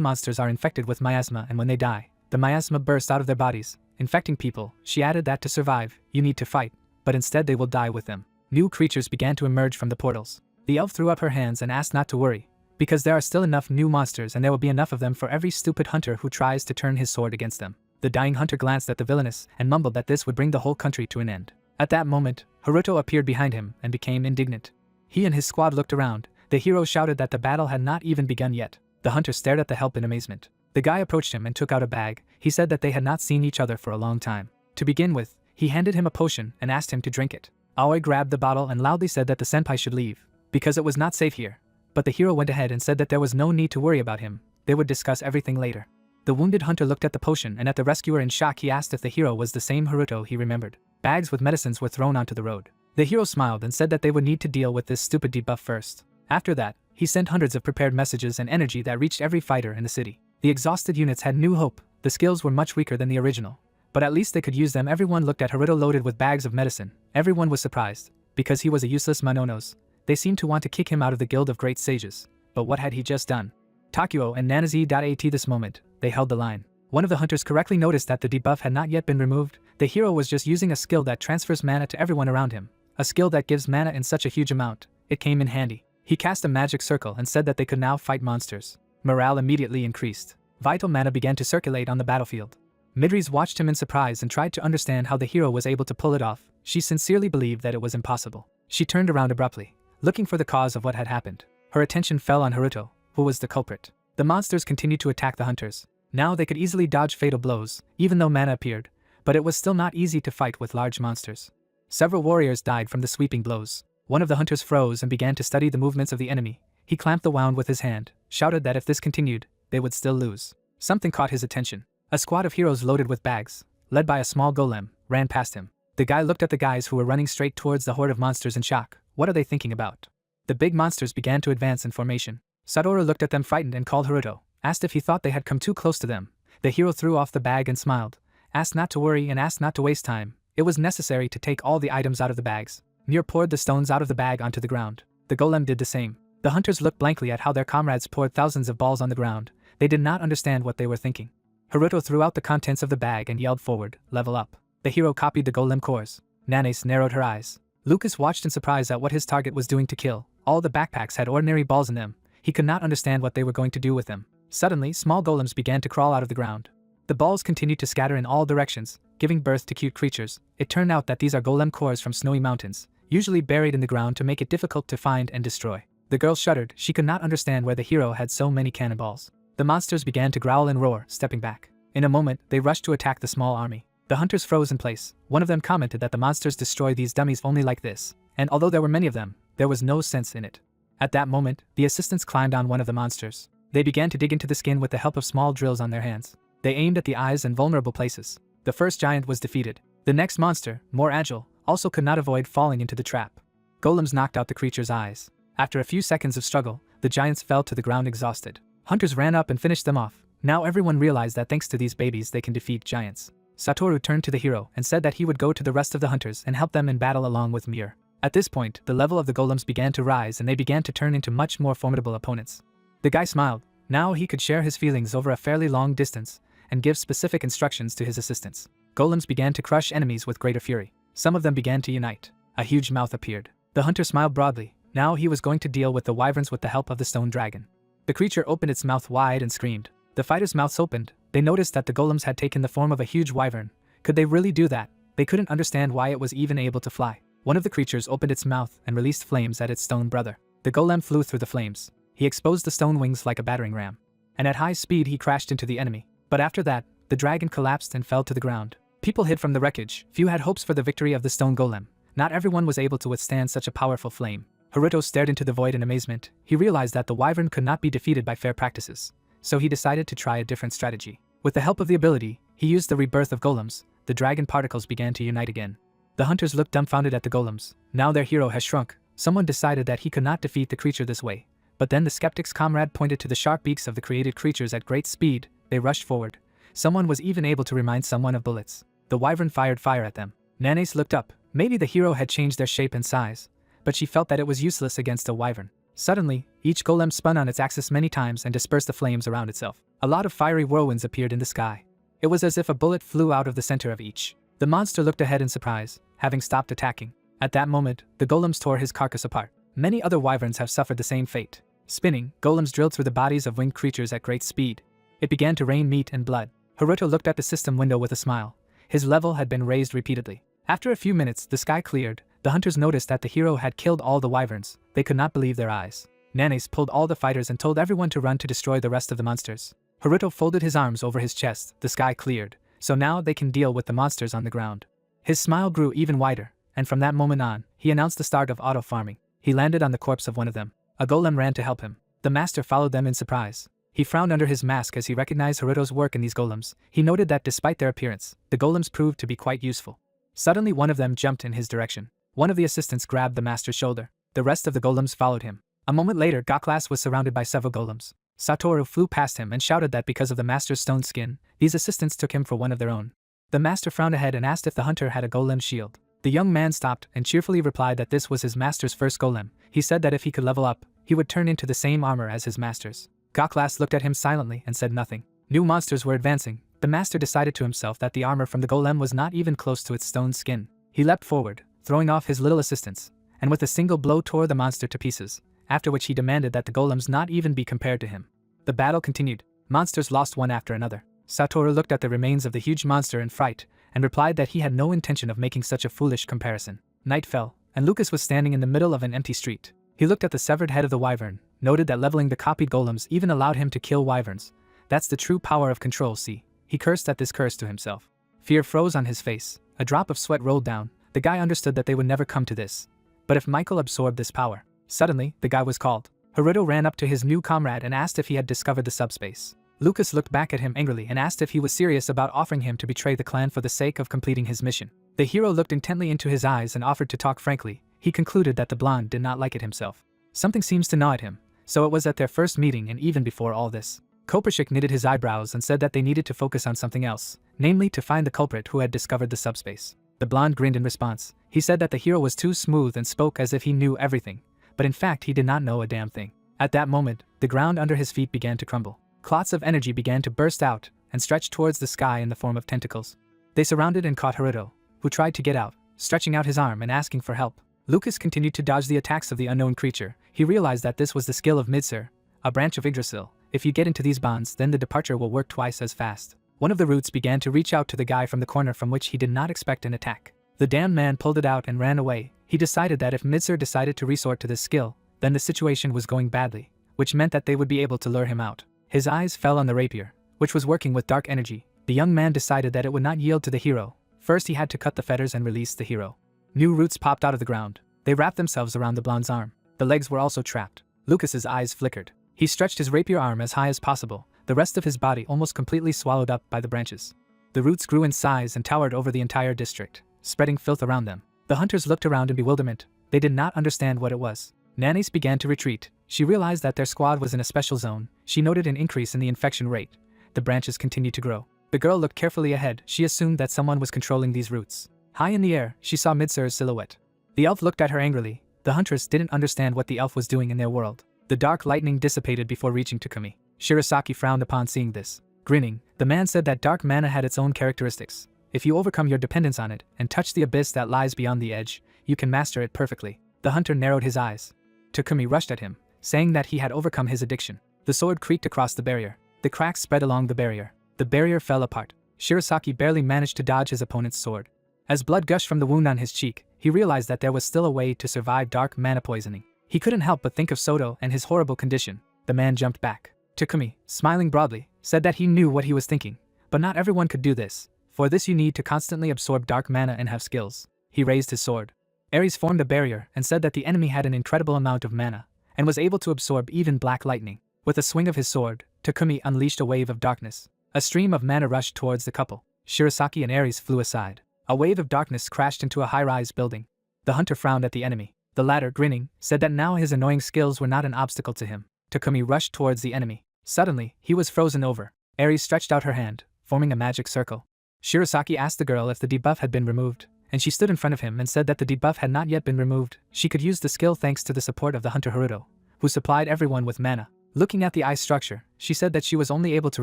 [SPEAKER 1] monsters are infected with miasma, and when they die, the miasma bursts out of their bodies, infecting people. She added that to survive, you need to fight, but instead they will die with them. New creatures began to emerge from the portals. The elf threw up her hands and asked not to worry, because there are still enough new monsters and there will be enough of them for every stupid hunter who tries to turn his sword against them. The dying hunter glanced at the villainess and mumbled that this would bring the whole country to an end. At that moment, Haruto appeared behind him and became indignant. He and his squad looked around. The hero shouted that the battle had not even begun yet. The hunter stared at the help in amazement. The guy approached him and took out a bag. He said that they had not seen each other for a long time. To begin with, he handed him a potion and asked him to drink it. Aoi grabbed the bottle and loudly said that the senpai should leave, because it was not safe here. But the hero went ahead and said that there was no need to worry about him. They would discuss everything later. The wounded hunter looked at the potion and at the rescuer in shock. He asked if the hero was the same Haruto he remembered. Bags with medicines were thrown onto the road. The hero smiled and said that they would need to deal with this stupid debuff first. After that, he sent hundreds of prepared messages and energy that reached every fighter in the city. The exhausted units had new hope. The skills were much weaker than the original, but at least they could use them. Everyone looked at Haruto loaded with bags of medicine. Everyone was surprised, because he was a useless Mononos. They seemed to want to kick him out of the Guild of Great Sages. But what had he just done? Takeo and Nanaze.at this moment, they held the line. One of the hunters correctly noticed that the debuff had not yet been removed. The hero was just using a skill that transfers mana to everyone around him. A skill that gives mana in such a huge amount. It came in handy. He cast a magic circle and said that they could now fight monsters. Morale immediately increased. Vital mana began to circulate on the battlefield. Midris watched him in surprise and tried to understand how the hero was able to pull it off. She sincerely believed that it was impossible. She turned around abruptly, looking for the cause of what had happened. Her attention fell on Haruto, who was the culprit. The monsters continued to attack the hunters. Now they could easily dodge fatal blows, even though mana appeared, but it was still not easy to fight with large monsters. Several warriors died from the sweeping blows. One of the hunters froze and began to study the movements of the enemy. He clamped the wound with his hand, shouted that if this continued, they would still lose. Something caught his attention. A squad of heroes loaded with bags, led by a small golem, ran past him. The guy looked at the guys who were running straight towards the horde of monsters in shock. What are they thinking about? The big monsters began to advance in formation. Satoru looked at them frightened and called Haruto, asked if he thought they had come too close to them. The hero threw off the bag and smiled, asked not to worry and asked not to waste time. It was necessary to take all the items out of the bags. Mir poured the stones out of the bag onto the ground. The golem did the same. The hunters looked blankly at how their comrades poured thousands of balls on the ground. They did not understand what they were thinking. Haruto threw out the contents of the bag and yelled forward, "Level up." The hero copied the golem cores. Nanace narrowed her eyes. Lucas watched in surprise at what his target was doing to kill. All the backpacks had ordinary balls in them. He could not understand what they were going to do with them. Suddenly, small golems began to crawl out of the ground. The balls continued to scatter in all directions, giving birth to cute creatures. It turned out that these are golem cores from snowy mountains, usually buried in the ground to make it difficult to find and destroy. The girl shuddered. She could not understand where the hero had so many cannonballs. The monsters began to growl and roar, stepping back. In a moment, they rushed to attack the small army. The hunters froze in place. One of them commented that the monsters destroy these dummies only like this, and although there were many of them, there was no sense in it. At that moment, the assistants climbed on one of the monsters. They began to dig into the skin with the help of small drills on their hands. They aimed at the eyes and vulnerable places. The first giant was defeated. The next monster, more agile, also could not avoid falling into the trap. Golems knocked out the creature's eyes. After a few seconds of struggle, the giants fell to the ground exhausted. Hunters ran up and finished them off. Now everyone realized that thanks to these babies they can defeat giants. Satoru turned to the hero and said that he would go to the rest of the hunters and help them in battle along with Mir. At this point, the level of the golems began to rise and they began to turn into much more formidable opponents. The guy smiled. Now he could share his feelings over a fairly long distance and give specific instructions to his assistants. Golems began to crush enemies with greater fury. Some of them began to unite. A huge mouth appeared. The hunter smiled broadly. Now he was going to deal with the wyverns with the help of the stone dragon. The creature opened its mouth wide and screamed. The fighters' mouths opened. They noticed that the golems had taken the form of a huge wyvern. Could they really do that? They couldn't understand why it was even able to fly. One of the creatures opened its mouth and released flames at its stone brother. The golem flew through the flames. He exposed the stone wings like a battering ram. And at high speed he crashed into the enemy. But after that, the dragon collapsed and fell to the ground. People hid from the wreckage. Few had hopes for the victory of the stone golem. Not everyone was able to withstand such a powerful flame. Haruto stared into the void in amazement. He realized that the wyvern could not be defeated by fair practices. So he decided to try a different strategy. With the help of the ability, he used the rebirth of golems. The dragon particles began to unite again. The hunters looked dumbfounded at the golems. Now their hero has shrunk. Someone decided that he could not defeat the creature this way. But then the skeptic's comrade pointed to the sharp beaks of the created creatures at great speed. They rushed forward. Someone was even able to remind someone of bullets. The wyvern fired fire at them. Nanace looked up. Maybe the hero had changed their shape and size, but she felt that it was useless against a wyvern. Suddenly, each golem spun on its axis many times and dispersed the flames around itself. A lot of fiery whirlwinds appeared in the sky. It was as if a bullet flew out of the center of each. The monster looked ahead in surprise, having stopped attacking. At that moment, the golems tore his carcass apart. Many other wyverns have suffered the same fate. Spinning, golems drilled through the bodies of winged creatures at great speed. It began to rain meat and blood. Haruto looked at the system window with a smile. His level had been raised repeatedly. After a few minutes, the sky cleared. The hunters noticed that the hero had killed all the wyverns. They could not believe their eyes. Nanace pulled all the fighters and told everyone to run to destroy the rest of the monsters. Haruto folded his arms over his chest. The sky cleared. So now they can deal with the monsters on the ground. His smile grew even wider, and from that moment on, he announced the start of auto farming. He landed on the corpse of one of them. A golem ran to help him. The master followed them in surprise. He frowned under his mask as he recognized Haruto's work in these golems. He noted that despite their appearance, the golems proved to be quite useful. Suddenly one of them jumped in his direction. One of the assistants grabbed the master's shoulder. The rest of the golems followed him. A moment later, Gaklas was surrounded by several golems. Satoru flew past him and shouted that because of the master's stone skin, these assistants took him for one of their own. The master frowned ahead and asked if the hunter had a golem shield. The young man stopped and cheerfully replied that this was his master's first golem. He said that if he could level up, he would turn into the same armor as his master's. Gaklas looked at him silently and said nothing. New monsters were advancing. The master decided to himself that the armor from the golem was not even close to its stone skin. He leapt forward, throwing off his little assistants, and with a single blow tore the monster to pieces, after which he demanded that the golems not even be compared to him. The battle continued. Monsters lost one after another. Satoru looked at the remains of the huge monster in fright, and replied that he had no intention of making such a foolish comparison. Night fell, and Lucas was standing in the middle of an empty street. He looked at the severed head of the wyvern, noted that leveling the copied golems even allowed him to kill wyverns. That's the true power of control, see? He cursed at this curse to himself. Fear froze on his face. A drop of sweat rolled down. The guy understood that they would never come to this. But if Michael absorbed this power. Suddenly, the guy was called. Haruto ran up to his new comrade and asked if he had discovered the subspace. Lucas looked back at him angrily and asked if he was serious about offering him to betray the clan for the sake of completing his mission. The hero looked intently into his eyes and offered to talk frankly. He concluded that the blonde did not like it himself. Something seems to gnaw at him, so it was at their first meeting and even before all this. Kopershik knitted his eyebrows and said that they needed to focus on something else, namely to find the culprit who had discovered the subspace. The blonde grinned in response. He said that the hero was too smooth and spoke as if he knew everything, but in fact he did not know a damn thing. At that moment, the ground under his feet began to crumble. Clots of energy began to burst out and stretch towards the sky in the form of tentacles. They surrounded and caught Haruto, who tried to get out, stretching out his arm and asking for help. Lucas continued to dodge the attacks of the unknown creature. He realized that this was the skill of Midsir, a branch of Yggdrasil. If you get into these bonds, then the departure will work twice as fast. One of the roots began to reach out to the guy from the corner from which he did not expect an attack. The damned man pulled it out and ran away. He decided that if Midsir decided to resort to this skill, then the situation was going badly, which meant that they would be able to lure him out. His eyes fell on the rapier, which was working with dark energy. The young man decided that it would not yield to the hero. First he had to cut the fetters and release the hero. New roots popped out of the ground. They wrapped themselves around the blonde's arm. The legs were also trapped. Lucas's eyes flickered. He stretched his rapier arm as high as possible, the rest of his body almost completely swallowed up by the branches. The roots grew in size and towered over the entire district, spreading filth around them. The hunters looked around in bewilderment. They did not understand what it was. Nanis began to retreat. She realized that their squad was in a special zone. She noted an increase in the infection rate. The branches continued to grow. The girl looked carefully ahead. She assumed that someone was controlling these roots. High in the air, she saw Midsir's silhouette. The elf looked at her angrily. The huntress didn't understand what the elf was doing in their world. The dark lightning dissipated before reaching Takumi. Shirasaki frowned upon seeing this. Grinning, the man said that dark mana had its own characteristics. If you overcome your dependence on it and touch the abyss that lies beyond the edge, you can master it perfectly. The hunter narrowed his eyes. Takumi rushed at him, saying that he had overcome his addiction. The sword creaked across the barrier. The cracks spread along the barrier. The barrier fell apart. Shirasaki barely managed to dodge his opponent's sword. As blood gushed from the wound on his cheek, he realized that there was still a way to survive dark mana poisoning. He couldn't help but think of Soto and his horrible condition. The man jumped back. Takumi, smiling broadly, said that he knew what he was thinking. But not everyone could do this. For this you need to constantly absorb dark mana and have skills. He raised his sword. Ares formed a barrier and said that the enemy had an incredible amount of mana, and was able to absorb even black lightning. With a swing of his sword, Takumi unleashed a wave of darkness. A stream of mana rushed towards the couple. Shirasaki and Ares flew aside. A wave of darkness crashed into a high-rise building. The hunter frowned at the enemy. The latter, grinning, said that now his annoying skills were not an obstacle to him. Takumi rushed towards the enemy. Suddenly, he was frozen over. Ares stretched out her hand, forming a magic circle. Shirasaki asked the girl if the debuff had been removed, and she stood in front of him and said that the debuff had not yet been removed. She could use the skill thanks to the support of the hunter Haruto, who supplied everyone with mana. Looking at the ice structure, she said that she was only able to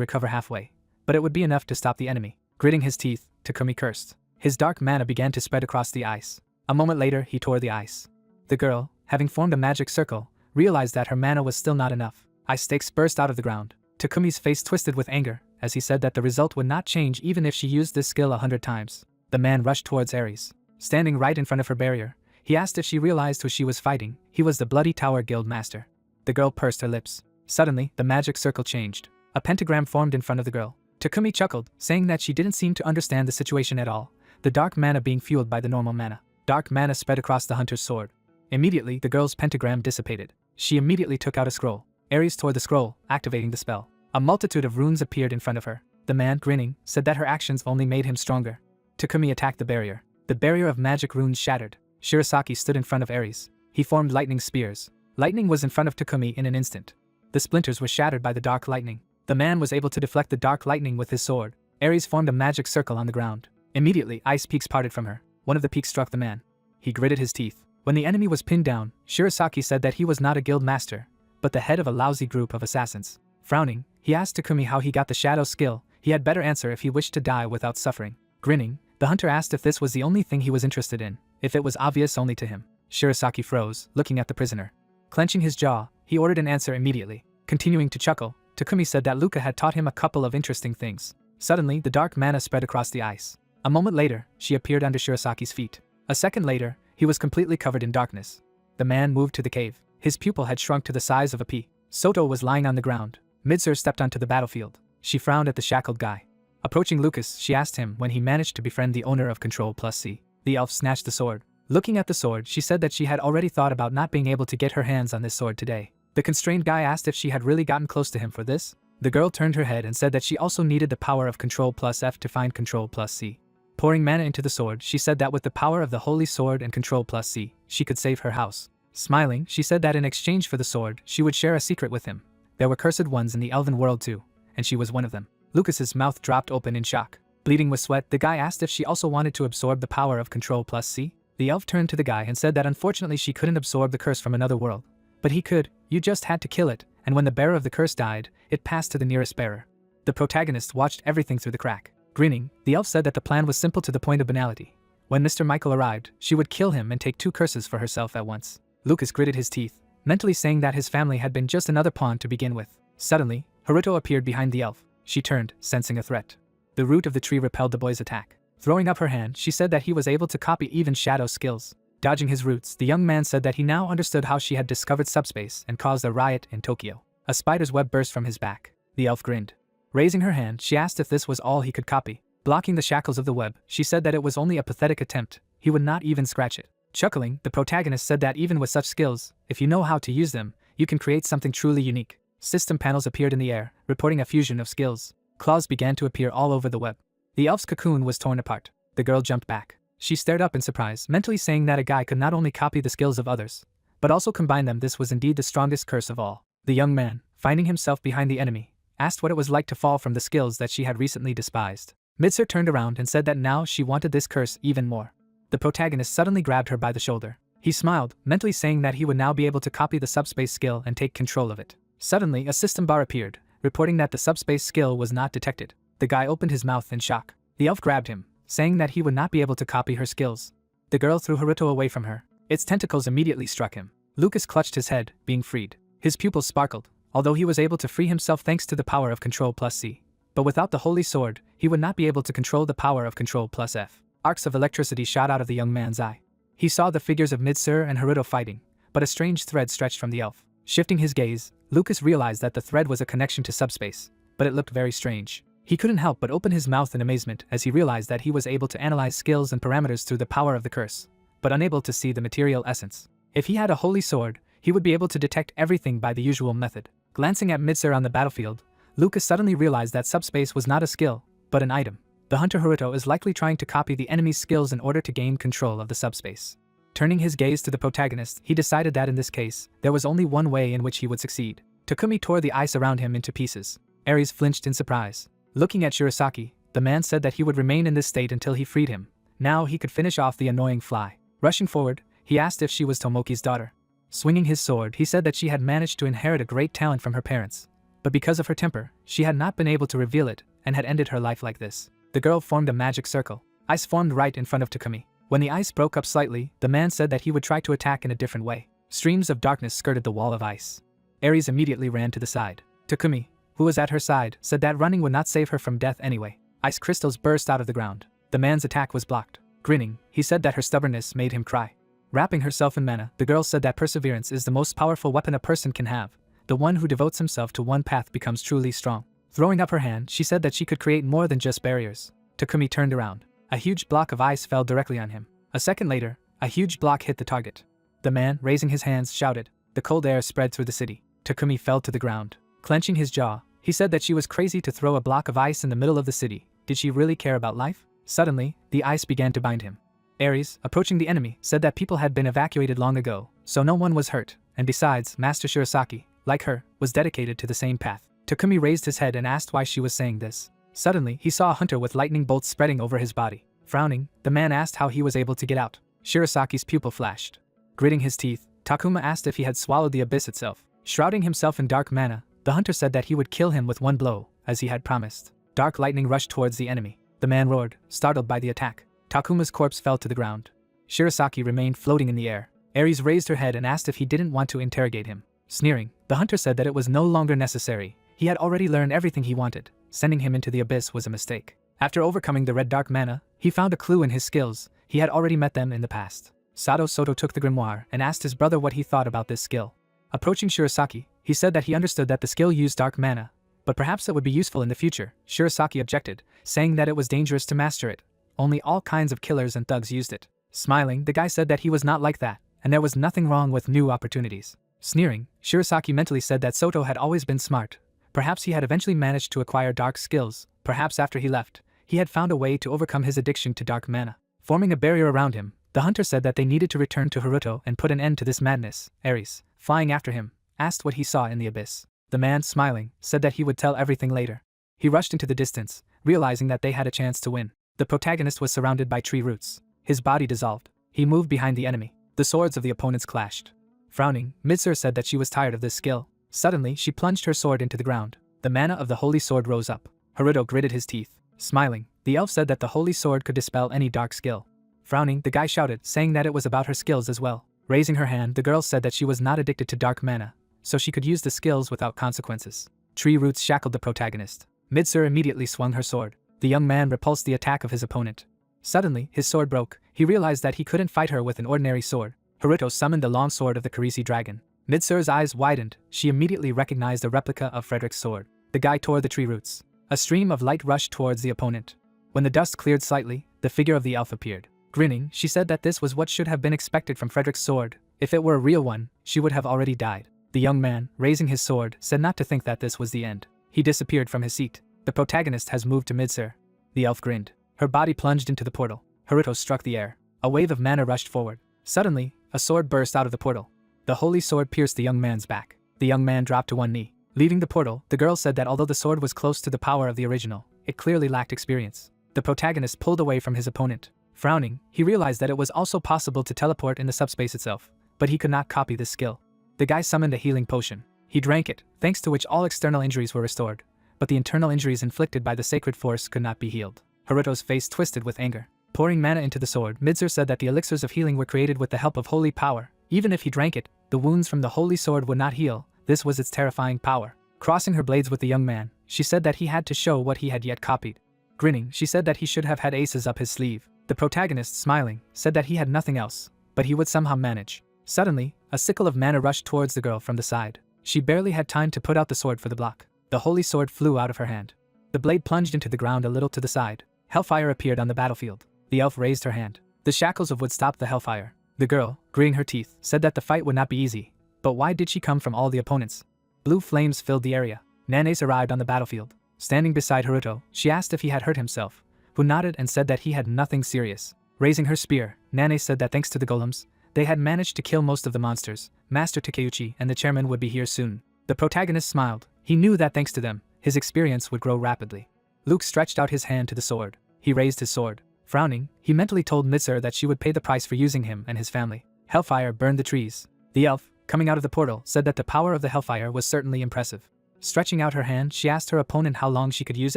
[SPEAKER 1] recover halfway, but it would be enough to stop the enemy. Gritting his teeth, Takumi cursed. His dark mana began to spread across the ice. A moment later, he tore the ice. The girl, having formed a magic circle, realized that her mana was still not enough. Ice stakes burst out of the ground. Takumi's face twisted with anger, as he said that the result would not change even if she used this skill 100 times. The man rushed towards Ares. Standing right in front of her barrier, he asked if she realized who she was fighting. He was the Bloody Tower Guild Master. The girl pursed her lips. Suddenly, the magic circle changed. A pentagram formed in front of the girl. Takumi chuckled, saying that she didn't seem to understand the situation at all, the dark mana being fueled by the normal mana. Dark mana spread across the hunter's sword. Immediately, the girl's pentagram dissipated. She immediately took out a scroll. Ares tore the scroll, activating the spell. A multitude of runes appeared in front of her. The man, grinning, said that her actions only made him stronger. Takumi attacked the barrier. The barrier of magic runes shattered. Shirasaki stood in front of Ares. He formed lightning spears. Lightning was in front of Takumi in an instant. The splinters were shattered by the dark lightning. The man was able to deflect the dark lightning with his sword. Ares formed a magic circle on the ground. Immediately, ice peaks parted from her. One of the peaks struck the man. He gritted his teeth. When the enemy was pinned down, Shirasaki said that he was not a guild master, but the head of a lousy group of assassins. Frowning, he asked Takumi how he got the shadow skill. He had better answer if he wished to die without suffering. Grinning, the hunter asked if this was the only thing he was interested in, if it was obvious only to him. Shirasaki froze, looking at the prisoner. Clenching his jaw, he ordered an answer immediately. Continuing to chuckle, Takumi said that Luca had taught him a couple of interesting things. Suddenly, the dark mana spread across the ice. A moment later, she appeared under Shirasaki's feet. A second later, he was completely covered in darkness. The man moved to the cave. His pupil had shrunk to the size of a pea. Soto was lying on the ground. Midsir stepped onto the battlefield. She frowned at the shackled guy. Approaching Lucas, she asked him when he managed to befriend the owner of Control Plus C. The elf snatched the sword. Looking at the sword, she said that she had already thought about not being able to get her hands on this sword today. The constrained guy asked if she had really gotten close to him for this. The girl turned her head and said that she also needed the power of Control Plus F to find Control Plus C. Pouring mana into the sword, she said that with the power of the Holy Sword and Control Plus C, she could save her house. Smiling, she said that in exchange for the sword, she would share a secret with him. There were cursed ones in the elven world too, and she was one of them. Lucas's mouth dropped open in shock. Bleeding with sweat, the guy asked if she also wanted to absorb the power of control plus C. The elf turned to the guy and said that unfortunately she couldn't absorb the curse from another world. But he could, you just had to kill it, and when the bearer of the curse died, it passed to the nearest bearer. The protagonist watched everything through the crack. Grinning, the elf said that the plan was simple to the point of banality. When Mr. Michael arrived, she would kill him and take 2 curses for herself at once. Lucas gritted his teeth, mentally saying that his family had been just another pawn to begin with. Suddenly, Haruto appeared behind the elf. She turned, sensing a threat. The root of the tree repelled the boy's attack. Throwing up her hand, she said that he was able to copy even Shadow's skills. Dodging his roots, the young man said that he now understood how she had discovered subspace and caused a riot in Tokyo. A spider's web burst from his back. The elf grinned. Raising her hand, she asked if this was all he could copy. Blocking the shackles of the web, she said that it was only a pathetic attempt. He would not even scratch it. Chuckling, the protagonist said that even with such skills, if you know how to use them, you can create something truly unique. System panels appeared in the air, reporting a fusion of skills. Claws began to appear all over the web. The elf's cocoon was torn apart. The girl jumped back. She stared up in surprise, mentally saying that a guy could not only copy the skills of others, but also combine them. This was indeed the strongest curse of all. The young man, finding himself behind the enemy, asked what it was like to fall from the skills that she had recently despised. Midser turned around and said that now she wanted this curse even more. The protagonist suddenly grabbed her by the shoulder. He smiled, mentally saying that he would now be able to copy the subspace skill and take control of it. Suddenly, a system bar appeared, reporting that the subspace skill was not detected. The guy opened his mouth in shock. The elf grabbed him, saying that he would not be able to copy her skills. The girl threw Haruto away from her. Its tentacles immediately struck him. Lucas clutched his head, being freed. His pupils sparkled, although he was able to free himself thanks to the power of Control plus C. But without the holy sword, he would not be able to control the power of Control plus F. Arcs of electricity shot out of the young man's eye. He saw the figures of Midser and Haruto fighting, but a strange thread stretched from the elf. Shifting his gaze, Lucas realized that the thread was a connection to subspace, but it looked very strange. He couldn't help but open his mouth in amazement as he realized that he was able to analyze skills and parameters through the power of the curse, but unable to see the material essence. If he had a holy sword, he would be able to detect everything by the usual method. Glancing at Midser on the battlefield, Lucas suddenly realized that subspace was not a skill, but an item. The hunter Haruto is likely trying to copy the enemy's skills in order to gain control of the subspace. Turning his gaze to the protagonist, he decided that in this case, there was only one way in which he would succeed. Takumi tore the ice around him into pieces. Ares flinched in surprise. Looking at Shirasaki, the man said that he would remain in this state until he freed him. Now he could finish off the annoying fly. Rushing forward, he asked if she was Tomoki's daughter. Swinging his sword, he said that she had managed to inherit a great talent from her parents. But because of her temper, she had not been able to reveal it, and had ended her life like this. The girl formed a magic circle. Ice formed right in front of Takumi. When the ice broke up slightly, the man said that he would try to attack in a different way. Streams of darkness skirted the wall of ice. Ares immediately ran to the side. Takumi, who was at her side, said that running would not save her from death anyway. Ice crystals burst out of the ground. The man's attack was blocked. Grinning, he said that her stubbornness made him cry. Wrapping herself in mana, the girl said that perseverance is the most powerful weapon a person can have. The one who devotes himself to one path becomes truly strong. Throwing up her hand, she said that she could create more than just barriers. Takumi turned around. A huge block of ice fell directly on him. A second later, a huge block hit the target. The man, raising his hands, shouted. The cold air spread through the city. Takumi fell to the ground. Clenching his jaw, he said that she was crazy to throw a block of ice in the middle of the city. Did she really care about life? Suddenly, the ice began to bind him. Ares, approaching the enemy, said that people had been evacuated long ago, so no one was hurt, and besides, Master Shirasaki, like her, was dedicated to the same path. Takumi raised his head and asked why she was saying this. Suddenly, he saw a hunter with lightning bolts spreading over his body. Frowning, the man asked how he was able to get out. Shirasaki's pupil flashed. Gritting his teeth, Takuma asked if he had swallowed the abyss itself. Shrouding himself in dark mana, the hunter said that he would kill him with one blow, as he had promised. Dark lightning rushed towards the enemy. The man roared, startled by the attack. Takuma's corpse fell to the ground. Shirasaki remained floating in the air. Ares raised her head and asked if he didn't want to interrogate him. Sneering, the hunter said that it was no longer necessary. He had already learned everything he wanted. Sending him into the abyss was a mistake. After overcoming the red dark mana, he found a clue in his skills. He had already met them in the past. Sato Soto took the grimoire and asked his brother what he thought about this skill. Approaching Shirasaki, he said that he understood that the skill used dark mana, but perhaps it would be useful in the future. Shirasaki objected, saying that it was dangerous to master it. Only all kinds of killers and thugs used it. Smiling, the guy said that he was not like that, and there was nothing wrong with new opportunities. Sneering, Shirasaki mentally said that Soto had always been smart. Perhaps he had eventually managed to acquire dark skills. Perhaps after he left, he had found a way to overcome his addiction to dark mana. Forming a barrier around him, The hunter said that they needed to return to Haruto and put an end to this madness. Ares, flying after him, asked what he saw in the abyss. The man, smiling, said that he would tell everything later. He rushed into the distance, realizing that they had a chance to win. The protagonist was surrounded by tree roots. His body dissolved. He moved behind the enemy. The swords of the opponents clashed. Frowning, Mitsuru said that she was tired of this skill. Suddenly, she plunged her sword into the ground. The mana of the holy sword rose up. Haruto gritted his teeth. Smiling, the elf said that the holy sword could dispel any dark skill. Frowning, the guy shouted, saying that it was about her skills as well. Raising her hand, the girl said that she was not addicted to dark mana, so she could use the skills without consequences. Tree roots shackled the protagonist. Mitsuru immediately swung her sword. The young man repulsed the attack of his opponent. Suddenly, his sword broke. He realized that he couldn't fight her with an ordinary sword. Haruto summoned the long sword of the Karisi dragon. Mitsuru's eyes widened. She immediately recognized a replica of Frederick's sword. The guy tore the tree roots. A stream of light rushed towards the opponent. When the dust cleared slightly, the figure of the elf appeared. Grinning, she said that this was what should have been expected from Frederick's sword. If it were a real one, she would have already died. The young man, raising his sword, said not to think that this was the end. He disappeared from his seat. The protagonist has moved to Mitsuru. The elf grinned. Her body plunged into the portal. Haruto struck the air. A wave of mana rushed forward. Suddenly, a sword burst out of the portal. The holy sword pierced the young man's back. The young man dropped to one knee. Leaving the portal, the girl said that although the sword was close to the power of the original, it clearly lacked experience. The protagonist pulled away from his opponent. Frowning, he realized that it was also possible to teleport in the subspace itself, but he could not copy this skill. The guy summoned a healing potion. He drank it, thanks to which all external injuries were restored, but the internal injuries inflicted by the sacred force could not be healed. Haruto's face twisted with anger. Pouring mana into the sword, Mitsuru said that the elixirs of healing were created with the help of holy power. Even if he drank it, the wounds from the holy sword would not heal. This was its terrifying power. Crossing her blades with the young man, she said that he had to show what he had yet copied. Grinning, she said that he should have had aces up his sleeve. The protagonist, smiling, said that he had nothing else, but he would somehow manage. Suddenly, a sickle of mana rushed towards the girl from the side. She barely had time to put out the sword for the block. The holy sword flew out of her hand. The blade plunged into the ground a little to the side. Hellfire appeared on the battlefield. The elf raised her hand. The shackles of wood stopped the hellfire. The girl, gritting her teeth, said that the fight would not be easy. But why did she come from all the opponents? Blue flames filled the area. Nanes arrived on the battlefield. Standing beside Haruto, she asked if he had hurt himself, who nodded and said that he had nothing serious. Raising her spear, Nanes said that thanks to the golems, they had managed to kill most of the monsters. Master Takeuchi and the chairman would be here soon. The protagonist smiled. He knew that thanks to them, his experience would grow rapidly. Luke stretched out his hand to the sword. He raised his sword. Frowning, he mentally told Mitsuru that she would pay the price for using him and his family. Hellfire burned the trees. The elf, coming out of the portal, said that the power of the hellfire was certainly impressive. Stretching out her hand, she asked her opponent how long she could use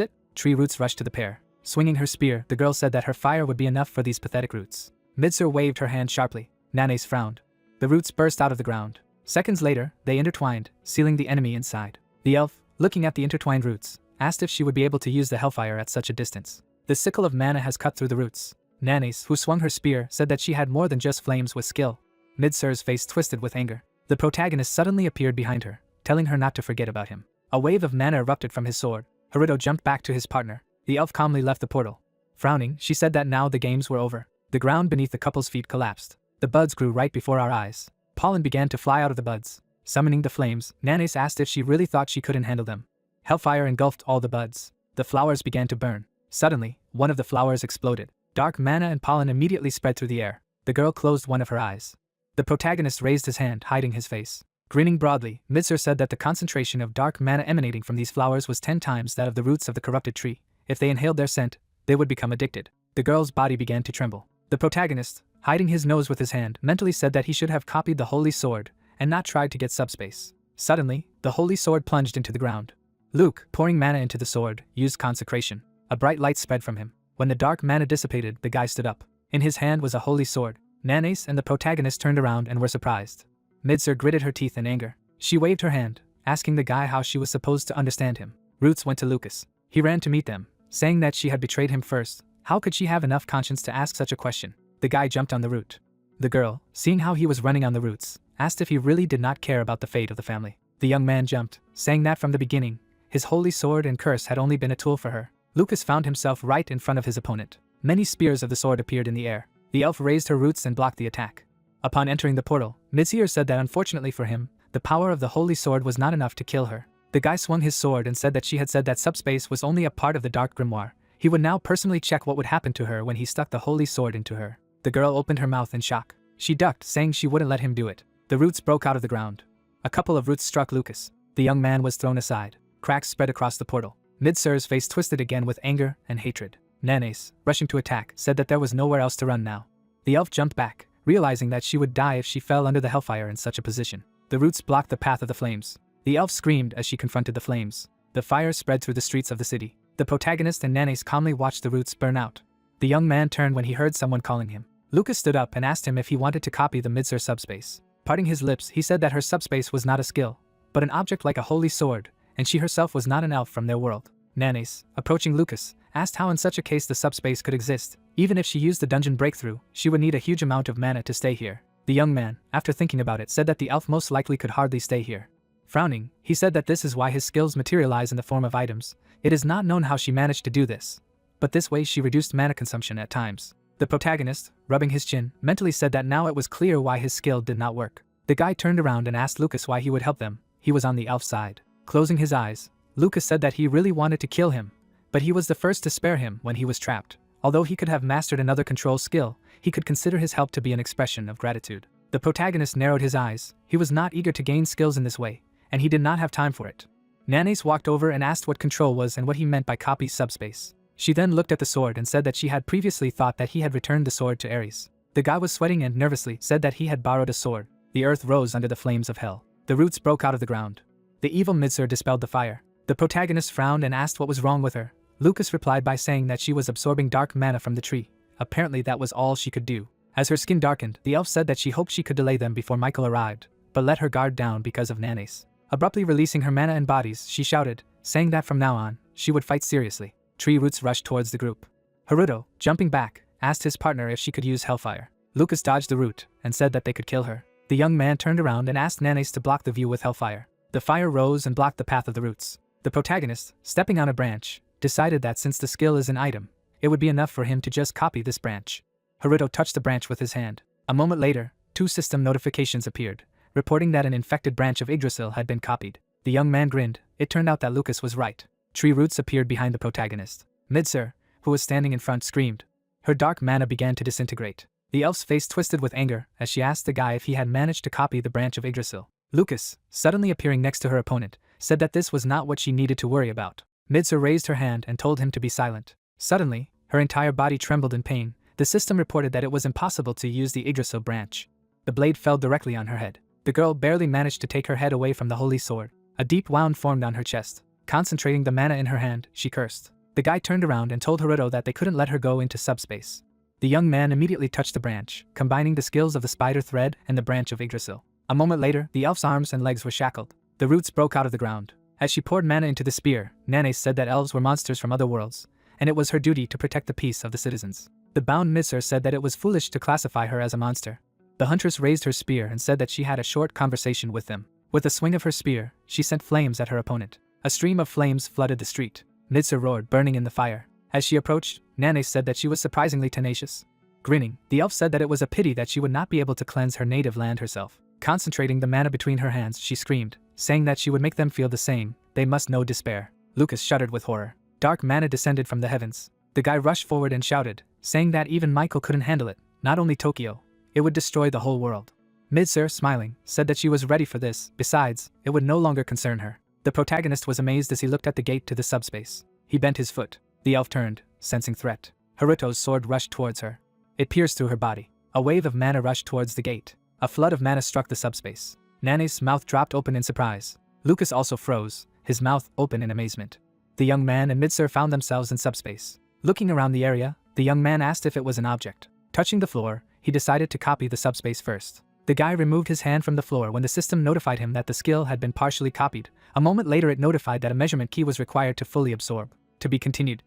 [SPEAKER 1] it. Tree roots rushed to the pair. Swinging her spear, the girl said that her fire would be enough for these pathetic roots. Mitsuru waved her hand sharply. Nanes frowned. The roots burst out of the ground. Seconds later, they intertwined, sealing the enemy inside. The elf, looking at the intertwined roots, asked if she would be able to use the hellfire at such a distance. The sickle of mana has cut through the roots. Nanes, who swung her spear, said that she had more than just flames with skill. Mitsuru's face twisted with anger. The protagonist suddenly appeared behind her, telling her not to forget about him. A wave of mana erupted from his sword. Haruto jumped back to his partner. The elf calmly left the portal. Frowning, she said that now the games were over. The ground beneath the couple's feet collapsed. The buds grew right before our eyes. Pollen began to fly out of the buds. Summoning the flames, Nanes asked if she really thought she couldn't handle them. Hellfire engulfed all the buds. The flowers began to burn. Suddenly, one of the flowers exploded. Dark mana and pollen immediately spread through the air. The girl closed one of her eyes. The protagonist raised his hand, hiding his face. Grinning broadly, Mitsuru said that the concentration of dark mana emanating from these flowers was 10 times that of the roots of the corrupted tree. If they inhaled their scent, they would become addicted. The girl's body began to tremble. The protagonist, hiding his nose with his hand, mentally said that he should have copied the holy sword and not tried to get subspace. Suddenly, the holy sword plunged into the ground. Luke, pouring mana into the sword, used consecration. A bright light spread from him. When the dark mana dissipated, the guy stood up. In his hand was a holy sword. Nanes and the protagonist turned around and were surprised. Mitsuru gritted her teeth in anger. She waved her hand, asking the guy how she was supposed to understand him. Roots went to Lucas. He ran to meet them, saying that she had betrayed him first. How could she have enough conscience to ask such a question? The guy jumped on the root. The girl, seeing how he was running on the roots, asked if he really did not care about the fate of the family. The young man jumped, saying that from the beginning, his holy sword and curse had only been a tool for her. Lucas found himself right in front of his opponent. Many spears of the sword appeared in the air. The elf raised her roots and blocked the attack. Upon entering the portal, Mitsuru said that unfortunately for him, the power of the holy sword was not enough to kill her. The guy swung his sword and said that she had said that subspace was only a part of the dark grimoire. He would now personally check what would happen to her when he stuck the holy sword into her. The girl opened her mouth in shock. She ducked, saying she wouldn't let him do it. The roots broke out of the ground. A couple of roots struck Lucas. The young man was thrown aside. Cracks spread across the portal. Mid-Sir's face twisted again with anger and hatred. Nanes, rushing to attack, said that there was nowhere else to run now. The elf jumped back, realizing that she would die if she fell under the hellfire in such a position. The roots blocked the path of the flames. The elf screamed as she confronted the flames. The fire spread through the streets of the city. The protagonist and Nanes calmly watched the roots burn out. The young man turned when he heard someone calling him. Lucas stood up and asked him if he wanted to copy the Mid-Sir subspace. Parting his lips, he said that her subspace was not a skill, but an object like a holy sword, and she herself was not an elf from their world. Nanes, approaching Lucas, asked how in such a case the subspace could exist. Even if she used the dungeon breakthrough, she would need a huge amount of mana to stay here. The young man, after thinking about it, said that the elf most likely could hardly stay here. Frowning, he said that this is why his skills materialize in the form of items. It is not known how she managed to do this, but this way she reduced mana consumption at times. The protagonist, rubbing his chin, mentally said that now it was clear why his skill did not work. The guy turned around and asked Lucas why he would help them. He was on the elf side. Closing his eyes, Lucas said that he really wanted to kill him, but he was the first to spare him when he was trapped. Although he could have mastered another control skill, he could consider his help to be an expression of gratitude. The protagonist narrowed his eyes. He was not eager to gain skills in this way, and he did not have time for it. Nanes walked over and asked what control was and what he meant by copy subspace. She then looked at the sword and said that she had previously thought that he had returned the sword to Ares. The guy was sweating and nervously said that he had borrowed a sword. The earth rose under the flames of hell. The roots broke out of the ground. The evil Mid-Sir dispelled the fire. The protagonist frowned and asked what was wrong with her. Lucas replied by saying that she was absorbing dark mana from the tree. Apparently that was all she could do. As her skin darkened, the elf said that she hoped she could delay them before Michael arrived, but let her guard down because of Nanes. Abruptly releasing her mana and bodies, she shouted, saying that from now on, she would fight seriously. Tree roots rushed towards the group. Haruto, jumping back, asked his partner if she could use Hellfire. Lucas dodged the root and said that they could kill her. The young man turned around and asked Nanes to block the view with Hellfire. The fire rose and blocked the path of the roots. The protagonist, stepping on a branch, decided that since the skill is an item, it would be enough for him to just copy this branch. Haruto touched the branch with his hand. A moment later, 2 system notifications appeared, reporting that an infected branch of Yggdrasil had been copied. The young man grinned. It turned out that Lucas was right. Tree roots appeared behind the protagonist. Mid-Sir, who was standing in front, screamed. Her dark mana began to disintegrate. The elf's face twisted with anger as she asked the guy if he had managed to copy the branch of Yggdrasil. Lucas, suddenly appearing next to her opponent, said that this was not what she needed to worry about. Mid-Sir raised her hand and told him to be silent. Suddenly, her entire body trembled in pain. The system reported that it was impossible to use the Yggdrasil branch. The blade fell directly on her head. The girl barely managed to take her head away from the holy sword. A deep wound formed on her chest. Concentrating the mana in her hand, she cursed. The guy turned around and told Haruto that they couldn't let her go into subspace. The young man immediately touched the branch, combining the skills of the spider thread and the branch of Yggdrasil. A moment later, the elf's arms and legs were shackled. The roots broke out of the ground. As she poured mana into the spear, Nanes said that elves were monsters from other worlds, and it was her duty to protect the peace of the citizens. The bound Mid-Sir said that it was foolish to classify her as a monster. The huntress raised her spear and said that she had a short conversation with them. With a swing of her spear, she sent flames at her opponent. A stream of flames flooded the street. Mid-Sir roared, burning in the fire. As she approached, Nanes said that she was surprisingly tenacious. Grinning, the elf said that it was a pity that she would not be able to cleanse her native land herself. Concentrating the mana between her hands, she screamed, saying that she would make them feel the same. They must know despair. Lucas shuddered with horror. Dark mana descended from the heavens. The guy rushed forward and shouted, saying that even Michael couldn't handle it. Not only Tokyo, it would destroy the whole world. Mid-Sir, smiling, said that she was ready for this. Besides, it would no longer concern her. The protagonist was amazed as he looked at the gate to the subspace. He bent his foot. The elf turned, sensing threat. Haruto's sword rushed towards her. It pierced through her body. A wave of mana rushed towards the gate. A flood of mana struck the subspace. Nane's mouth dropped open in surprise. Lucas also froze, his mouth open in amazement. The young man and Mid-Sir found themselves in subspace. Looking around the area, the young man asked if it was an object. Touching the floor, he decided to copy the subspace first. The guy removed his hand from the floor when the system notified him that the skill had been partially copied. A moment later it notified that a measurement key was required to fully absorb. To be continued.